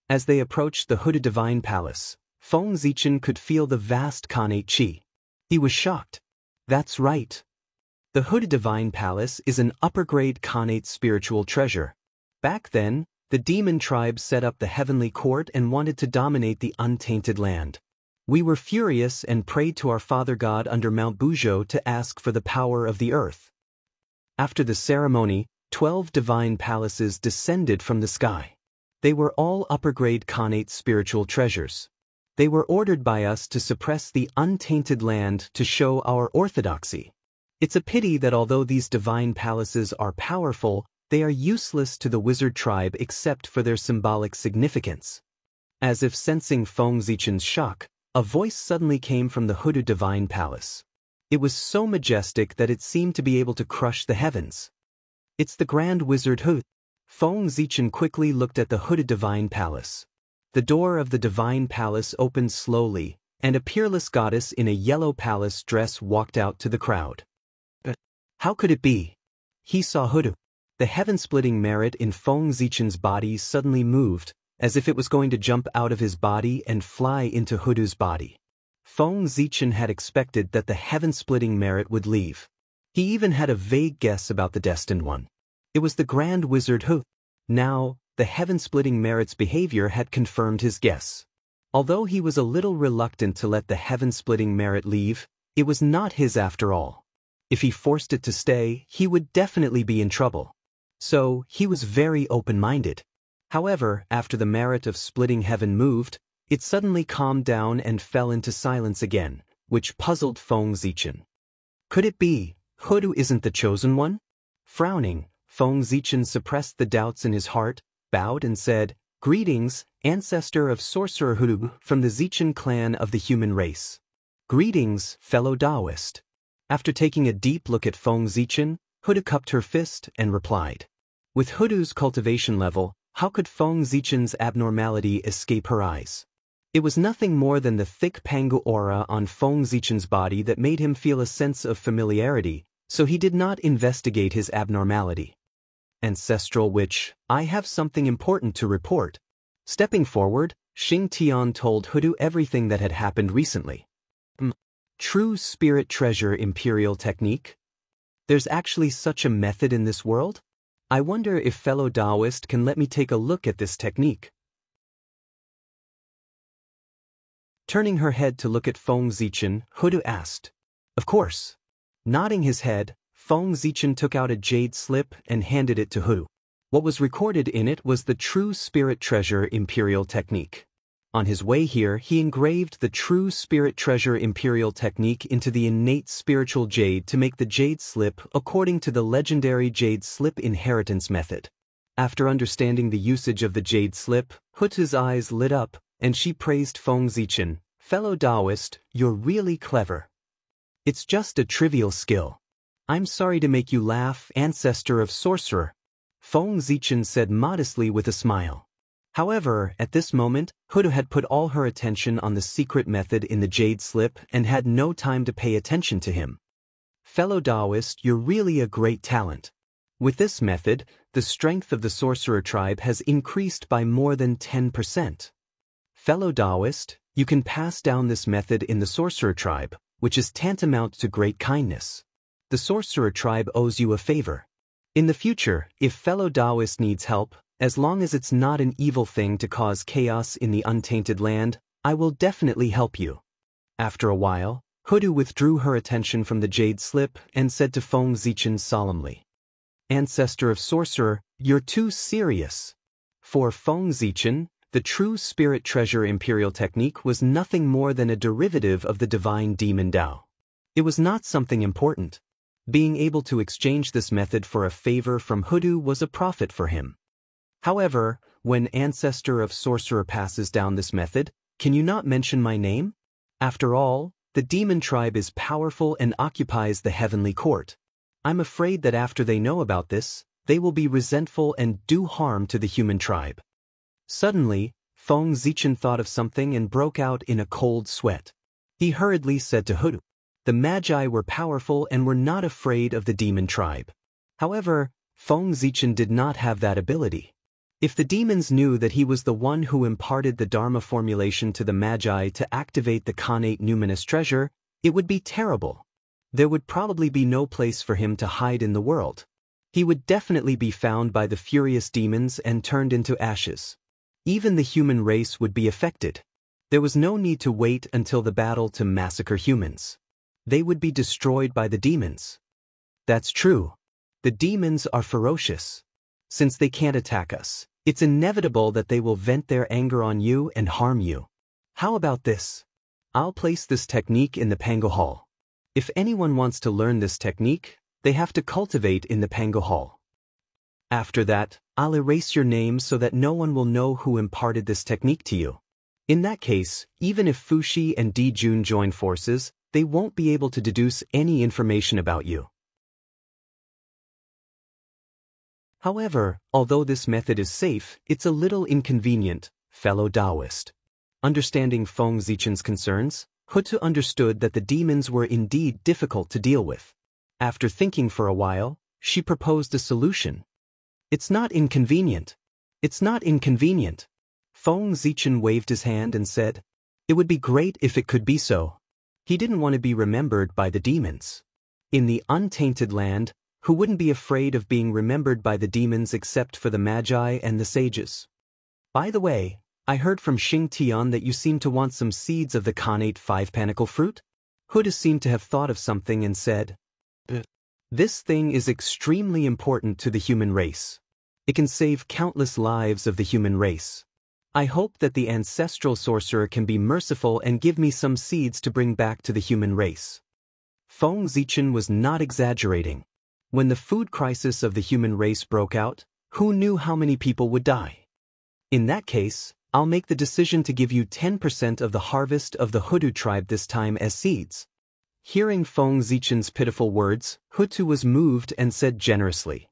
As they approached the Huda Divine Palace, Feng Zichen could feel the vast Khanate chi. He was shocked. That's right. The Huda Divine Palace is an upper-grade Khanate spiritual treasure. Back then, the demon tribe set up the heavenly court and wanted to dominate the untainted land. We were furious and prayed to our Father God under Mount Buzhou to ask for the power of the earth. After the ceremony, 12 divine palaces descended from the sky. They were all upper-grade Khanate spiritual treasures. They were ordered by us to suppress the untainted land to show our orthodoxy. It's a pity that although these divine palaces are powerful, they are useless to the wizard tribe except for their symbolic significance. As if sensing Feng Zichen's shock, a voice suddenly came from the Huda Divine Palace. It was so majestic that it seemed to be able to crush the heavens. It's the Grand Wizard Hu. Feng Zichen quickly looked at the Huda Divine Palace. The door of the Divine Palace opened slowly, and a peerless goddess in a yellow palace dress walked out to the crowd. How could it be? He saw Huda. The heaven-splitting merit in Feng Zichen's body suddenly moved, as if it was going to jump out of his body and fly into Huda's body. Feng Zichen had expected that the heaven-splitting merit would leave. He even had a vague guess about the destined one. It was the Grand Wizard Hu. Now, the heaven-splitting merit's behavior had confirmed his guess. Although he was a little reluctant to let the heaven-splitting merit leave, it was not his after all. If he forced it to stay, he would definitely be in trouble. So, he was very open-minded. However, after the merit of splitting heaven moved, it suddenly calmed down and fell into silence again, which puzzled Feng Zichen. Could it be, Huda isn't the chosen one? Frowning, Feng Zichen suppressed the doubts in his heart, bowed and said, "Greetings, ancestor of Sorcerer Huda from the Zichen clan of the human race. Greetings, fellow Taoist." After taking a deep look at Feng Zichen, Huda cupped her fist and replied. With Huda's cultivation level, how could Feng Zichen's abnormality escape her eyes? It was nothing more than the thick Pangu aura on Feng Zichen's body that made him feel a sense of familiarity, so he did not investigate his abnormality. Ancestral Witch, I have something important to report. Stepping forward, Xing Tian told Huda everything that had happened recently. True spirit treasure imperial technique? There's actually such a method in this world? I wonder if fellow Taoist can let me take a look at this technique. Turning her head to look at Feng Zichen, Huda asked. Of course. Nodding his head, Feng Zichen took out a jade slip and handed it to Huda. What was recorded in it was the True Spirit Treasure Imperial Technique. On his way here, he engraved the True Spirit Treasure Imperial Technique into the innate spiritual jade to make the jade slip according to the legendary jade slip inheritance method. After understanding the usage of the jade slip, Huda's eyes lit up, and she praised Feng Zichen. Fellow Taoist, you're really clever. It's just a trivial skill. I'm sorry to make you laugh, ancestor of sorcerer. Feng Zichen said modestly with a smile. However, at this moment, Huda had put all her attention on the secret method in the jade slip and had no time to pay attention to him. Fellow Taoist, you're really a great talent. With this method, the strength of the sorcerer tribe has increased by more than 10%. Fellow Taoist, you can pass down this method in the sorcerer tribe, which is tantamount to great kindness. The sorcerer tribe owes you a favor. In the future, if fellow Taoist needs help, as long as it's not an evil thing to cause chaos in the untainted land, I will definitely help you. After a while, Huda withdrew her attention from the jade slip and said to Feng Zichen solemnly, Ancestor of Sorcerer, you're too serious. For Feng Zichen, the True Spirit Treasure Imperial Technique was nothing more than a derivative of the Divine Demon Tao. It was not something important. Being able to exchange this method for a favor from Huda was a profit for him. However, when Ancestor of Sorcerer passes down this method, can you not mention my name? After all, the demon tribe is powerful and occupies the heavenly court. I'm afraid that after they know about this, they will be resentful and do harm to the human tribe. Suddenly, Feng Zichen thought of something and broke out in a cold sweat. He hurriedly said to Huda, the Magi were powerful and were not afraid of the demon tribe. However, Feng Zichen did not have that ability. If the demons knew that he was the one who imparted the Dharma formulation to the Magi to activate the Khanate numinous treasure, it would be terrible. There would probably be no place for him to hide in the world. He would definitely be found by the furious demons and turned into ashes. Even the human race would be affected. There was no need to wait until the battle to massacre humans. They would be destroyed by the demons. That's true. The demons are ferocious. Since they can't attack us, it's inevitable that they will vent their anger on you and harm you. How about this? I'll place this technique in the Pango Hall. If anyone wants to learn this technique, they have to cultivate in the Pango Hall. After that, I'll erase your name so that no one will know who imparted this technique to you. In that case, even if Fushi and Dijun join forces, they won't be able to deduce any information about you. However, although this method is safe, it's a little inconvenient, fellow Taoist. Understanding Feng Zichen's concerns, Hutu understood that the demons were indeed difficult to deal with. After thinking for a while, she proposed a solution. It's not inconvenient. It's not inconvenient. Feng Zichen waved his hand and said, "It would be great if it could be so." He didn't want to be remembered by the demons. In the untainted land, who wouldn't be afraid of being remembered by the demons except for the Magi and the sages? By the way, I heard from Xing Tian that you seem to want some seeds of the Khanate five-panicle fruit? Huda seemed to have thought of something and said, "This thing is extremely important to the human race. It can save countless lives of the human race. I hope that the ancestral sorcerer can be merciful and give me some seeds to bring back to the human race." Feng Zichen was not exaggerating. When the food crisis of the human race broke out, who knew how many people would die? In that case, I'll make the decision to give you 10% of the harvest of the Hutu tribe this time as seeds. Hearing Feng Zichen's pitiful words, Hutu was moved and said generously,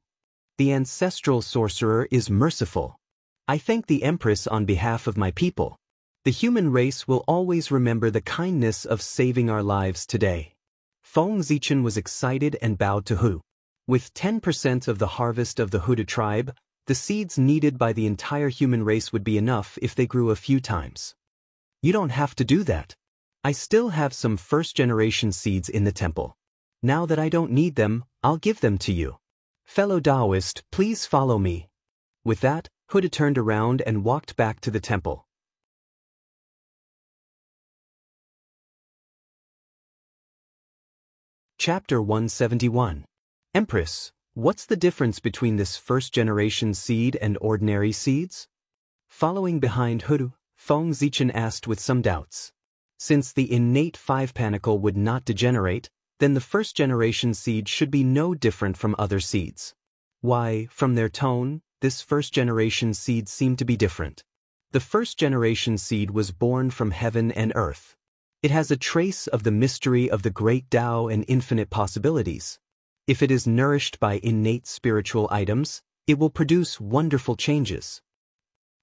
"The ancestral sorcerer is merciful. I thank the Empress on behalf of my people. The human race will always remember the kindness of saving our lives today." Feng Zichen was excited and bowed to Hu. With 10% of the harvest of the Hutu tribe, the seeds needed by the entire human race would be enough if they grew a few times. "You don't have to do that. I still have some first-generation seeds in the temple. Now that I don't need them, I'll give them to you. Fellow Taoist, please follow me." With that, Huda turned around and walked back to the temple. Chapter 171. Empress, what's the difference between this first-generation seed and ordinary seeds? Following behind Hudu, Feng Zichen asked with some doubts. Since the innate five-panicle would not degenerate, then the first-generation seed should be no different from other seeds. Why, from their tone, this first-generation seed seemed to be different. The first-generation seed was born from heaven and earth. It has a trace of the mystery of the great Tao and infinite possibilities. If it is nourished by innate spiritual items, it will produce wonderful changes.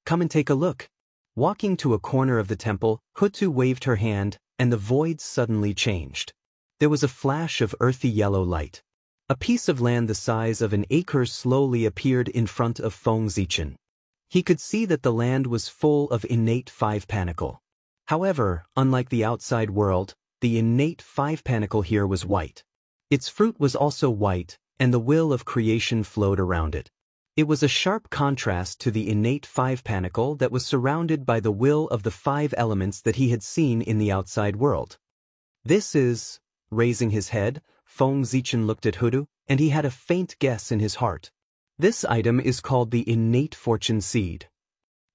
Come and take a look. Walking to a corner of the temple, Hutu waved her hand, and the void suddenly changed. There was a flash of earthy yellow light. A piece of land the size of an acre slowly appeared in front of Feng Zichen. He could see that the land was full of innate five-panicle. However, unlike the outside world, the innate five-panicle here was white. Its fruit was also white, and the will of creation flowed around it. It was a sharp contrast to the innate five-panicle that was surrounded by the will of the five elements that he had seen in the outside world. This is... Raising his head, Feng Zichen looked at Hudu, and he had a faint guess in his heart. This item is called the innate fortune seed.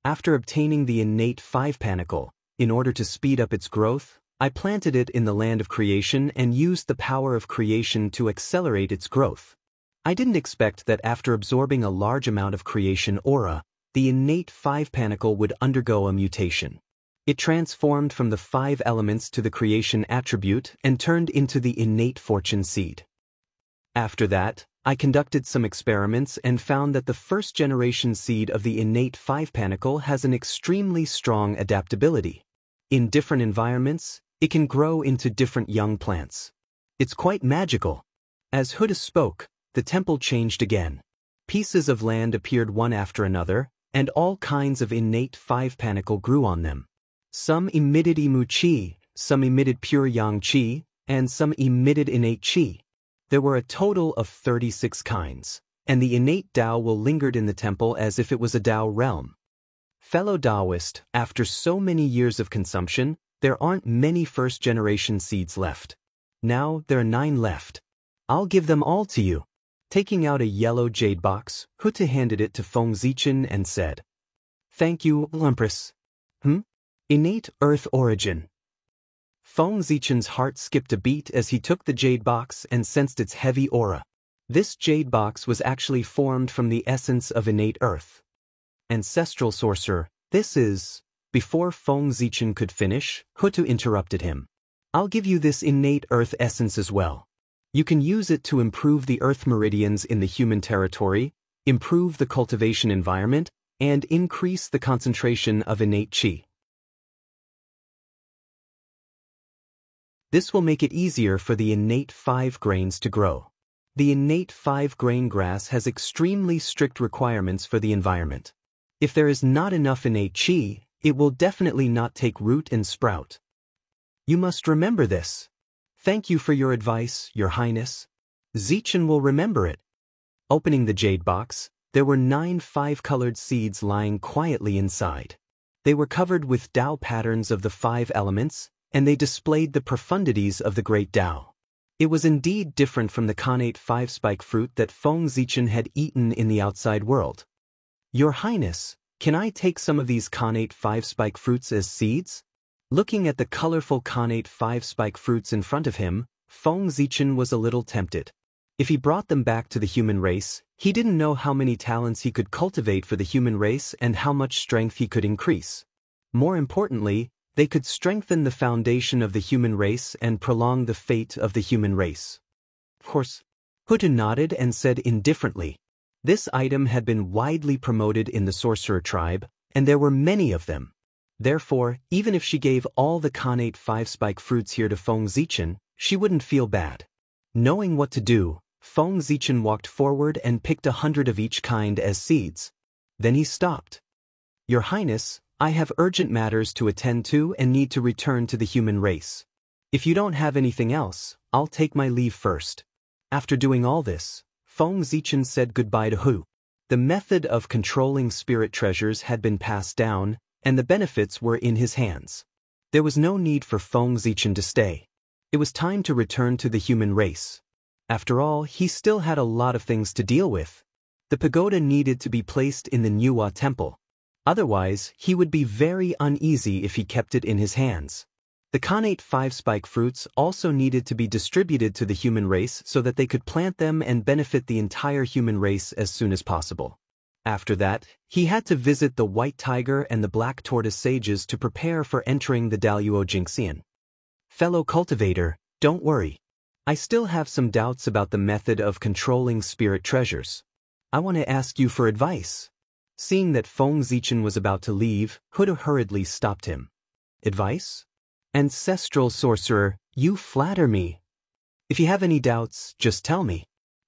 After obtaining the innate five-panicle, in order to speed up its growth, I planted it in the land of creation and used the power of creation to accelerate its growth. I didn't expect that after absorbing a large amount of creation aura, the innate five-panicle would undergo a mutation. It transformed from the five elements to the creation attribute and turned into the innate fortune seed. After that, I conducted some experiments and found that the first-generation seed of the innate five-panicle has an extremely strong adaptability. In different environments, it can grow into different young plants. It's quite magical. As Huda spoke, the temple changed again. Pieces of land appeared one after another, and all kinds of innate five-panicle grew on them. Some emitted Imu Qi, some emitted pure Yang Qi, and some emitted innate Qi. There were a total of 36 kinds, and the innate Tao will lingered in the temple as if it was a Tao realm. Fellow Taoist, after so many years of consumption, there aren't many first-generation seeds left. Now there are 9 left. I'll give them all to you. Taking out a yellow jade box, Hutu handed it to Feng Zichen and said, "Thank you, Empress." Innate Earth Origin. Feng Zichen's heart skipped a beat as he took the jade box and sensed its heavy aura. This jade box was actually formed from the essence of innate Earth. Ancestral Sorcerer, this is... Before Feng Zichen could finish, Hutu interrupted him. "I'll give you this innate Earth essence as well. You can use it to improve the Earth meridians in the human territory, improve the cultivation environment, and increase the concentration of innate Qi. This will make it easier for the innate 5 grains to grow. The innate 5-grain grass has extremely strict requirements for the environment. If there is not enough innate Qi, it will definitely not take root and sprout. You must remember this. Thank you for your advice, Your Highness. Zichen will remember it." Opening the jade box, there were 9 5-colored seeds lying quietly inside. They were covered with Tao patterns of the 5 elements, and they displayed the profundities of the great Tao. It was indeed different from the connate 5-spike fruit that Feng Zichen had eaten in the outside world. "Your Highness, can I take some of these connate 5-spike fruits as seeds?" Looking at the colorful connate 5-spike fruits in front of him, Feng Zichen was a little tempted. If he brought them back to the human race, he didn't know how many talents he could cultivate for the human race and how much strength he could increase. More importantly, they could strengthen the foundation of the human race and prolong the fate of the human race. Of course, Hutu nodded and said indifferently. This item had been widely promoted in the sorcerer tribe, and there were many of them. Therefore, even if she gave all the connate 5-spike fruits here to Feng Zichen, she wouldn't feel bad. Knowing what to do, Feng Zichen walked forward and picked 100 of each kind as seeds. Then he stopped. "Your Highness, I have urgent matters to attend to and need to return to the human race. If you don't have anything else, I'll take my leave first." After doing all this, Feng Zichen said goodbye to Hu. The method of controlling spirit treasures had been passed down, and the benefits were in his hands. There was no need for Feng Zichen to stay. It was time to return to the human race. After all, he still had a lot of things to deal with. The pagoda needed to be placed in the Nuwa temple. Otherwise, he would be very uneasy if he kept it in his hands. The connate 5-spike fruits also needed to be distributed to the human race so that they could plant them and benefit the entire human race as soon as possible. After that, he had to visit the White Tiger and the Black Tortoise sages to prepare for entering the Daluo Jingxian. "Fellow cultivator, don't worry. I still have some doubts about the method of controlling spirit treasures. I want to ask you for advice." Seeing that Feng Zichen was about to leave, Hutu hurriedly stopped him. "Advice? Ancestral Sorcerer, you flatter me. If you have any doubts, just tell me.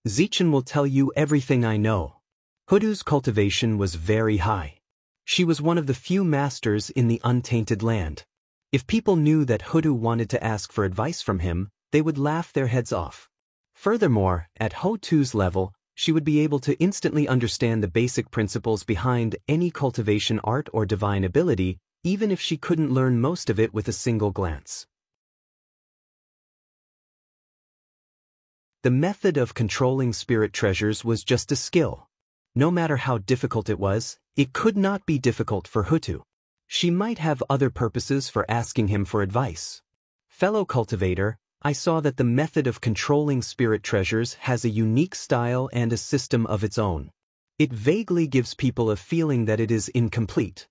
Zichen will tell you everything I know." Hutu's cultivation was very high. She was one of the few masters in the untainted land. If people knew that Hutu wanted to ask for advice from him, they would laugh their heads off. Furthermore, at Hutu's level, she would be able to instantly understand the basic principles behind any cultivation art or divine ability, even if she couldn't learn most of it with a single glance. The method of controlling spirit treasures was just a skill. No matter how difficult it was, it could not be difficult for Hutu. She might have other purposes for asking him for advice. "Fellow cultivator, I saw that the method of controlling spirit treasures has a unique style and a system of its own. It vaguely gives people a feeling that it is incomplete.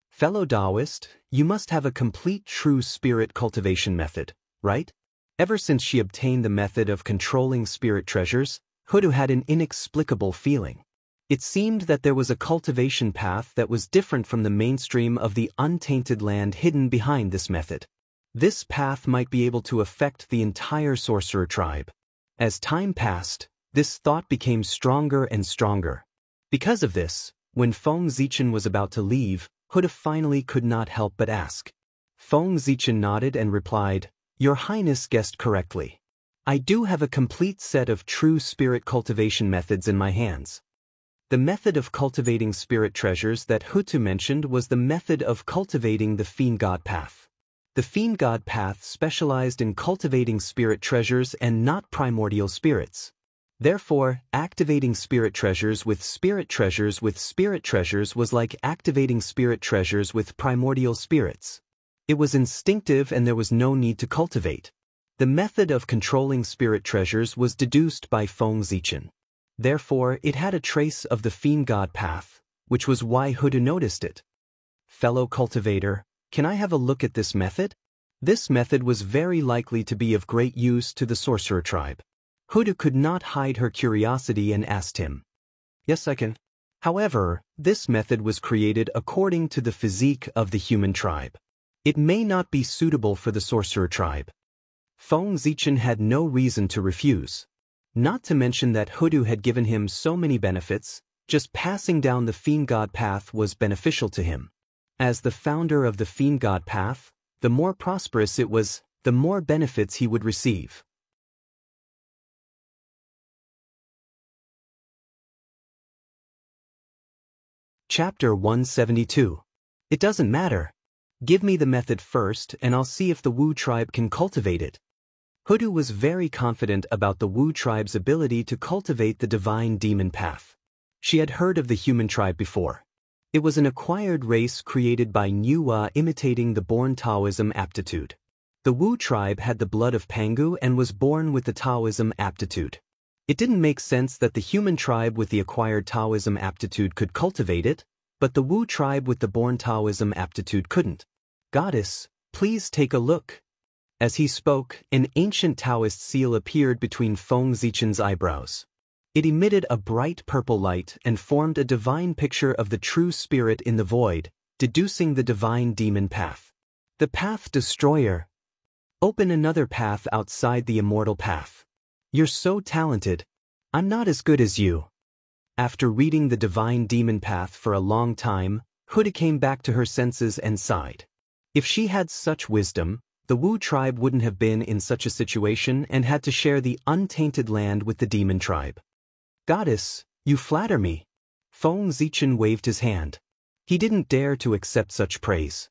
Fellow Taoist, you must have a complete true spirit cultivation method, right?" Ever since she obtained the method of controlling spirit treasures, Hutu had an inexplicable feeling. It seemed that there was a cultivation path that was different from the mainstream of the untainted land hidden behind this method. This path might be able to affect the entire sorcerer tribe. As time passed, this thought became stronger and stronger. Because of this, When Feng Zichen was about to leave, Huda finally could not help but ask. Feng Zichen nodded and replied, "Your Highness guessed correctly. I do have a complete set of true spirit cultivation methods in my hands." The method of cultivating spirit treasures that Hutu mentioned was the method of cultivating the Fiend God Path. The Fiend God Path specialized in cultivating spirit treasures and not primordial spirits. Therefore, activating spirit treasures with spirit treasures was like activating spirit treasures with primordial spirits. It was instinctive and there was no need to cultivate. The method of controlling spirit treasures was deduced by Feng Zichen. Therefore, it had a trace of the Fiend God Path, which was why Huda noticed it. "Fellow cultivator, can I have a look at this method?" This method was very likely to be of great use to the sorcerer tribe. Huda could not hide her curiosity and asked him. "Yes, I can." However, this method was created according to the physique of the human tribe. It may not be suitable for the sorcerer tribe. Feng Zichen had no reason to refuse. Not to mention that Hudu had given him so many benefits, just passing down the Fiend God Path was beneficial to him. As the founder of the Fiend God Path, the more prosperous it was, the more benefits he would receive. Chapter 172. It doesn't matter. Give me the method first and I'll see if the Wu tribe can cultivate it. Hudu was very confident about the Wu tribe's ability to cultivate the divine demon path. She had heard of the human tribe before. It was an acquired race created by Nuwa imitating the born Taoism aptitude. The Wu tribe had the blood of Pangu and was born with the Taoism aptitude. It didn't make sense that the human tribe with the acquired Taoism aptitude could cultivate it, but the Wu tribe with the born Taoism aptitude couldn't. "Goddess, please take a look." As he spoke, an ancient Taoist seal appeared between Feng Zichen's eyebrows. It emitted a bright purple light and formed a divine picture of the true spirit in the void, deducing the divine demon path. "The Path Destroyer. Open another path outside the immortal path. You're so talented. I'm not as good as you." After reading the divine demon path for a long time, Huda came back to her senses and sighed. If she had such wisdom, the Wu tribe wouldn't have been in such a situation and had to share the untainted land with the demon tribe. "Goddess, you flatter me." Feng Zichen waved his hand. He didn't dare to accept such praise.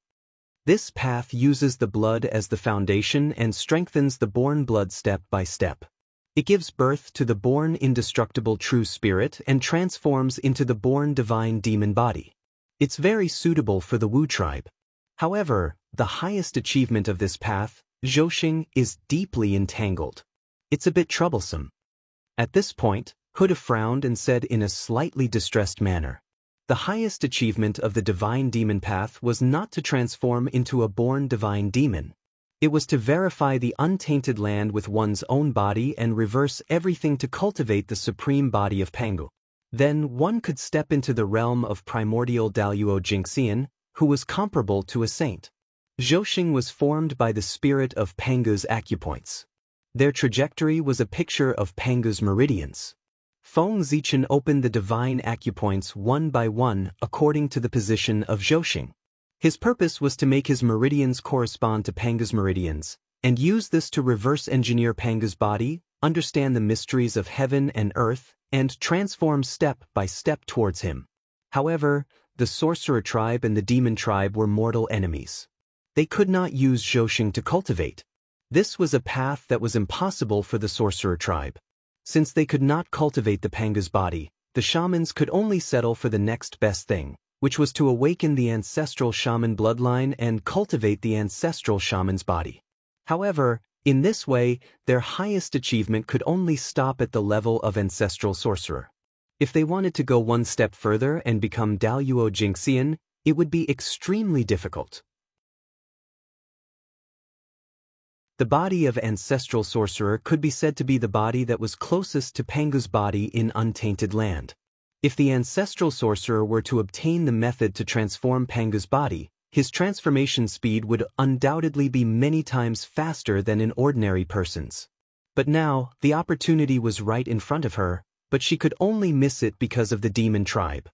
This path uses the blood as the foundation and strengthens the born blood step by step. It gives birth to the born indestructible true spirit and transforms into the born divine demon body. It's very suitable for the Wu tribe. However, the highest achievement of this path, Zhouxing, is deeply entangled. It's a bit troublesome. At this point, Huda frowned and said in a slightly distressed manner, "The highest achievement of the divine demon path was not to transform into a born divine demon. It was to verify the untainted land with one's own body and reverse everything to cultivate the supreme body of Pangu. Then one could step into the realm of primordial Daluo Jingxian, who was comparable to a saint. Zhouxing was formed by the spirit of Pangu's acupoints. Their trajectory was a picture of Pangu's meridians. Feng Zichen opened the divine acupoints one by one according to the position of Zhouxing. His purpose was to make his meridians correspond to Pangu's meridians, and use this to reverse engineer Pangu's body, understand the mysteries of heaven and earth, and transform step by step towards him. However, the sorcerer tribe and the demon tribe were mortal enemies. They could not use Zhouxing to cultivate. This was a path that was impossible for the sorcerer tribe. Since they could not cultivate the Pangu's body, the shamans could only settle for the next best thing, which was to awaken the ancestral shaman bloodline and cultivate the ancestral shaman's body. However, in this way, their highest achievement could only stop at the level of ancestral sorcerer. If they wanted to go one step further and become Daluo Jingxian, it would be extremely difficult. The body of ancestral sorcerer could be said to be the body that was closest to Pangu's body in untainted land. If the ancestral sorcerer were to obtain the method to transform Pangu's body, his transformation speed would undoubtedly be many times faster than an ordinary person's. But now, the opportunity was right in front of her, but she could only miss it because of the demon tribe.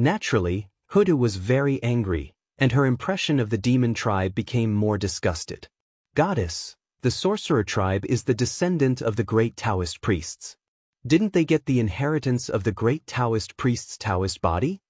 Naturally, Hoodoo was very angry, and her impression of the demon tribe became more disgusted. Goddess, the sorcerer tribe is the descendant of the great Taoist priests. Didn't they get the inheritance of the great Taoist priest's Taoist body?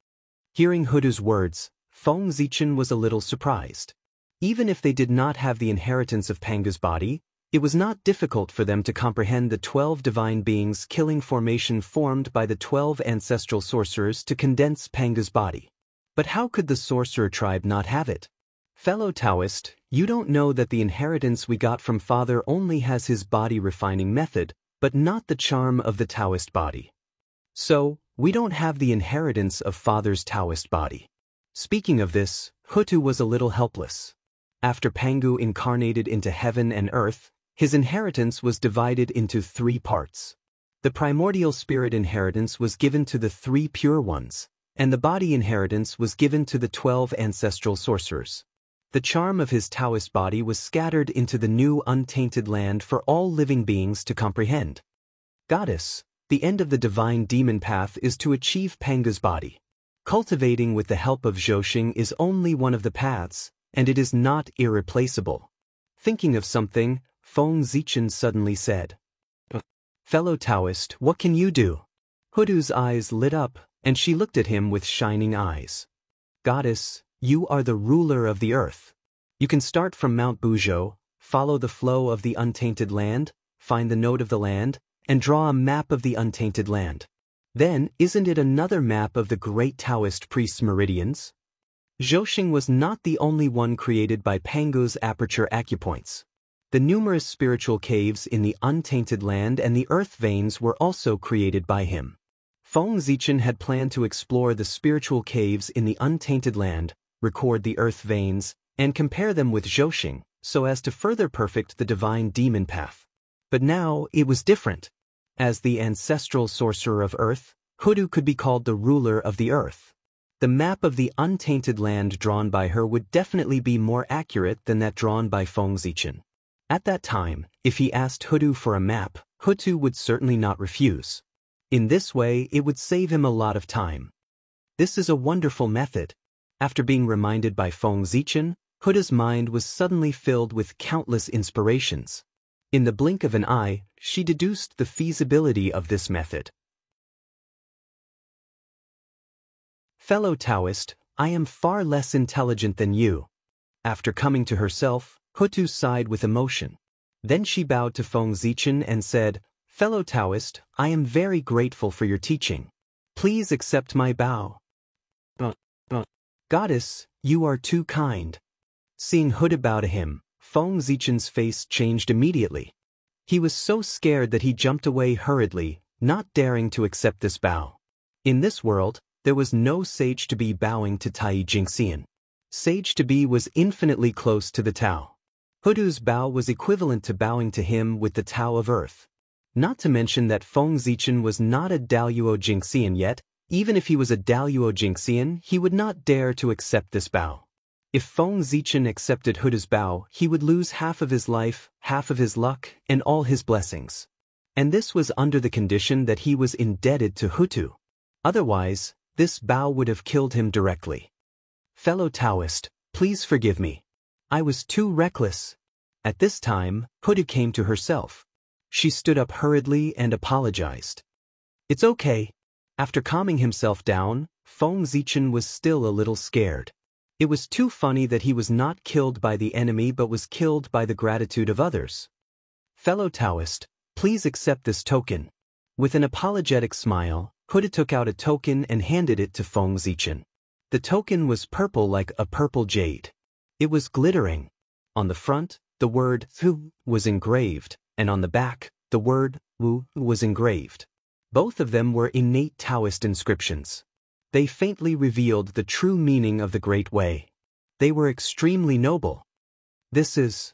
Hearing Hoodoo's words, Feng Zichen was a little surprised. Even if they did not have the inheritance of Panga's body, it was not difficult for them to comprehend the 12 divine beings killing formation formed by the 12 ancestral sorcerers to condense Panga's body. But how could the sorcerer tribe not have it? Fellow Taoist, you don't know that the inheritance we got from Father only has his body refining method, but not the charm of the Taoist body. So, we don't have the inheritance of Father's Taoist body. Speaking of this, Hutu was a little helpless. After Pangu incarnated into heaven and earth, his inheritance was divided into 3 parts. The primordial spirit inheritance was given to the 3 pure ones, and the body inheritance was given to the 12 ancestral sorcerers. The charm of his Taoist body was scattered into the new untainted land for all living beings to comprehend. Goddess, the end of the divine demon path is to achieve Panga's body. Cultivating with the help of Zhouxing is only one of the paths, and it is not irreplaceable. Thinking of something, Feng Zichen suddenly said, Fellow Taoist, what can you do? Hudu's eyes lit up, and she looked at him with shining eyes. Goddess, you are the ruler of the earth. You can start from Mount Buzhou, follow the flow of the untainted land, find the node of the land, and draw a map of the untainted land. Then, isn't it another map of the great Taoist priests' meridians? Zhouxing was not the only one created by Pangu's aperture acupoints. The numerous spiritual caves in the untainted land and the earth veins were also created by him. Feng Zichen had planned to explore the spiritual caves in the untainted land, record the earth veins, and compare them with Zhouxing, so as to further perfect the divine demon path. But now it was different. As the ancestral sorcerer of earth, Hudu could be called the ruler of the earth. The map of the untainted land drawn by her would definitely be more accurate than that drawn by Feng Zichen. At that time, if he asked Hudu for a map, Hutu would certainly not refuse. In this way, it would save him a lot of time. This is a wonderful method. After being reminded by Feng Zichen, Huda's mind was suddenly filled with countless inspirations. In the blink of an eye, she deduced the feasibility of this method. Fellow Taoist, I am far less intelligent than you. After coming to herself, Hutu sighed with emotion. Then she bowed to Feng Zichen and said, Fellow Taoist, I am very grateful for your teaching. Please accept my bow. Goddess, you are too kind. Seeing Huda bow to him, Feng Zichen's face changed immediately. He was so scared that he jumped away hurriedly, not daring to accept this bow. In this world, there was no sage to be bowing to Tai Jingxian. Sage to be was infinitely close to the Tao. Hudu's bow was equivalent to bowing to him with the Tao of Earth. Not to mention that Feng Zichen was not a Daluo Jingxian yet. Even if he was a Daluo Jingxian, he would not dare to accept this bow. If Feng Zichen accepted Huda's bow, he would lose half of his life, half of his luck, and all his blessings. And this was under the condition that he was indebted to Hutu. Otherwise, this bow would have killed him directly. Fellow Taoist, please forgive me. I was too reckless. At this time, Hutu came to herself. She stood up hurriedly and apologized. It's okay. After calming himself down, Feng Zichen was still a little scared. It was too funny that he was not killed by the enemy but was killed by the gratitude of others. Fellow Taoist, please accept this token. With an apologetic smile, Huda took out a token and handed it to Feng Zichen. The token was purple like a purple jade. It was glittering. On the front, the word Thu was engraved, and on the back, the word Wu was engraved. Both of them were innate Taoist inscriptions. They faintly revealed the true meaning of the Great Way. They were extremely noble. This is...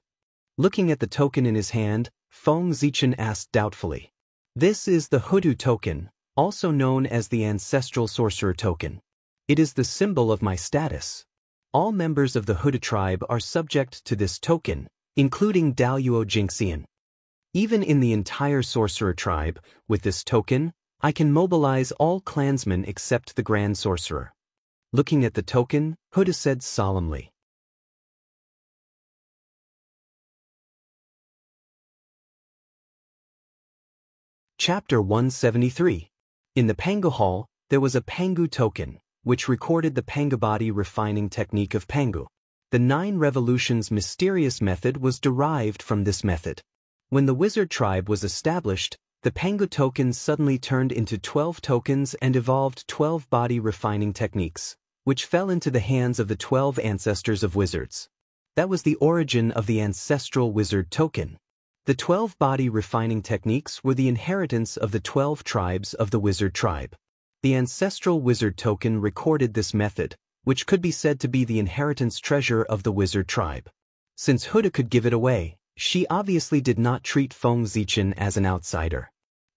Looking at the token in his hand, Feng Zichen asked doubtfully. This is the Hudu token, also known as the Ancestral Sorcerer token. It is the symbol of my status. All members of the Huda tribe are subject to this token, including Daluo Jingxian. Even in the entire Sorcerer tribe, with this token, I can mobilize all clansmen except the Grand Sorcerer. Looking at the token, Huda said solemnly. Chapter 173. In the Pangu Hall, there was a Pangu token, which recorded the Pangabody refining technique of Pangu. The 9 revolutions mysterious method was derived from this method. When the wizard tribe was established, the Pangu token suddenly turned into 12 tokens and evolved 12 body refining techniques, which fell into the hands of the 12 ancestors of wizards. That was the origin of the ancestral wizard token. The 12 body refining techniques were the inheritance of the 12 tribes of the wizard tribe. The ancestral wizard token recorded this method, which could be said to be the inheritance treasure of the wizard tribe. Since Huda could give it away, she obviously did not treat Feng Zichen as an outsider.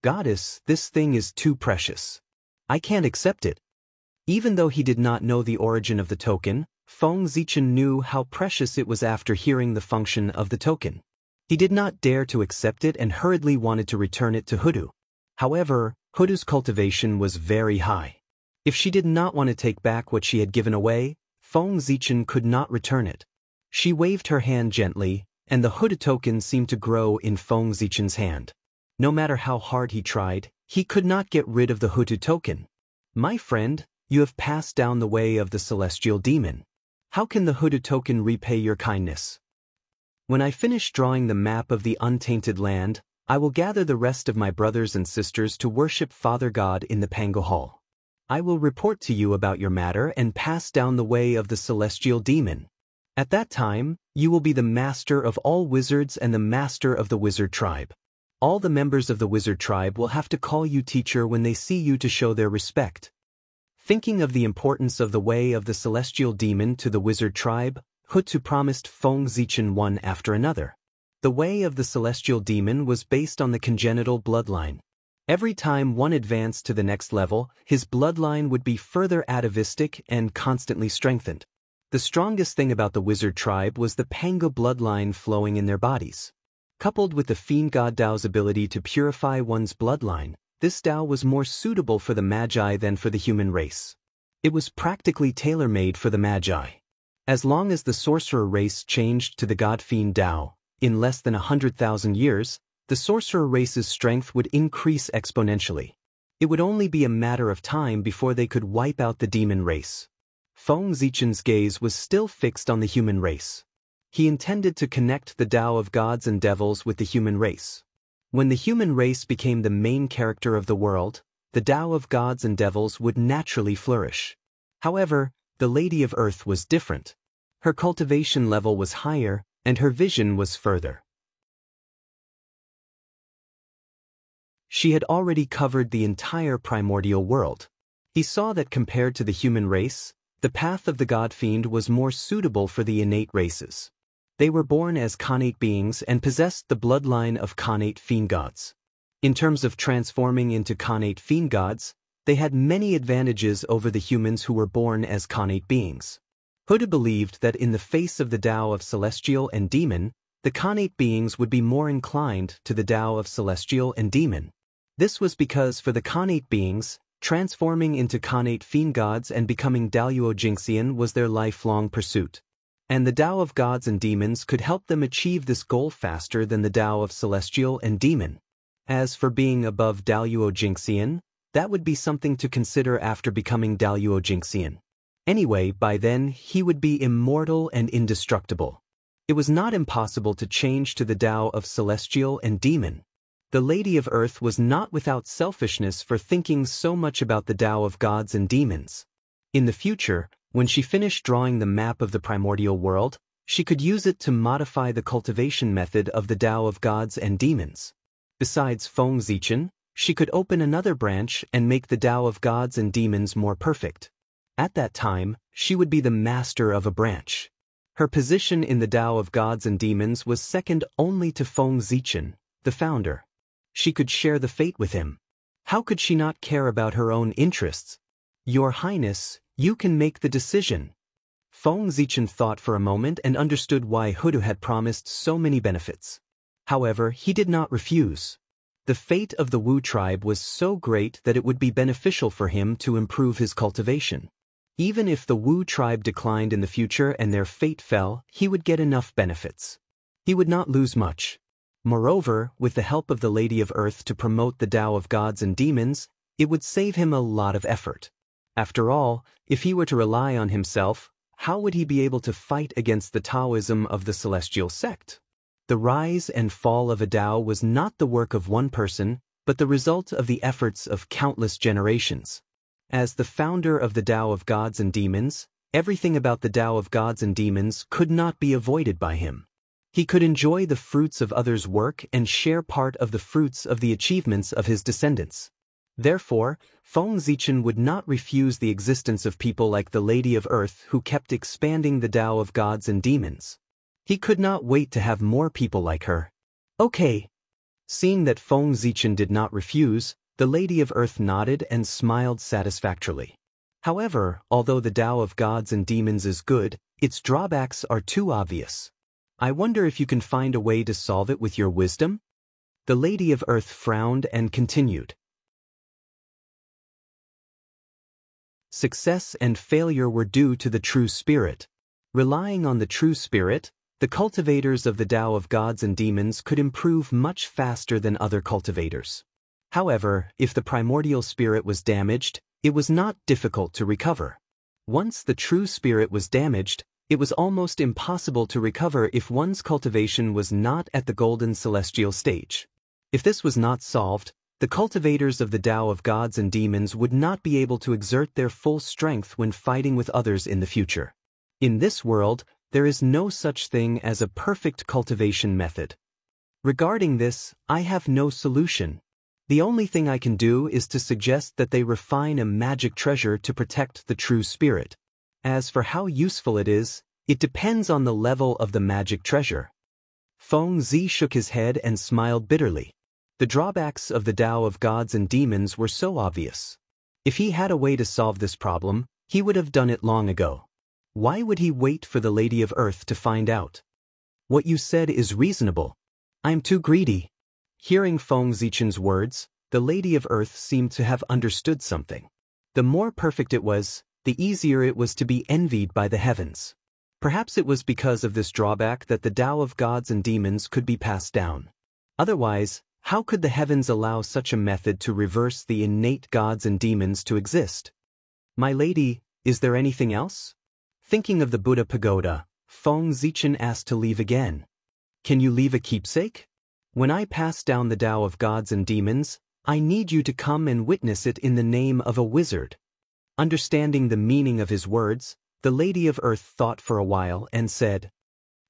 Goddess, this thing is too precious. I can't accept it. Even though he did not know the origin of the token, Feng Zichen knew how precious it was after hearing the function of the token. He did not dare to accept it and hurriedly wanted to return it to Hudu. However, Hudu's cultivation was very high. If she did not want to take back what she had given away, Feng Zichen could not return it. She waved her hand gently, and the Huda token seemed to grow in Feng Zichen's hand. No matter how hard he tried, he could not get rid of the Huda token. My friend, you have passed down the way of the celestial demon. How can the Huda token repay your kindness? When I finish drawing the map of the untainted land, I will gather the rest of my brothers and sisters to worship Father God in the Pangu Hall. I will report to you about your matter and pass down the way of the celestial demon. At that time, you will be the master of all wizards and the master of the wizard tribe. All the members of the wizard tribe will have to call you teacher when they see you to show their respect. Thinking of the importance of the way of the celestial demon to the wizard tribe, Hutu promised Feng Zichen one after another. The way of the celestial demon was based on the congenital bloodline. Every time one advanced to the next level, his bloodline would be further atavistic and constantly strengthened. The strongest thing about the wizard tribe was the Pangu bloodline flowing in their bodies. Coupled with the fiend god Dao's ability to purify one's bloodline, this Dao was more suitable for the Magi than for the human race. It was practically tailor-made for the Magi. As long as the sorcerer race changed to the god-fiend Dao, in less than 100,000 years, the sorcerer race's strength would increase exponentially. It would only be a matter of time before they could wipe out the demon race. Feng Zichen's gaze was still fixed on the human race. He intended to connect the Dao of gods and devils with the human race. When the human race became the main character of the world, the Dao of gods and devils would naturally flourish. However, the Lady of Earth was different. Her cultivation level was higher, and her vision was further. She had already covered the entire primordial world. He saw that compared to the human race, the path of the god-fiend was more suitable for the innate races. They were born as Khanate beings and possessed the bloodline of Khanate fiend gods. In terms of transforming into Khanate fiend gods, they had many advantages over the humans who were born as Khanate beings. Huda believed that in the face of the Dao of celestial and demon, the Khanate beings would be more inclined to the Dao of celestial and demon. This was because for the Khanate beings, transforming into Khanate fiend gods and becoming Daluo Jingxian was their lifelong pursuit. And the Dao of gods and demons could help them achieve this goal faster than the Dao of celestial and demon. As for being above Daluo Jingxian, that would be something to consider after becoming Daluo Jingxian. Anyway, by then, he would be immortal and indestructible. It was not impossible to change to the Dao of celestial and demon. The Lady of Earth was not without selfishness for thinking so much about the Dao of gods and demons. In the future, when she finished drawing the map of the primordial world, she could use it to modify the cultivation method of the Dao of gods and demons. Besides Feng Zichen, she could open another branch and make the Dao of gods and demons more perfect. At that time, she would be the master of a branch. Her position in the Dao of gods and demons was second only to Feng Zichen, the founder. She could share the fate with him. How could she not care about her own interests? Your Highness, you can make the decision. Feng Zichen thought for a moment and understood why Hudu had promised so many benefits. However, he did not refuse. The fate of the Wu tribe was so great that it would be beneficial for him to improve his cultivation. Even if the Wu tribe declined in the future and their fate fell, he would get enough benefits. He would not lose much. Moreover, with the help of the Lady of Earth to promote the Tao of gods and demons, it would save him a lot of effort. After all, if he were to rely on himself, how would he be able to fight against the Taoism of the celestial sect? The rise and fall of a Tao was not the work of one person, but the result of the efforts of countless generations. As the founder of the Tao of gods and demons, everything about the Tao of gods and demons could not be avoided by him. He could enjoy the fruits of others' work and share part of the fruits of the achievements of his descendants. Therefore, Feng Zichen would not refuse the existence of people like the Lady of Earth who kept expanding the Tao of gods and demons. He could not wait to have more people like her. Okay. Seeing that Feng Zichen did not refuse, the Lady of Earth nodded and smiled satisfactorily. However, although the Tao of gods and demons is good, its drawbacks are too obvious. I wonder if you can find a way to solve it with your wisdom? The Lady of Earth frowned and continued. Success and failure were due to the true spirit. Relying on the true spirit, the cultivators of the Tao of gods and demons could improve much faster than other cultivators. However, if the primordial spirit was damaged, it was not difficult to recover. Once the true spirit was damaged, it was almost impossible to recover if one's cultivation was not at the golden celestial stage. If this was not solved, the cultivators of the Tao of gods and demons would not be able to exert their full strength when fighting with others in the future. In this world, there is no such thing as a perfect cultivation method. Regarding this, I have no solution. The only thing I can do is to suggest that they refine a magic treasure to protect the true spirit. As for how useful it is, it depends on the level of the magic treasure. Feng Zi shook his head and smiled bitterly. The drawbacks of the Tao of gods and demons were so obvious. If he had a way to solve this problem, he would have done it long ago. Why would he wait for the Lady of Earth to find out? What you said is reasonable. I'm too greedy. Hearing Feng Zichen's words, the Lady of Earth seemed to have understood something. The more perfect it was, the easier it was to be envied by the heavens. Perhaps it was because of this drawback that the Tao of gods and demons could be passed down. Otherwise, how could the heavens allow such a method to reverse the innate gods and demons to exist? My lady, is there anything else? Thinking of the Buddha pagoda, Feng Zichen asked to leave again. Can you leave a keepsake? When I pass down the Tao of gods and demons, I need you to come and witness it in the name of a wizard. Understanding the meaning of his words, the Lady of Earth thought for a while and said,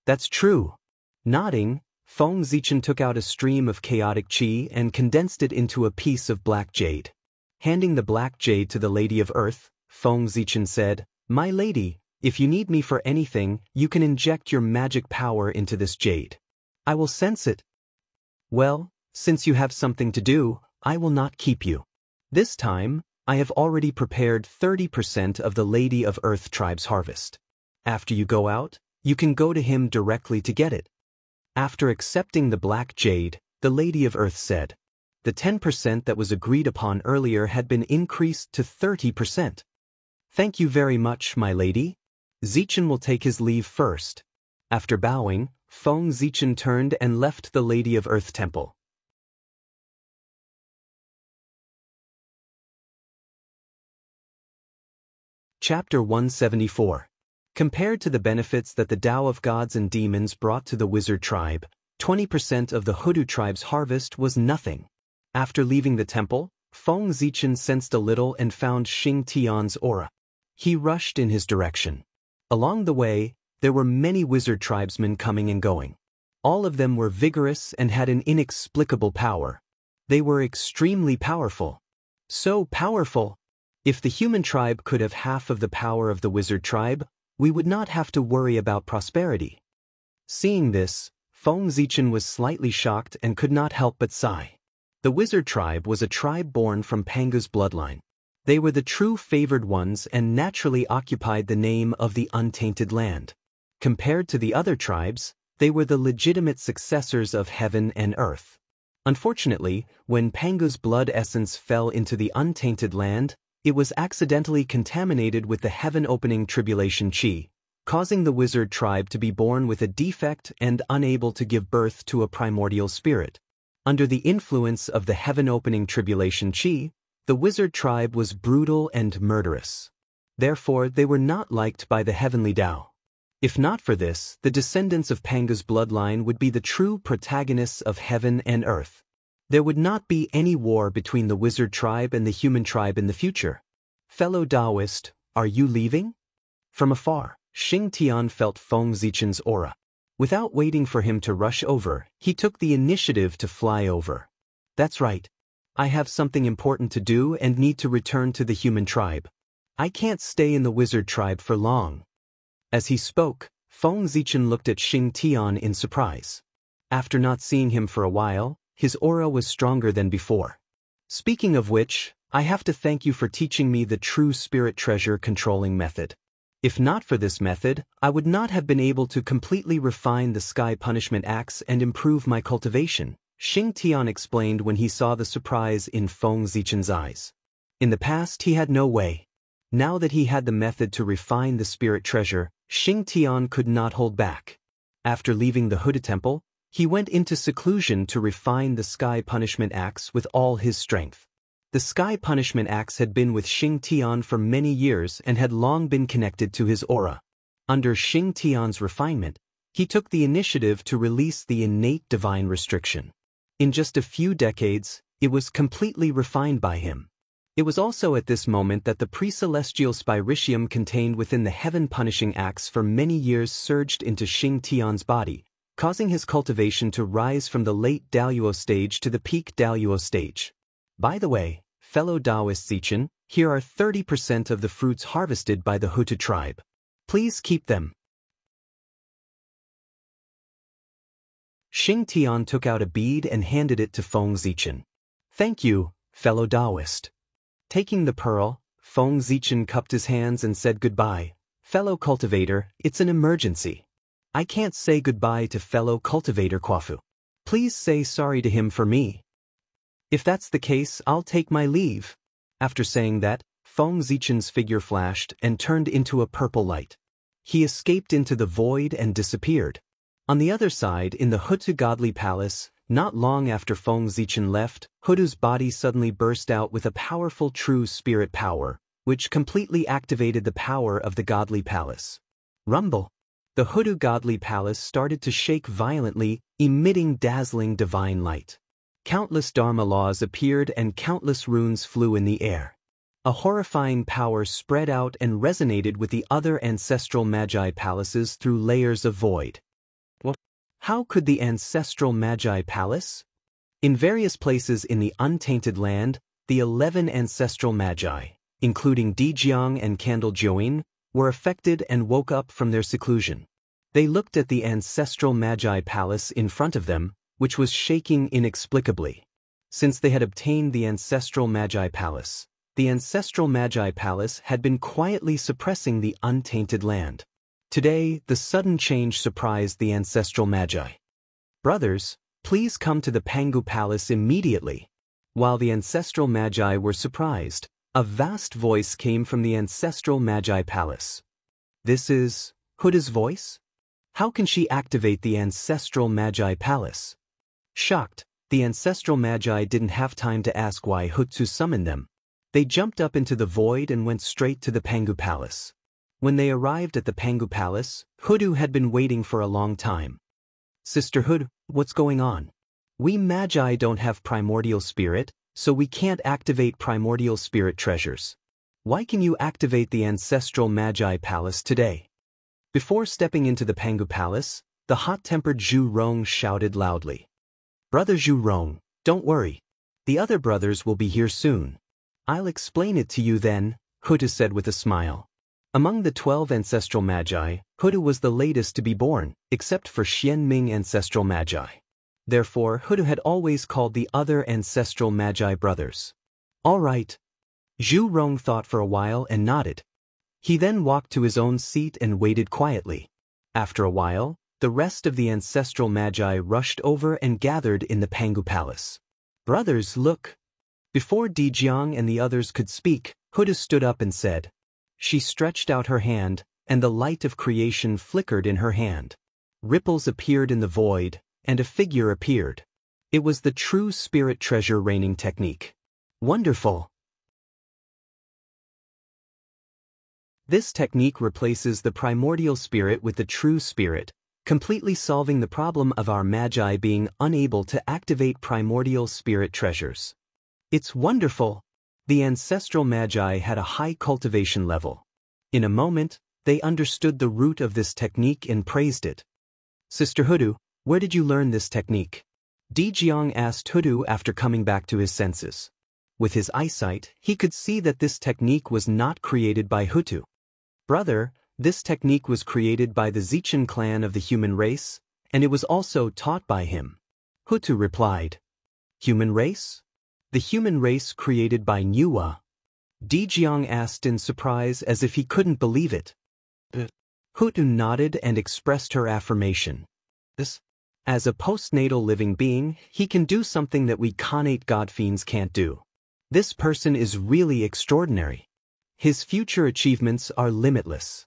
That's true. Nodding, Feng Zichen took out a stream of chaotic qi and condensed it into a piece of black jade. Handing the black jade to the Lady of Earth, Feng Zichen said, My lady, if you need me for anything, you can inject your magic power into this jade. I will sense it. Well, since you have something to do, I will not keep you. This time, I have already prepared 30% of the Lady of Earth tribe's harvest. After you go out, you can go to him directly to get it. After accepting the black jade, the Lady of Earth said, The 10% that was agreed upon earlier had been increased to 30%. Thank you very much, my lady. Zichen will take his leave first. After bowing, Feng Zichen turned and left the Lady of Earth temple. Chapter 174. Compared to the benefits that the Tao of gods and demons brought to the wizard tribe, 20% of the Hoodoo tribe's harvest was nothing. After leaving the temple, Feng Zichen sensed a little and found Xing Tian's aura. He rushed in his direction. Along the way, there were many wizard tribesmen coming and going. All of them were vigorous and had an inexplicable power. They were extremely powerful. So powerful! If the human tribe could have half of the power of the wizard tribe, we would not have to worry about prosperity. Seeing this, Feng Zichen was slightly shocked and could not help but sigh. The wizard tribe was a tribe born from Panga's bloodline. They were the true favored ones and naturally occupied the name of the untainted land. Compared to the other tribes, they were the legitimate successors of heaven and earth. Unfortunately, when Panga's blood essence fell into the untainted land, It was accidentally contaminated with the heaven-opening tribulation chi, causing the wizard tribe to be born with a defect and unable to give birth to a primordial spirit. Under the influence of the heaven-opening tribulation chi, the wizard tribe was brutal and murderous. Therefore, they were not liked by the heavenly Tao. If not for this, the descendants of Panga's bloodline would be the true protagonists of heaven and earth. There would not be any war between the wizard tribe and the human tribe in the future. Fellow Taoist, are you leaving? From afar, Xing Tian felt Feng Zichen's aura. Without waiting for him to rush over, he took the initiative to fly over. That's right. I have something important to do and need to return to the human tribe. I can't stay in the wizard tribe for long. As he spoke, Feng Zichen looked at Xing Tian in surprise. After not seeing him for a while, his aura was stronger than before. Speaking of which, I have to thank you for teaching me the true spirit treasure controlling method. If not for this method, I would not have been able to completely refine the Sky Punishment Axe and improve my cultivation, Xing Tian explained when he saw the surprise in Feng Zichen's eyes. In the past he had no way. Now that he had the method to refine the spirit treasure, Xing Tian could not hold back. After leaving the Huda Temple, he went into seclusion to refine the Sky Punishment Axe with all his strength. The Sky Punishment Axe had been with Xing Tian for many years and had long been connected to his aura. Under Xing Tian's refinement, he took the initiative to release the innate divine restriction. In just a few decades, it was completely refined by him. It was also at this moment that the pre-celestial spiritium contained within the heaven-punishing axe for many years surged into Xing Tian's body, causing his cultivation to rise from the late Daluo stage to the peak Daluo stage. By the way, fellow Taoist Zichen, here are 30% of the fruits harvested by the Hutu tribe. Please keep them. Xing Tian took out a bead and handed it to Feng Zichen. Thank you, fellow Taoist. Taking the pearl, Feng Zichen cupped his hands and said goodbye. Fellow cultivator, it's an emergency. I can't say goodbye to fellow cultivator Kwafu. Please say sorry to him for me. If that's the case, I'll take my leave. After saying that, Feng Zichen's figure flashed and turned into a purple light. He escaped into the void and disappeared. On the other side, in the Hutu godly palace, not long after Feng Zichen left, Hutu's body suddenly burst out with a powerful true spirit power, which completely activated the power of the godly palace. Rumble! The Hutu godly palace started to shake violently, emitting dazzling divine light. Countless Dharma laws appeared and countless runes flew in the air. A horrifying power spread out and resonated with the other ancestral Magi palaces through layers of void. What? How could the ancestral Magi palace? In various places in the untainted land, the 11 ancestral Magi, including Dijiang and Candle Join, were affected and woke up from their seclusion. They looked at the ancestral Magi palace in front of them, which was shaking inexplicably. Since they had obtained the ancestral Magi palace, the ancestral Magi palace had been quietly suppressing the untainted land. Today, the sudden change surprised the ancestral Magi. Brothers, please come to the Pangu palace immediately. While the ancestral Magi were surprised, a vast voice came from the ancestral Magi palace. This is Huda's voice? How can she activate the ancestral Magi palace? Shocked, the ancestral Magi didn't have time to ask why Hutu summoned them. They jumped up into the void and went straight to the Pangu palace. When they arrived at the Pangu palace, Hutu had been waiting for a long time. Sister Hud, what's going on? We Magi don't have primordial spirit, so we can't activate primordial spirit treasures. Why can you activate the ancestral Magi palace today? Before stepping into the Pangu palace, the hot-tempered Zhu Rong shouted loudly. Brother Zhu Rong, don't worry. The other brothers will be here soon. I'll explain it to you then, Hutu said with a smile. Among the 12 ancestral Magi, Hutu was the latest to be born, except for Xianming ancestral Magi. Therefore, Hutu had always called the other ancestral Magi brothers. All right. Zhu Rong thought for a while and nodded. He then walked to his own seat and waited quietly. After a while, the rest of the ancestral Magi rushed over and gathered in the Pangu palace. Brothers, look. Before Dijiang and the others could speak, Huda stood up and said. She stretched out her hand, and the light of creation flickered in her hand. Ripples appeared in the void, and a figure appeared. It was the true spirit treasure raining technique. Wonderful! This technique replaces the primordial spirit with the true spirit, completely solving the problem of our magi being unable to activate primordial spirit treasures. It's wonderful! The ancestral magi had a high cultivation level. In a moment, they understood the root of this technique and praised it. Sister Hudu, where did you learn this technique? Di Jiang asked Hudu after coming back to his senses. With his eyesight, he could see that this technique was not created by Hutu. Brother, this technique was created by the Zichen clan of the human race, and it was also taught by him. Hutu replied. Human race? The human race created by Nuwa. Di Jiang asked in surprise as if he couldn't believe it. Hutu nodded and expressed her affirmation. As a postnatal living being, he can do something that we connate god fiends can't do. This person is really extraordinary. His future achievements are limitless.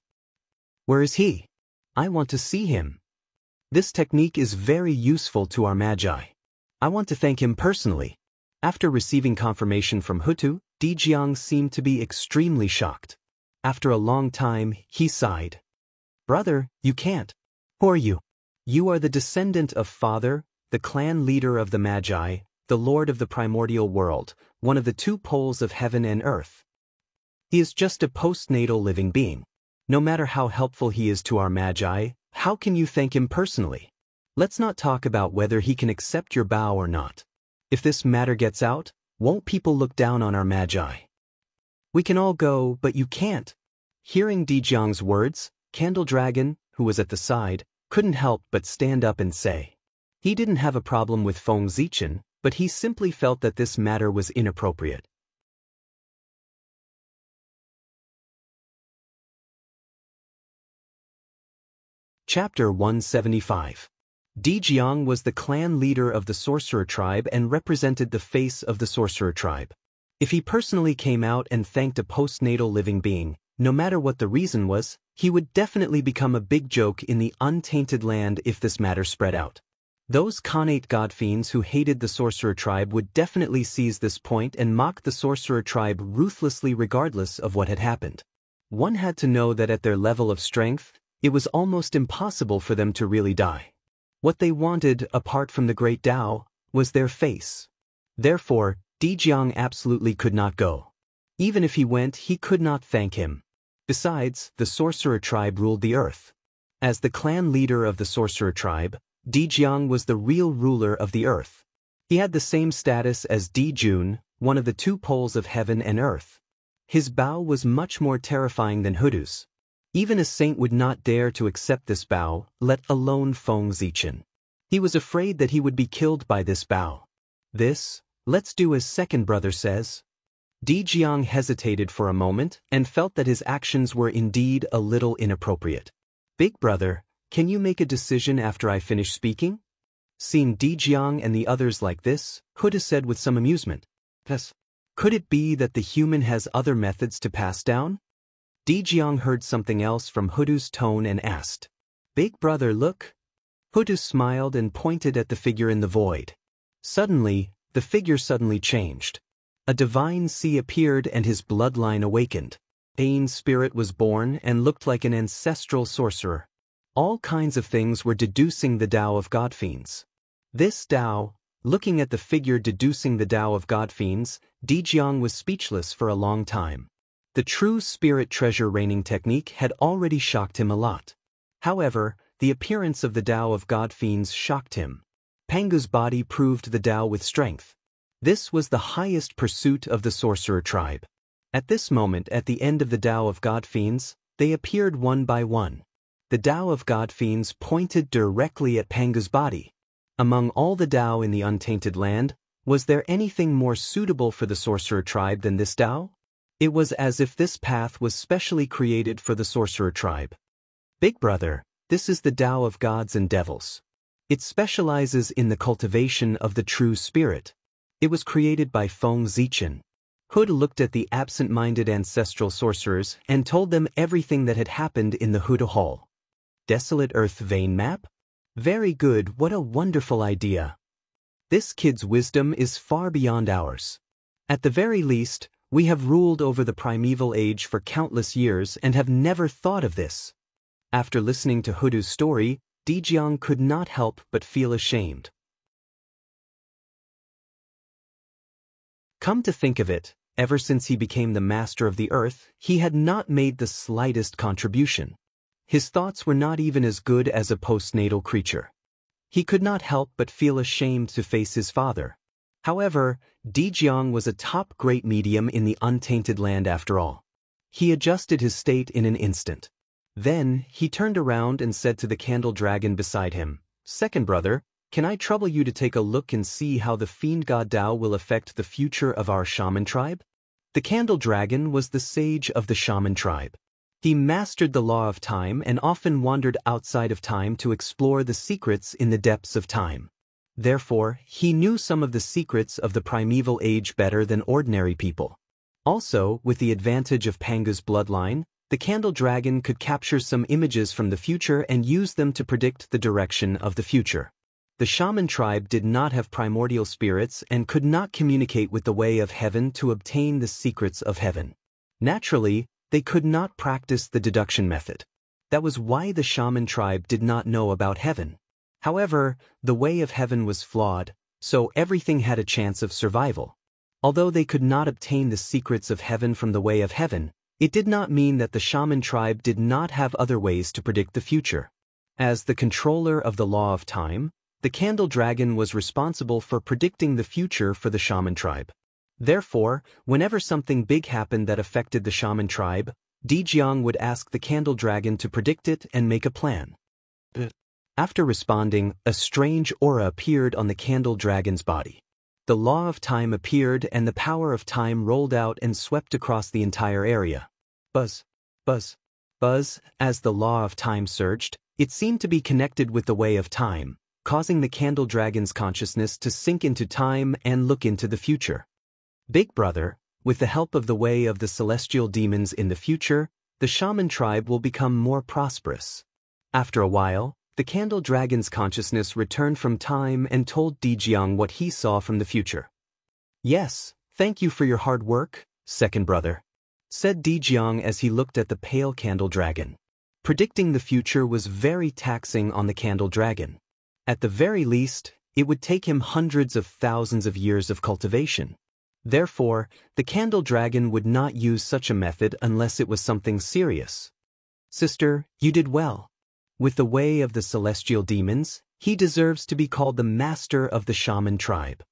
Where is he? I want to see him. This technique is very useful to our magi. I want to thank him personally. After receiving confirmation from Hutu, Di Jiang seemed to be extremely shocked. After a long time, he sighed. Brother, you can't. Who are you? You are the descendant of Father, the clan leader of the Magi, the Lord of the primordial world, one of the two poles of heaven and earth. He is just a postnatal living being. No matter how helpful he is to our Magi, how can you thank him personally? Let's not talk about whether he can accept your bow or not. If this matter gets out, won't people look down on our Magi? We can all go, but you can't. Hearing Di Jiang's words, Candle Dragon, who was at the side, couldn't help but stand up and say. He didn't have a problem with Feng Zichen, but he simply felt that this matter was inappropriate. Chapter 175. Di Jiang was the clan leader of the sorcerer tribe and represented the face of the sorcerer tribe. If he personally came out and thanked a postnatal living being, no matter what the reason was, he would definitely become a big joke in the untainted land if this matter spread out. Those connate god fiends who hated the sorcerer tribe would definitely seize this point and mock the sorcerer tribe ruthlessly regardless of what had happened. One had to know that at their level of strength, it was almost impossible for them to really die. What they wanted, apart from the great Tao, was their face. Therefore, Di Jiang absolutely could not go. Even if he went, he could not thank him. Besides, the sorcerer tribe ruled the earth. As the clan leader of the sorcerer tribe, Di Jiang was the real ruler of the earth. He had the same status as Di Jun, one of the two poles of heaven and earth. His bow was much more terrifying than Hudu's. Even a saint would not dare to accept this bow, let alone Feng Zichen. He was afraid that he would be killed by this bow. Let's do as second brother says. Di Jiang hesitated for a moment and felt that his actions were indeed a little inappropriate. Big brother, can you make a decision after I finish speaking? Seeing Di Jiang and the others like this, Huda said with some amusement. Could it be that the human has other methods to pass down? Di Jiang heard something else from Hudu's tone and asked. Big brother, look. Hudu smiled and pointed at the figure in the void. Suddenly, the figure suddenly changed. A divine sea appeared and his bloodline awakened. Ain's spirit was born and looked like an ancestral sorcerer. All kinds of things were deducing the Tao of god fiends. This Tao, looking at the figure deducing the Tao of god fiends, Di Jiang was speechless for a long time. The true spirit treasure raining technique had already shocked him a lot. However, the appearance of the Tao of god fiends shocked him. Pangu's body proved the Tao with strength. This was the highest pursuit of the sorcerer tribe. At this moment, at the end of the Tao of god fiends, they appeared one by one. The Tao of god fiends pointed directly at Pangu's body. Among all the Tao in the untainted land, was there anything more suitable for the sorcerer tribe than this Tao? It was as if this path was specially created for the sorcerer tribe. Big brother, this is the Tao of gods and devils. It specializes in the cultivation of the true spirit. It was created by Feng Zichen. Hood looked at the absent-minded ancestral sorcerers and told them everything that had happened in the Huda Hall. Desolate Earth vein map? Very good, what a wonderful idea. This kid's wisdom is far beyond ours. At the very least, we have ruled over the primeval age for countless years and have never thought of this. After listening to Hudu's story, Dejiang could not help but feel ashamed. Come to think of it, ever since he became the master of the earth, he had not made the slightest contribution. His thoughts were not even as good as a postnatal creature. He could not help but feel ashamed to face his father. However, Dejiang was a top great medium in the untainted land after all. He adjusted his state in an instant. Then, he turned around and said to the candle dragon beside him, "Second brother, can I trouble you to take a look and see how the fiend god Dao will affect the future of our shaman tribe?" The candle dragon was the sage of the shaman tribe. He mastered the law of time and often wandered outside of time to explore the secrets in the depths of time. Therefore, he knew some of the secrets of the primeval age better than ordinary people. Also, with the advantage of Panga's bloodline, the candle dragon could capture some images from the future and use them to predict the direction of the future. The shaman tribe did not have primordial spirits and could not communicate with the way of heaven to obtain the secrets of heaven. Naturally, they could not practice the deduction method. That was why the shaman tribe did not know about heaven. However, the way of heaven was flawed, so everything had a chance of survival. Although they could not obtain the secrets of heaven from the way of heaven, it did not mean that the shaman tribe did not have other ways to predict the future. As the controller of the law of time, the candle dragon was responsible for predicting the future for the shaman tribe. Therefore, whenever something big happened that affected the shaman tribe, Dejiang would ask the candle dragon to predict it and make a plan. After responding, a strange aura appeared on the candle dragon's body. The law of time appeared and the power of time rolled out and swept across the entire area. Buzz, buzz, buzz, as the law of time surged, it seemed to be connected with the way of time, causing the candle dragon's consciousness to sink into time and look into the future. Big brother, with the help of the way of the celestial demons in the future, the shaman tribe will become more prosperous. After a while, the candle dragon's consciousness returned from time and told Dejiang what he saw from the future. "Yes, thank you for your hard work, second brother," said Dejiang as he looked at the pale candle dragon. Predicting the future was very taxing on the candle dragon. At the very least, it would take him hundreds of thousands of years of cultivation. Therefore, the candle dragon would not use such a method unless it was something serious. "Sister, you did well. With the way of the celestial demons, he deserves to be called the master of the shaman tribe.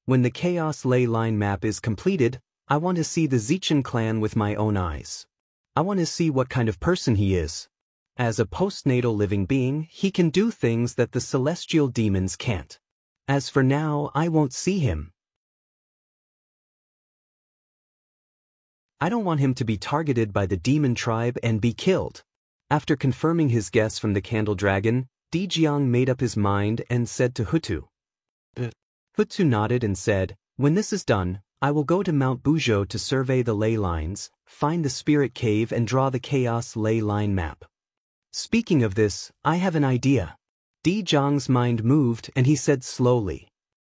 When the chaos ley line map is completed, I want to see the Zichen clan with my own eyes. I want to see what kind of person he is. As a postnatal living being, he can do things that the celestial demons can't. As for now, I won't see him. I don't want him to be targeted by the demon tribe and be killed." After confirming his guess from the candle dragon, Dejiang made up his mind and said to Hutu. Hutu nodded and said, "When this is done, I will go to Mount Buzhou to survey the ley lines, find the spirit cave and draw the chaos ley line map. Speaking of this, I have an idea." Dejiang's mind moved and he said slowly,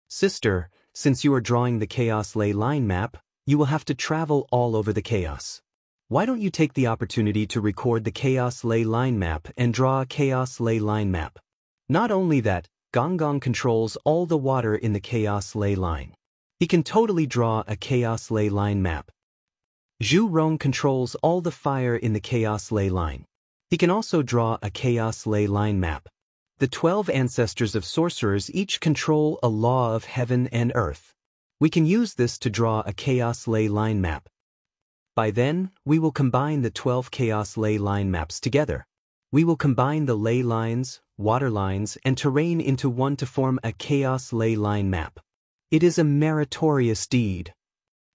"Sister, since you are drawing the chaos ley line map, you will have to travel all over the chaos. Why don't you take the opportunity to record the chaos ley line map and draw a chaos ley line map? Not only that, Gonggong controls all the water in the chaos ley line. He can totally draw a chaos ley line map. Zhu Rong controls all the fire in the chaos ley line. He can also draw a chaos ley line map. The 12 ancestors of sorcerers each control a law of heaven and earth. We can use this to draw a chaos ley line map. By then, we will combine the 12 chaos ley line maps together. We will combine the ley lines, water lines, and terrain into one to form a chaos ley line map. It is a meritorious deed.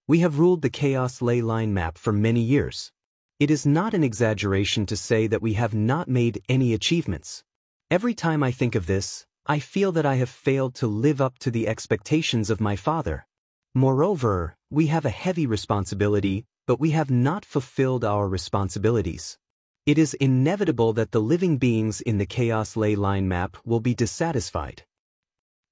We have ruled the chaos ley line map for many years. It is not an exaggeration to say that we have not made any achievements. Every time I think of this, I feel that I have failed to live up to the expectations of my father. Moreover, we have a heavy responsibility, but we have not fulfilled our responsibilities. It is inevitable that the living beings in the chaos ley line map will be dissatisfied.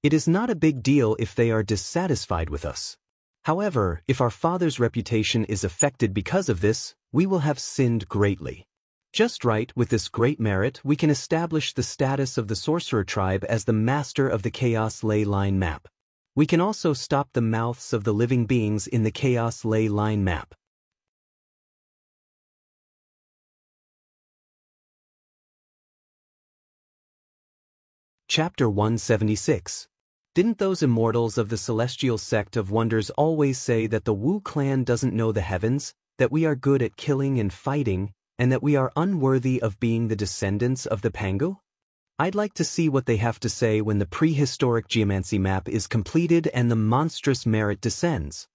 It is not a big deal if they are dissatisfied with us. However, if our Father's reputation is affected because of this, we will have sinned greatly. Just right, with this great merit, we can establish the status of the sorcerer tribe as the master of the chaos ley line map. We can also stop the mouths of the living beings in the chaos ley line map. Chapter 176. Didn't those immortals of the celestial sect of wonders always say that the Wu clan doesn't know the heavens, that we are good at killing and fighting, and that we are unworthy of being the descendants of the Pangu? I'd like to see what they have to say when the prehistoric geomancy map is completed and the monstrous merit descends.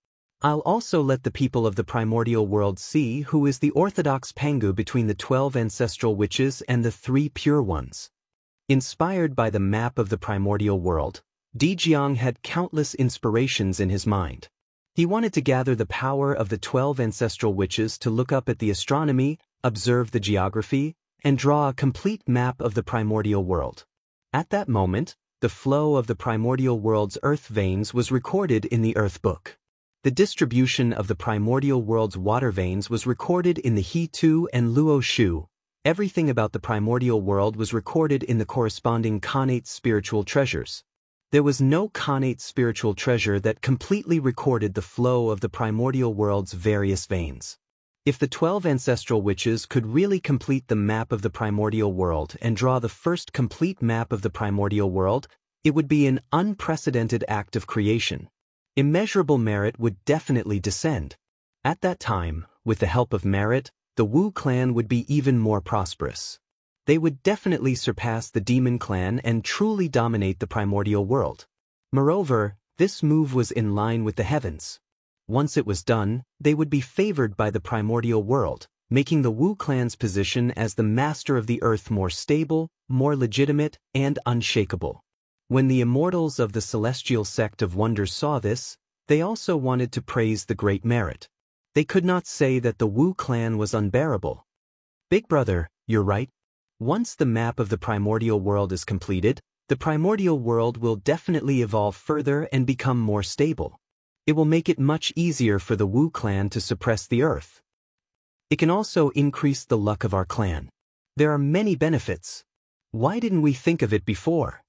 I'll also let the people of the primordial world see who is the orthodox Pangu between the 12 ancestral witches and the 3 pure ones. Inspired by the map of the primordial world, Di Jiang had countless inspirations in his mind. He wanted to gather the power of the 12 ancestral witches to look up at the astronomy, observe the geography, and draw a complete map of the primordial world. At that moment, the flow of the primordial world's earth veins was recorded in the Earth Book. The distribution of the primordial world's water veins was recorded in the He Tu and Luo Shu. Everything about the primordial world was recorded in the corresponding connate spiritual treasures. There was no connate spiritual treasure that completely recorded the flow of the primordial world's various veins. If the 12 ancestral witches could really complete the map of the primordial world and draw the first complete map of the primordial world, it would be an unprecedented act of creation. Immeasurable merit would definitely descend. At that time, with the help of merit, the Wu clan would be even more prosperous. They would definitely surpass the Demon clan and truly dominate the primordial world. Moreover, this move was in line with the heavens. Once it was done, they would be favored by the primordial world, making the Wu clan's position as the master of the earth more stable, more legitimate, and unshakable. When the immortals of the celestial sect of wonders saw this, they also wanted to praise the great merit. They could not say that the Wu clan was unbearable. Big brother, you're right. Once the map of the primordial world is completed, the primordial world will definitely evolve further and become more stable. It will make it much easier for the Wu clan to suppress the earth. It can also increase the luck of our clan. There are many benefits. Why didn't we think of it before?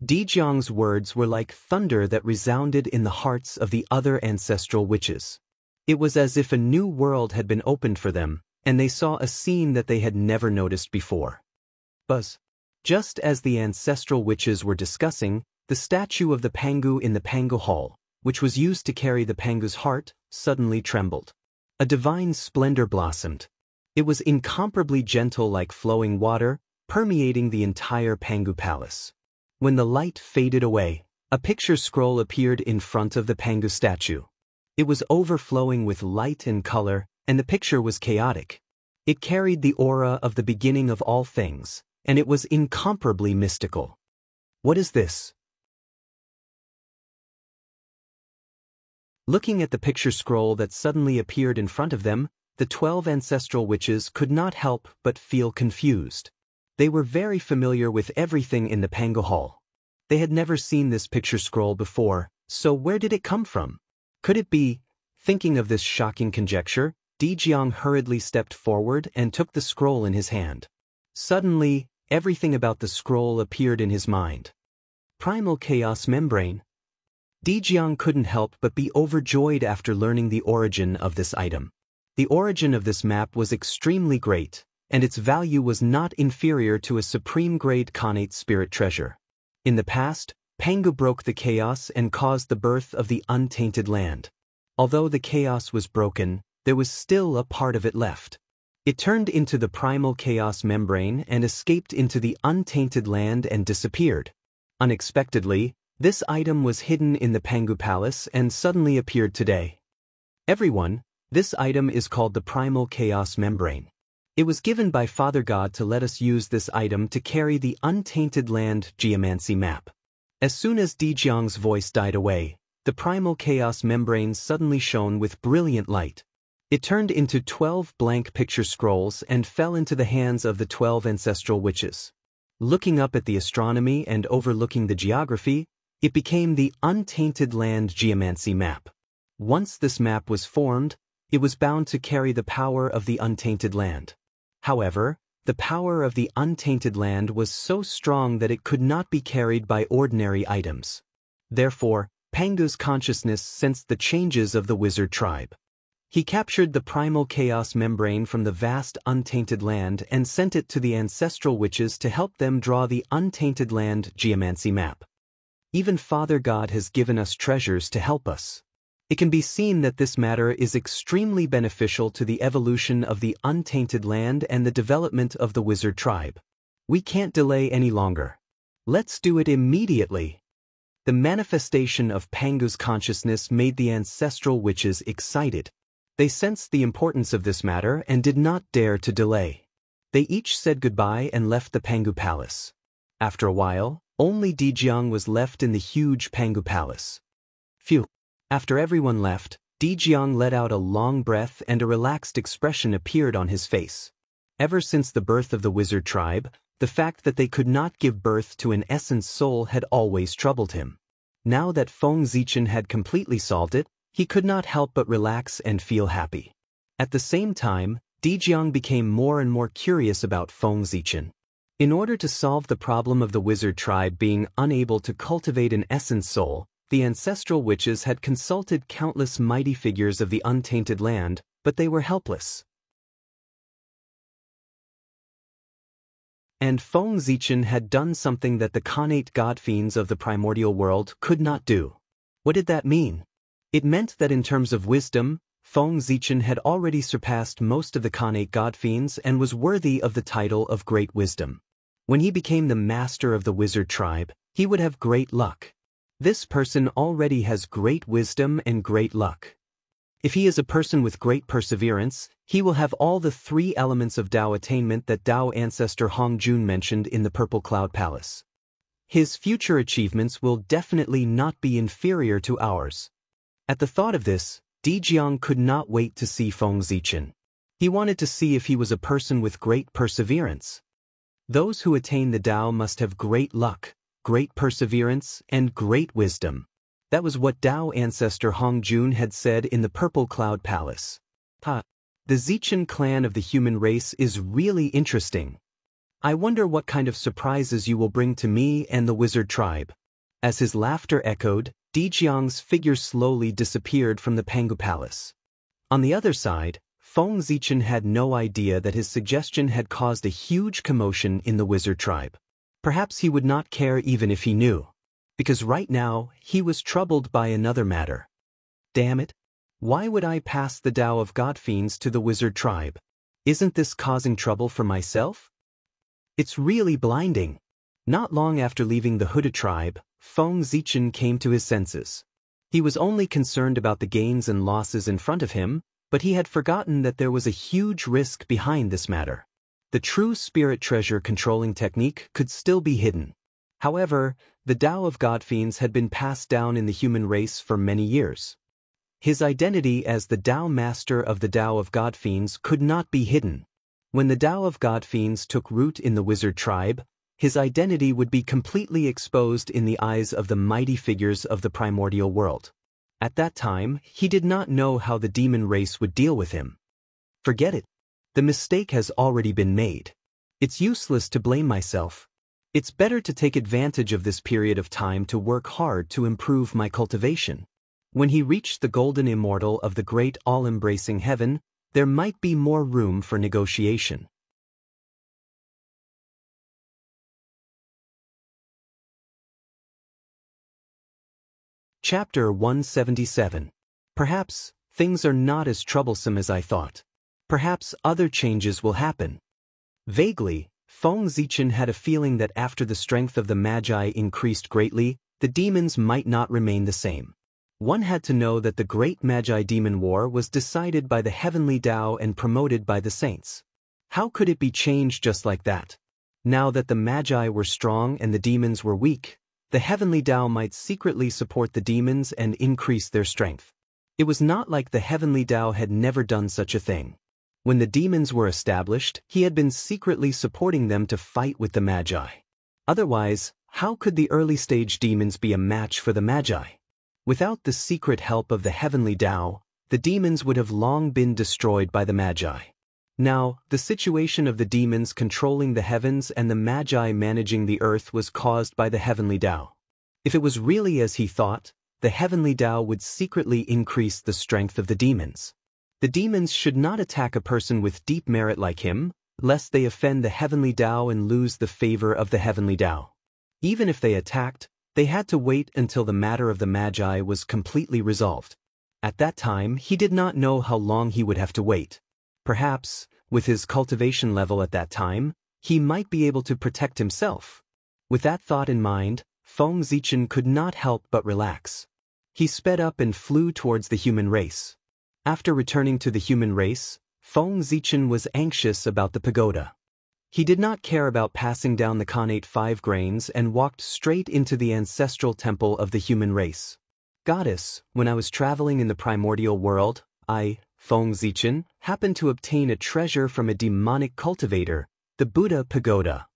Di Jiang's words were like thunder that resounded in the hearts of the other ancestral witches. It was as if a new world had been opened for them, and they saw a scene that they had never noticed before. Buzz. Just as the ancestral witches were discussing, the statue of the Pangu in the Pangu Hall, which was used to carry the Pangu's heart, suddenly trembled. A divine splendor blossomed. It was incomparably gentle like flowing water, permeating the entire Pangu palace. When the light faded away, a picture scroll appeared in front of the Pangu statue. It was overflowing with light and color, and the picture was chaotic. It carried the aura of the beginning of all things, and it was incomparably mystical. What is this? Looking at the picture scroll that suddenly appeared in front of them, the 12 ancestral witches could not help but feel confused. They were very familiar with everything in the Pangu Hall. They had never seen this picture scroll before, so where did it come from? Could it be? Thinking of this shocking conjecture, Di Jiang hurriedly stepped forward and took the scroll in his hand. Suddenly, everything about the scroll appeared in his mind. Primal Chaos Membrane. Di Jiang couldn't help but be overjoyed after learning the origin of this item. The origin of this map was extremely great, and its value was not inferior to a supreme-grade connate spirit treasure. In the past, Pangu broke the chaos and caused the birth of the untainted land. Although the chaos was broken, there was still a part of it left. It turned into the primal chaos membrane and escaped into the untainted land and disappeared. Unexpectedly, this item was hidden in the Pangu Palace and suddenly appeared today. Everyone, this item is called the primal chaos membrane. It was given by Father God to let us use this item to carry the untainted land geomancy map. As soon as Di Jiang's voice died away, the primal chaos membrane suddenly shone with brilliant light. It turned into 12 blank picture scrolls and fell into the hands of the 12 ancestral witches. Looking up at the astronomy and overlooking the geography, it became the Untainted Land Geomancy Map. Once this map was formed, it was bound to carry the power of the Untainted Land. However, the power of the Untainted Land was so strong that it could not be carried by ordinary items. Therefore, Pangu's consciousness sensed the changes of the wizard tribe. He captured the primal chaos membrane from the vast Untainted Land and sent it to the ancestral witches to help them draw the Untainted Land Geomancy Map. Even Father God has given us treasures to help us. It can be seen that this matter is extremely beneficial to the evolution of the Untainted Land and the development of the wizard tribe. We can't delay any longer. Let's do it immediately. The manifestation of Pangu's consciousness made the ancestral witches excited. They sensed the importance of this matter and did not dare to delay. They each said goodbye and left the Pangu Palace. After a while, only Dejiang was left in the huge Pangu Palace. Phew! After everyone left, Dejiang let out a long breath and a relaxed expression appeared on his face. Ever since the birth of the wizard tribe, the fact that they could not give birth to an essence soul had always troubled him. Now that Feng Zichen had completely solved it, he could not help but relax and feel happy. At the same time, Dejiang became more and more curious about Feng Zichen. In order to solve the problem of the wizard tribe being unable to cultivate an essence soul, the ancestral witches had consulted countless mighty figures of the Untainted Land, but they were helpless. And Feng Zichen had done something that the Khanate god-fiends of the primordial world could not do. What did that mean? It meant that in terms of wisdom, Feng Zichen had already surpassed most of the Khanate god-fiends and was worthy of the title of Great Wisdom. When he became the master of the wizard tribe, he would have great luck. This person already has great wisdom and great luck. If he is a person with great perseverance, he will have all the 3 elements of Dao attainment that Dao ancestor Hong Jun mentioned in the Purple Cloud Palace. His future achievements will definitely not be inferior to ours. At the thought of this, Dejiang could not wait to see Feng Zichen. He wanted to see if he was a person with great perseverance. Those who attain the Dao must have great luck, great perseverance, and great wisdom. That was what Dao ancestor Hong Jun had said in the Purple Cloud Palace. The Zichen clan of the human race is really interesting. I wonder what kind of surprises you will bring to me and the wizard tribe. As his laughter echoed, Dejiang's figure slowly disappeared from the Pangu Palace. On the other side, Feng Zichen had no idea that his suggestion had caused a huge commotion in the wizard tribe. Perhaps he would not care even if he knew. Because right now, he was troubled by another matter. Damn it! Why would I pass the Dao of God-fiends to the wizard tribe? Isn't this causing trouble for myself? It's really blinding. Not long after leaving the Huda tribe, Feng Zichen came to his senses. He was only concerned about the gains and losses in front of him, but he had forgotten that there was a huge risk behind this matter. The true spirit treasure controlling technique could still be hidden. However, the Dao of God-fiends had been passed down in the human race for many years. His identity as the Dao master of the Dao of God-fiends could not be hidden. When the Dao of God-fiends took root in the wizard tribe, his identity would be completely exposed in the eyes of the mighty figures of the primordial world. At that time, he did not know how the demon race would deal with him. Forget it. The mistake has already been made. It's useless to blame myself. It's better to take advantage of this period of time to work hard to improve my cultivation. When he reached the golden immortal of the great all-embracing heaven, there might be more room for negotiation. Chapter 177. Perhaps things are not as troublesome as I thought. Perhaps other changes will happen. Vaguely, Feng Zichen had a feeling that after the strength of the Magi increased greatly, the demons might not remain the same. One had to know that the great Magi-demon war was decided by the heavenly Dao and promoted by the saints. How could it be changed just like that? Now that the Magi were strong and the demons were weak, the heavenly Tao might secretly support the demons and increase their strength. It was not like the heavenly Tao had never done such a thing. When the demons were established, he had been secretly supporting them to fight with the Magi. Otherwise, how could the early-stage demons be a match for the Magi? Without the secret help of the heavenly Tao, the demons would have long been destroyed by the Magi. Now, the situation of the demons controlling the heavens and the Magi managing the earth was caused by the heavenly Tao. If it was really as he thought, the heavenly Tao would secretly increase the strength of the demons. The demons should not attack a person with deep merit like him, lest they offend the heavenly Tao and lose the favor of the heavenly Tao. Even if they attacked, they had to wait until the matter of the Magi was completely resolved. At that time, he did not know how long he would have to wait. Perhaps, with his cultivation level at that time, he might be able to protect himself. With that thought in mind, Feng Zichen could not help but relax. He sped up and flew towards the human race. After returning to the human race, Feng Zichen was anxious about the pagoda. He did not care about passing down the Khanate 5 grains and walked straight into the ancestral temple of the human race. Goddess, when I was traveling in the primordial world, I, Feng Zichen, happened to obtain a treasure from a demonic cultivator, the Buddha Pagoda.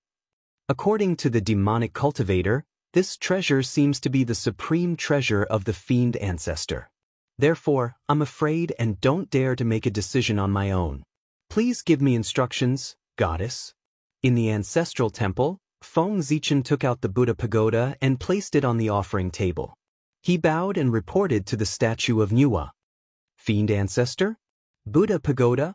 According to the demonic cultivator, this treasure seems to be the supreme treasure of the fiend ancestor. Therefore, I'm afraid and don't dare to make a decision on my own. Please give me instructions, goddess. In the ancestral temple, Feng Zichen took out the Buddha Pagoda and placed it on the offering table. He bowed and reported to the statue of Nuwa. Fiend ancestor? Buddha Pagoda?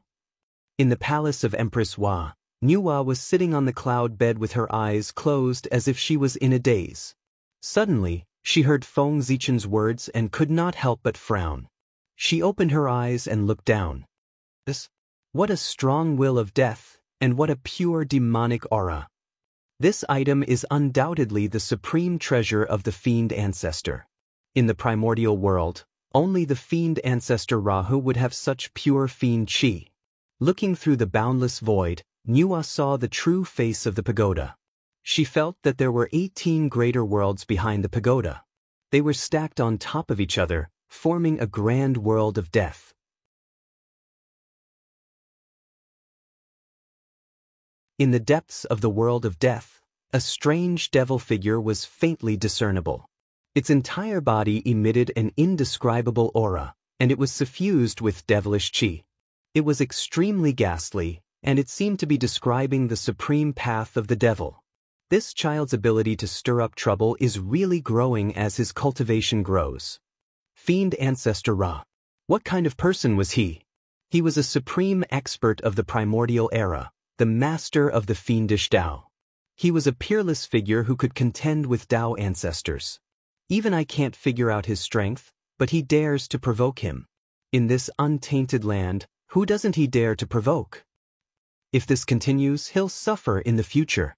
In the palace of Empress Hua, Nuwa was sitting on the cloud bed with her eyes closed as if she was in a daze. Suddenly, she heard Feng Zichen's words and could not help but frown. She opened her eyes and looked down. What a strong will of death, and what a pure demonic aura. This item is undoubtedly the supreme treasure of the fiend ancestor. In the primordial world, only the fiend ancestor Rahu would have such pure fiend chi. Looking through the boundless void, Nuwa saw the true face of the pagoda. She felt that there were 18 greater worlds behind the pagoda. They were stacked on top of each other, forming a grand world of death. In the depths of the world of death, a strange devil figure was faintly discernible. Its entire body emitted an indescribable aura, and it was suffused with devilish chi. It was extremely ghastly, and it seemed to be describing the supreme path of the devil. This child's ability to stir up trouble is really growing as his cultivation grows. Fiend Ancestor Ra. What kind of person was he? He was a supreme expert of the primordial era, the master of the fiendish Tao. He was a peerless figure who could contend with Tao ancestors. Even I can't figure out his strength, but he dares to provoke him. In this untainted land, who doesn't he dare to provoke? If this continues, he'll suffer in the future.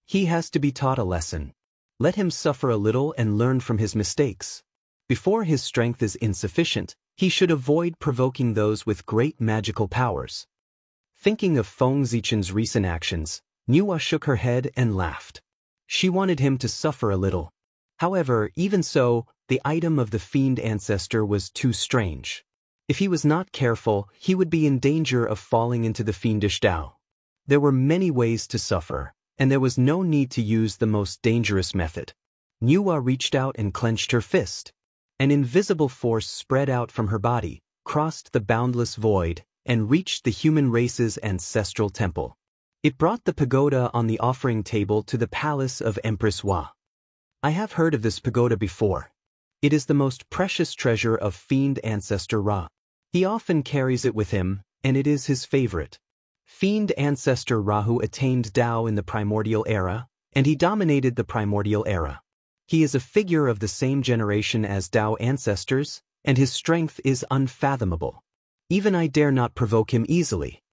He has to be taught a lesson. Let him suffer a little and learn from his mistakes. Before his strength is insufficient, he should avoid provoking those with great magical powers. Thinking of Feng Zichen's recent actions, Nuwa shook her head and laughed. She wanted him to suffer a little. However, even so, the item of the fiend ancestor was too strange. If he was not careful, he would be in danger of falling into the fiendish Tao. There were many ways to suffer, and there was no need to use the most dangerous method. Nuwa reached out and clenched her fist. An invisible force spread out from her body, crossed the boundless void, and reached the human race's ancestral temple. It brought the pagoda on the offering table to the palace of Empress Hua. I have heard of this pagoda before. It is the most precious treasure of Fiend Ancestor Ra. He often carries it with him, and it is his favorite. Fiend Ancestor Rahu attained Tao in the primordial era, and he dominated the primordial era. He is a figure of the same generation as Tao ancestors, and his strength is unfathomable. Even I dare not provoke him easily.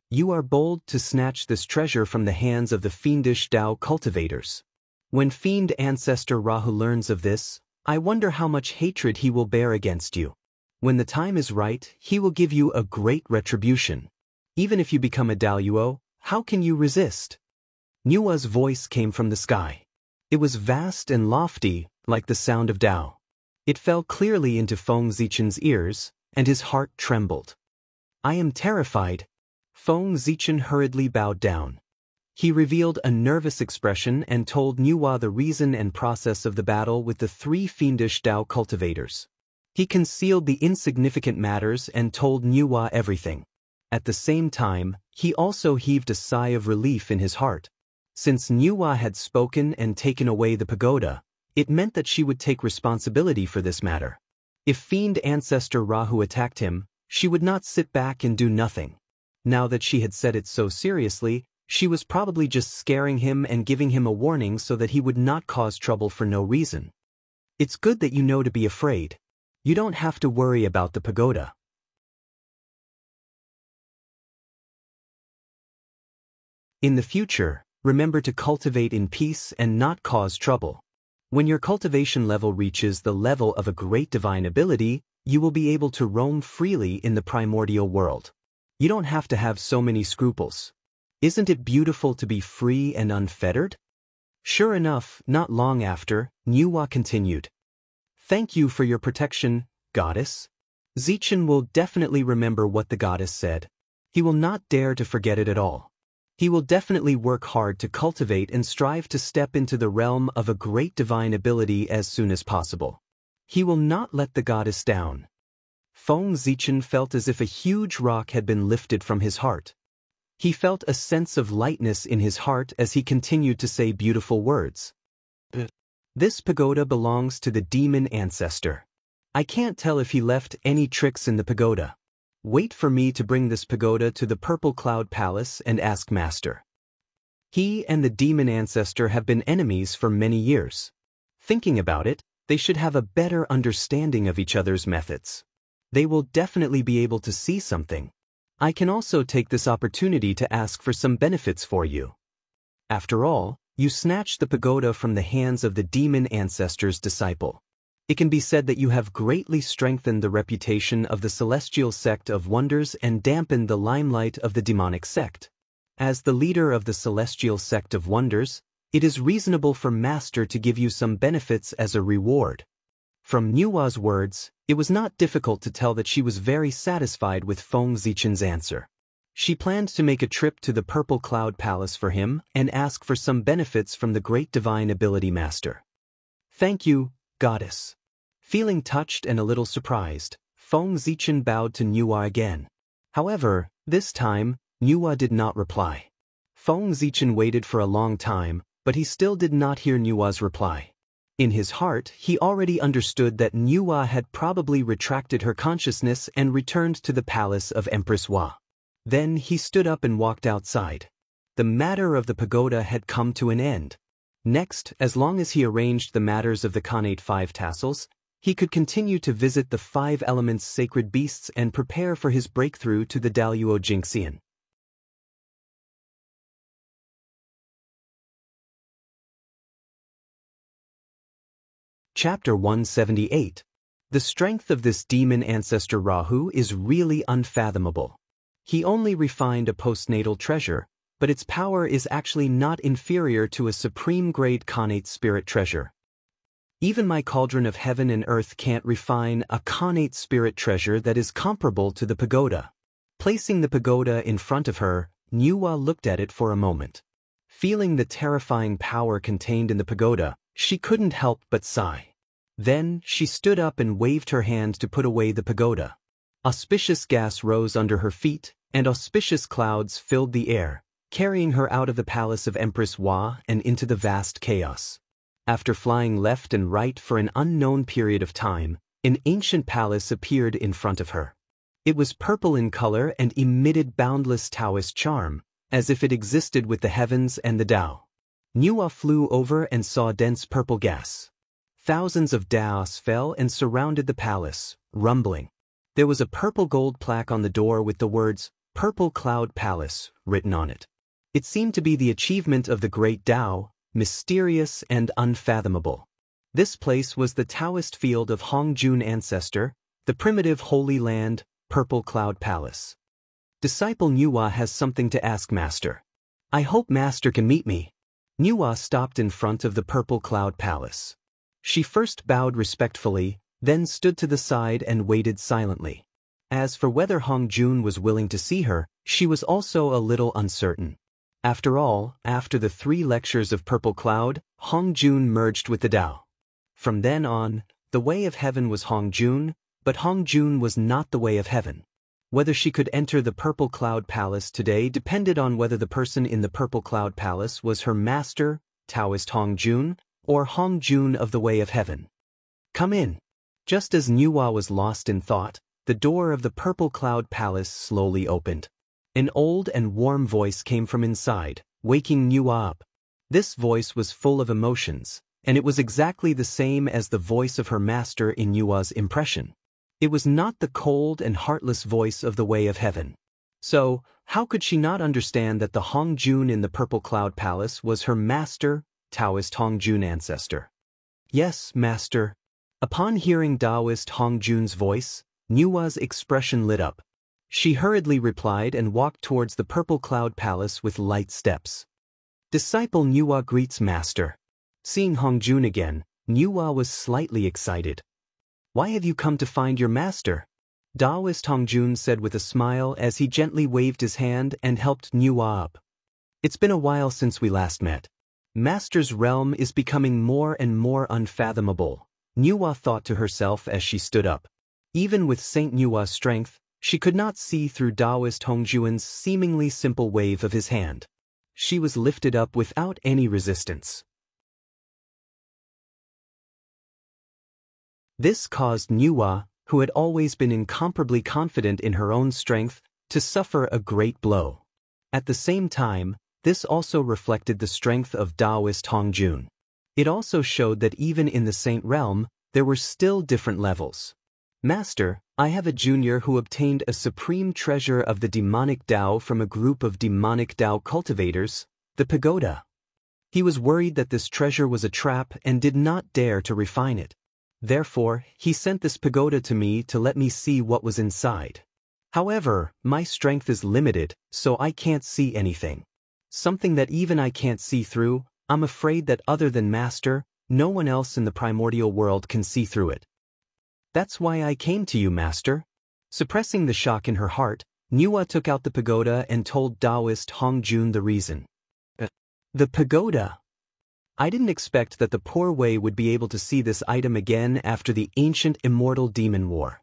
You are bold to snatch this treasure from the hands of the fiendish Tao cultivators. When Fiend Ancestor Rahu learns of this, I wonder how much hatred he will bear against you. When the time is right, he will give you a great retribution. Even if you become a Daluo, how can you resist? Nuwa's voice came from the sky. It was vast and lofty, like the sound of Tao. It fell clearly into Feng Zichen's ears, and his heart trembled. "I am terrified." Feng Zichen hurriedly bowed down. He revealed a nervous expression and told Nuwa the reason and process of the battle with the 3 fiendish Tao cultivators. He concealed the insignificant matters and told Nuwa everything. At the same time, he also heaved a sigh of relief in his heart. Since Nuwa had spoken and taken away the pagoda, it meant that she would take responsibility for this matter. If fiend ancestor Rahu attacked him, she would not sit back and do nothing. Now that she had said it so seriously, she was probably just scaring him and giving him a warning so that he would not cause trouble for no reason. "It's good that you know to be afraid. You don't have to worry about the pagoda. In the future, remember to cultivate in peace and not cause trouble. When your cultivation level reaches the level of a great divine ability, you will be able to roam freely in the primordial world. You don't have to have so many scruples. Isn't it beautiful to be free and unfettered?" Sure enough, not long after, Nuwa continued. "Thank you for your protection, goddess. Zichen will definitely remember what the goddess said. He will not dare to forget it at all. He will definitely work hard to cultivate and strive to step into the realm of a great divine ability as soon as possible. He will not let the goddess down." Feng Zichen felt as if a huge rock had been lifted from his heart. He felt a sense of lightness in his heart as he continued to say beautiful words. "This pagoda belongs to the demon ancestor. I can't tell if he left any tricks in the pagoda. Wait for me to bring this pagoda to the Purple Cloud Palace and ask Master." He and the demon ancestor have been enemies for many years. Thinking about it, they should have a better understanding of each other's methods. They will definitely be able to see something. I can also take this opportunity to ask for some benefits for you. After all, you snatched the pagoda from the hands of the demon ancestor's disciple. It can be said that you have greatly strengthened the reputation of the celestial sect of wonders and dampened the limelight of the demonic sect. As the leader of the celestial sect of wonders, it is reasonable for Master to give you some benefits as a reward. From Nuwa's words, it was not difficult to tell that she was very satisfied with Feng Zichen's answer. She planned to make a trip to the Purple Cloud Palace for him and ask for some benefits from the great divine ability master. "Thank you, goddess." Feeling touched and a little surprised, Feng Zichen bowed to Nuwa again. However, this time, Nuwa did not reply. Feng Zichen waited for a long time, but he still did not hear Nuwa's reply. In his heart, he already understood that Nuwa had probably retracted her consciousness and returned to the palace of Empress Hua. Then he stood up and walked outside. The matter of the pagoda had come to an end. Next, as long as he arranged the matters of the Khanate 5 tassels, he could continue to visit the 5 elements sacred beasts and prepare for his breakthrough to the Daluo Jingxian. Chapter 178. The strength of this demon ancestor Rahu is really unfathomable. He only refined a postnatal treasure, but its power is actually not inferior to a supreme-grade Khanate spirit treasure. Even my cauldron of heaven and earth can't refine a Khanate spirit treasure that is comparable to the pagoda. Placing the pagoda in front of her, Nuwa looked at it for a moment. Feeling the terrifying power contained in the pagoda, she couldn't help but sigh. Then, she stood up and waved her hand to put away the pagoda. Auspicious gas rose under her feet, and auspicious clouds filled the air, carrying her out of the palace of Empress Hua and into the vast chaos. After flying left and right for an unknown period of time, an ancient palace appeared in front of her. It was purple in color and emitted boundless Taoist charm, as if it existed with the heavens and the Tao. Nuwa flew over and saw dense purple gas. Thousands of Daos fell and surrounded the palace, rumbling. There was a purple gold plaque on the door with the words, "Purple Cloud Palace," written on it. It seemed to be the achievement of the great Tao, mysterious and unfathomable. This place was the Taoist field of Hongjun ancestor, the primitive holy land, Purple Cloud Palace. Disciple Nuwa has something to ask Master. I hope Master can meet me. Nuwa stopped in front of the Purple Cloud Palace. She first bowed respectfully, then stood to the side and waited silently. As for whether Hong Jun was willing to see her, she was also a little uncertain. After all, after the 3 lectures of Purple Cloud, Hong Jun merged with the Tao. From then on, the way of heaven was Hong Jun, but Hong Jun was not the way of heaven. Whether she could enter the Purple Cloud Palace today depended on whether the person in the Purple Cloud Palace was her master, Taoist Hong Jun, or Hong Jun of the way of heaven. Come in. Just as Nuwa was lost in thought, the door of the Purple Cloud Palace slowly opened. An old and warm voice came from inside, waking Nuwa up. This voice was full of emotions, and it was exactly the same as the voice of her master in Nuwa's impression. It was not the cold and heartless voice of the way of heaven. So, how could she not understand that the Hong Jun in the Purple Cloud Palace was her master, Taoist Hong Jun ancestor? Yes, master. Upon hearing Taoist Hong Jun's voice, Nuwa's expression lit up. She hurriedly replied and walked towards the Purple Cloud Palace with light steps. Disciple Nuwa greets master. Seeing Hong Jun again, Nuwa was slightly excited. Why have you come to find your master? Taoist Hong Jun said with a smile as he gently waved his hand and helped Nuwa up. It's been a while since we last met. Master's realm is becoming more and more unfathomable, Nuwa thought to herself as she stood up. Even with Saint Nuwa's strength, she could not see through Taoist Hong Jun's seemingly simple wave of his hand. She was lifted up without any resistance. This caused Nuwa, who had always been incomparably confident in her own strength, to suffer a great blow. At the same time, this also reflected the strength of Taoist Hong Jun. It also showed that even in the Saint realm, there were still different levels. Master, I have a junior who obtained a supreme treasure of the demonic Tao from a group of demonic Tao cultivators, the pagoda. He was worried that this treasure was a trap and did not dare to refine it. Therefore, he sent this pagoda to me to let me see what was inside. However, my strength is limited, so I can't see anything. Something that even I can't see through, I'm afraid that other than Master, no one else in the primordial world can see through it. That's why I came to you, Master. Suppressing the shock in her heart, Nuwa took out the pagoda and told Taoist Hong Jun the reason. The pagoda. I didn't expect that the poor Wei would be able to see this item again after the ancient immortal demon war.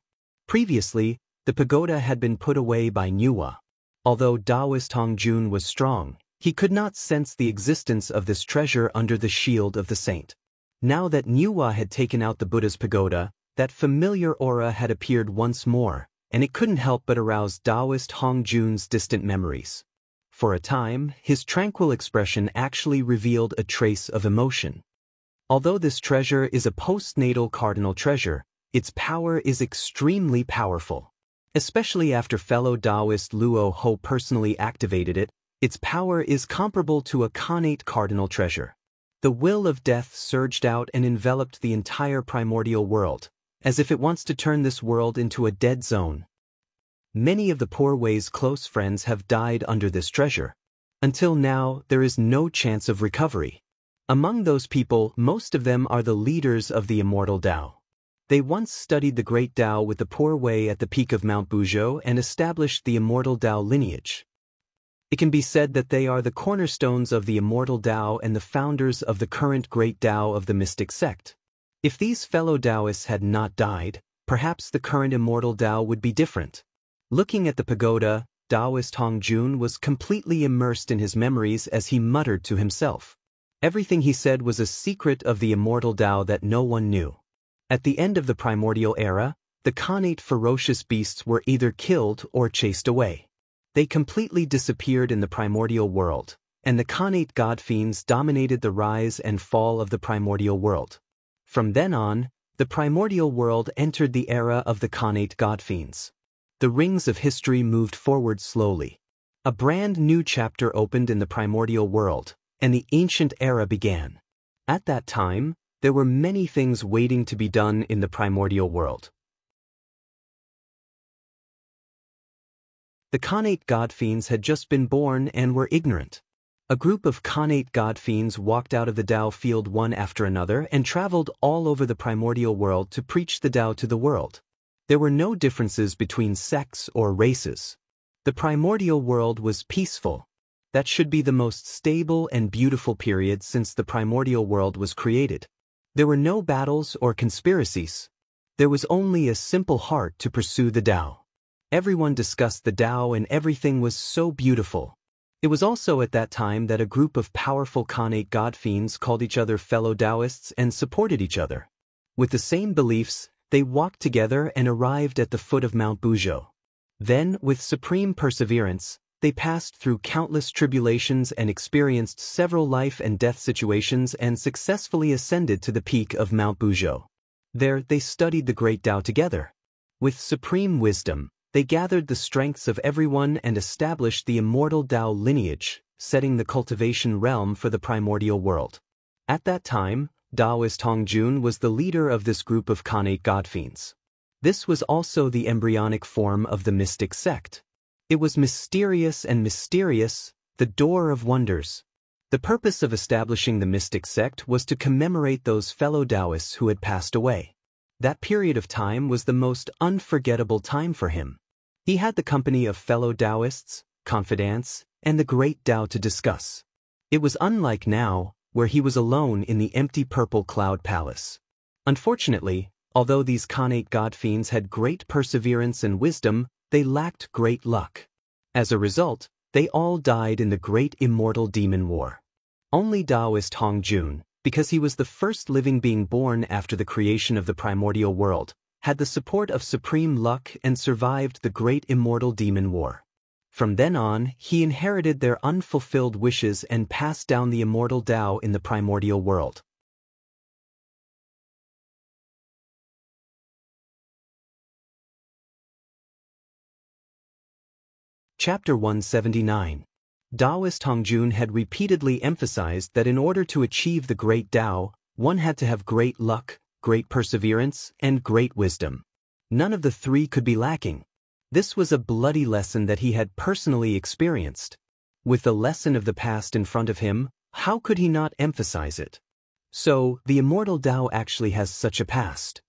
Previously, the pagoda had been put away by Nuwa. Although Taoist Hong Jun was strong, he could not sense the existence of this treasure under the shield of the saint. Now that Nuwa had taken out the Buddha's pagoda, that familiar aura had appeared once more, and it couldn't help but arouse Taoist Hong Jun's distant memories. For a time, his tranquil expression actually revealed a trace of emotion. Although this treasure is a postnatal cardinal treasure, its power is extremely powerful. Especially after fellow Taoist Luo Ho personally activated it, its power is comparable to a connate cardinal treasure. The will of death surged out and enveloped the entire primordial world, as if it wants to turn this world into a dead zone. Many of the poor Wei's close friends have died under this treasure. Until now, there is no chance of recovery. Among those people, most of them are the leaders of the immortal Tao. They once studied the great Tao with the poor Wei at the peak of Mount Buzhou and established the immortal Tao lineage. It can be said that they are the cornerstones of the immortal Tao and the founders of the current great Tao of the mystic sect. If these fellow Taoists had not died, perhaps the current immortal Tao would be different. Looking at the pagoda, Taoist Hong Jun was completely immersed in his memories as he muttered to himself. Everything he said was a secret of the immortal Tao that no one knew. At the end of the primordial era, the connate ferocious beasts were either killed or chased away. They completely disappeared in the primordial world, and the connate god fiends dominated the rise and fall of the primordial world. From then on, the primordial world entered the era of the connate god fiends. The rings of history moved forward slowly. A brand new chapter opened in the primordial world, and the ancient era began. At that time, there were many things waiting to be done in the primordial world. The connate god fiends had just been born and were ignorant. A group of Khanate god fiends walked out of the Tao field one after another and traveled all over the primordial world to preach the Tao to the world. There were no differences between sects or races. The primordial world was peaceful. That should be the most stable and beautiful period since the primordial world was created. There were no battles or conspiracies. There was only a simple heart to pursue the Tao. Everyone discussed the Tao and everything was so beautiful. It was also at that time that a group of powerful Khanate god fiends called each other fellow Taoists and supported each other. With the same beliefs, they walked together and arrived at the foot of Mount Buzhou. Then, with supreme perseverance, they passed through countless tribulations and experienced several life and death situations and successfully ascended to the peak of Mount Buzhou. There, they studied the great Tao together. With supreme wisdom, they gathered the strengths of everyone and established the immortal Tao lineage, setting the cultivation realm for the primordial world. At that time, Taoist Hongjun was the leader of this group of Khanate god fiends. This was also the embryonic form of the mystic sect. It was mysterious and mysterious, the door of wonders. The purpose of establishing the mystic sect was to commemorate those fellow Taoists who had passed away. That period of time was the most unforgettable time for him. He had the company of fellow Taoists, confidants, and the great Tao to discuss. It was unlike now, where he was alone in the empty purple cloud palace. Unfortunately, although these Khanate god fiends had great perseverance and wisdom, they lacked great luck. As a result, they all died in the great immortal demon war. Only Taoist Hongjun, because he was the first living being born after the creation of the primordial world, had the support of supreme luck and survived the great immortal demon war. From then on, he inherited their unfulfilled wishes and passed down the immortal Tao in the primordial world. Chapter 179. Taoist Hongjun had repeatedly emphasized that in order to achieve the great Tao, one had to have great luck, great perseverance, and great wisdom. None of the three could be lacking. This was a bloody lesson that he had personally experienced. With the lesson of the past in front of him, how could he not emphasize it? So, the immortal Tao actually has such a past.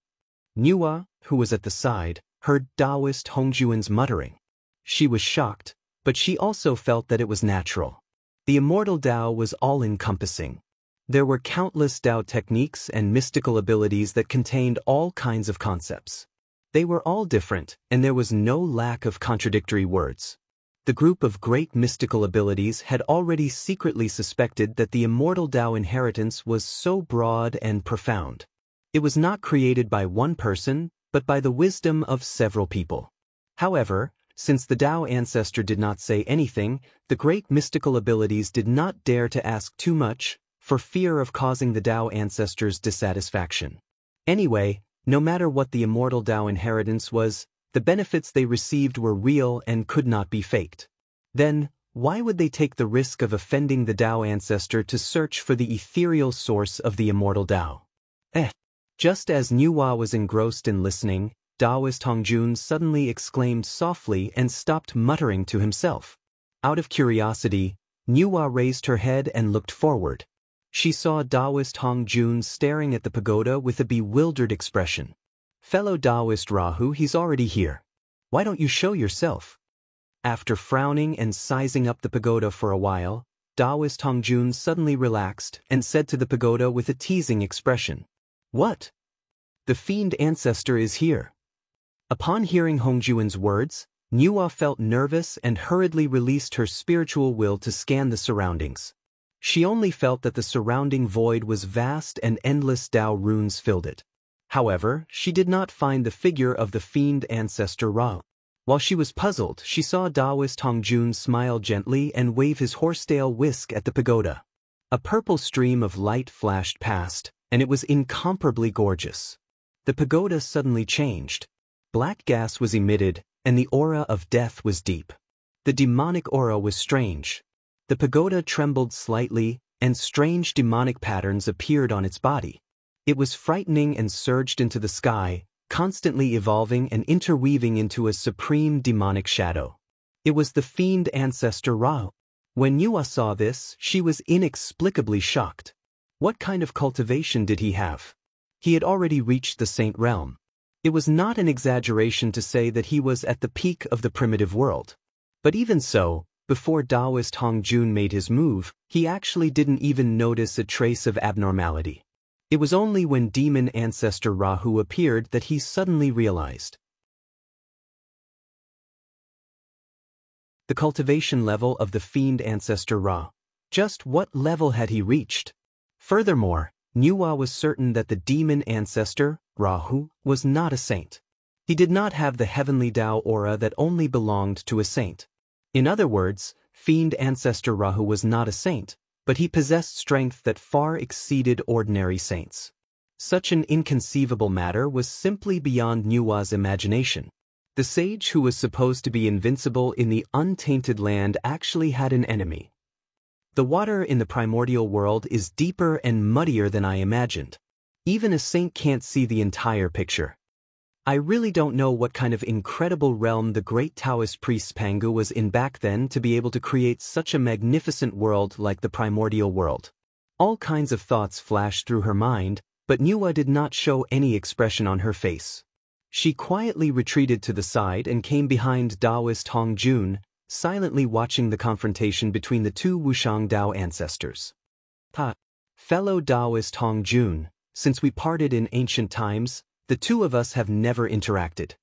Nuwa, who was at the side, heard Taoist Hongjun's muttering. She was shocked, but she also felt that it was natural. The immortal Tao was all-encompassing. There were countless Tao techniques and mystical abilities that contained all kinds of concepts. They were all different, and there was no lack of contradictory words. The group of great mystical abilities had already secretly suspected that the immortal Tao inheritance was so broad and profound. It was not created by one person, but by the wisdom of several people. However, since the Tao ancestor did not say anything, the great mystical abilities did not dare to ask too much, for fear of causing the Tao ancestors dissatisfaction. Anyway, no matter what the immortal Tao inheritance was, the benefits they received were real and could not be faked. Then, why would they take the risk of offending the Tao ancestor to search for the ethereal source of the immortal Tao? Just as Nuwa was engrossed in listening, Taoist Hongjun suddenly exclaimed softly and stopped muttering to himself. Out of curiosity, Nuwa raised her head and looked forward. She saw Taoist Hongjun staring at the pagoda with a bewildered expression. "Fellow Taoist Rahu, he's already here. Why don't you show yourself?" After frowning and sizing up the pagoda for a while, Taoist Hongjun suddenly relaxed and said to the pagoda with a teasing expression, "What? The fiend ancestor is here." Upon hearing Hongjun's words, Nuwa felt nervous and hurriedly released her spiritual will to scan the surroundings. She only felt that the surrounding void was vast and endless Tao runes filled it. However, she did not find the figure of the fiend ancestor Ra. While she was puzzled, she saw Taoist Hongjun smile gently and wave his horsetail whisk at the pagoda. A purple stream of light flashed past, and it was incomparably gorgeous. The pagoda suddenly changed. Black gas was emitted, and the aura of death was deep. The demonic aura was strange. The pagoda trembled slightly, and strange demonic patterns appeared on its body. It was frightening and surged into the sky, constantly evolving and interweaving into a supreme demonic shadow. It was the fiend ancestor Ra. When Nuwa saw this, she was inexplicably shocked. What kind of cultivation did he have? He had already reached the saint realm. It was not an exaggeration to say that he was at the peak of the primitive world. But even so, before Taoist Hong Jun made his move, he actually didn't even notice a trace of abnormality. It was only when demon ancestor Rahu appeared that he suddenly realized. The cultivation level of the fiend ancestor Ra. Just what level had he reached? Furthermore, Nuwa was certain that the demon ancestor, Rahu, was not a saint. He did not have the heavenly Tao aura that only belonged to a saint. In other words, fiend ancestor Rahu was not a saint, but he possessed strength that far exceeded ordinary saints. Such an inconceivable matter was simply beyond Nuwa's imagination. The sage who was supposed to be invincible in the untainted land actually had an enemy. The water in the primordial world is deeper and muddier than I imagined. Even a saint can't see the entire picture. I really don't know what kind of incredible realm the great Taoist priest Pangu was in back then to be able to create such a magnificent world like the primordial world. All kinds of thoughts flashed through her mind, but Nuwa did not show any expression on her face. She quietly retreated to the side and came behind Taoist Hong Jun, silently watching the confrontation between the two Wushang Dao ancestors. Fellow Taoist Hong Jun, since we parted in ancient times, the two of us have never interacted.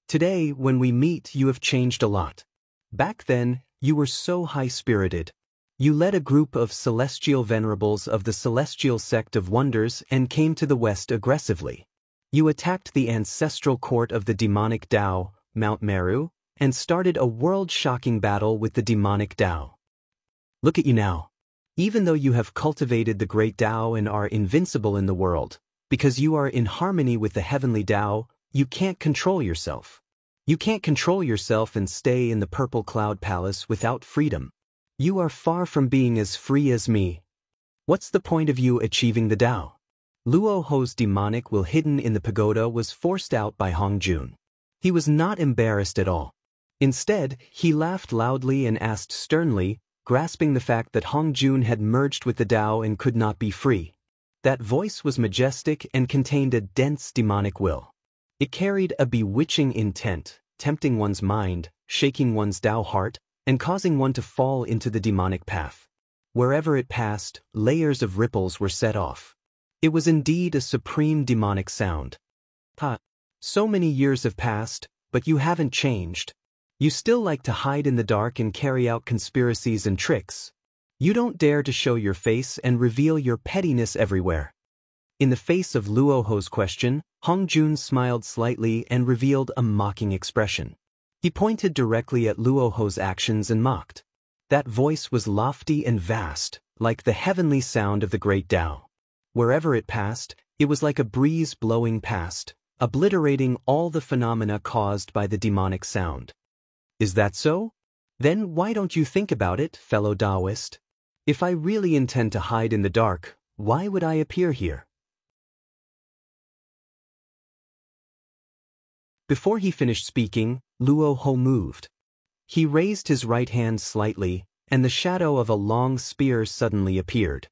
Today, when we meet, you have changed a lot. Back then, you were so high-spirited. You led a group of celestial venerables of the celestial sect of wonders and came to the west aggressively. You attacked the ancestral court of the demonic Tao, Mount Meru, and started a world-shocking battle with the demonic Tao. Look at you now. Even though you have cultivated the great Tao and are invincible in the world, because you are in harmony with the heavenly Tao, you can't control yourself. You can't control yourself and stay in the purple cloud palace without freedom. You are far from being as free as me. What's the point of you achieving the Tao? Luo Ho's demonic will hidden in the pagoda was forced out by Hong Jun. He was not embarrassed at all. Instead, he laughed loudly and asked sternly, grasping the fact that Hong Jun had merged with the Tao and could not be free. That voice was majestic and contained a dense demonic will. It carried a bewitching intent, tempting one's mind, shaking one's Tao heart, and causing one to fall into the demonic path. Wherever it passed, layers of ripples were set off. It was indeed a supreme demonic sound. So many years have passed, but you haven't changed. You still like to hide in the dark and carry out conspiracies and tricks. You don't dare to show your face and reveal your pettiness everywhere. In the face of Luo Ho's question, Hong Jun smiled slightly and revealed a mocking expression. He pointed directly at Luo Ho's actions and mocked. That voice was lofty and vast, like the heavenly sound of the great Tao. Wherever it passed, it was like a breeze blowing past, obliterating all the phenomena caused by the demonic sound. Is that so? Then why don't you think about it, fellow Taoist? If I really intend to hide in the dark, why would I appear here? Before he finished speaking, Luo Ho moved. He raised his right hand slightly, and the shadow of a long spear suddenly appeared.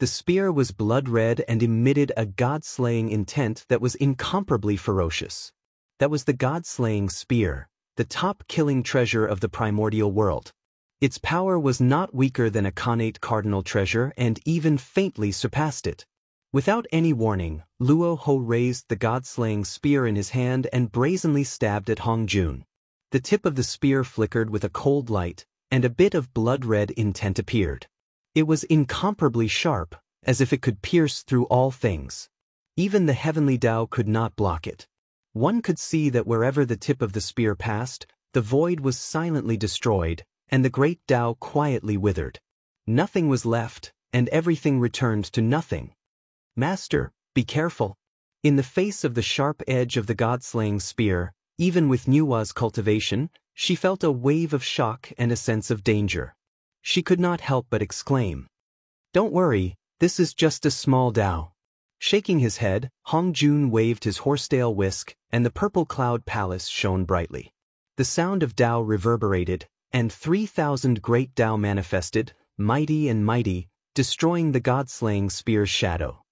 The spear was blood-red and emitted a god-slaying intent that was incomparably ferocious. That was the god-slaying spear, the top-killing treasure of the primordial world. Its power was not weaker than a connate cardinal treasure and even faintly surpassed it. Without any warning, Luo Ho raised the god-slaying spear in his hand and brazenly stabbed at Hong Jun. The tip of the spear flickered with a cold light, and a bit of blood-red intent appeared. It was incomparably sharp, as if it could pierce through all things. Even the heavenly Tao could not block it. One could see that wherever the tip of the spear passed, the void was silently destroyed, and the great Tao quietly withered. Nothing was left, and everything returned to nothing. Master, be careful. In the face of the sharp edge of the god-slaying spear, even with Nuwa's cultivation, she felt a wave of shock and a sense of danger. She could not help but exclaim, "Don't worry, this is just a small Tao." Shaking his head, Hong Jun waved his horsetail whisk, and the purple cloud palace shone brightly. The sound of Tao reverberated, and 3,000 great Tao manifested, mighty and mighty, destroying the god-slaying spear's shadow.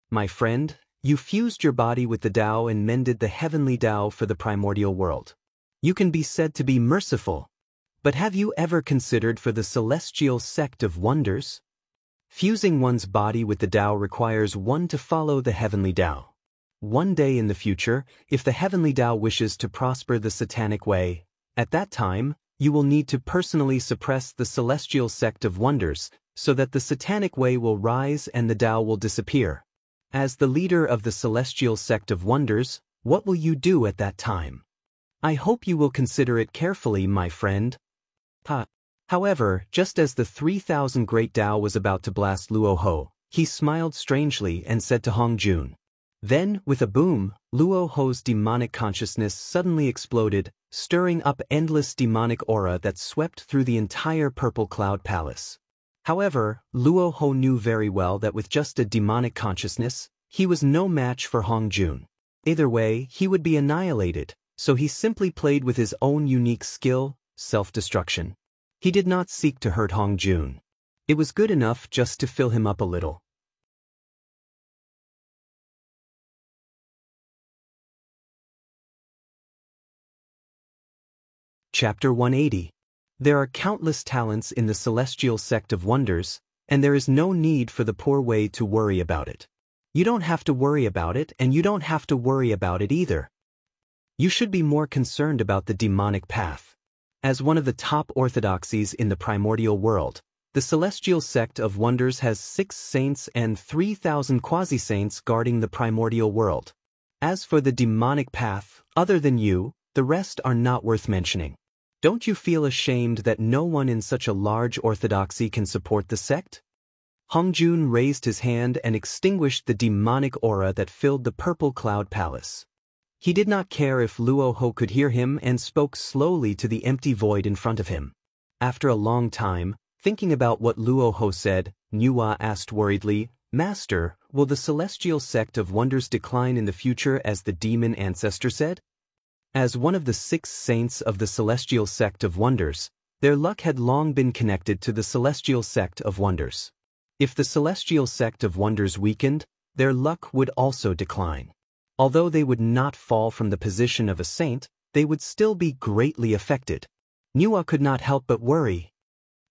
My friend, you fused your body with the Tao and mended the heavenly Tao for the primordial world. You can be said to be merciful. But have you ever considered for the celestial sect of wonders? Fusing one's body with the Tao requires one to follow the heavenly Tao. One day in the future, if the heavenly Tao wishes to prosper the satanic way, at that time, you will need to personally suppress the celestial sect of wonders, so that the satanic way will rise and the Tao will disappear. As the leader of the celestial sect of wonders, what will you do at that time? I hope you will consider it carefully, my friend. However, just as the 3,000 great Tao was about to blast Luo Ho, he smiled strangely and said to Hong Jun. Then, with a boom, Luo Ho's demonic consciousness suddenly exploded, stirring up endless demonic aura that swept through the entire Purple Cloud Palace. However, Luo Ho knew very well that with just a demonic consciousness, he was no match for Hong Jun. Either way, he would be annihilated, so he simply played with his own unique skill, self-destruction. He did not seek to hurt Hong Jun. It was good enough just to fill him up a little. Chapter 180. There are countless talents in the celestial sect of wonders, and there is no need for the poor way to worry about it. You don't have to worry about it, and you don't have to worry about it either. You should be more concerned about the demonic path. As one of the top orthodoxies in the primordial world, the celestial sect of wonders has 6 saints and 3,000 quasi-saints guarding the primordial world. As for the demonic path, other than you, the rest are not worth mentioning. Don't you feel ashamed that no one in such a large orthodoxy can support the sect? Hong Jun raised his hand and extinguished the demonic aura that filled the Purple Cloud Palace. He did not care if Luo Ho could hear him and spoke slowly to the empty void in front of him. After a long time, thinking about what Luo Ho said, Nuwa asked worriedly, "Master, will the celestial sect of wonders decline in the future as the demon ancestor said?" As one of the 6 saints of the celestial sect of wonders, their luck had long been connected to the celestial sect of wonders. If the celestial sect of wonders weakened, their luck would also decline. Although they would not fall from the position of a saint, they would still be greatly affected. Nuwa could not help but worry.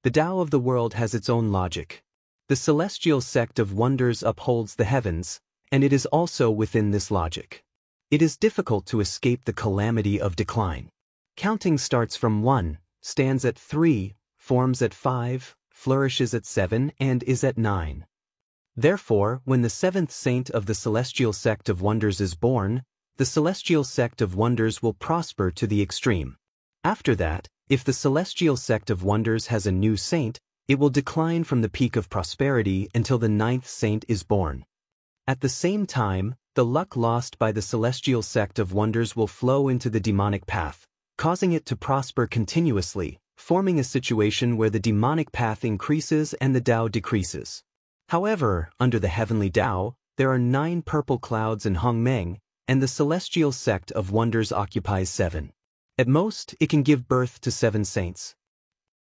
The Tao of the world has its own logic. The celestial sect of wonders upholds the heavens, and it is also within this logic. It is difficult to escape the calamity of decline. Counting starts from 1, stands at 3, forms at 5, flourishes at 7, and is at 9. Therefore, when the 7th saint of the celestial sect of wonders is born, the celestial sect of wonders will prosper to the extreme. After that, if the celestial sect of wonders has a new saint, it will decline from the peak of prosperity until the 9th saint is born. At the same time, the luck lost by the celestial sect of wonders will flow into the demonic path, causing it to prosper continuously, forming a situation where the demonic path increases and the Tao decreases. However, under the heavenly Tao, there are 9 purple clouds in Hongmeng, and the celestial sect of wonders occupies 7. At most, it can give birth to 7 saints.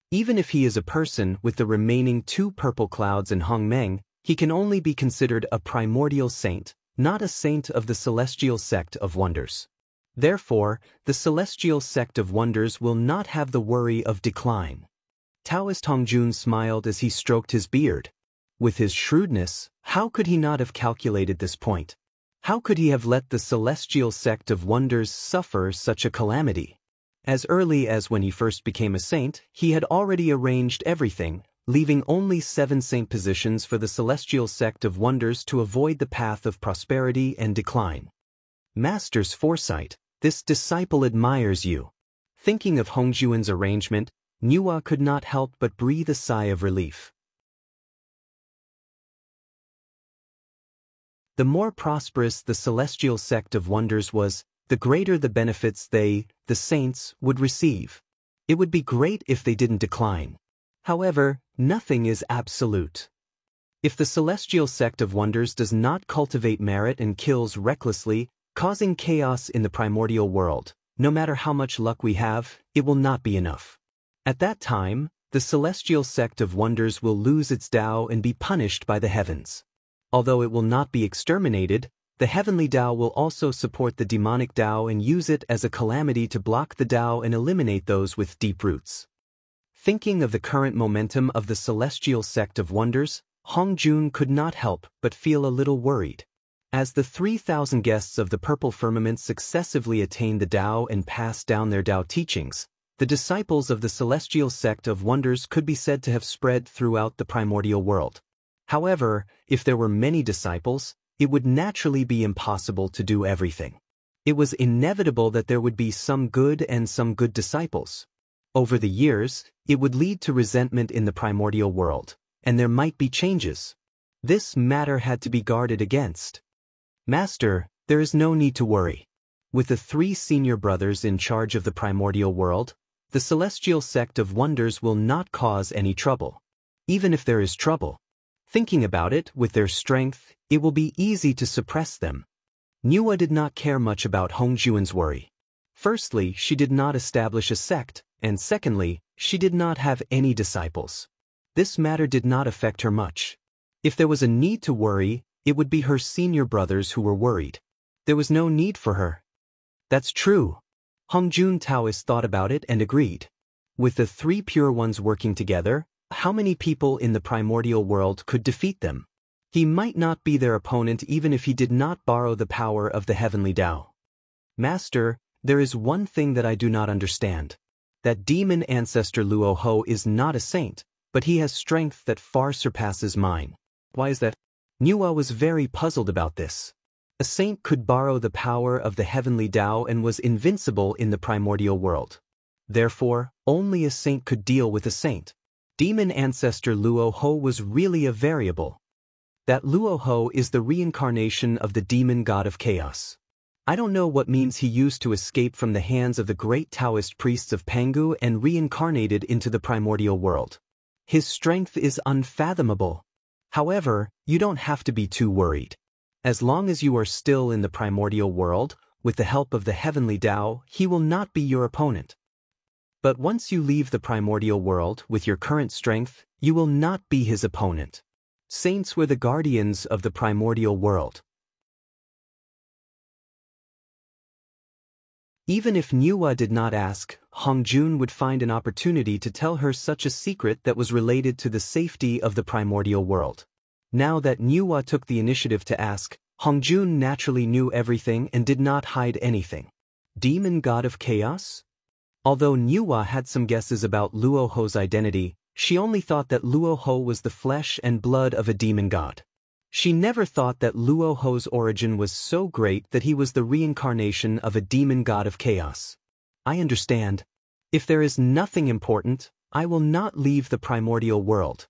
Even if he is a person with the remaining 2 purple clouds in Hongmeng, he can only be considered a primordial saint, not a saint of the celestial sect of wonders. Therefore, the celestial sect of wonders will not have the worry of decline. Taoist Hong Jun smiled as he stroked his beard. With his shrewdness, how could he not have calculated this point? How could he have let the celestial sect of wonders suffer such a calamity? As early as when he first became a saint, he had already arranged everything, leaving only 7 saint positions for the celestial sect of wonders to avoid the path of prosperity and decline. Master's foresight, this disciple admires you. Thinking of Hong Jun's arrangement, Nuwa could not help but breathe a sigh of relief. The more prosperous the celestial sect of wonders was, the greater the benefits they, the saints, would receive. It would be great if they didn't decline. However, nothing is absolute. If the celestial sect of wonders does not cultivate merit and kills recklessly, causing chaos in the primordial world, no matter how much luck we have, it will not be enough. At that time, the celestial sect of wonders will lose its Tao and be punished by the heavens. Although it will not be exterminated, the heavenly Tao will also support the demonic Tao and use it as a calamity to block the Tao and eliminate those with deep roots. Thinking of the current momentum of the celestial sect of wonders, Hongjun could not help but feel a little worried. As the 3,000 guests of the purple firmament successively attain the Tao and pass down their Tao teachings, the disciples of the celestial sect of wonders could be said to have spread throughout the primordial world. However, if there were many disciples, it would naturally be impossible to do everything. It was inevitable that there would be some good and some good disciples. Over the years, it would lead to resentment in the primordial world, and there might be changes. This matter had to be guarded against. Master, there is no need to worry. With the 3 senior brothers in charge of the primordial world, the celestial sect of wonders will not cause any trouble. Even if there is trouble, thinking about it, with their strength, it will be easy to suppress them. Nuwa did not care much about Hongjun's worry. Firstly, she did not establish a sect, and secondly, she did not have any disciples. This matter did not affect her much. If there was a need to worry, it would be her senior brothers who were worried. There was no need for her. That's true. Hongjun Taoist thought about it and agreed. With the 3 pure ones working together, how many people in the primordial world could defeat them? He might not be their opponent even if he did not borrow the power of the heavenly Tao. Master, there is one thing that I do not understand. That demon ancestor Luo Ho is not a saint, but he has strength that far surpasses mine. Why is that? Nuwa was very puzzled about this. A saint could borrow the power of the heavenly Tao and was invincible in the primordial world. Therefore, only a saint could deal with a saint. Demon ancestor Luo Ho was really a variable. That Luo Ho is the reincarnation of the demon god of chaos. I don't know what means he used to escape from the hands of the great Taoist priests of Pangu and reincarnated into the primordial world. His strength is unfathomable. However, you don't have to be too worried. As long as you are still in the primordial world, with the help of the heavenly Tao, he will not be your opponent. But once you leave the primordial world with your current strength, you will not be his opponent. Saints were the guardians of the primordial world. Even if Nuwa did not ask, Hongjun would find an opportunity to tell her such a secret that was related to the safety of the primordial world. Now that Nuwa took the initiative to ask, Hongjun naturally knew everything and did not hide anything. Demon god of chaos? Although Nuwa had some guesses about Luo Ho's identity, she only thought that Luo Ho was the flesh and blood of a demon god. She never thought that Luo Ho's origin was so great that he was the reincarnation of a demon god of chaos. I understand. If there is nothing important, I will not leave the primordial world.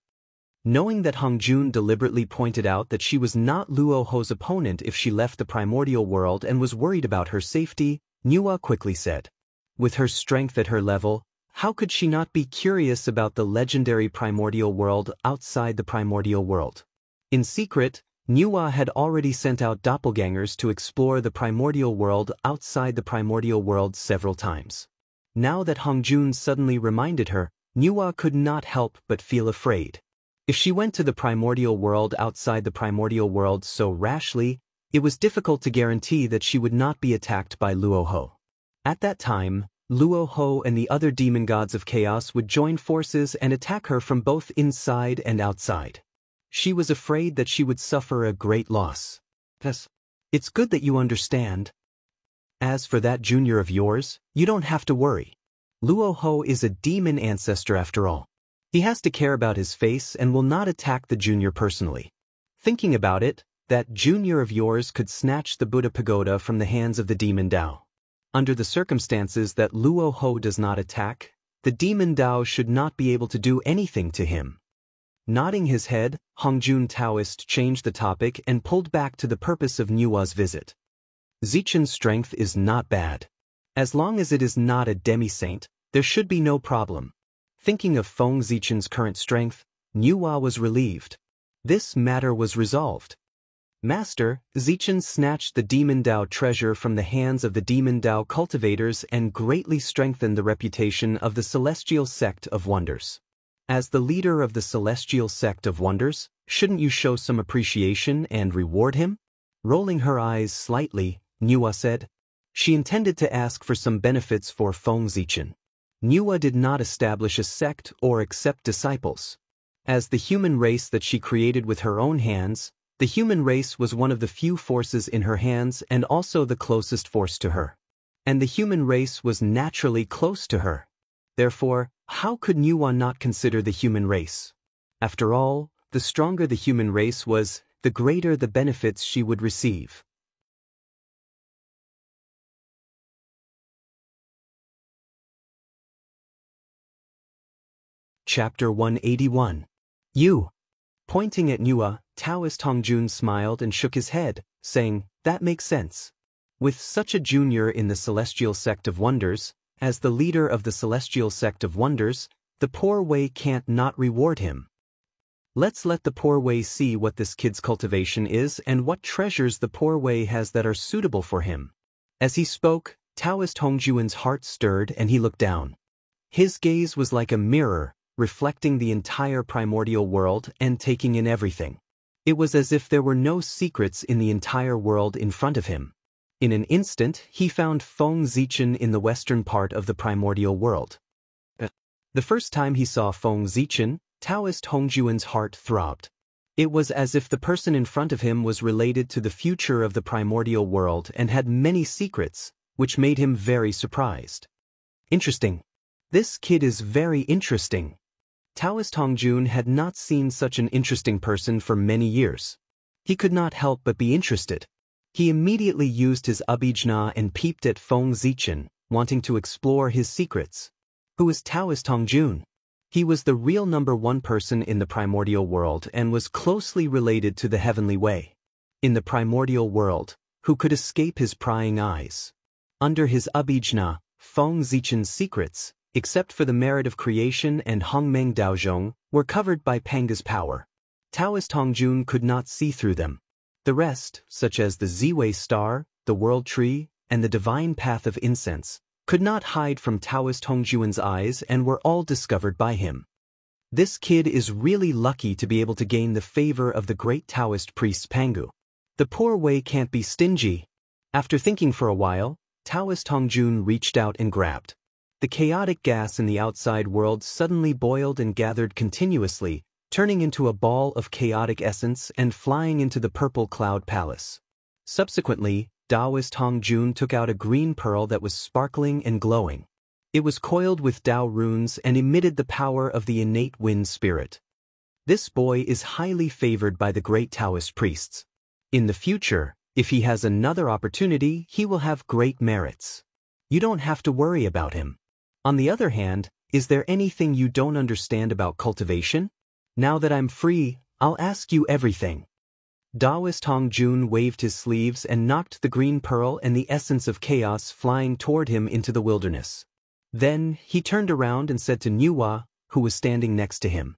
Knowing that Hongjun deliberately pointed out that she was not Luo Ho's opponent if she left the primordial world and was worried about her safety, Nuwa quickly said. With her strength at her level, how could she not be curious about the legendary primordial world outside the primordial world? In secret, Nuwa had already sent out doppelgangers to explore the primordial world outside the primordial world several times. Now that Hongjun suddenly reminded her, Nuwa could not help but feel afraid. If she went to the primordial world outside the primordial world so rashly, it was difficult to guarantee that she would not be attacked by Luo Ho. At that time, Luo Ho and the other demon gods of chaos would join forces and attack her from both inside and outside. She was afraid that she would suffer a great loss. Yes, it's good that you understand. As for that junior of yours, you don't have to worry. Luo Ho is a demon ancestor after all. He has to care about his face and will not attack the junior personally. Thinking about it, that junior of yours could snatch the Buddha pagoda from the hands of the demon Tao. Under the circumstances that Luo Ho does not attack, the demon Tao should not be able to do anything to him. Nodding his head, Hongjun Taoist changed the topic and pulled back to the purpose of Nuwa's visit. Zichen's strength is not bad. As long as it is not a demi-saint, there should be no problem. Thinking of Feng Zichen's current strength, Nuwa was relieved. This matter was resolved. Master, Zichen snatched the Demon Dao treasure from the hands of the Demon Dao cultivators and greatly strengthened the reputation of the Celestial Sect of Wonders. As the leader of the Celestial Sect of Wonders, shouldn't you show some appreciation and reward him? Rolling her eyes slightly, Nuwa said. She intended to ask for some benefits for Feng Zichen. Nuwa did not establish a sect or accept disciples. As the human race that she created with her own hands, the human race was one of the few forces in her hands and also the closest force to her. And the human race was naturally close to her. Therefore, how could Nuwa not consider the human race? After all, the stronger the human race was, the greater the benefits she would receive. Chapter 181. You. Pointing at Nuwa, Taoist Hongjun smiled and shook his head, saying, "That makes sense. With such a junior in the Celestial Sect of Wonders, as the leader of the Celestial Sect of Wonders, the poor Wei can't not reward him. Let's let the poor Wei see what this kid's cultivation is and what treasures the poor Wei has that are suitable for him." As he spoke, Taoist Hongjun's heart stirred and he looked down. His gaze was like a mirror, reflecting the entire primordial world and taking in everything. It was as if there were no secrets in the entire world in front of him. In an instant, he found Feng Zichen in the western part of the primordial world. The first time he saw Feng Zichen, Taoist Hongjun's heart throbbed. It was as if the person in front of him was related to the future of the primordial world and had many secrets, which made him very surprised. Interesting. This kid is very interesting. Taoist Hongjun had not seen such an interesting person for many years. He could not help but be interested. He immediately used his Abhijna and peeped at Feng Zichen, wanting to explore his secrets. Who is Taoist Hongjun? He was the real #1 person in the primordial world and was closely related to the heavenly way. In the primordial world, who could escape his prying eyes? Under his Abhijna, Feng Zichen's secrets, except for the merit of creation and Hongmeng Daozhong, were covered by Panga's power. Taoist Hongjun could not see through them. The rest, such as the Ziwei star, the world tree, and the divine path of incense, could not hide from Taoist Hongjun's eyes and were all discovered by him. This kid is really lucky to be able to gain the favor of the great Taoist priest Pangu. The poor Wei can't be stingy. After thinking for a while, Taoist Hongjun reached out and grabbed. The chaotic gas in the outside world suddenly boiled and gathered continuously, turning into a ball of chaotic essence and flying into the purple cloud palace. Subsequently, Taoist Hongjun took out a green pearl that was sparkling and glowing. It was coiled with Dao runes and emitted the power of the innate wind spirit. This boy is highly favored by the great Taoist priests. In the future, if he has another opportunity, he will have great merits. You don't have to worry about him. On the other hand, is there anything you don't understand about cultivation? Now that I'm free, I'll ask you everything. Taoist Hongjun waved his sleeves and knocked the green pearl and the essence of chaos flying toward him into the wilderness. Then, he turned around and said to Nuwa, who was standing next to him.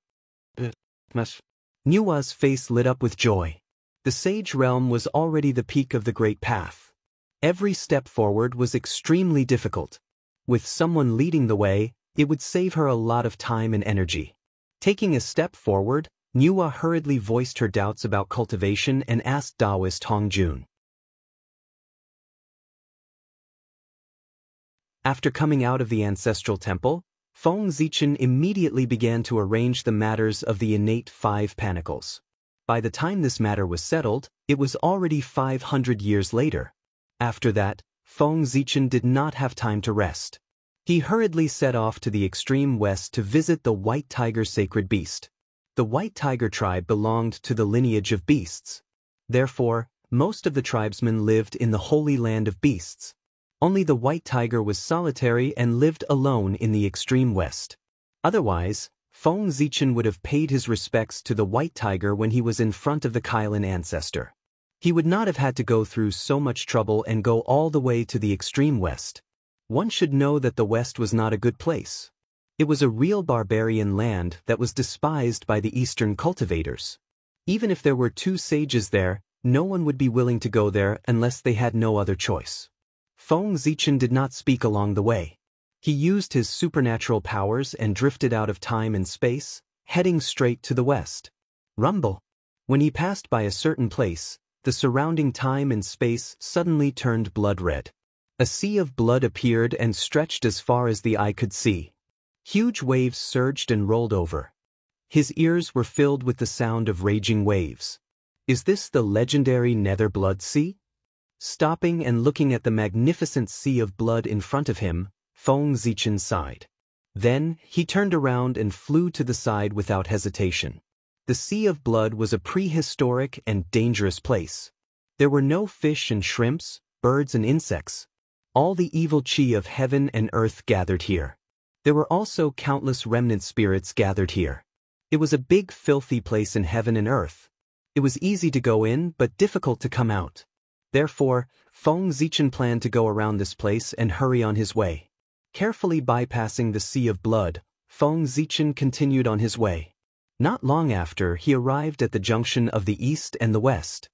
Nuwa's face lit up with joy. The sage realm was already the peak of the great path. Every step forward was extremely difficult. With someone leading the way, it would save her a lot of time and energy. Taking a step forward, Nuwa hurriedly voiced her doubts about cultivation and asked Taoist Hongjun. After coming out of the ancestral temple, Feng Zichen immediately began to arrange the matters of the innate 5 panicles. By the time this matter was settled, it was already 500 years later. After that, Feng Zichen did not have time to rest. He hurriedly set off to the extreme west to visit the White Tiger sacred beast. The White Tiger tribe belonged to the lineage of beasts. Therefore, most of the tribesmen lived in the holy land of beasts. Only the White Tiger was solitary and lived alone in the extreme west. Otherwise, Feng Zichen would have paid his respects to the White Tiger when he was in front of the Kylin ancestor. He would not have had to go through so much trouble and go all the way to the extreme west. One should know that the west was not a good place. It was a real barbarian land that was despised by the eastern cultivators. Even if there were 2 sages there, No one would be willing to go there unless they had no other choice. Feng Zichen did not speak along the way. He used his supernatural powers and drifted out of time and space, heading straight to the west. Rumble. When he passed by a certain place, the surrounding time and space suddenly turned blood red. A sea of blood appeared and stretched as far as the eye could see. Huge waves surged and rolled over. His ears were filled with the sound of raging waves. Is this the legendary Nether Blood Sea? Stopping and looking at the magnificent sea of blood in front of him, Feng Zichen sighed. Then, he turned around and flew to the side without hesitation. The Sea of Blood was a prehistoric and dangerous place. There were no fish and shrimps, birds and insects. All the evil chi of heaven and earth gathered here. There were also countless remnant spirits gathered here. It was a big filthy place in heaven and earth. It was easy to go in but difficult to come out. Therefore, Feng Zichen planned to go around this place and hurry on his way. Carefully bypassing the Sea of Blood, Feng Zichen continued on his way. Not long after, he arrived at the junction of the east and the west.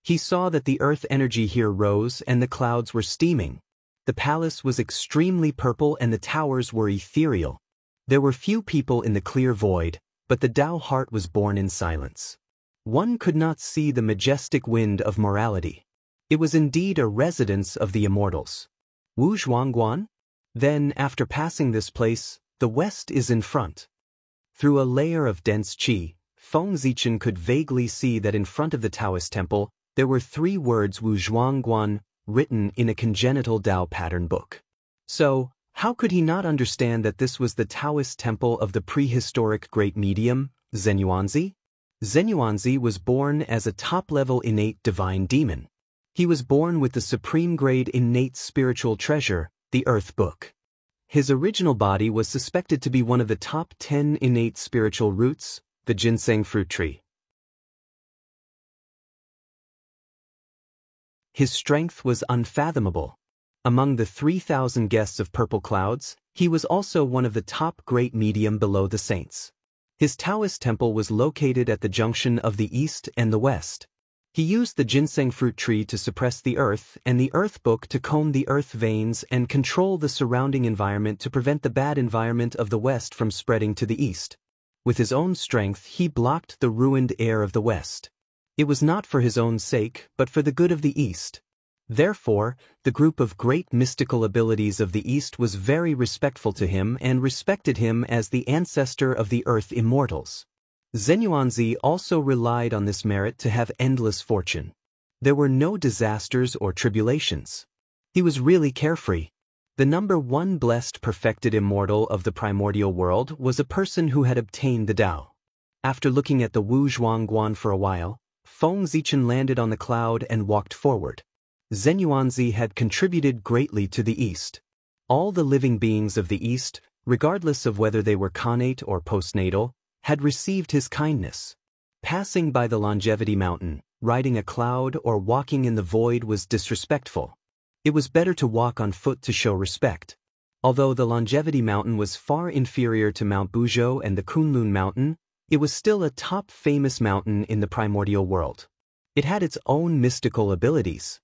He saw that the earth energy here rose and the clouds were steaming. The palace was extremely purple and the towers were ethereal. There were few people in the clear void, but the Tao heart was born in silence. One could not see the majestic wind of morality. It was indeed a residence of the immortals. Wu Zhuangguan? Then, after passing this place, the west is in front. Through a layer of dense qi, Feng Zichen could vaguely see that in front of the Taoist temple, there were 3 words Wu Zhuangguan written in a congenital Tao pattern book. So, how could he not understand that this was the Taoist temple of the prehistoric great medium, Zenyuanzi? Zenyuanzi was born as a top-level innate divine demon. He was born with the supreme-grade innate spiritual treasure, the Earth Book. His original body was suspected to be one of the top 10 innate spiritual roots, the ginseng fruit tree. His strength was unfathomable. Among the 3,000 guests of Purple Clouds, he was also one of the top great medium below the saints. His Taoist temple was located at the junction of the east and the west. He used the ginseng fruit tree to suppress the earth and the earth book to comb the earth veins and control the surrounding environment to prevent the bad environment of the west from spreading to the east. With his own strength, he blocked the ruined air of the west. It was not for his own sake, but for the good of the east. Therefore, the group of great mystical abilities of the East was very respectful to him and respected him as the ancestor of the Earth Immortals. Zenyuanzi also relied on this merit to have endless fortune. There were no disasters or tribulations. He was really carefree. The number 1 blessed perfected immortal of the primordial world was a person who had obtained the Tao. After looking at the Wu Zhuangguan for a while, Feng Zichen landed on the cloud and walked forward. Zenyuanzi had contributed greatly to the East. All the living beings of the East, regardless of whether they were connate or postnatal, had received his kindness. Passing by the Longevity Mountain, riding a cloud or walking in the void was disrespectful. It was better to walk on foot to show respect. Although the Longevity Mountain was far inferior to Mount Buzhou and the Kunlun Mountain, it was still a top famous mountain in the primordial world. It had its own mystical abilities.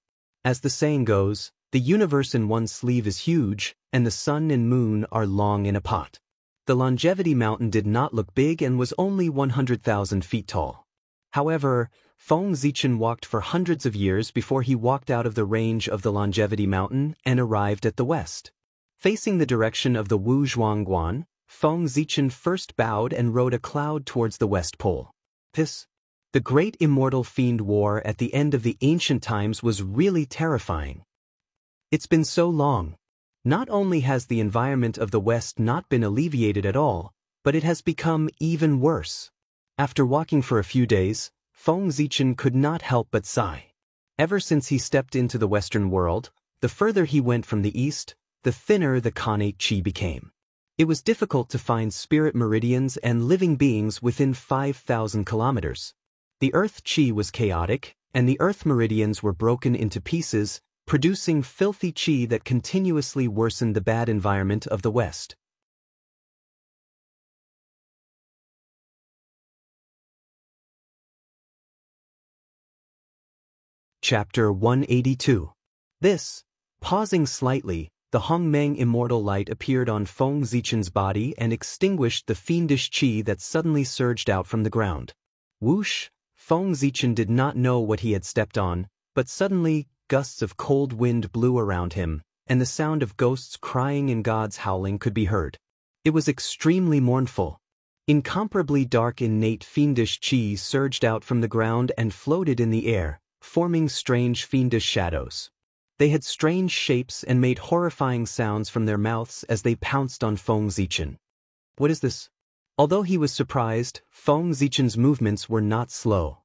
As the saying goes, the universe in one sleeve is huge, and the sun and moon are long in a pot. The Longevity Mountain did not look big and was only 100,000 feet tall. However, Feng Zichen walked for hundreds of years before he walked out of the range of the Longevity Mountain and arrived at the west. Facing the direction of the Wu Zhuangguan, Feng Zichen first bowed and rode a cloud towards the west pole. The great immortal fiend war at the end of the ancient times was really terrifying. It's been so long. Not only has the environment of the West not been alleviated at all, but it has become even worse. After walking for a few days, Feng Zichen could not help but sigh. Ever since he stepped into the Western world, the further he went from the East, the thinner the connate qi became. It was difficult to find spirit meridians and living beings within 5,000 kilometers. The earth qi was chaotic, and the earth meridians were broken into pieces, producing filthy qi that continuously worsened the bad environment of the West. Chapter 182. This, pausing slightly, the Hongmeng immortal light appeared on Feng Zichen's body and extinguished the fiendish qi that suddenly surged out from the ground. Whoosh! Feng Zichen did not know what he had stepped on, but suddenly, gusts of cold wind blew around him, and the sound of ghosts crying and gods howling could be heard. It was extremely mournful. Incomparably dark innate fiendish qi surged out from the ground and floated in the air, forming strange fiendish shadows. They had strange shapes and made horrifying sounds from their mouths as they pounced on Feng Zichen. What is this? Although he was surprised, Feng Zichen's movements were not slow.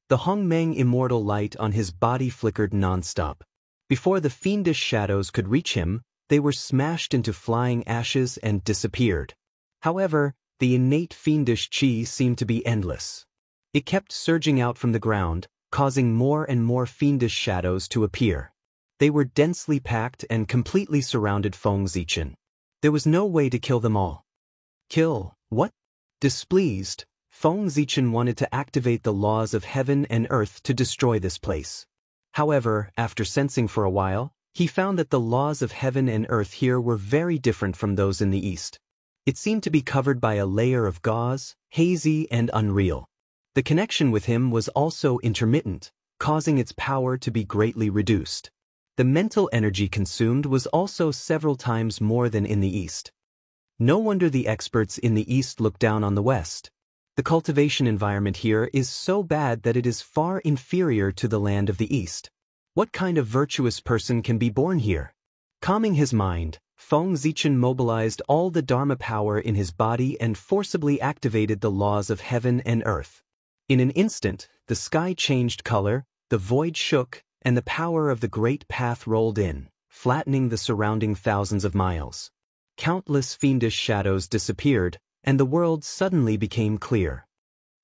The Hongmeng immortal light on his body flickered non-stop. Before the fiendish shadows could reach him, they were smashed into flying ashes and disappeared. However, the innate fiendish qi seemed to be endless. It kept surging out from the ground, causing more and more fiendish shadows to appear. They were densely packed and completely surrounded Feng Zichen. There was no way to kill them all. Kill, what? Displeased, Feng Zichen wanted to activate the laws of heaven and earth to destroy this place. However, after sensing for a while, he found that the laws of heaven and earth here were very different from those in the east. It seemed to be covered by a layer of gauze, hazy and unreal. The connection with him was also intermittent, causing its power to be greatly reduced. The mental energy consumed was also several times more than in the east. No wonder the experts in the east look down on the west. The cultivation environment here is so bad that it is far inferior to the land of the east. What kind of virtuous person can be born here? Calming his mind, Feng Zichen mobilized all the Dharma power in his body and forcibly activated the laws of heaven and earth. In an instant, the sky changed color, the void shook, and the power of the great path rolled in, flattening the surrounding thousands of miles. Countless fiendish shadows disappeared, and the world suddenly became clear.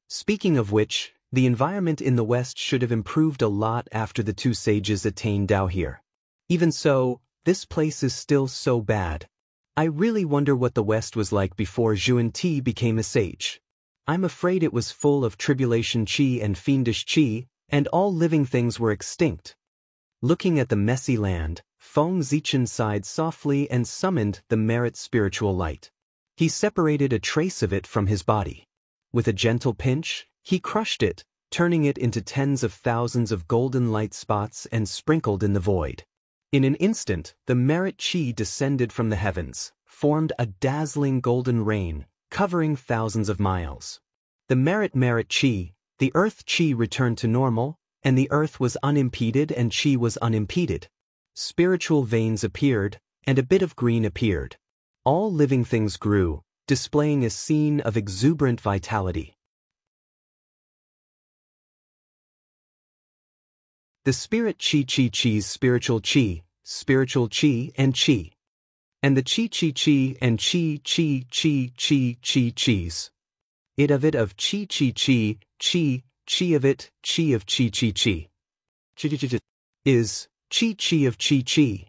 Speaking of which, the environment in the west should have improved a lot after the two sages attained Dao here. Even so, this place is still so bad. I really wonder what the west was like before Zhuan Ti became a sage. I'm afraid it was full of tribulation qi and fiendish qi, and all living things were extinct. Looking at the messy land, Feng Zichen sighed softly and summoned the merit spiritual light. He separated a trace of it from his body. With a gentle pinch, he crushed it, turning it into tens of thousands of golden light spots and sprinkled in the void. In an instant, the merit qi descended from the heavens, formed a dazzling golden rain, covering thousands of miles. The merit qi, the earth qi returned to normal, and the earth was unimpeded and qi was unimpeded. Spiritual veins appeared, and a bit of green appeared. All living things grew, displaying a scene of exuberant vitality. The spirit qi's spiritual qi, and qi. And the qi and qi's. It of qi, qi of it, qi of qi. Is qi of qi.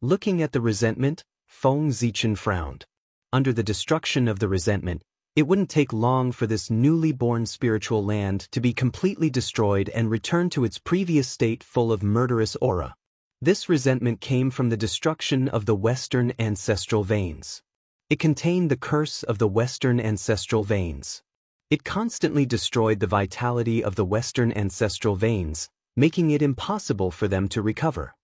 Looking at the resentment, Feng Zichen frowned. Under the destruction of the resentment, it wouldn't take long for this newly born spiritual land to be completely destroyed and return to its previous state full of murderous aura. This resentment came from the destruction of the Western ancestral veins. It contained the curse of the Western ancestral veins. It constantly destroyed the vitality of the Western ancestral veins, making it impossible for them to recover.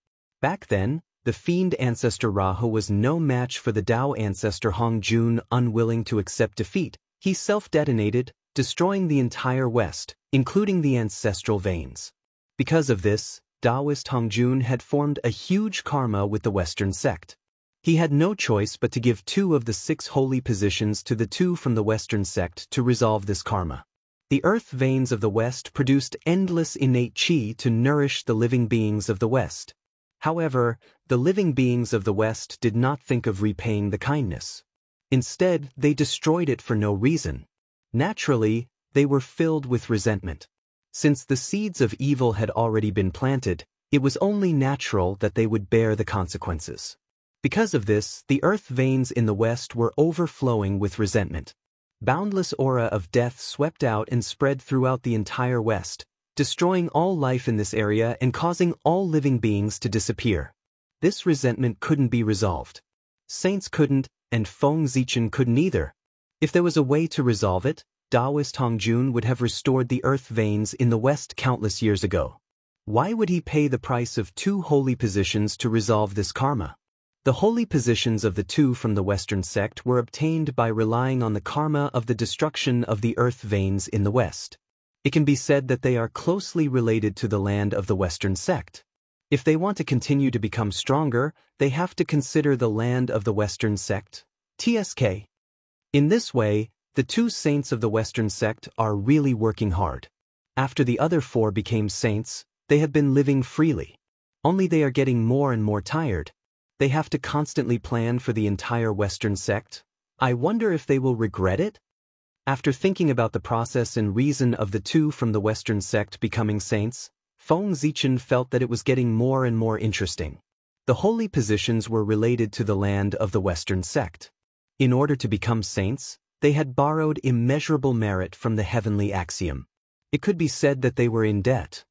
Back then, the fiend ancestor Rahu was no match for the Dao ancestor Hongjun. Unwilling to accept defeat, he self-detonated, destroying the entire West, including the ancestral veins. Because of this, Taoist Hongjun had formed a huge karma with the Western sect. He had no choice but to give 2 of the 6 holy positions to the 2 from the Western sect to resolve this karma. The earth veins of the West produced endless innate qi to nourish the living beings of the West. However, the living beings of the West did not think of repaying the kindness. Instead, they destroyed it for no reason. Naturally, they were filled with resentment. Since the seeds of evil had already been planted, it was only natural that they would bear the consequences. Because of this, the earth veins in the West were overflowing with resentment. Boundless aura of death swept out and spread throughout the entire West, destroying all life in this area and causing all living beings to disappear. This resentment couldn't be resolved. Saints couldn't, and Feng Zichen couldn't either. If there was a way to resolve it, Taoist Hongjun would have restored the earth veins in the West countless years ago. Why would he pay the price of 2 holy positions to resolve this karma? The holy positions of the 2 from the Western sect were obtained by relying on the karma of the destruction of the earth veins in the West. It can be said that they are closely related to the land of the Western sect. If they want to continue to become stronger, they have to consider the land of the Western sect, TSK. In this way, the 2 saints of the Western sect are really working hard. After the other 4 became saints, they have been living freely. Only they are getting more and more tired. They have to constantly plan for the entire Western sect. I wonder if they will regret it? After thinking about the process and reason of the 2 from the Western sect becoming saints, Feng Zichen felt that it was getting more and more interesting. The holy positions were related to the land of the Western sect. In order to become saints, they had borrowed immeasurable merit from the heavenly axiom. It could be said that they were in debt.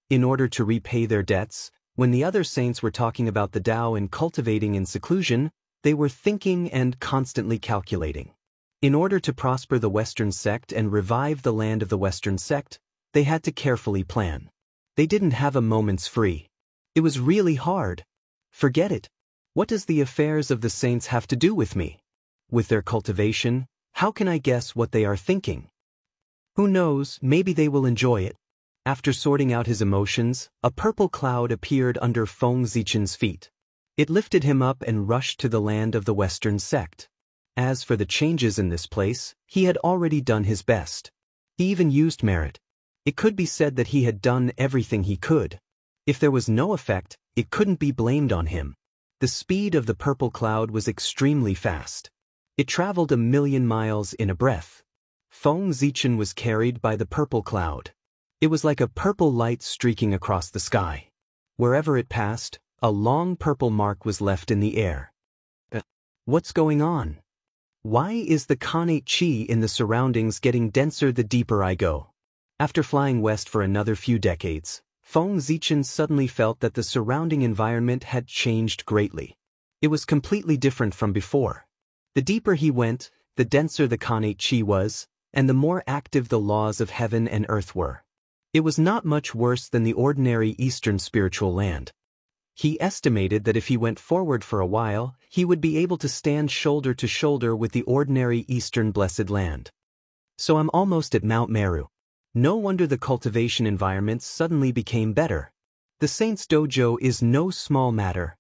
In order to repay their debts, when the other saints were talking about the Tao and cultivating in seclusion, they were thinking and constantly calculating. In order to prosper the Western sect and revive the land of the Western sect, they had to carefully plan. They didn't have a moment's free. It was really hard. Forget it. What does the affairs of the saints have to do with me? With their cultivation, how can I guess what they are thinking? Who knows, maybe they will enjoy it. After sorting out his emotions, a purple cloud appeared under Feng Zichen's feet. It lifted him up and rushed to the land of the Western sect. As for the changes in this place, he had already done his best. He even used merit. It could be said that he had done everything he could. If there was no effect, it couldn't be blamed on him. The speed of the purple cloud was extremely fast. It traveled 1,000,000 miles in a breath. Feng Zichen was carried by the purple cloud. It was like a purple light streaking across the sky. Wherever it passed, a long purple mark was left in the air. What's going on? Why is the Khanate Chi in the surroundings getting denser the deeper I go? After flying west for another few decades, Feng Zichen suddenly felt that the surrounding environment had changed greatly. It was completely different from before. The deeper he went, the denser the Khanate Chi was, and the more active the laws of heaven and earth were. It was not much worse than the ordinary Eastern spiritual land. He estimated that if he went forward for a while, he would be able to stand shoulder to shoulder with the ordinary Eastern blessed land. So I'm almost at Mount Meru. No wonder the cultivation environment suddenly became better. The Saints' Dojo is no small matter.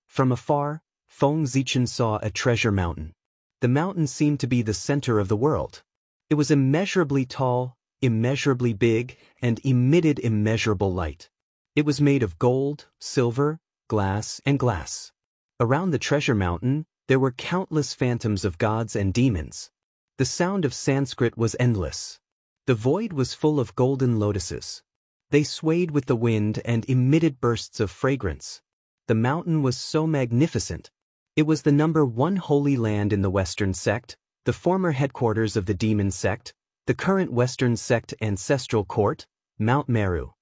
From afar, Feng Zichen saw a treasure mountain. The mountain seemed to be the center of the world. It was immeasurably tall, immeasurably big, and emitted immeasurable light. It was made of gold, silver, glass, and glass. Around the treasure mountain, there were countless phantoms of gods and demons. The sound of Sanskrit was endless. The void was full of golden lotuses. They swayed with the wind and emitted bursts of fragrance. The mountain was so magnificent. It was the #1 holy land in the Western sect, the former headquarters of the demon sect, the current Western sect ancestral court, Mount Meru.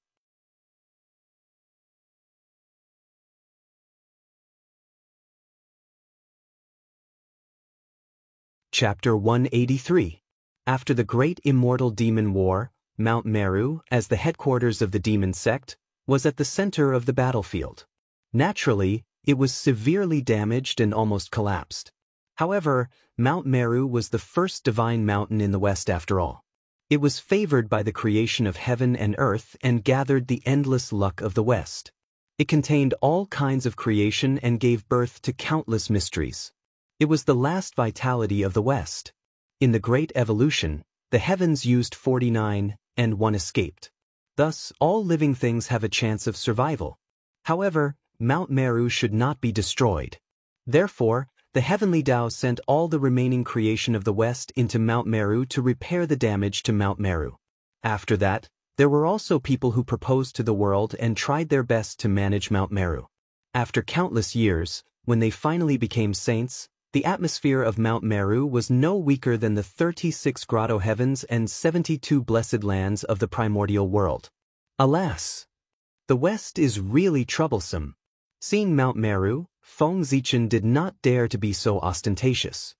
Chapter 183. After the great immortal demon war, Mount Meru, as the headquarters of the demon sect, was at the center of the battlefield. Naturally, it was severely damaged and almost collapsed. However, Mount Meru was the first divine mountain in the West after all. It was favored by the creation of heaven and earth and gathered the endless luck of the West. It contained all kinds of creation and gave birth to countless mysteries. It was the last vitality of the West. In the Great Evolution, the heavens used 49, and 1 escaped. Thus, all living things have a chance of survival. However, Mount Meru should not be destroyed. Therefore, the heavenly Tao sent all the remaining creation of the West into Mount Meru to repair the damage to Mount Meru. After that, there were also people who proposed to the world and tried their best to manage Mount Meru. After countless years, when they finally became saints, The atmosphere of Mount Meru was no weaker than the 36 grotto heavens and 72 blessed lands of the primordial world. Alas! The West is really troublesome. Seeing Mount Meru, Feng Zichen did not dare to be so ostentatious.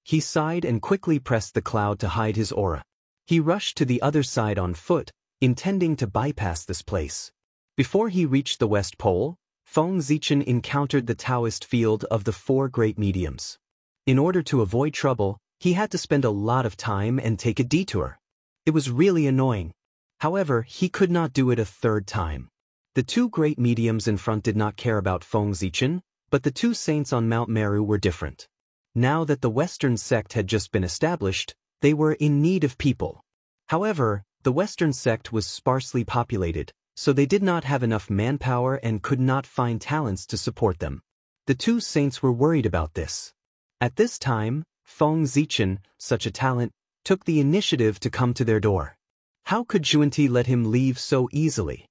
He sighed and quickly pressed the cloud to hide his aura. He rushed to the other side on foot, intending to bypass this place. Before he reached the West Pole, Feng Zichen encountered the Taoist field of the four great mediums. In order to avoid trouble, he had to spend a lot of time and take a detour. It was really annoying. However, he could not do it a third time. The two great mediums in front did not care about Feng Zichen, but the two saints on Mount Meru were different. Now that the Western sect had just been established, they were in need of people. However, the Western sect was sparsely populated, so they did not have enough manpower and could not find talents to support them. The two saints were worried about this. At this time, Feng Zichen, such a talent, took the initiative to come to their door. How could Xuanti let him leave so easily?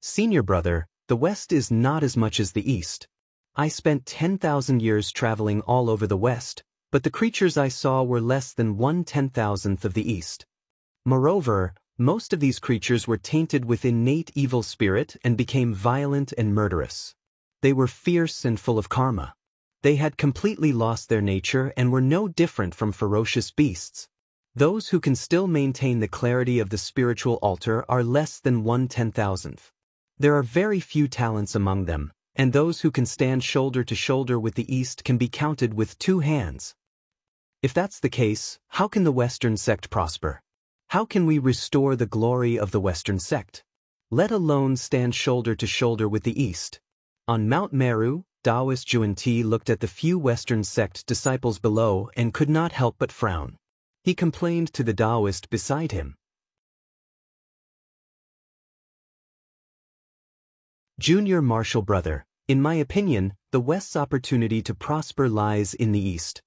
Senior brother, the West is not as much as the East. I spent 10,000 years traveling all over the West, but the creatures I saw were less than 1/10,000th of the East. Moreover, most of these creatures were tainted with innate evil spirit and became violent and murderous. They were fierce and full of karma. They had completely lost their nature and were no different from ferocious beasts. Those who can still maintain the clarity of the spiritual altar are less than 1/10,000th. There are very few talents among them, and those who can stand shoulder to shoulder with the East can be counted with 2 hands. If that's the case, how can the Western sect prosper? How can we restore the glory of the Western sect? Let alone stand shoulder to shoulder with the East. On Mount Meru, Taoist Xuanti looked at the few Western sect disciples below and could not help but frown. He complained to the Taoist beside him. Junior Marshall brother, in my opinion, the West's opportunity to prosper lies in the East.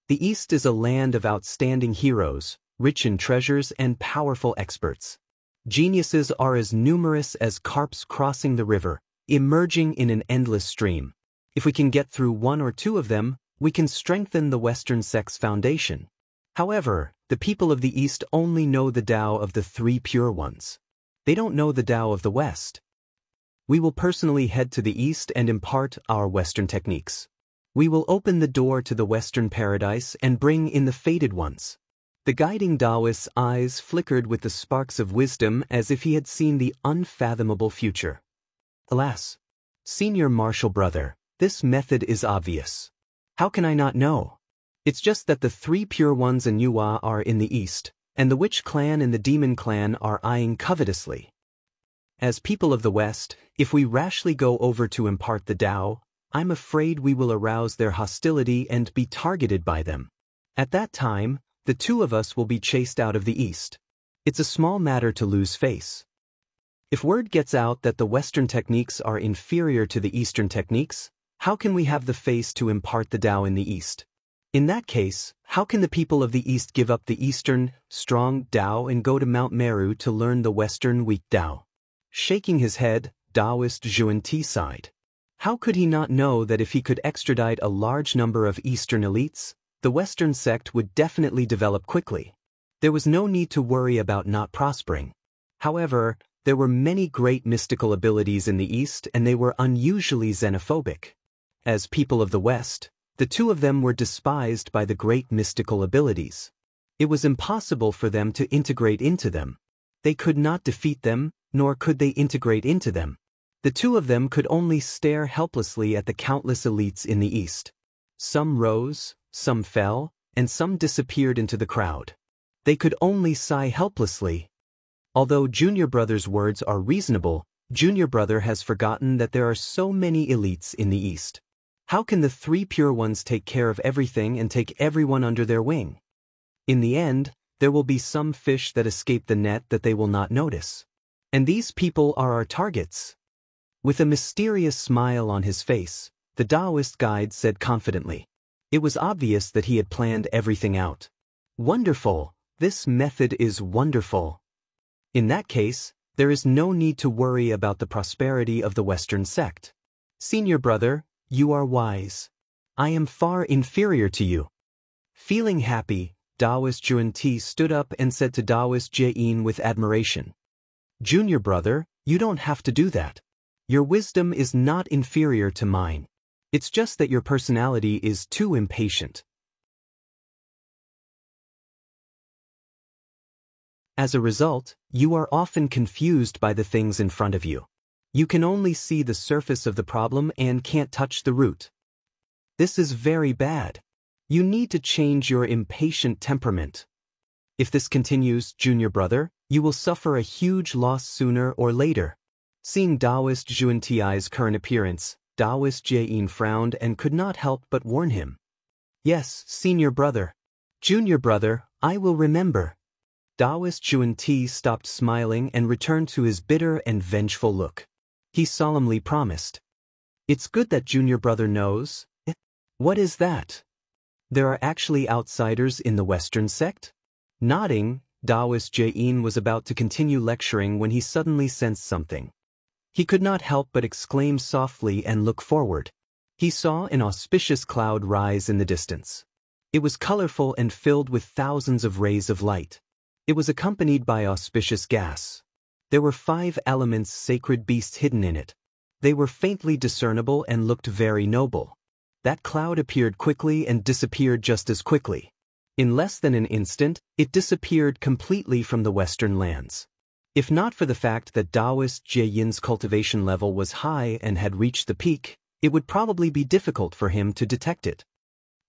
The East is a land of outstanding heroes, rich in treasures and powerful experts. Geniuses are as numerous as carps crossing the river, emerging in an endless stream. If we can get through 1 or 2 of them, we can strengthen the Western sect's foundation. However, the people of the East only know the Tao of the 3 pure ones. They don't know the Tao of the West. We will personally head to the East and impart our Western techniques. We will open the door to the Western paradise and bring in the fated ones. The guiding Taoist's eyes flickered with the sparks of wisdom as if he had seen the unfathomable future. Alas, Senior Marshall brother, this method is obvious. How can I not know? It's just that the 3 pure ones and Yuhua are in the East, and the Witch clan and the Demon clan are eyeing covetously. As people of the West, if we rashly go over to impart the Tao, I'm afraid we will arouse their hostility and be targeted by them. At that time, the 2 of us will be chased out of the East. It's a small matter to lose face. If word gets out that the Western techniques are inferior to the Eastern techniques, how can we have the face to impart the Tao in the East? In that case, how can the people of the East give up the Eastern, strong Tao and go to Mount Meru to learn the Western, weak Tao? Shaking his head, Taoist Xuanti sighed. How could he not know that if he could extradite a large number of Eastern elites, the Western sect would definitely develop quickly? There was no need to worry about not prospering. However, there were many great mystical abilities in the East and they were unusually xenophobic. As people of the West, the 2 of them were despised by the great mystical abilities. It was impossible for them to integrate into them. They could not defeat them, nor could they integrate into them. The 2 of them could only stare helplessly at the countless elites in the East. Some rose, some fell, and some disappeared into the crowd. They could only sigh helplessly. Although Junior Brother's words are reasonable, Junior Brother has forgotten that there are so many elites in the East. How can the 3 pure ones take care of everything and take everyone under their wing? In the end, there will be some fish that escape the net that they will not notice. And these people are our targets. With a mysterious smile on his face, the Taoist guide said confidently. It was obvious that he had planned everything out. Wonderful, this method is wonderful. In that case, there is no need to worry about the prosperity of the Western sect. Senior brother, you are wise. I am far inferior to you. Feeling happy, Taoist Juan-Ti stood up and said to Taoist Jie-in with admiration, "Junior brother, you don't have to do that. Your wisdom is not inferior to mine. It's just that your personality is too impatient." As a result, you are often confused by the things in front of you. You can only see the surface of the problem and can't touch the root. This is very bad. You need to change your impatient temperament. If this continues, junior brother, you will suffer a huge loss sooner or later. Seeing Taoist Juan-Ti's current appearance, Taoist Jie-in frowned and could not help but warn him. "Yes, senior brother. Junior brother, I will remember." Taoist Juan-Ti stopped smiling and returned to his bitter and vengeful look. He solemnly promised. "It's good that junior brother knows." "What is that? There are actually outsiders in the Western sect?" Nodding, Taoist Jie-in was about to continue lecturing when he suddenly sensed something. He could not help but exclaim softly and look forward. He saw an auspicious cloud rise in the distance. It was colorful and filled with thousands of rays of light. It was accompanied by auspicious gas. There were 5 elements sacred beasts hidden in it. They were faintly discernible and looked very noble. That cloud appeared quickly and disappeared just as quickly. In less than an instant, it disappeared completely from the Western lands. If not for the fact that Taoist Jie-in's cultivation level was high and had reached the peak, it would probably be difficult for him to detect it.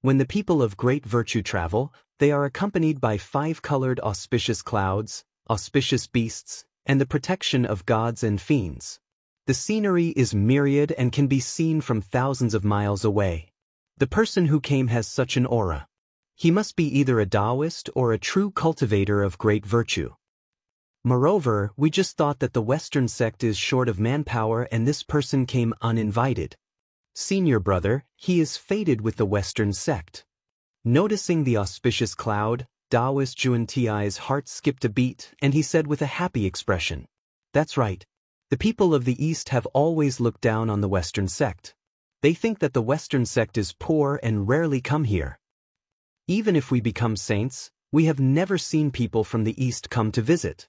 When the people of great virtue travel, they are accompanied by 5-colored auspicious clouds, auspicious beasts, and the protection of gods and fiends. The scenery is myriad and can be seen from thousands of miles away. The person who came has such an aura. He must be either a Taoist or a true cultivator of great virtue. Moreover, we just thought that the Western sect is short of manpower and this person came uninvited. Senior brother, he is fated with the Western sect." Noticing the auspicious cloud, Taoist Juan-Ti's heart skipped a beat and he said with a happy expression, "That's right. The people of the East have always looked down on the Western sect. They think that the Western sect is poor and rarely come here. Even if we become saints, we have never seen people from the East come to visit."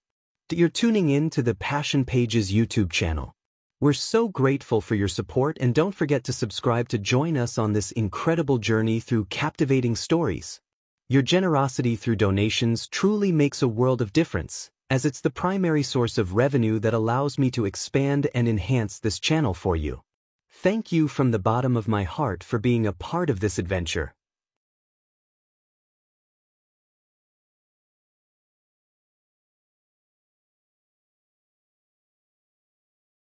You're tuning in to the Passion Pages YouTube channel. We're so grateful for your support and don't forget to subscribe to join us on this incredible journey through captivating stories. Your generosity through donations truly makes a world of difference, as it's the primary source of revenue that allows me to expand and enhance this channel for you. Thank you from the bottom of my heart for being a part of this adventure.